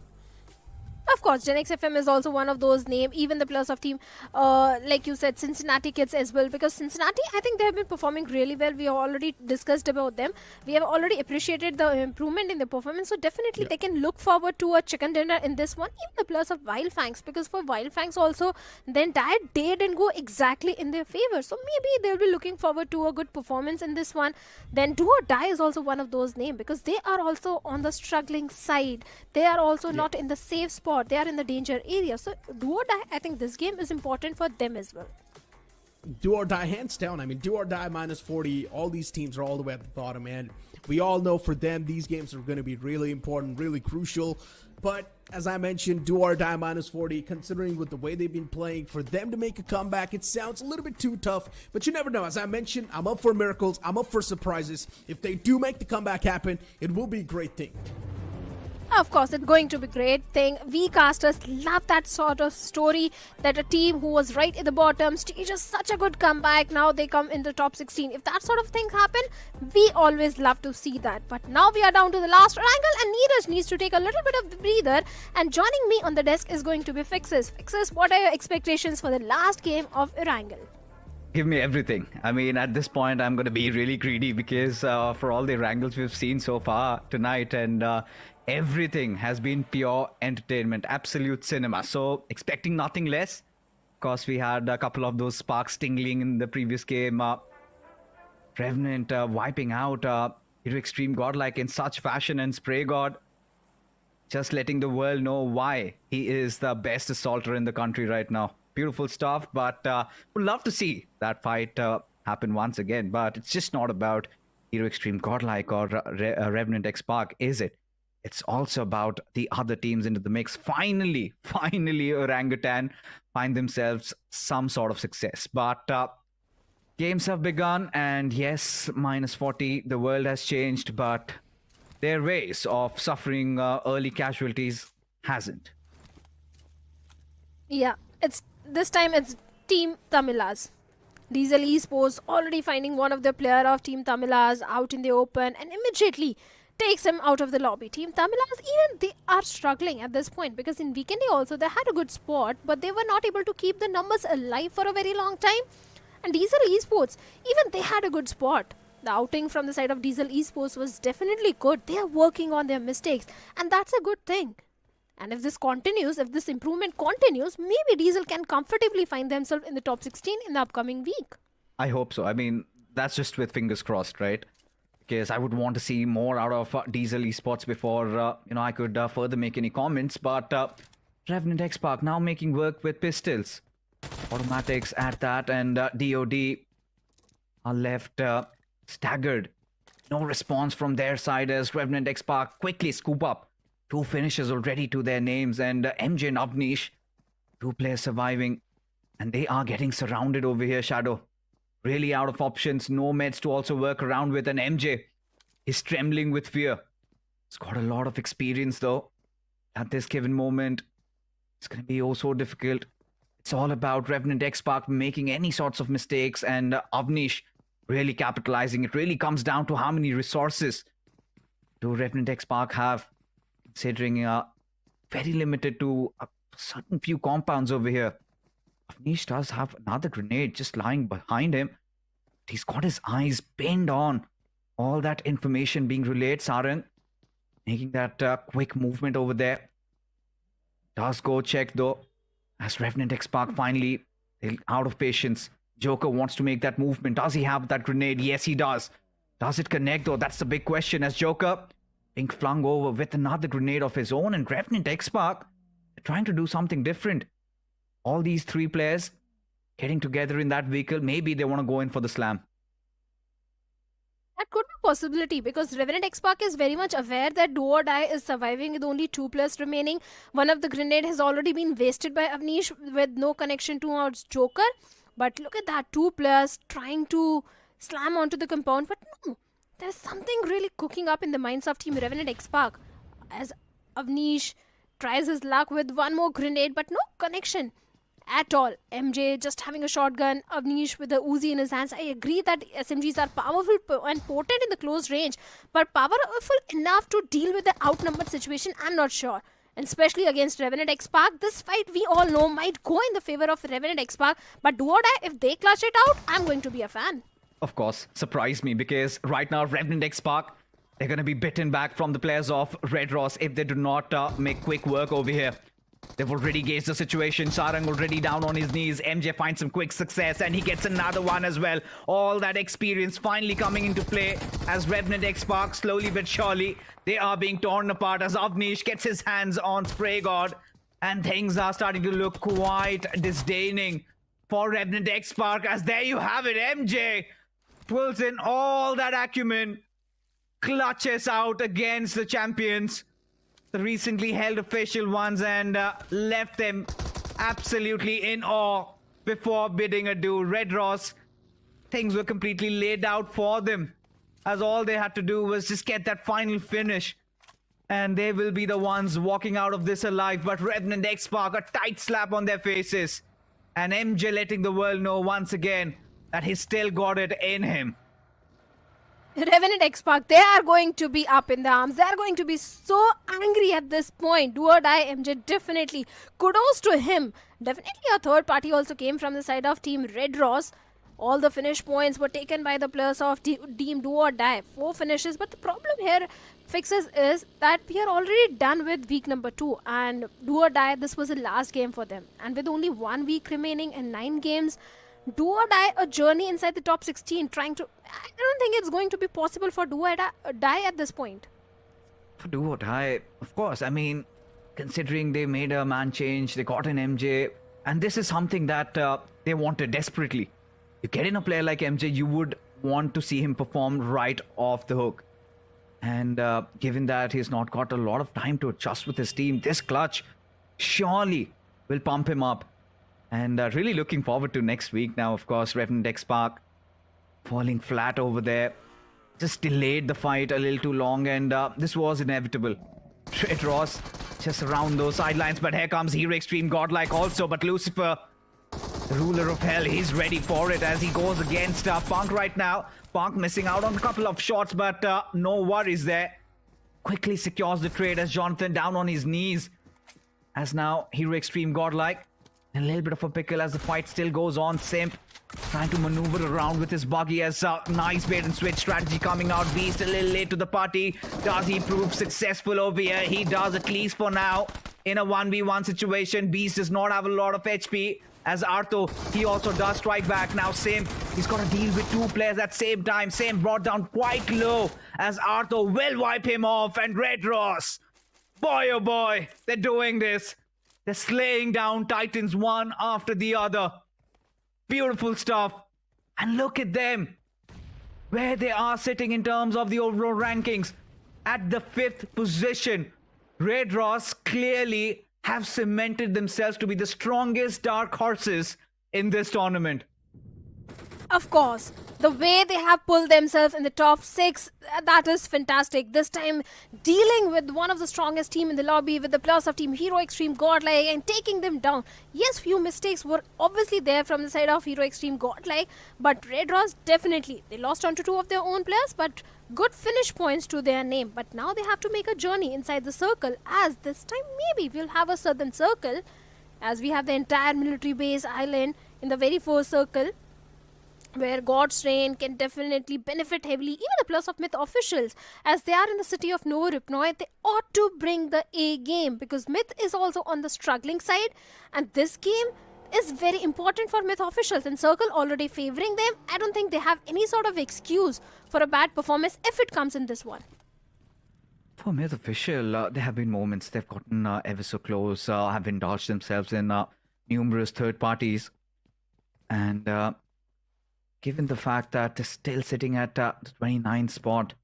Of course, Gen X FM is also one of those names, even the plus of team, like you said, Cincinnati kids as well, because Cincinnati, I think they have been performing really well. We have already discussed about them. We have already appreciated the improvement in the performance, so definitely they can look forward to a chicken dinner in this one. Even the plus of Wild Fangs, because for Wild Fangs also, the entire day didn't go exactly in their favor, so maybe they'll be looking forward to a good performance in this one. Then Do or Die is also one of those names, because they are also on the struggling side. They are also not in the safe spot. They are in the danger area. So Do or Die, I think this game is important for them as well. Do or Die, hands down. I mean, Do or Die minus 40. All these teams are all the way at the bottom, and we all know for them these games are going to be really important, really crucial. But as I mentioned, Do or Die minus 40, considering with the way they've been playing, for them to make a comeback, it sounds a little bit too tough. But you never know. As I mentioned, I'm up for miracles. I'm up for surprises. If they do make the comeback happen, it will be a great thing. Of course, it's going to be a great thing. We casters love that sort of story, that a team who was right at the bottom stages such a good comeback. Now they come in the top 16. If that sort of thing happen, we always love to see that. But now we are down to the last Erangel, and Neeraj needs to take a little bit of the breather. And joining me on the desk is going to be Fixes. Fixes, what are your expectations for the last game of Erangel? Give me everything. I mean, at this point, I'm going to be really greedy because for all the Erangels we've seen so far tonight, and everything has been pure entertainment, absolute cinema. So expecting nothing less. Of course, we had a couple of those sparks tingling in the previous game. Revenant wiping out Hero Extreme Godlike in such fashion, and Spray God just letting the world know why he is the best assaulter in the country right now. Beautiful stuff, but would love to see that fight happen once again. But it's just not about Hero Extreme Godlike or Revenant X Spark, is it? It's also about the other teams into the mix. Finally, Orangutan find themselves some sort of success. But games have begun, and yes, minus 40, the world has changed, but their ways of suffering early casualties hasn't. Yeah, this time it's Team Tamilas. Diesel Esports already finding one of the player of Team Tamilas out in the open, and immediately takes him out of the lobby. Team Tamilas, even they are struggling at this point, because in Vikendi also they had a good spot, but they were not able to keep the numbers alive for a very long time. And Diesel Esports, even they had a good spot. The outing from the side of Diesel Esports was definitely good. They are working on their mistakes, and that's a good thing. And if this continues, if this improvement continues, maybe Diesel can comfortably find themselves in the top 16 in the upcoming week. I hope so. I mean, that's just with fingers crossed, right? Because I would want to see more out of Diesel Esports before, I could further make any comments. But Revenant X Spark now making work with pistols. Automatics at that, and DOD are left staggered. No response from their side as Revenant X Spark quickly scoop up. 2 finishes already to their names, and MJ and Avnish, 2 players surviving. And they are getting surrounded over here, Shadow. Really out of options, no meds to also work around with, and MJ is trembling with fear. He's got a lot of experience though. At this given moment, it's going to be oh so difficult. It's all about Revenant X Spark making any sorts of mistakes, and Avnish really capitalizing. It really comes down to how many resources do Revenant X Spark have, considering very limited to a certain few compounds over here. Avnish does have another grenade just lying behind him. He's got his eyes pinned on all that information being relayed. Sarang making that quick movement over there. Does go check though, as Revenant X Spark finally out of patience. Joker wants to make that movement. Does he have that grenade? Yes, he does. Does it connect though? That's the big question, as Joker being flung over with another grenade of his own, and Revenant X Spark trying to do something different. All these 3 players getting together in that vehicle. Maybe they want to go in for the slam. That could be a possibility, because Revenant X Spark is very much aware that Do or Die is surviving with only 2 players remaining. One of the grenade has already been wasted by Avnish with no connection towards Joker. But look at that, 2 players trying to slam onto the compound. But no, there's something really cooking up in the minds of Team Revenant X Spark, as Avnish tries his luck with one more grenade, but no connection at all. MJ just having a shotgun, Avnish with the Uzi in his hands. I agree that SMGs are powerful and potent in the close range, but powerful enough to deal with the outnumbered situation, I'm not sure. and especially against Revenant X-Park. This fight, we all know, might go in the favor of Revenant X-Park, but do or die, if they clutch it out, I'm going to be a fan. Of course, surprised me because right now Revenant X-Park, they're going to be bitten back from the players of Red Ross if they do not make quick work over here. They've already gauged the situation. Sarang already down on his knees. MJ finds some quick success and he gets another one as well. All that experience finally coming into play as Revenant X-Park slowly but surely, they are being torn apart as Avnish gets his hands on Spray God and things are starting to look quite disdaining for Revenant X-Park as there you have it. MJ pulls in all that acumen, clutches out against the champions, the recently held official ones, and left them absolutely in awe before bidding adieu. Red Ross, things were completely laid out for them as all they had to do was just get that final finish and they will be the ones walking out of this alive. But Revenant X-Park, a tight slap on their faces, and MJ letting the world know once again that he's still got it in him. Revenant X-Park, they are going to be up in the arms. They are going to be so angry at this point. Do or die, MJ, definitely. Kudos to him. Definitely a third party also came from the side of Team Red Ross. All the finish points were taken by the players of Team Do or Die. 4 finishes. But the problem here, Fixes, is that we are already done with week number 2. And Do or Die, this was the last game for them. And with only 1 week remaining and 9 games, Do or Die, a journey inside the top 16, trying to... I don't think it's going to be possible for Do or Die at this point. For Do or Die, of course. I mean, considering they made a man change, they got an MJ, and this is something that they wanted desperately. You get in a player like MJ, you would want to see him perform right off the hook. And given that he's not got a lot of time to adjust with his team, this clutch surely will pump him up. And really looking forward to next week now. Of course, Revenant X-Park falling flat over there. Just delayed the fight a little too long, and this was inevitable. Red Ross just around those sidelines, but here comes Hero Extreme Godlike also. But Lucifer, the ruler of hell, he's ready for it as he goes against Punk right now. Punk missing out on a couple of shots, but no worries there. Quickly secures the trade as Jonathan down on his knees. As now Hero Extreme Godlike, a little bit of a pickle as the fight still goes on. Simp trying to maneuver around with his buggy as nice bait and switch strategy coming out. Beast a little late to the party. Does he prove successful over here? He does, at least for now. In a 1v1 situation, Beast does not have a lot of HP. As Artho, he also does strike back. Now Simp, he's got to deal with 2 players at the same time. Simp brought down quite low as Artho will wipe him off. And Red Ross, boy oh boy, they're doing this. They're slaying down Titans one after the other. Beautiful stuff. And look at them, where they are sitting in terms of the overall rankings. At the 5th position, Red Ross clearly have cemented themselves to be the strongest dark horses in this tournament. Of course, the way they have pulled themselves in the top 6, that is fantastic. This time, dealing with one of the strongest team in the lobby with the plus of Team Hero Extreme Godlike and taking them down. Yes, few mistakes were obviously there from the side of Hero Extreme Godlike, but Red Ross definitely, they lost onto 2 of their own players, but good finish points to their name. But now they have to make a journey inside the circle, as this time maybe we'll have a southern circle, as we have the entire military base island in the very first circle, where God's Reign can definitely benefit heavily. Even the plus of Myth officials, as they are in the city of Novoripnoi, they ought to bring the A game, because Myth is also on the struggling side, and this game is very important for Myth officials, and Circle already favoring them. I don't think they have any sort of excuse for a bad performance if it comes in this one. For Myth official, there have been moments they've gotten ever so close, have indulged themselves in numerous third parties, and given the fact that they're still sitting at the 29th spot,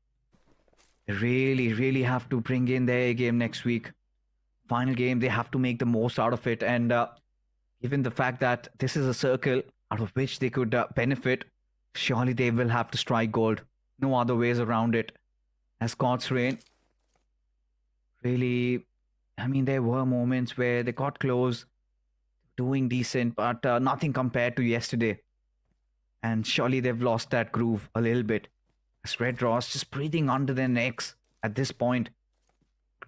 they really have to bring in their A game next week. Final game, they have to make the most out of it. And given the fact that this is a circle out of which they could benefit, surely they will have to strike gold. No other ways around it. As God's Reign, really, I mean, there were moments where they got close, doing decent, but nothing compared to yesterday. And surely they've lost that groove a little bit. As Red Ross just breathing under their necks at this point.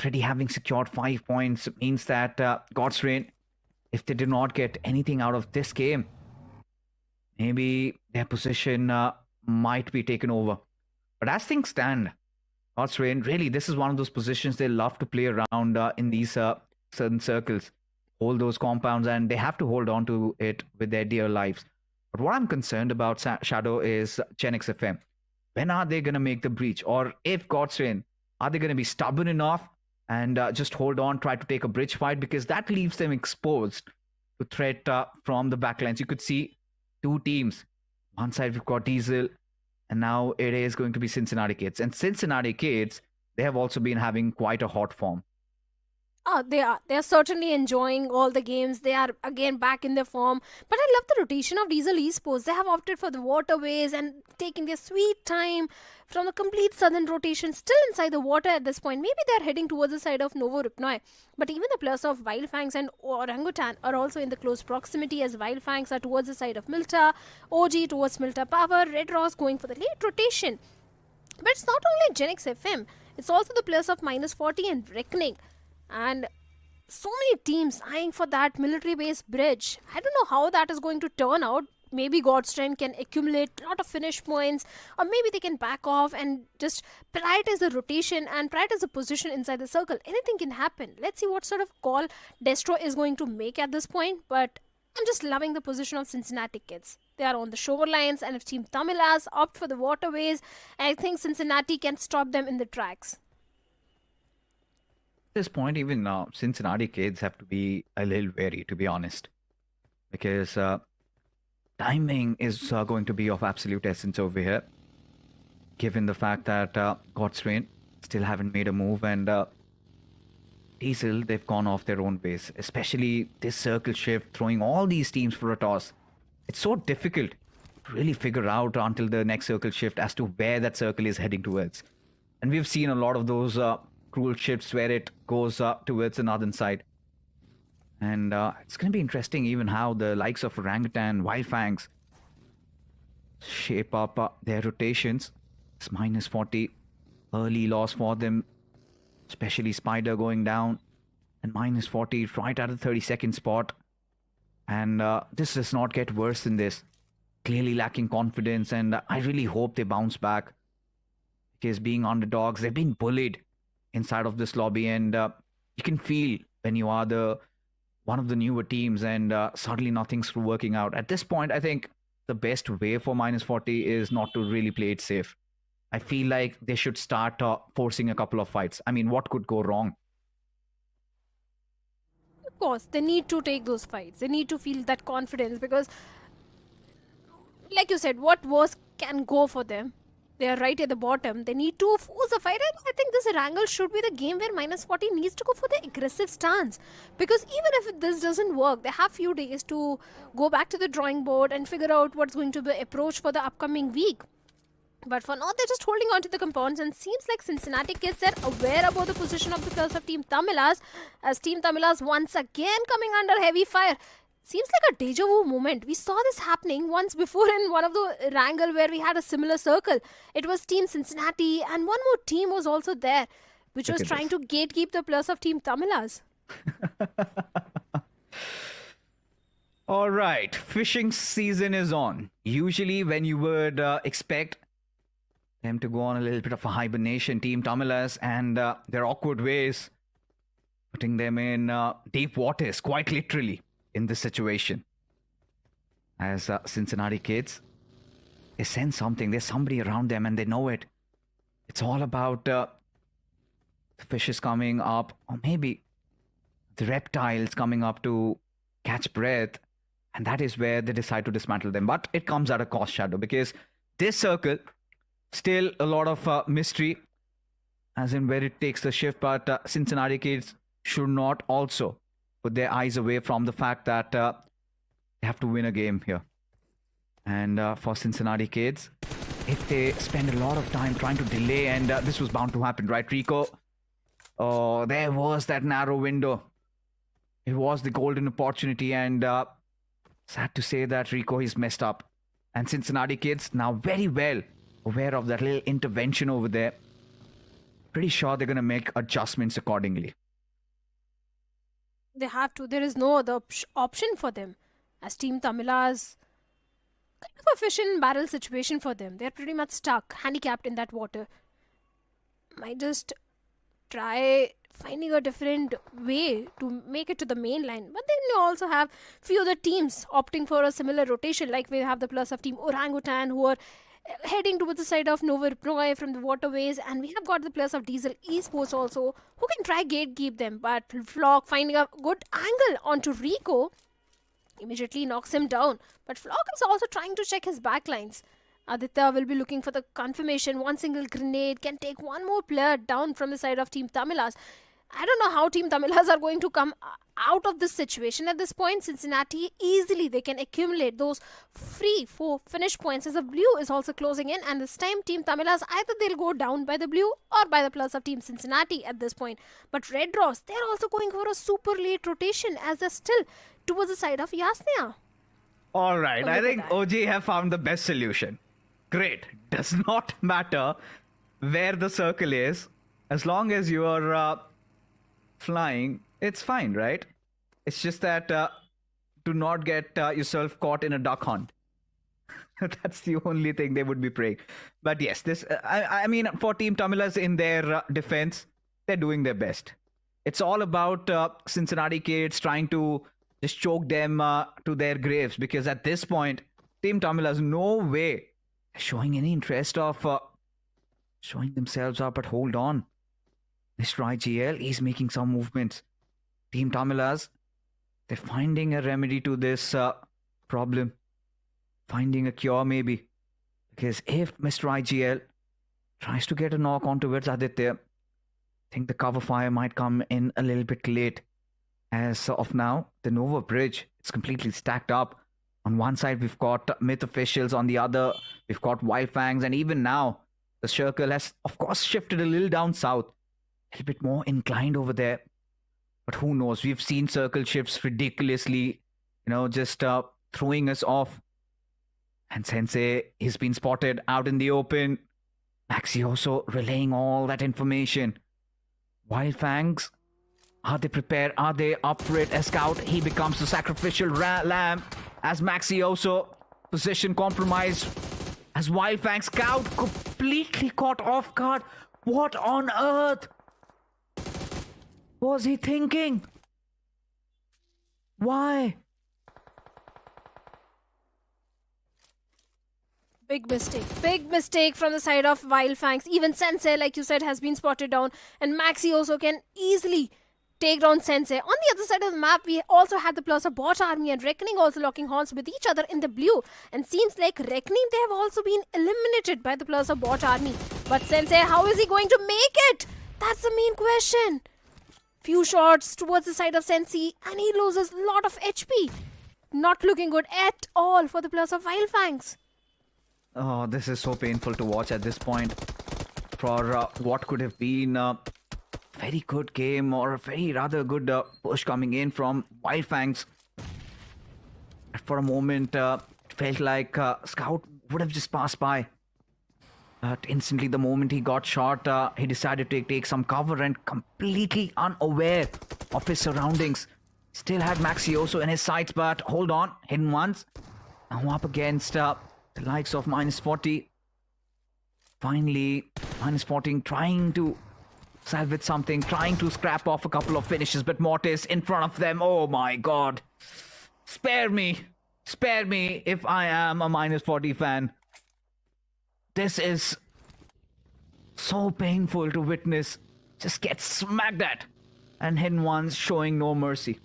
already having secured 5 points means that God's Reign, if they do not get anything out of this game, maybe their position might be taken over. But as things stand, God's Reign, really, this is one of those positions they love to play around in these certain circles, hold those compounds, and they have to hold on to it with their dear lives. But what I'm concerned about, Shadow, is Gen X FM. When are they going to make the breach? Or if God's Reign, are they going to be stubborn enough and just hold on, try to take a bridge fight? Because that leaves them exposed to threat from the backlines. You could see two teams. One side we've got Diesel, and now it is going to be Cincinnati Kids. And Cincinnati Kids, they have also been having quite a hot form. Oh, they are. They are certainly enjoying all the games. They are again back in their form. But I love the rotation of Diesel Esports. They have opted for the waterways and taking their sweet time from a complete southern rotation, still inside the water at this point. Maybe they are heading towards the side of Novo Rupnoi. But even the players of Wildfangs and Orangutan are also in the close proximity, as Wildfangs are towards the side of Milta, OG towards Milta Power, Red Ross going for the late rotation. But it's not only Gen X FM. It's also the players of -40 and Reckoning. And so many teams eyeing for that military base bridge. I don't know how that is going to turn out. Maybe Godstrand can accumulate a lot of finish points, or maybe they can back off and just prioritize the rotation and prioritize the position inside the circle. Anything can happen. Let's see what sort of call Destro is going to make at this point. But I'm just loving the position of Cincinnati Kids. They are on the shorelines, and if Team Tamilas opt for the waterways, I think Cincinnati can stop them in the tracks. At this point, even now, Cincinnati Kids have to be a little wary, to be honest, because timing is going to be of absolute essence over here, given the fact that God's Reign still haven't made a move, and Diesel, they've gone off their own base, especially this circle shift, throwing all these teams for a toss. It's so difficult to really figure out until the next circle shift as to where that circle is heading towards. And we've seen a lot of those cruel shifts where it goes towards the northern side. And it's going to be interesting even how the likes of Orangutan, Wildfangs shape up their rotations. It's -40, early loss for them, especially Spider going down, and -40 right at the 32nd spot. And this does not get worse than this. Clearly lacking confidence, and I really hope they bounce back, because being underdogs, they've been bullied inside of this lobby, and you can feel when you are one of the newer teams and suddenly nothing's working out. At this point, I think the best way for -40 is not to really play it safe. I feel like they should start forcing a couple of fights. I mean, what could go wrong? Of course, they need to take those fights. They need to feel that confidence, because like you said, what worse can go for them? They are right at the bottom. They need to force a fight. I think this Erangel should be the game where -40 needs to go for the aggressive stance. Because even if this doesn't work, they have few days to go back to the drawing board and figure out what's going to be the approach for the upcoming week. But for now, they're just holding on to the compounds, and seems like Cincinnati Kids are aware about the position of the players of Team Tamilas, as Team Tamilas once again coming under heavy fire. Seems like a deja vu moment. We saw this happening once before in one of the Erangel where we had a similar circle. It was Team Cincinnati, and one more team was also there, which was trying to gatekeep the players of Team Tamilas. All right, fishing season is on. Usually when you would expect them to go on a little bit of a hibernation, Team Tamilas and their awkward ways, putting them in deep waters, quite literally, in this situation. As Cincinnati Kids, they sense something. There's somebody around them and they know it. It's all about the fishes coming up, or maybe the reptiles coming up to catch breath. And that is where they decide to dismantle them. But it comes at a cost, Shadow, because this circle, still a lot of mystery, as in where it takes the shift. But Cincinnati Kids should not also put their eyes away from the fact that they have to win a game here. And for Cincinnati Kids, if they spend a lot of time trying to delay, and this was bound to happen, right, Rico? Oh, there was that narrow window. It was the golden opportunity, and sad to say that Rico is messed up. And Cincinnati Kids now very well aware of that little intervention over there. pretty sure they're going to make adjustments accordingly. They have to. There is no other option for them. As Team Tamila's kind of a fish in barrel situation for them. They're pretty much stuck, handicapped in that water. Might just try finding a different way to make it to the main line. But then you also have few other teams opting for a similar rotation. Like we have the plus of Team Orangutan who are heading towards the side of Nova Pnoy from the waterways, and we have got the plus of Diesel Esports also who can try gatekeep them, but Flock finding a good angle onto Rico immediately knocks him down. But Flock is also trying to check his backlines. Aditya will be looking for the confirmation. One single grenade can take one more player down from the side of Team Tamilas. I don't know how Team Tamilas are going to come out of this situation at this point. Cincinnati, easily they can accumulate those free 4 finish points as the blue is also closing in. And this time Team Tamilas, either they'll go down by the blue or by the plus of Team Cincinnati at this point. But Red Ross, they're also going for a super late rotation as they're still towards the side of Yasnia. All right, I think OG have found the best solution. Great. Does not matter where the circle is. As long as you are flying, it's fine, right? It's just that do not get yourself caught in a duck hunt. That's the only thing they would be praying. But yes, this I mean, for Team Tamilas in their defense, they're doing their best. It's all about Cincinnati kids trying to just choke them to their graves, because at this point, Team Tamilas no way showing any interest of showing themselves up. But hold on, Mr. IGL is making some movements. Team Tamilas, they're finding a remedy to this problem, finding a cure maybe, because if Mr. IGL tries to get a knock on towards Aditya, I think the cover fire might come in a little bit late. As of now, the Nova Bridge is completely stacked up. On one side, we've got Myth Officials. On the other, we've got Wildfangs. And even now, the circle has, of course, shifted a little down south. A little bit more inclined over there. But who knows? We've seen circle shifts ridiculously, just throwing us off. And Sensei has been spotted out in the open. Maxi also relaying all that information. Wildfangs, are they prepared? Are they up for it? A scout, he becomes the sacrificial lamb. As Maxioso, position compromised. As Wildfang scout completely caught off guard. What on earth was he thinking? Why? Big mistake from the side of Wildfangs. Even Sensei, like you said, has been spotted down. And Maxi also can easily take down Sensei. On the other side of the map, we also had the plus of Bot Army and Reckoning also locking horns with each other in the blue. And seems like Reckoning, they have also been eliminated by the plus of Bot Army. But Sensei, how is he going to make it? That's the main question. Few shots towards the side of Sensei and he loses a lot of HP. Not looking good at all for the plus of Wildfangs. Oh, this is so painful to watch at this point. For what could have been a very good game, or a very rather good push coming in from Wildfangs. For a moment, it felt like Scout would have just passed by. But instantly, the moment he got shot, he decided to take some cover, and completely unaware of his surroundings. Still had Maxioso in his sights, but hold on, hidden ones. Now up against the likes of -40. Finally, -14 trying to salvage something, trying to scrap off a couple of finishes, but Mortis in front of them. Oh my god. Spare me if I am a -40 fan. This is so painful to witness. Just get smacked at. And hidden ones showing no mercy.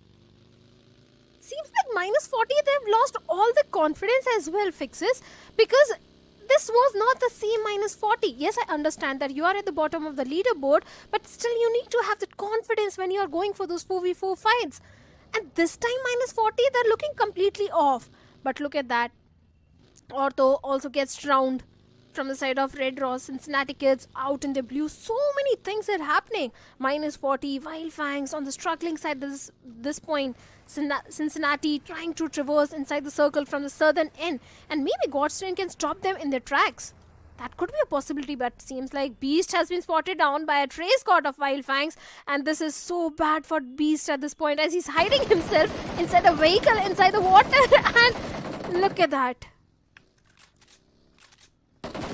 Seems like -40, they've lost all the confidence as well, Fixes, because this was not the same -40. Yes, I understand that you are at the bottom of the leaderboard, but still you need to have that confidence when you are going for those 4v4 fights. And this time -40, they're looking completely off. But look at that. Ortho also gets drowned from the side of Red Ross. Cincinnati kids out in the blue. So many things are happening. -40, Wildfangs on the struggling side at this point. Cincinnati trying to traverse inside the circle from the southern end. And maybe Godstrain can stop them in their tracks. That could be a possibility, but seems like Beast has been spotted down by a Trace Squad of Wildfangs, and this is so bad for Beast at this point as he's hiding himself inside a vehicle, inside the water, and look at that.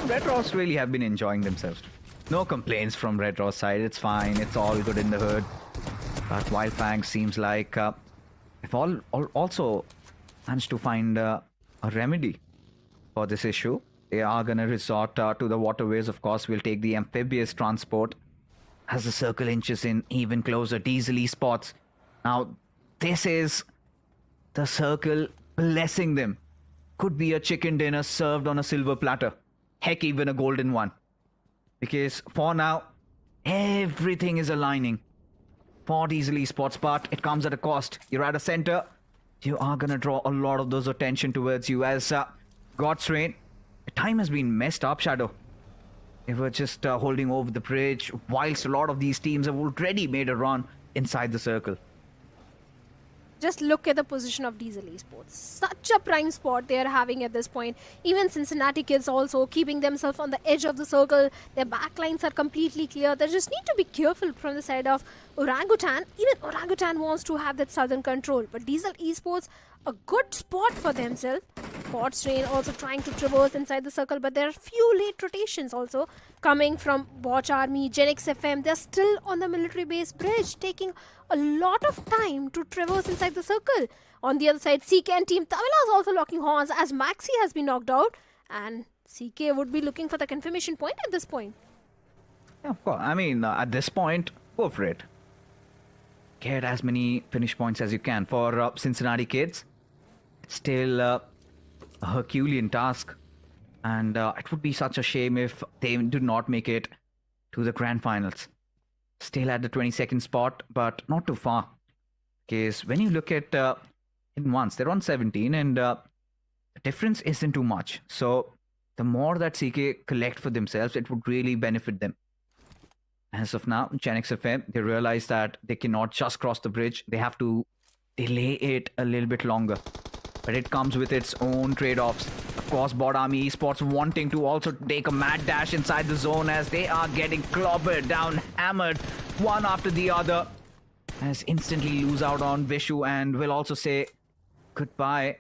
Red Ross really have been enjoying themselves. No complaints from Red Ross side. It's fine. It's all good in the hood. But Wildfang seems like if also managed to find a remedy for this issue. They are going to resort to the waterways. Of course, we'll take the amphibious transport as the circle inches in even closer. Diesel Esports. Now, this is the circle blessing them. Could be a chicken dinner served on a silver platter. Heck, even a golden one. Because for now, everything is aligning for Diesel Esports, but it comes at a cost. You're at a center. You are going to draw a lot of those attention towards you as God's Reign. The time has been messed up, Shadow. They were just holding over the bridge, whilst a lot of these teams have already made a run inside the circle. Just look at the position of Diesel Esports. Such a prime spot they are having at this point. Even Cincinnati Kids also keeping themselves on the edge of the circle. Their backlines are completely clear. They just need to be careful from the side of Orangutan. Even Orangutan wants to have that southern control. But Diesel Esports, a good spot for themselves. God's Reign also trying to traverse inside the circle, but there are few late rotations also coming from Watch Army, Genix FM. They're still on the military base bridge, taking a lot of time to traverse inside the circle. On the other side, CK and Team Tavila is also locking horns as Maxi has been knocked out, and CK would be looking for the confirmation point at this point. Yeah, of course. I mean, at this point, go for it. Get as many finish points as you can. For Cincinnati Kids, it's still a Herculean task, and it would be such a shame if they do not make it to the grand finals. Still at the 22nd spot, but not too far. Because when you look at in ones, they're on 17, and the difference isn't too much. So the more that CK collect for themselves, it would really benefit them. As of now, Genix FM, they realize that they cannot just cross the bridge. They have to delay it a little bit longer. But it comes with its own trade-offs. Of course, Bot Army Esports wanting to also take a mad dash inside the zone as they are getting clobbered down, hammered, one after the other. As instantly lose out on Vishu and will also say goodbye.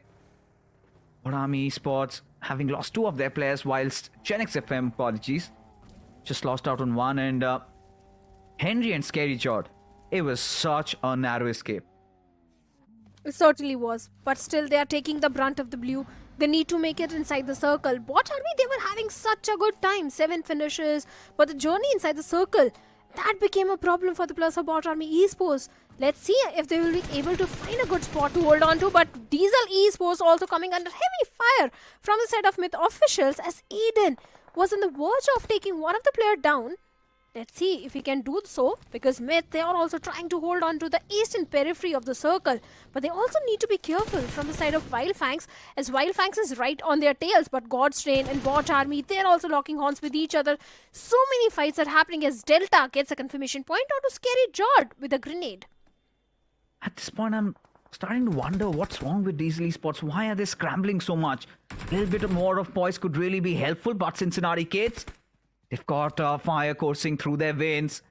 Bot Army Esports having lost two of their players, whilst Genix FM, apologies, just lost out on one. And Henry and Scary Jord, it was such a narrow escape. It certainly was, but still they are taking the brunt of the blue. They need to make it inside the circle. Bot Army, they were having such a good time. 7 finishes, but the journey inside the circle, that became a problem for the players of Bot Army Esports. Let's see if they will be able to find a good spot to hold on to. But Diesel Esports also coming under heavy fire from the side of Myth officials as Aiden was on the verge of taking one of the players down. Let's see if he can do so, because Myth, they are also trying to hold on to the eastern periphery of the circle. But they also need to be careful from the side of Wildfangs, as Wildfangs is right on their tails. But God's Reign and Bot Army, they're also locking horns with each other. So many fights are happening as Delta gets a confirmation point onto Scary Jord with a grenade. At this point, I'm starting to wonder what's wrong with Diesel Esports. Why are they scrambling so much? A little bit more of poise could really be helpful, but Cincinnati Kids, they've got fire coursing through their veins.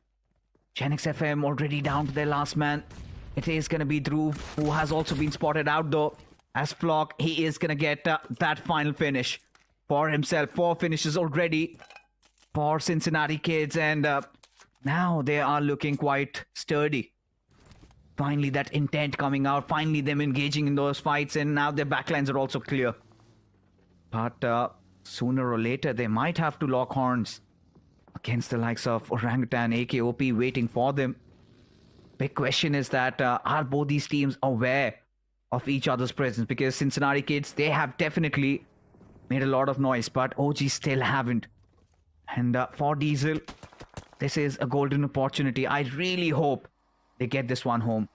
Genix FM already down to their last man. It is going to be Dhruv, who has also been spotted out though. As Flock, he is going to get that final finish for himself. 4 finishes already for Cincinnati Kids, and now they are looking quite sturdy. Finally, that intent coming out. Finally, them engaging in those fights, and now their backlines are also clear. But sooner or later, they might have to lock horns against the likes of Orangutan, AKOP waiting for them. Big question is that are both these teams aware of each other's presence? Because Cincinnati Kids, they have definitely made a lot of noise, but OG still haven't. And for Diesel, this is a golden opportunity. I really hope they get this one home.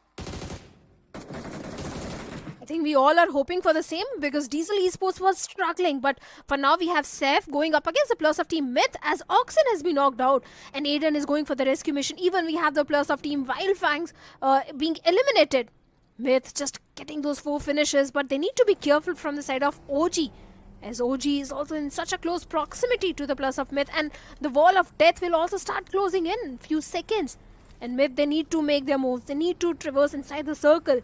I think we all are hoping for the same, because Diesel Esports was struggling. But for now, we have Seth going up against the players of Team Myth as Oxen has been knocked out. And Aiden is going for the rescue mission. Even we have the players of Team Wildfangs being eliminated. Myth just getting those 4 finishes, but they need to be careful from the side of OG. as OG is also in such a close proximity to the plus of Myth, and the wall of death will also start closing in few seconds. And Myth, they need to make their moves. They need to traverse inside the circle.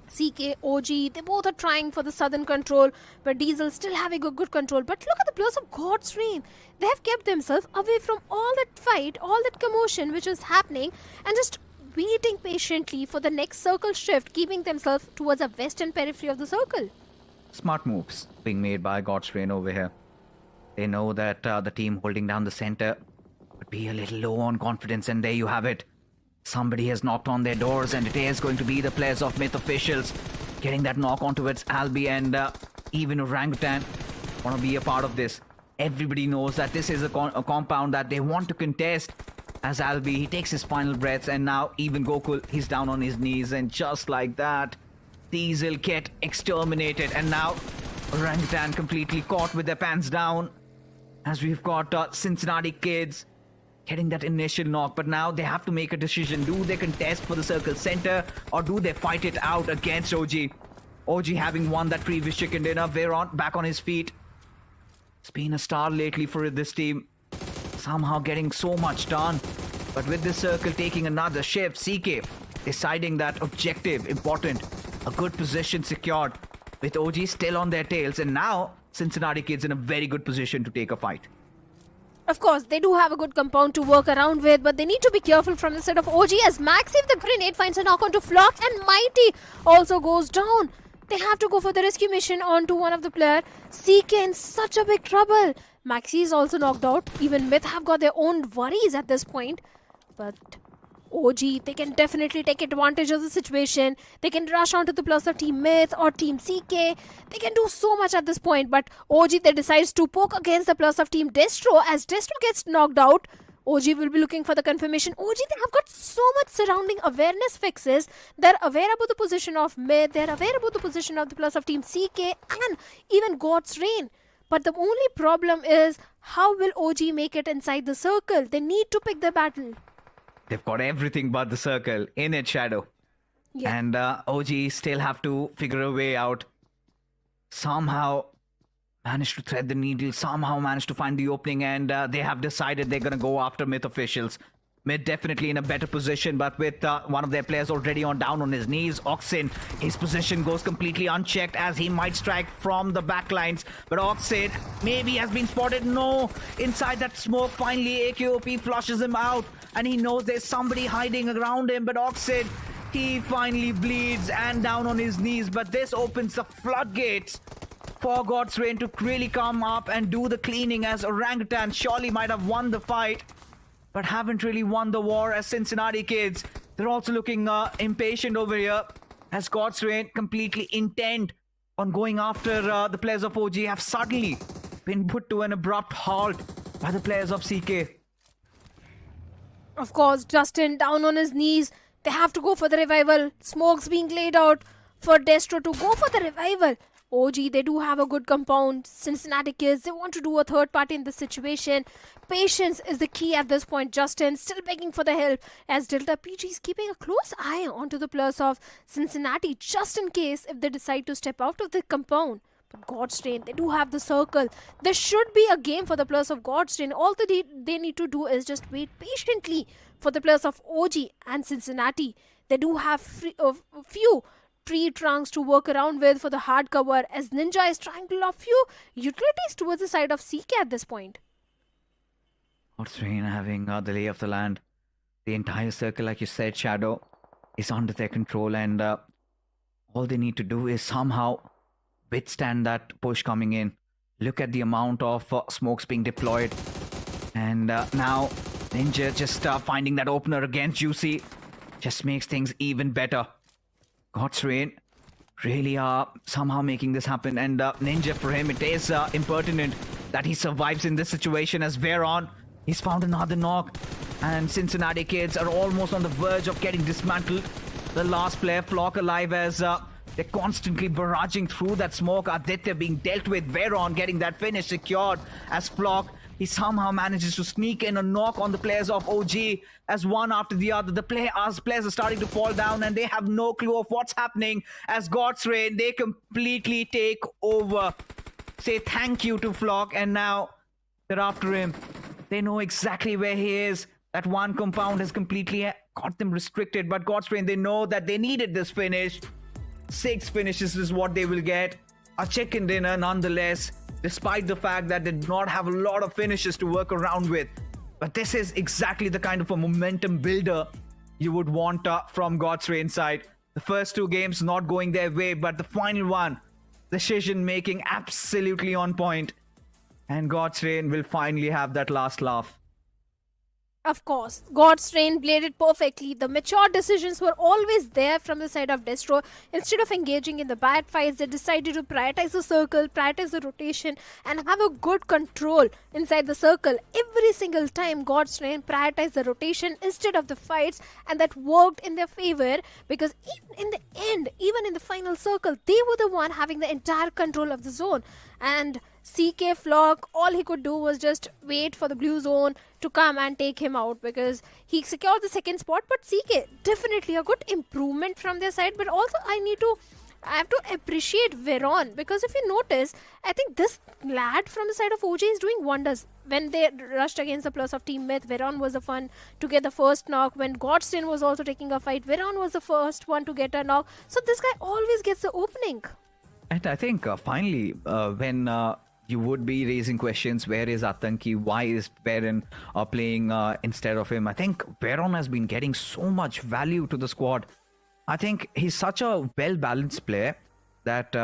CK, OG, they both are trying for the southern control, but Diesel still having a good control. But look at the plus of God's Reign. They have kept themselves away from all that fight, all that commotion which is happening, and just waiting patiently for the next circle shift, keeping themselves towards the western periphery of the circle. Smart moves being made by God's Reign over here. They know that the team holding down the center would be a little low on confidence, and there you have it. Somebody has knocked on their doors, and it is going to be the players of Myth officials getting that knock on towards Albi, and even Orangutan want to be a part of this. Everybody knows that this is a compound that they want to contest. As Albi, he takes his final breaths, and now even Gokul, he's down on his knees, and just like that, Diesel get exterminated, and now Orangutan completely caught with their pants down. As we've got Cincinnati Kids getting that initial knock, but now they have to make a decision. Do they contest for the circle center, or do they fight it out against OG? OG having won that previous chicken dinner, Veron back on his feet. It's been a star lately for this team. Somehow getting so much done. But with this circle taking another shift, CK deciding that objective important. A good position secured with OG still on their tails, and now Cincinnati Kids in a very good position to take a fight. Of course, they do have a good compound to work around with, but they need to be careful from the side of OG as Maxi, the grenade, finds a knock onto Flock, and Mighty also goes down. They have to go for the rescue mission onto one of the players. CK in such a big trouble. Maxi is also knocked out. Even Myth have got their own worries at this point. But OG, they can definitely take advantage of the situation. They can rush onto the plus of Team Myth or Team CK. They can do so much at this point. But OG, they decides to poke against the plus of Team Destro. As Destro gets knocked out, OG will be looking for the confirmation. OG, they have got so much surrounding awareness fixes. They're aware about the position of Myth. They're aware about the position of the plus of Team CK and even God's Reign. But the only problem is, how will OG make it inside the circle? They need to pick the battle. They've got everything but the circle in its shadow. Yeah. And OG still have to figure a way out. Somehow managed to thread the needle, somehow managed to find the opening, and they have decided they're going to go after Myth officials. Myth definitely in a better position, but with one of their players already down on his knees, Oxin, his position goes completely unchecked as he might strike from the backlines. But Oxin maybe has been spotted. No, inside that smoke, finally AKOP flushes him out, and he knows there's somebody hiding around him. But Oxin, he finally bleeds and down on his knees. But this opens the floodgates for God's Reign to really come up and do the cleaning, as Orangutan surely might have won the fight, but haven't really won the war. As Cincinnati Kids, they're also looking impatient over here, as God's Reign completely intent on going after the players of OG have suddenly been put to an abrupt halt by the players of CK. Of course, Justin down on his knees. They have to go for the revival. Smoke's being laid out for Destro to go for the revival. OG, they do have a good compound. Cincinnati Kids, they want to do a third party in this situation. Patience is the key at this point. Justin still begging for the help, as Delta PG is keeping a close eye onto the players of Cincinnati, just in case if they decide to step out of the compound. But God's Reign, they do have the circle. There should be a game for the players of God's Reign. All they need to do is just wait patiently for the players of OG and Cincinnati. They do have a few tree trunks to work around with for the hard cover, as Ninja is trying to lob few utilities towards the side of CK at this point. God's Reign having the lay of the land. The entire circle, like you said, Shadow, is under their control, and all they need to do is somehow withstand that push coming in. Look at the amount of smokes being deployed, and now Ninja just finding that opener against Juicy just makes things even better. God's Reign really somehow making this happen, and Ninja, for him it is impertinent that he survives in this situation, as Veron, he's found another knock, and Cincinnati Kids are almost on the verge of getting dismantled. The last player, Flock, alive, as they're constantly barraging through that smoke. Aditya being dealt with, Veron getting that finish secured, as Flock, he somehow manages to sneak in a knock on the players of OG, as one after the other, the players are starting to fall down, and they have no clue of what's happening, as God's Reign, they completely take over. say thank you to Flock, and now they're after him. They know exactly where he is. That one compound has completely got them restricted, but God's Train, they know that they needed this finish. 6 finishes is what they will get. A chicken dinner nonetheless, despite the fact that they did not have a lot of finishes to work around with. But this is exactly the kind of a momentum builder you would want from God's Train side. The first 2 games not going their way, but the final one, decision making absolutely on point. And God's Train will finally have that last laugh. Of course, God's Train played it perfectly. The mature decisions were always there from the side of Destro. Instead of engaging in the bad fights, they decided to prioritize the circle, prioritize the rotation, and have a good control inside the circle. Every single time, God's Train prioritized the rotation instead of the fights, and that worked in their favor because even in the end, even in the final circle, they were the one having the entire control of the zone. And CK Flock, all he could do was just wait for the blue zone to come and take him out because he secured the second spot. But CK, definitely a good improvement from their side. But also I have to appreciate Veron, because if you notice, I think this lad from the side of OG is doing wonders. When they rushed against the plus of Team Myth, Veron was the one to get the first knock. When Godstein was also taking a fight, Veron was the first one to get a knock. So this guy always gets the opening. And I think finally, when you would be raising questions, where is Atanki? Why is Veron playing instead of him? I think Veron has been getting so much value to the squad. I think he's such a well-balanced player that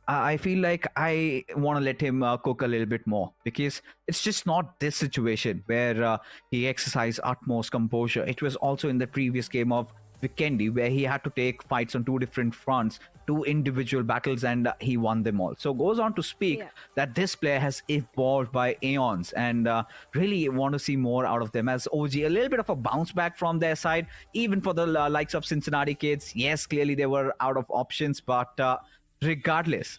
I feel like I want to let him cook a little bit more, because it's just not this situation where he exercised utmost composure. It was also in the previous game of Vikendi where he had to take fights on 2 different fronts, 2 individual battles, and he won them all. So goes on to speak that this player has evolved by aeons, and really want to see more out of them as OG. A little bit of a bounce back from their side, even for the likes of Cincinnati Kids. Yes, clearly they were out of options, but regardless,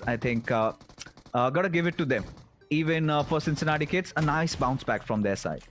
I think gotta give it to them. Even for Cincinnati Kids, a nice bounce back from their side.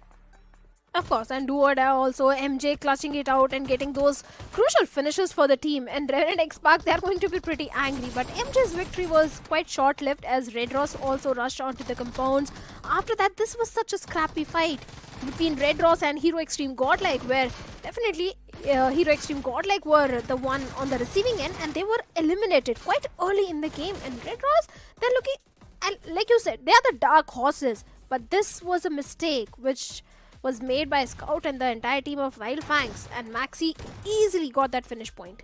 Of course, and do or die also, MJ clutching it out and getting those crucial finishes for the team. And Red and X-Pac, they're going to be pretty angry. But MJ's victory was quite short-lived as Red Ross also rushed onto the compounds. After that, this was such a scrappy fight between Red Ross and Hero Extreme Godlike, where definitely Hero Extreme Godlike were the one on the receiving end, and they were eliminated quite early in the game. And Red Ross, they're looking, and like you said, they are the dark horses. But this was a mistake which was made by Scout and the entire team of Wild Fangs, and Maxi easily got that finish point.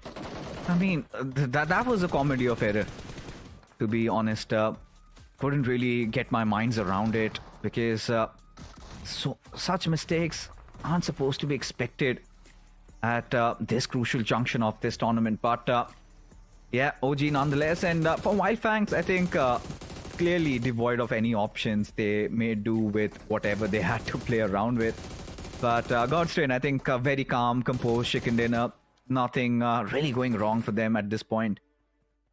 I mean, that was a comedy of error, to be honest. Couldn't really get my minds around it, because such mistakes aren't supposed to be expected at this crucial junction of this tournament. But yeah, OG nonetheless. And for Wild Fangs, I think clearly devoid of any options. They made do with whatever they had to play around with. But God's Train, I think very calm, composed, chicken dinner. Nothing really going wrong for them at this point,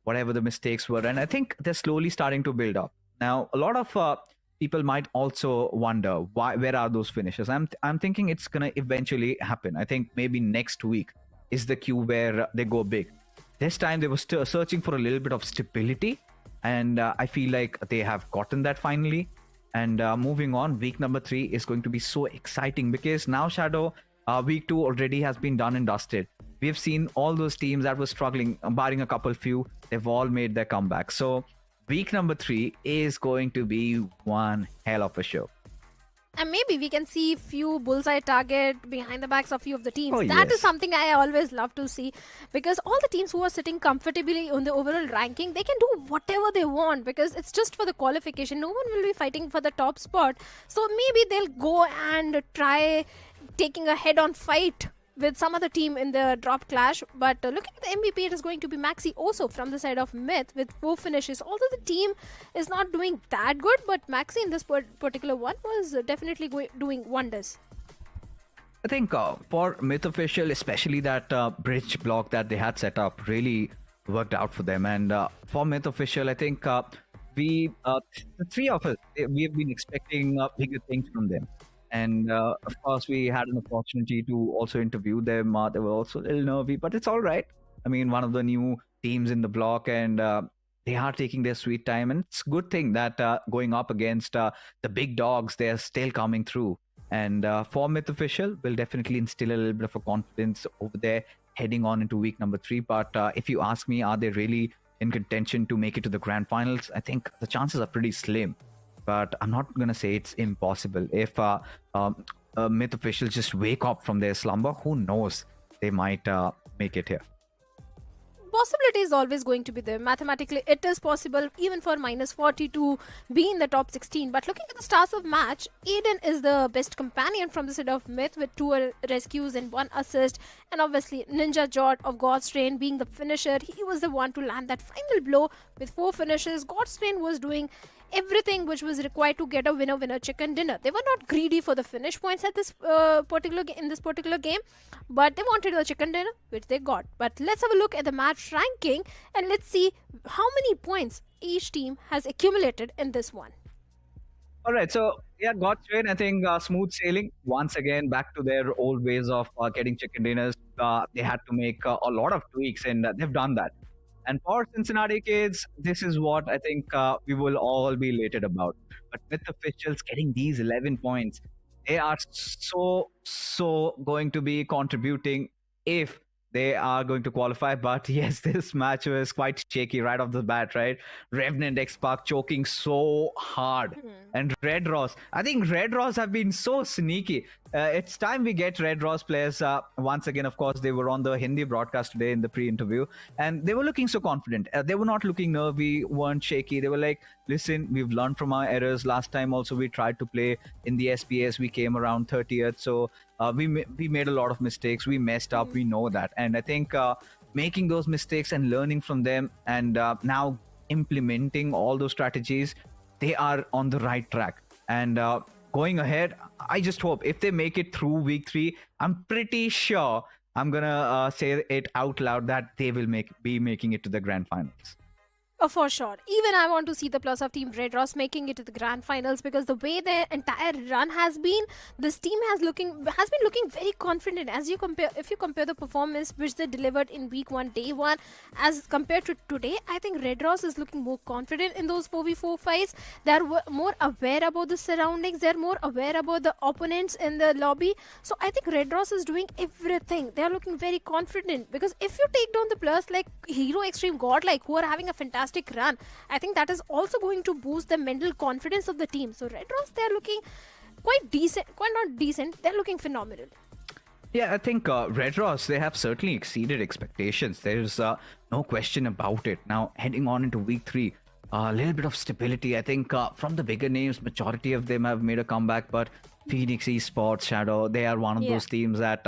whatever the mistakes were. And I think they're slowly starting to build up. Now, a lot of people might also wonder, where are those finishes? I'm thinking it's going to eventually happen. I think maybe next week is the cue where they go big. This time they were still searching for a little bit of stability. And I feel like they have gotten that finally. And moving on, week number 3 is going to be so exciting, because now Shadow, week 2 already has been done and dusted. We have seen all those teams that were struggling, barring a couple few, they've all made their comeback. So week number 3 is going to be one hell of a show. And maybe we can see few bullseye target behind the backs of few of the teams. Oh, That yes. is something I always love to see, because all the teams who are sitting comfortably on the overall ranking, they can do whatever they want, because it's just for the qualification. No one will be fighting for the top spot. So maybe they'll go and try taking a head-on fight with some other team in the drop clash. But looking at the MVP, it is going to be Maxi also from the side of Myth with 4 finishes. Although the team is not doing that good, but Maxi in this particular one was definitely doing wonders. I think for Myth Official, especially that bridge block that they had set up really worked out for them. And for Myth Official, I think the 3 of us, we have been expecting bigger things from them. And of course, we had an opportunity to also interview them. They were also a little nervy, but it's all right. I mean, one of the new teams in the block, and they are taking their sweet time, and it's a good thing that going up against the big dogs, they're still coming through. And for Myth Official, will definitely instill a little bit of a confidence over there heading on into week number 3. But if you ask me, are they really in contention to make it to the grand finals? I think the chances are pretty slim. But I'm not going to say it's impossible. If Myth Officials just wake up from their slumber, who knows? They might make it here. Possibility is always going to be there. Mathematically, it is possible even for -40 to be in the top 16. But looking at the stars of match, Aiden is the best companion from the side of Myth with 2 rescues and 1 assist. And obviously, Ninja Jot of God's Train being the finisher. He was the one to land that final blow with 4 finishes. God's Train was doing everything which was required to get a winner chicken dinner. They were not greedy for the finish points at this particular game, but they wanted the chicken dinner, which they got. But let's have a look at the match ranking and let's see how many points each team has accumulated in this one. All right, so yeah, God's Train, I think smooth sailing once again back to their old ways of getting chicken dinners. They had to make a lot of tweaks, and they've done that. And for Cincinnati kids, this is what I think we will all be elated about. But Myth Officials getting these 11 points, they are so going to be contributing if they are going to qualify. But yes, this match was quite shaky right off the bat, right? Revenant X-Park choking so hard. And Red Ross, I think Red Ross have been so sneaky. It's time we get Red Ross players once again. Of course, they were on the Hindi broadcast today in the pre-interview, and they were looking so confident. They were not looking nervy, weren't shaky. They were like, listen, we've learned from our errors. Last time also we tried to play in the SPS. We came around 30th. So we made a lot of mistakes. We messed up. We know that. And I think making those mistakes and learning from them and now implementing all those strategies, they are on the right track. And going ahead, I just hope if they make it through week 3, I'm pretty sure I'm going to say it out loud that they will be making it to the grand finals. For sure. Even I want to see the plus of Team Red Ross making it to the grand finals, because the way their entire run has been, this team has been looking very confident. If you compare the performance which they delivered in week 1, day 1, as compared to today, I think Red Ross is looking more confident in those 4v4 fights. They're more aware about the surroundings. They're more aware about the opponents in the lobby. So I think Red Ross is doing everything. They're looking very confident, because if you take down the players like Hero Extreme Godlike, who are having a fantastic run, I think that is also going to boost the mental confidence of the team. So Red Ross, they're looking quite decent, quite not decent, they're looking phenomenal. Yeah, I think Red Ross, they have certainly exceeded expectations. There's no question about it. Now, heading on into week 3, a little bit of stability. I think from the bigger names, majority of them have made a comeback, but Phoenix Esports, Shadow, they are one of those teams that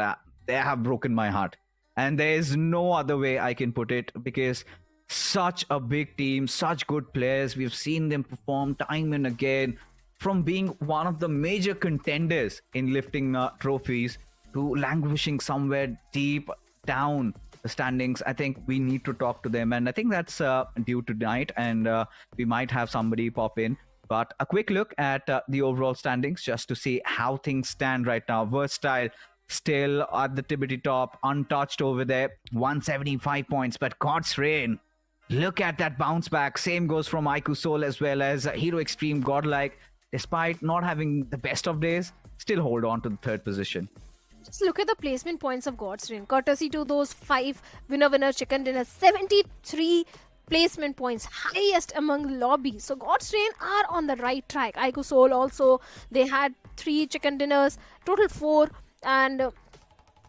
they have broken my heart. And there is no other way I can put it, because such a big team, such good players. We've seen them perform time and again, from being one of the major contenders in lifting trophies to languishing somewhere deep down the standings. I think we need to talk to them, and I think that's due tonight, and we might have somebody pop in. But a quick look at the overall standings just to see how things stand right now. Versatile still at the tippity top, untouched over there, 175 points, but God's Reign, look at that bounce back. Same goes from Iku Soul as well as Hero Extreme Godlike. Despite not having the best of days, still hold on to the 3rd position. Just look at the placement points of God's Reign. Courtesy to those 5 winner chicken dinners, 73 placement points, highest among lobbies. So God's Reign are on the right track. Iku Soul also, they had 3 chicken dinners, total 4, and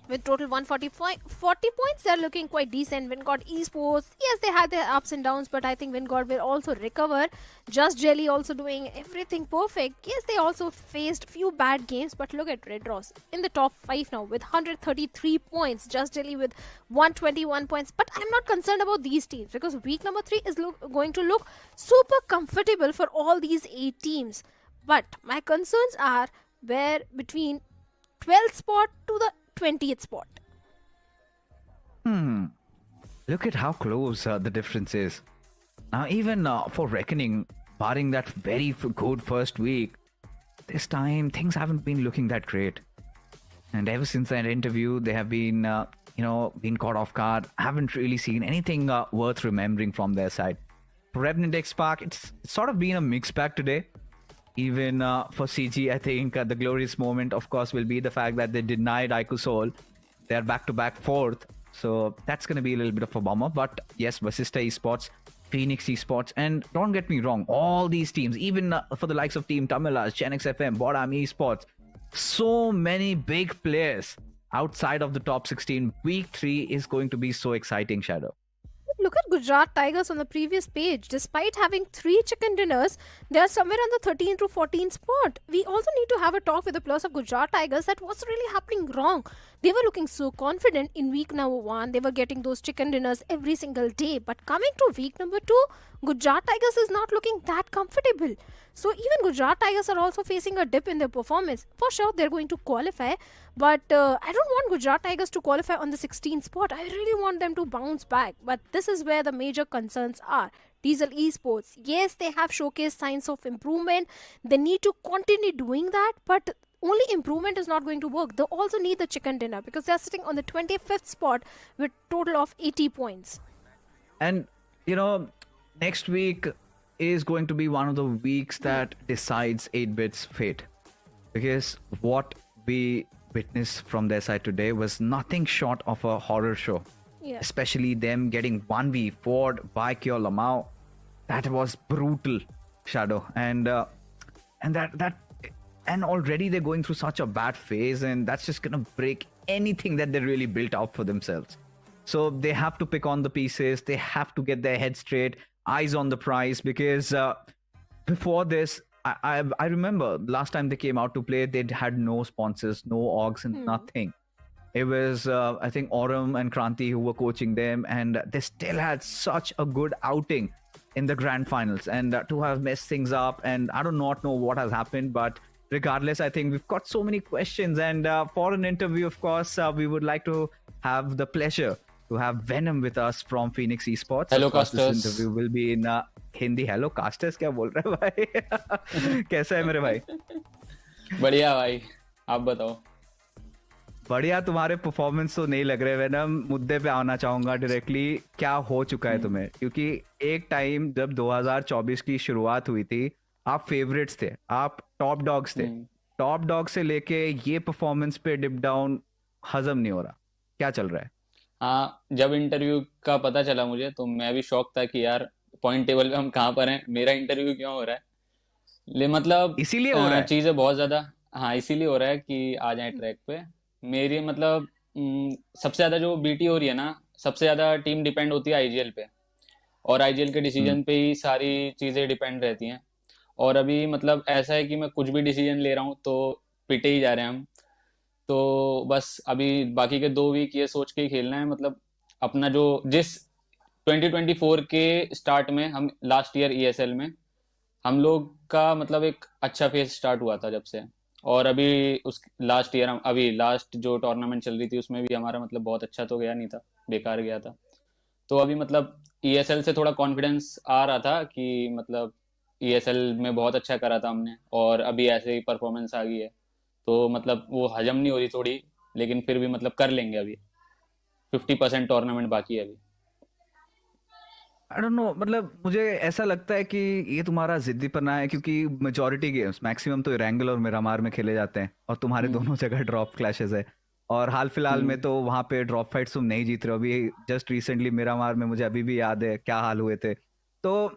with total 40 points, they're looking quite decent. Vingod Esports, yes, they had their ups and downs, but I think Vingod will also recover. Just Jelly also doing everything perfect. Yes, they also faced few bad games, but look at Red Ross in the top 5 now with 133 points. Just Jelly with 121 points. But I'm not concerned about these teams, because week number 3 is going to look super comfortable for all these 8 teams. But my concerns are where between 12th spot to the 20th spot. Look at how close the difference is. Now, even for Reckoning, barring that very good first week, this time things haven't been looking that great. And ever since that interview, they have been, been caught off guard. Haven't really seen anything worth remembering from their side. Revenant X Park, it's sort of been a mixed bag today. Even for CG, I think the glorious moment, of course, will be the fact that they denied IQSOL. They're back-to-back fourth. So that's going to be a little bit of a bummer. But yes, Vasista Esports, Phoenix Esports, and don't get me wrong, all these teams, even for the likes of Team Tamilas, Genex FM, Bodam Esports, so many big players outside of the top 16. Week 3 is going to be so exciting, Shadow. Look at Gujarat Tigers on the previous page. Despite having 3 chicken dinners, they are somewhere on the 13 to 14 spot. We also need to have a talk with the players of Gujarat Tigers that what's really happening wrong. They were looking so confident in week number 1. They were getting those chicken dinners every single day. But coming to week number 2, Gujarat Tigers is not looking that comfortable. So even Gujarat Tigers are also facing a dip in their performance. For sure, they're going to qualify. But I don't want Gujarat Tigers to qualify on the 16th spot. I really want them to bounce back. But this is where the major concerns are. Diesel Esports, yes, they have showcased signs of improvement. They need to continue doing that. But only improvement is not going to work. They also need the chicken dinner because they're sitting on the 25th spot with total of 80 points. And, next week is going to be one of the weeks that decides 8-Bit's fate. Because what we witnessed from their side today was nothing short of a horror show. Yeah. Especially them getting 1v4'd by Kyo Lamau. That was brutal, Shadow. And already they're going through such a bad phase, and that's just going to break anything that they really built out for themselves. So they have to pick on the pieces. They have to get their head straight, eyes on the prize, because before this, I remember last time they came out to play, they had no sponsors, no orgs, and nothing. It was, I think, Aurum and Kranti who were coaching them, and they still had such a good outing in the grand finals. And to have messed things up, and I do not know what has happened, but regardless, I think we've got so many questions. And for an interview, of course, we would like to have the pleasure to have Venom with us from Phoenix Esports. Hello, Casters. This interview will be in Hindi. Hello, Casters. क्या बोल रहे हैं भाई? कैसा है मेरे भाई? बढ़िया भाई, आप बताओ. बढ़िया. तुम्हारे परफॉर्मेंस तो नहीं लग रहे. वेनम, मुद्दे पे आना चाहूंगा डायरेक्टली. क्या हो चुका है तुम्हें? क्योंकि एक टाइम जब 2024 की शुरुआत हुई थी, आप फेवरेट्स थे, आप टॉप डॉग्स थे. टॉप डॉग से लेके ये परफॉर्मेंस पे डिप डाउन हजम नहीं हो रहा. क्या चल रहा है? हाँ, जब इंटरव्यू का पता चला मुझे तो मैं भी शॉक था कि यार पॉइंट टेबल पे हम कहाँ पर हैं, मेरा इंटरव्यू क्यों हो रहा है. मतलब इसीलिए हो रहा है. चीजें बहुत ज्यादा, हाँ इसीलिए हो रहा है कि आ जाए ट्रैक पे. मेरी मतलब सबसे ज्यादा जो बीटी हो रही है ना, सबसे ज्यादा टीम डिपेंड होती है आईजीएल पे, और आईजीएल के डिसीजन पे ही सारी चीजें डिपेंड रहती हैं. और अभी मतलब ऐसा है कि मैं कुछ भी डिसीजन ले रहा हूँ तो पिटे ही जा रहे हैं हम. तो बस अभी बाकी के 2 वीक ये सोच के ही खेलना है. मतलब अपना जो जिस 2024 के स्टार्ट में हम लास्ट ईयर ईएसएल में हम लोग का मतलब एक अच्छा फेज स्टार्ट हुआ था जब से, और अभी उस लास्ट ईयर अभी लास्ट जो टूर्नामेंट चल रही थी उसमें भी हमारा मतलब बहुत अच्छा तो गया नहीं था, बेकार गया था. तो अभी मतलब ईएसएल से थोड़ा कॉन्फिडेंस आ रहा था कि मतलब ईएसएल में बहुत अच्छा करा था हमने, और अभी ऐसे ही परफॉर्मेंस आ गई है. तो मतलब वो हजम नहीं हो रही थोड़ी, लेकिन फिर भी मतलब कर लेंगे. अभी 50% टूर्नामेंट बाकी है अभी. आई डोंट नो, मतलब मुझे ऐसा लगता है कि ये तुम्हारा जिद्दीपना है, क्योंकि मेजॉरिटी गेम्स मैक्सिमम तो इरेंगल और मिरामार में खेले जाते हैं, और तुम्हारे दोनों जगह ड्रॉप क्लैशेस है. और हाल फिलहाल में तो वहां पे ड्रॉप फाइट्स तुम नहीं जीत रहे हो. अभी जस्ट रिसेंटली मिरामार में मुझे अभी भी याद है क्या हाल हुए थे. तो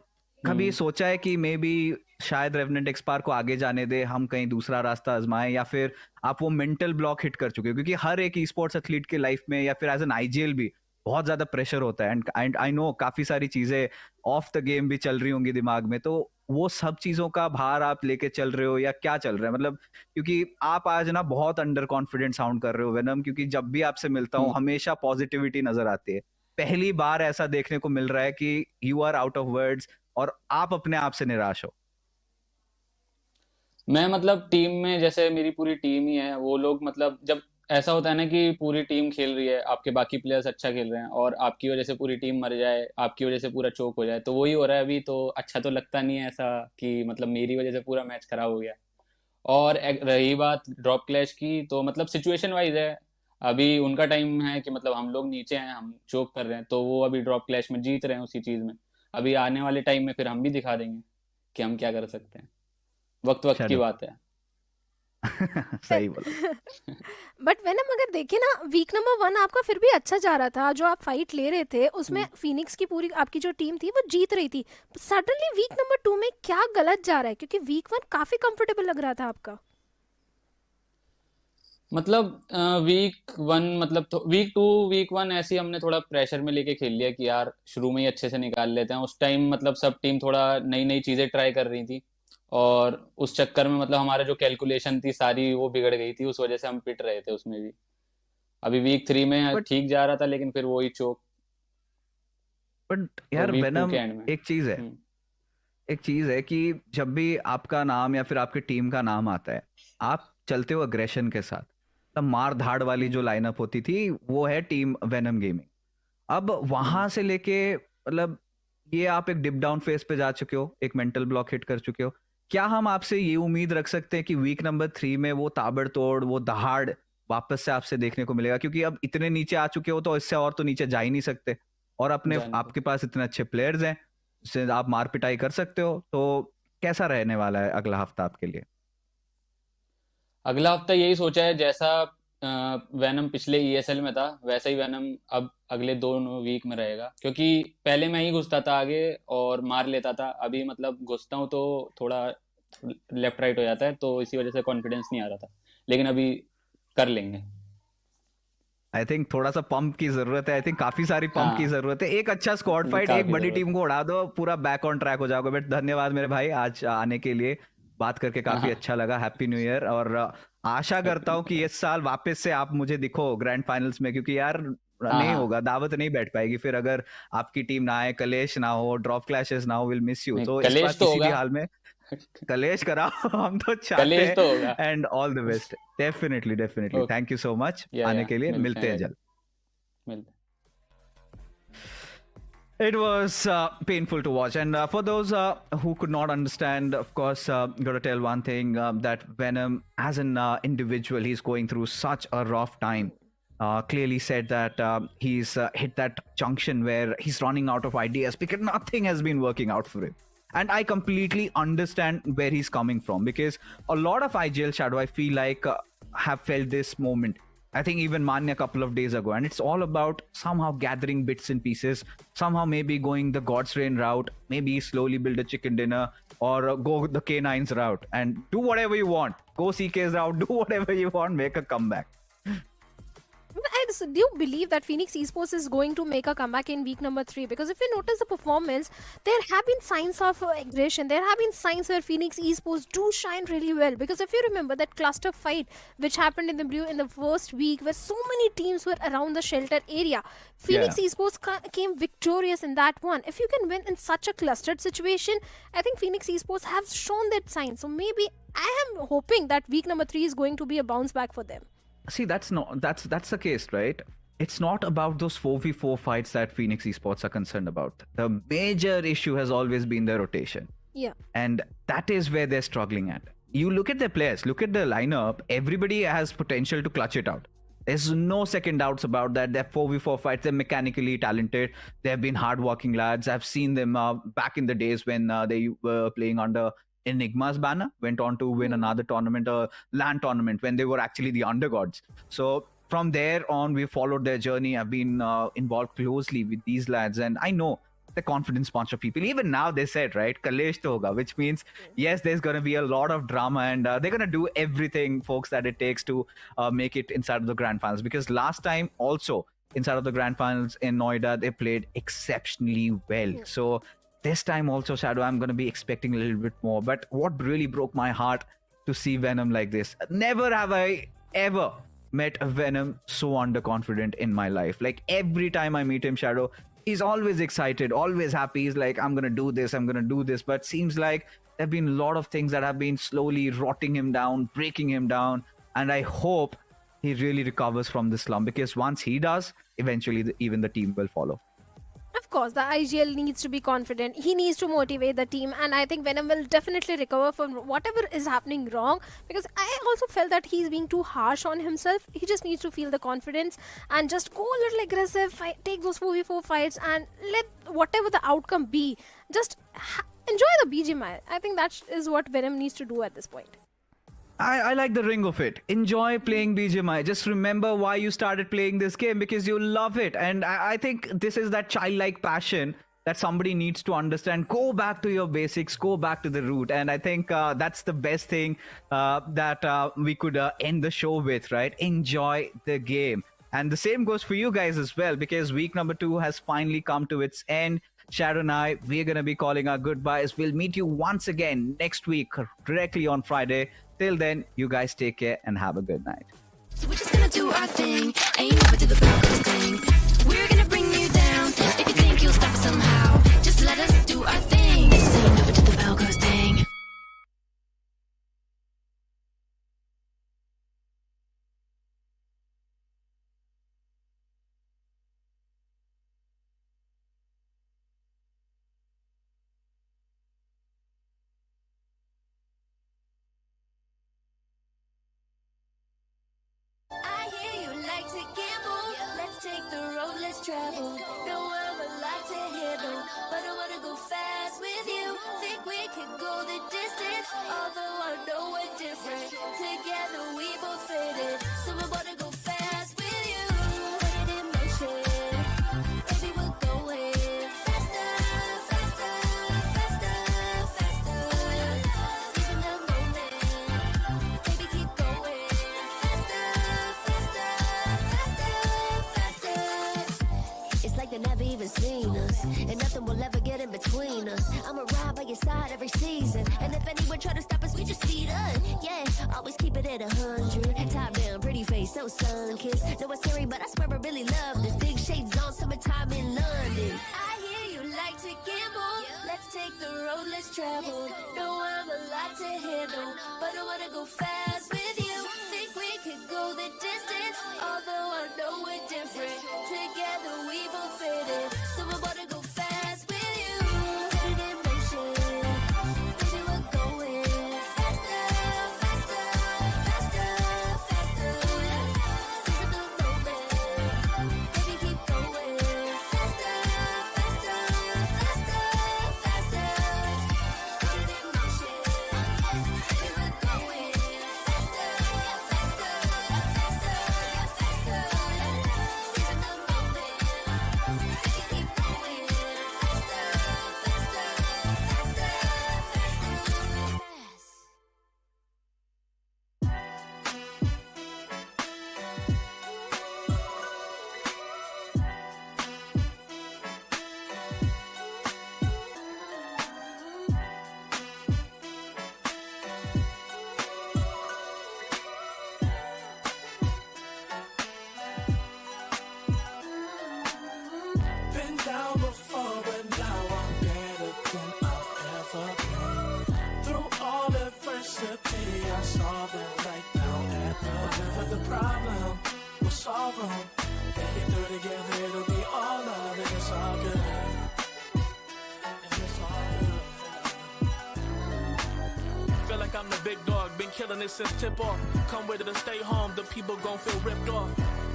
कभी सोचा है कि मे बी शायद रेवेनेंट एक्सपार को आगे जाने दे, हम कहीं दूसरा रास्ता आजमाएं, या फिर आप वो मेंटल ब्लॉक हिट कर चुके हो? क्योंकि हर एक ई स्पोर्ट्स एथलीट के लाइफ में या फिर एज एन आईजीएल भी बहुत ज्यादा प्रेशर होता है. एंड आई नो काफी सारी चीजें ऑफ द गेम भी चल रही होंगी दिमाग में. तो वो सब चीजों का भार आप लेके चल रहे हो या क्या चल रहा है? मतलब क्योंकि आप आज ना बहुत अंडर कॉन्फिडेंट साउंड कर रहे हो वेनम, क्योंकि जब भी आपसे मिलता हूँ हमेशा पॉजिटिविटी नजर आती है. पहली बार ऐसा देखने को मिल रहा है कि you are out of words और आप अपने आप से निराश हो. मैं मतलब टीम में, जैसे मेरी पूरी टीम ही है, वो लोग मतलब जब ऐसा होता है ना कि पूरी टीम खेल रही है, आपके बाकी प्लेयर्स अच्छा खेल रहे हैं और आपकी वजह से पूरी टीम मर जाए, आपकी वजह से पूरा चोक हो जाए, तो वही हो रहा है अभी. तो अच्छा तो लगता नहीं है ऐसा कि मतलब मेरी वजह से पूरा मैच खराब हो गया. और रही बात ड्रॉप क्लैश की, तो मतलब सिचुएशन वाइज है. अभी उनका टाइम है कि मतलब हम लोग नीचे हैं, हम चोक कर रहे हैं, तो वो अभी ड्रॉप क्लैश में जीत रहे हैं उसी चीज में. अभी आने वाले टाइम में फिर हम भी दिखा देंगे कि हम क्या कर सकते हैं। वक्त वक्त की बात है। सही बोला। बट वेनम अगर देखे ना, वीक नंबर 1 आपका फिर भी अच्छा जा रहा था, जो आप फाइट ले रहे थे उसमें फिनिक्स की पूरी आपकी जो टीम थी वो जीत रही थी। सडनली वीक नंबर 2 में क्या गलत जा रहा है? क्योंकि वीक 1 काफी कंफर्टेबल लग रहा था आपका। मतलब वीक 1 मतलब तो वीक 2 वीक 1 ऐसे ही हमने थोड़ा प्रेशर में लेके खेल लिया कि यार शुरू में ही अच्छे से निकाल लेते हैं। उस टाइम मतलब सब टीम थोड़ा नई नई चीजें ट्राई कर रही थी और उस चक्कर में मतलब हमारा जो कैलकुलेशन थी सारी वो बिगड़ गई थी, उस वजह से हम पिट रहे थे उसमें भी। अभी वीक 3 में ठीक जा रहा था लेकिन फिर वो ही चोक। बट यार वेनम एक चीज है कि जब भी आपका नाम या फिर आपकी टीम का नाम आता है, आप चलते हो अग्रेशन के साथ। तब मार धाड़ वाली जो लाइनअप होती थी वो है टीम वेनम गेमिंग। अब वहां से लेके मतलब ये आप एक डिप डाउन फेस पे जा चुके हो, एक मेंटल ब्लॉक हिट कर चुके हो। क्या हम आपसे ये उम्मीद रख सकते हैं कि वीक नंबर 3 में वो ताबड़तोड़ वो दहाड़ वापस से आपसे देखने को मिलेगा? क्योंकि अब इतने नीचे आ चुके हो तो इससे और तो नीचे जा ही नहीं सकते, और अपने आपके पास इतने अच्छे प्लेयर्स हैं जिससे आप मार पिटाई कर सकते हो। तो कैसा रहने वाला है अगला हफ्ता आपके लिए? अगला हफ्ता यही सोचा है, जैसा वेनम पिछले ESL में था वैसा ही वेनम अब अगले 2 वीक में रहेगा। क्योंकि पहले मैं ही घुसता था आगे और मार लेता था, अभी मतलब घुसता हूँ तो थोड़ा लेफ्ट राइट हो जाता है, तो इसी वजह से कॉन्फिडेंस नहीं आ रहा था, लेकिन अभी कर लेंगे। आई थिंक थोड़ा सा पंप की जरूरत है। आई थिंक काफी सारी पंप की जरूरत है। एक अच्छा स्क्वाड फाइट, एक बड़ी टीम को उड़ा दो, पूरा बैक ऑन ट्रैक हो जाओगे। बट धन्यवाद मेरे भाई आज आने के लिए, बात करके काफी अच्छा लगा। हैप्पी न्यू ईयर, और आशा करता हूँ कि इस साल वापस से आप मुझे दिखो ग्रैंड फाइनल्स में, क्योंकि यार नहीं होगा, दावत नहीं बैठ पाएगी फिर अगर आपकी टीम ना आए, कलेश ना हो, ड्रॉप क्लैशेस ना हो। Will miss you. तो इस बार किसी भी हाल में कलेश कराओ हम तो चाहते हैं। And all the best. Definitely definitely thank you so much आने के लिए। मिलते हैं जल्द। It was painful to watch, and for those who could not understand, of course, got to tell one thing, that Venom, as an individual, he's going through such a rough time. Clearly said that he's hit that junction where he's running out of ideas because nothing has been working out for him. And I completely understand where he's coming from, because a lot of IGL Shadow, I feel like, have felt this moment. I think even Manya a couple of days ago, and it's all about somehow gathering bits and pieces, somehow maybe going the God's Rain route, maybe slowly build a chicken dinner, or go the K9's route and do whatever you want. Go CK's route, do whatever you want, make a comeback. Do you believe that Phoenix Esports is going to make a comeback in week number 3? Because if you notice the performance, there have been signs of aggression. There have been signs where Phoenix Esports do shine really well. Because if you remember that cluster fight which happened in the blue in the first week, where so many teams were around the shelter area, Phoenix Esports came victorious in that one. If you can win in such a clustered situation, I think Phoenix Esports have shown that sign. So maybe I am hoping that week number 3 is going to be a bounce back for them. See, that's the case, right? It's not about those 4v4 fights that Phoenix Esports are concerned about. The major issue has always been their rotation. Yeah. And that is where they're struggling at. You look at their players, look at the lineup, everybody has potential to clutch it out. There's no second doubts about that. They're 4v4 fights, they're mechanically talented, they've been hardworking lads. I've seen them back in the days when they were playing under Enigma's banner, went on to win another tournament, a LAN tournament, when they were actually the undergods. So from there on, we followed their journey. I've been involved closely with these lads, and I know the confidence bunch of people. Even now, they said, right, Kalesh to hoga, which means, yes, there's going to be a lot of drama, and they're going to do everything, folks, that it takes to make it inside of the grand finals. Because last time also, inside of the grand finals in Noida, they played exceptionally well. So this time also, Shadow, I'm going to be expecting a little bit more. But what really broke my heart to see Venom like this. Never have I ever met a Venom so underconfident in my life. Like every time I meet him, Shadow, he's always excited, always happy. He's like, I'm going to do this, I'm going to do this. But seems like there have been a lot of things that have been slowly rotting him down, breaking him down. And I hope he really recovers from this slump, because once he does, eventually even the team will follow. course, the IGL needs to be confident. He needs to motivate the team, and I think Venom will definitely recover from whatever is happening wrong, because I also felt that he's being too harsh on himself. He just needs to feel the confidence and just go a little aggressive, take those 4v4 fights, and let whatever the outcome be, just enjoy the BGMI. I think that is what Venom needs to do at this point. I like the ring of it. Enjoy playing BGMI. Just remember why you started playing this game, because you love it. And I think this is that childlike passion that somebody needs to understand. Go back to your basics, go back to the root. And I think that's the best thing that we could end the show with, right? Enjoy the game. And the same goes for you guys as well, because week number 2 has finally come to its end. Shadow and I, we're going to be calling our goodbyes. We'll meet you once again next week, directly on Friday. Till then, you guys take care and have a good night. So we're just gonna do our thing. Ain't never do the Broncos thing. We're gonna bring you down. If you think you'll stop us somehow, just let us do our thing. This ain't never do the Broncos thing. I hear you like to gamble. Let's take the road, let's travel. No, I'm a lot to handle, but I wanna go fast with you. Think we could go the distance, although I know we're different. Together we both fit it, so I wanna go fast with you. Put it in motion, baby, we're going faster, faster, faster, faster. Seizing the moment, baby, keep going faster, faster, faster, faster. It's like they never even seen us, and nothing will ever get in between us. I'ma ride by your side every season, and if anyone try to stop us, we just speed up. Yeah, always keep it at 100. Top down, pretty face, so sun-kissed. Know it's scary, but I swear I really love this. Big shades on, summertime in London. I hear you like to gamble. Let's take the road, let's travel. No, I'm a lot to handle, but I wanna go fast with you. Think we could go the distance, although I know we're different. Together we both fit it, so I wanna go fast with you. Put it in motion, baby, we're going faster, faster, faster, faster. Seizing the moment, baby, keep going faster, faster, faster, faster. Put it in motion, baby, we're going faster, faster, faster, faster. Seizing the moment, baby, keep going faster, faster, faster, faster. Been down before, but now I'm better than I've ever been. Through all adversity, I saw that right now at whatever the problem, we'll solve them. Make it through together, it'll be all love, and it's all good. And it's all good. Feel like I'm the big dog, been killing it since tip off. Come with it or stay home, the people gon' feel ripped off.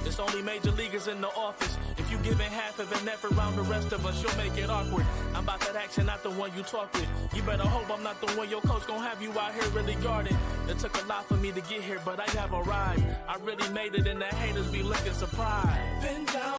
It's only major leaguers in the office. If you giving half of an effort around the rest of us, you'll make it awkward. I'm about that action, not the one you talk with. You better hope I'm not the one your coach gon' have you out here really guarding. It took a lot for me to get here, but I have arrived. I really made it, and the haters be looking surprised. Been down